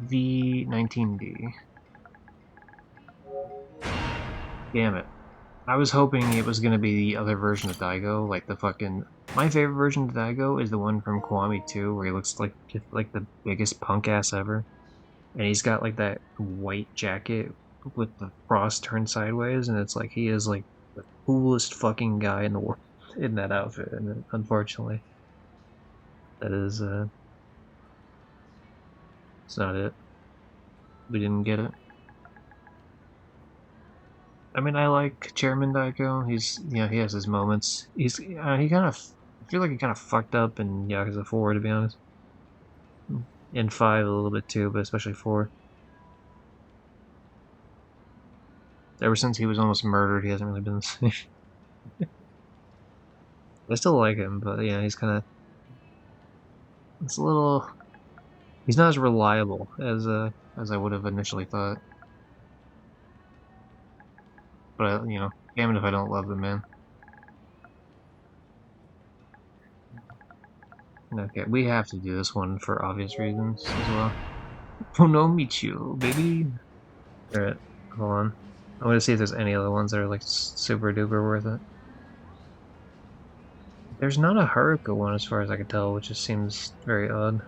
V19D. Damn it. I was hoping it was gonna be the other version of Daigo, like the fucking... My favorite version of Daigo is the one from Kiwami 2, where he looks like the biggest punk ass ever. And he's got like that white jacket with the frost turned sideways, and it's like he is like the coolest fucking guy in the world in that outfit, and unfortunately, that is, it's not it. We didn't get it. I mean, I like Chairman Daiko. He's, you know, he has his moments. He kind of, I feel like he kind of fucked up in Yakuza 4, to be honest. In 5 a little bit too, but especially 4. Ever since he was almost murdered, he hasn't really been the same. I still like him, but yeah, he's kind of... It's a little... He's not as reliable as I would have initially thought. But, you know, damn it if I don't love the man. Okay, we have to do this one for obvious reasons as well. Funomichu, baby! Alright, hold on. I'm gonna see if there's any other ones that are like super duper worth it. There's not a Haruka one as far as I can tell, which just seems very odd.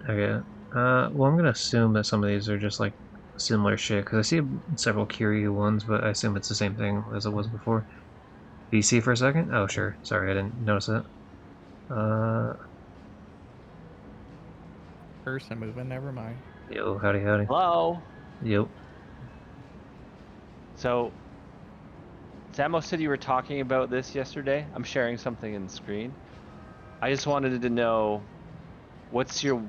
Okay, well I'm gonna assume that some of these are just like similar shit, because I see several Kiryu ones, but I assume it's the same thing as it was before. BC for a second? Oh sure, sorry I didn't notice it. Person moving, never mind. Yo, howdy howdy. Hello? Yep. So, Samo said you were talking about this yesterday. I'm sharing something in the screen. I just wanted to know, what's your...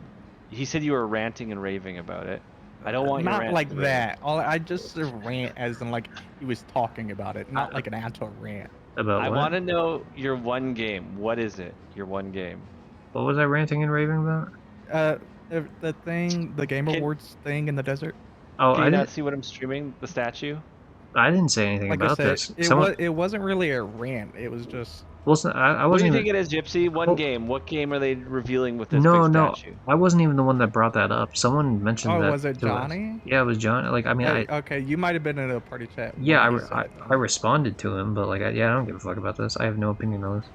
He said you were ranting and raving about it. I don't want your Not rant like to that. I just rant as in like he was talking about it, not like an actual rant. About I what? want to know your one game. What is it? Your one game. What was I ranting and raving about? The thing, the Game Awards thing in the desert. Oh, Can I you not didn't. see what I'm streaming? The statue? I didn't say anything Like I about said, this. it wasn't really a rant. It was just. Well, I What do wasn't you even. think it is, Gypsy? One game. What game are they revealing with this No, big no, statue? I wasn't even the one that brought that up. Someone mentioned Oh, that was it to us. Johnny? Yeah, it was John. Like, I mean, Okay, you might have been in a party chat. Yeah, when he said it. I responded to him, but like, yeah, I don't give a fuck about this. I have no opinion on this.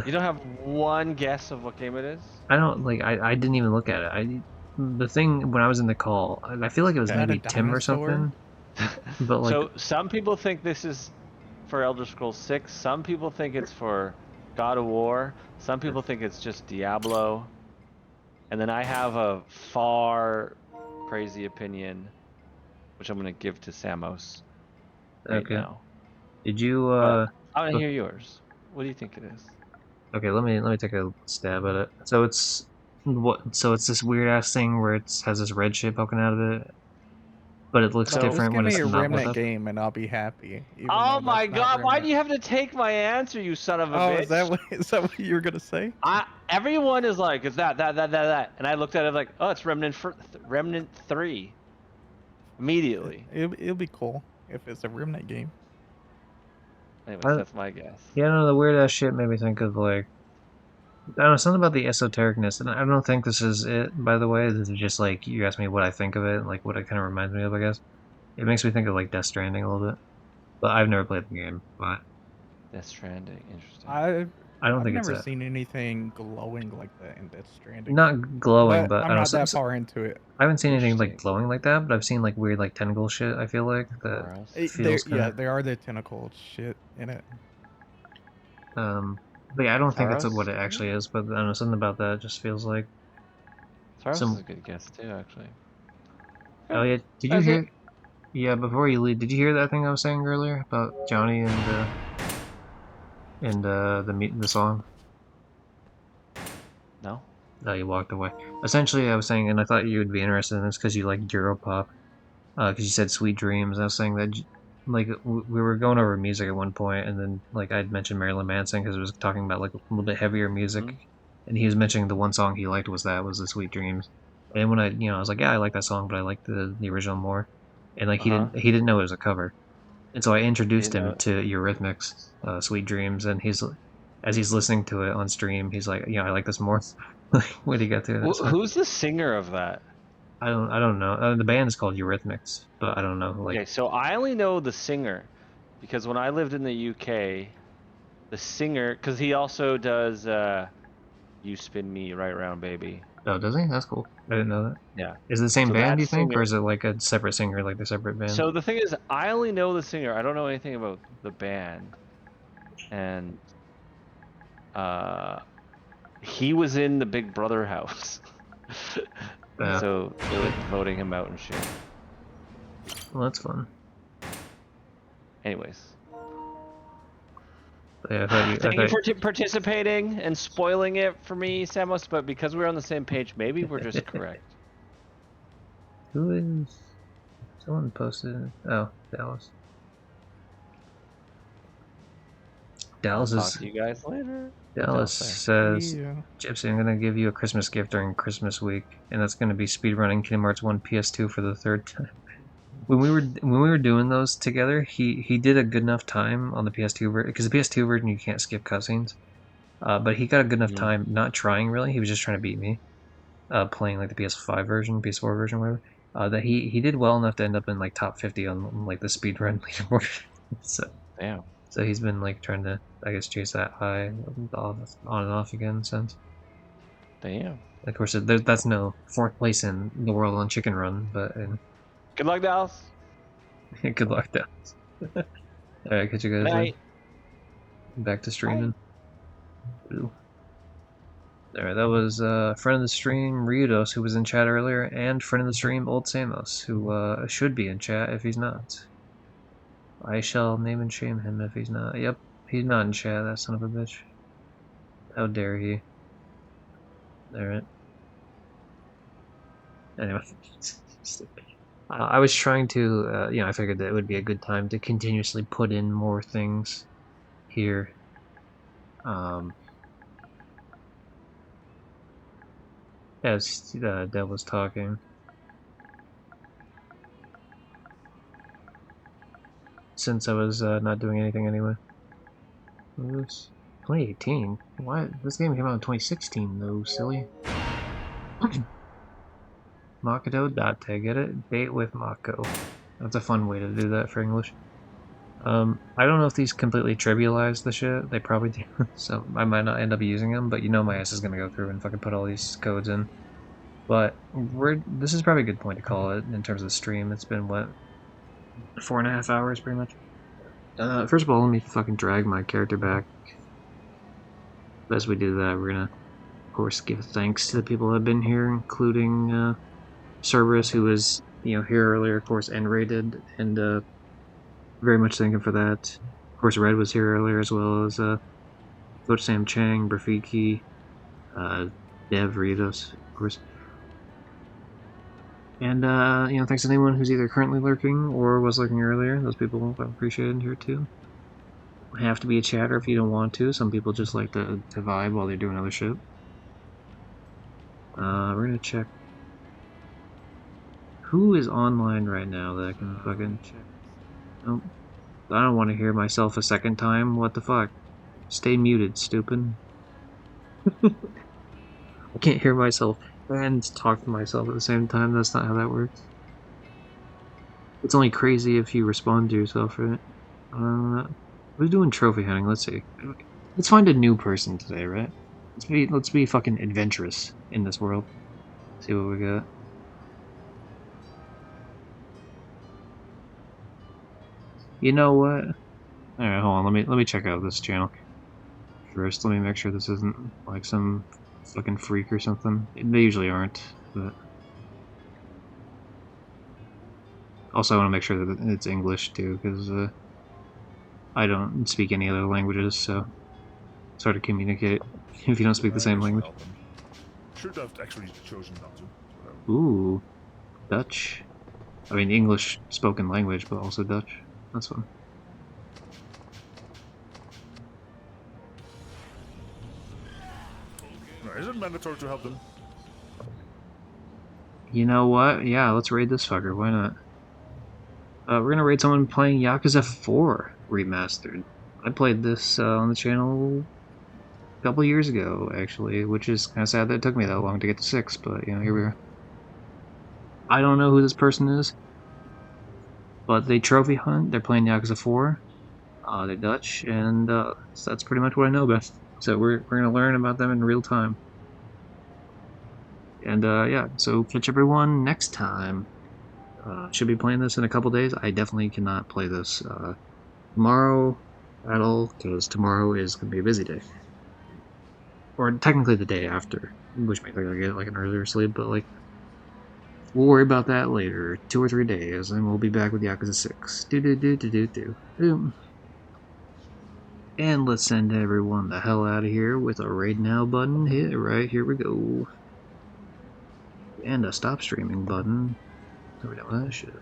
You don't have one guess of what game it is? I don't like. I didn't even look at it. The thing when I was in the call, I feel like it was maybe Tim or something. But like, So some people think this is for Elder Scrolls 6. Some people think it's for God of War. Some people think it's just Diablo. And then I have a far crazy opinion, which I'm gonna give to Samos right now. Did you? I want to hear yours. What do you think it is? Okay, let me take a stab at it. So it's what? So it's this weird ass thing where it has this red shit poking out of it, but it looks different when it's Just give me not a lit Remnant up. game and I'll be happy. Oh my god, why do you have to take my answer, you son of a bitch? Is that what you were gonna say? Everyone is like, it's that. And I looked at it like, oh, it's Remnant 3. Immediately. It'll be cool if it's a Remnant game. Anyways, that's my guess. Yeah, no, the weird ass shit made me think of like, I don't know, something about the esotericness, and I don't think this is it, by the way. This is just like, you asked me what I think of it, like what it kind of reminds me of, I guess. It makes me think of like Death Stranding a little bit. But I've never played the game, but... Death Stranding, interesting. I don't think I've it's never it. seen anything glowing like that in Death Stranding. Not glowing, but I'm I don't not know, that far into it. I haven't seen anything like glowing like that, but I've seen like weird like tentacle shit, I feel like, that feels kind of... there are the tentacle shit in it. But yeah, I don't think that's Taros? what it actually is, but I don't know, something about that just feels like... Taros is a good guess too, actually. Oh yeah, did you hear... Yeah, before you leave, did you hear that thing I was saying earlier about Johnny and the song? No. No, you walked away. Essentially, I was saying, and I thought you would be interested in this because you like Europop, because you said Sweet Dreams. I was saying that, like, we were going over music at one point, and then like I'd mentioned Marilyn Manson because it was talking about like a little bit heavier music, and he was mentioning the one song he liked was the Sweet Dreams. And when I was like, yeah, I like that song, but I like the original more. And like he didn't know it was a cover, and so I introduced him to Eurythmics, Sweet Dreams, and as he's listening to it on stream, he's like, I like this more. What do you got to it? Who's the singer of that? I don't know. The band is called Eurythmics, but I don't know. Like, Okay, so I only know the singer because when I lived in the UK, the singer, because he also does "You Spin Me Right Round, Baby." Oh, does he? That's cool. I didn't know that. Yeah. Is it the same So band, that do you think, singer- or is it like a separate singer, like the separate band? So the thing is, I only know the singer. I don't know anything about the band, and he was in the Big Brother house, Yeah. so they're like voting him out and shit. Well, that's fun. Anyways, Yeah, I Thank you thought for participating and spoiling it for me, Samos. But because we're on the same page, maybe we're just correct. who is someone posted? Oh, Dallas. I'll Dallas talk is to you guys later. What Dallas Dallas say? says, Gypsy, I'm gonna give you a Christmas gift during Christmas week, and that's gonna be speedrunning Kingdom Hearts 1 PS2 for the third time. When we were doing those together, he did a good enough time on the PS2 version, because the PS2 version you can't skip cutscenes. But he got a good enough time, not trying really. He was just trying to beat me, playing like the PS5 version, PS4 version, whatever. That he did well enough to end up in like top 50 on like the speedrun leaderboard. So Damn. so he's been like trying to, I guess, chase that high on and off again since. Damn. Of course, that's no fourth place in the world on Chicken Run, but Good luck, Dallas. good luck, Dallas. All right, catch you guys later. Back to streaming. Ooh. Alright, that was friend of the stream, Ryudos, who was in chat earlier, and friend of the stream, Old Samos, who should be in chat if he's not. I shall name and shame him if he's not. Yep, he's not in chat, that son of a bitch. How dare he. Alright. Anyway. I was trying to, I figured that it would be a good time to continuously put in more things here. As Dev was talking. Since I was not doing anything anyway. What was 2018? Why? This game came out in 2016, though, silly. Makoto Date, get it? Date with Mako. That's a fun way to do that for English. I don't know if these completely trivialize the shit. They probably do, so I might not end up using them, but you know my ass is gonna go through and fucking put all these codes in. But this is probably a good point to call it in terms of the stream. It's been, what, 4.5 hours, pretty much? First of all, let me fucking drag my character back. As we do that, we're gonna, of course, give thanks to the people that have been here, including Cerberus, who was, here earlier, of course, N-rated, and very much thank him for that. Of course, Red was here earlier, as well as Coach Sam Chang, Brafiki, Dev Ritos, of course. And, thanks to anyone who's either currently lurking or was lurking earlier. Those people are appreciated here, too. Have to be a chatter if you don't want to. Some people just like to vibe while they're doing other shit. We're gonna check who is online right now that I can fucking check. Nope. I don't want to hear myself a second time. What the fuck? Stay muted, stupid. I can't hear myself and talk to myself at the same time. That's not how that works. It's only crazy if you respond to yourself, right? We're doing trophy hunting. Let's see. Let's find a new person today, right? Let's be fucking adventurous in this world. See what we got. You know what? Alright, hold on. Let me check out this channel first. Let me make sure this isn't like some fucking freak or something. They usually aren't, but also I want to make sure that it's English too, because I don't speak any other languages, so it's hard to communicate if you don't speak the same language. Should have actually chosen not to. Ooh, Dutch. I mean, English spoken language, but also Dutch. That's fun. Is it mandatory to help them? You know what? Yeah, let's raid this fucker. Why not? We're gonna raid someone playing Yakuza 4 Remastered. I played this on the channel a couple years ago, actually, which is kind of sad that it took me that long to get to 6, but, here we are. I don't know who this person is, but they trophy hunt. They're playing Yakuza 4. They're Dutch, and so that's pretty much what I know about. So we're gonna learn about them in real time. And yeah, so catch everyone next time. Should be playing this in a couple days. I definitely cannot play this tomorrow at all, because tomorrow is going to be a busy day. Or technically the day after, which might like I get like an earlier sleep, but like we'll worry about that later. 2 or 3 days, and we'll be back with Yakuza 6. Do. And let's send everyone the hell out of here with a raid now button hit. Right, here we go. And a stop streaming button. Are we done with that shit?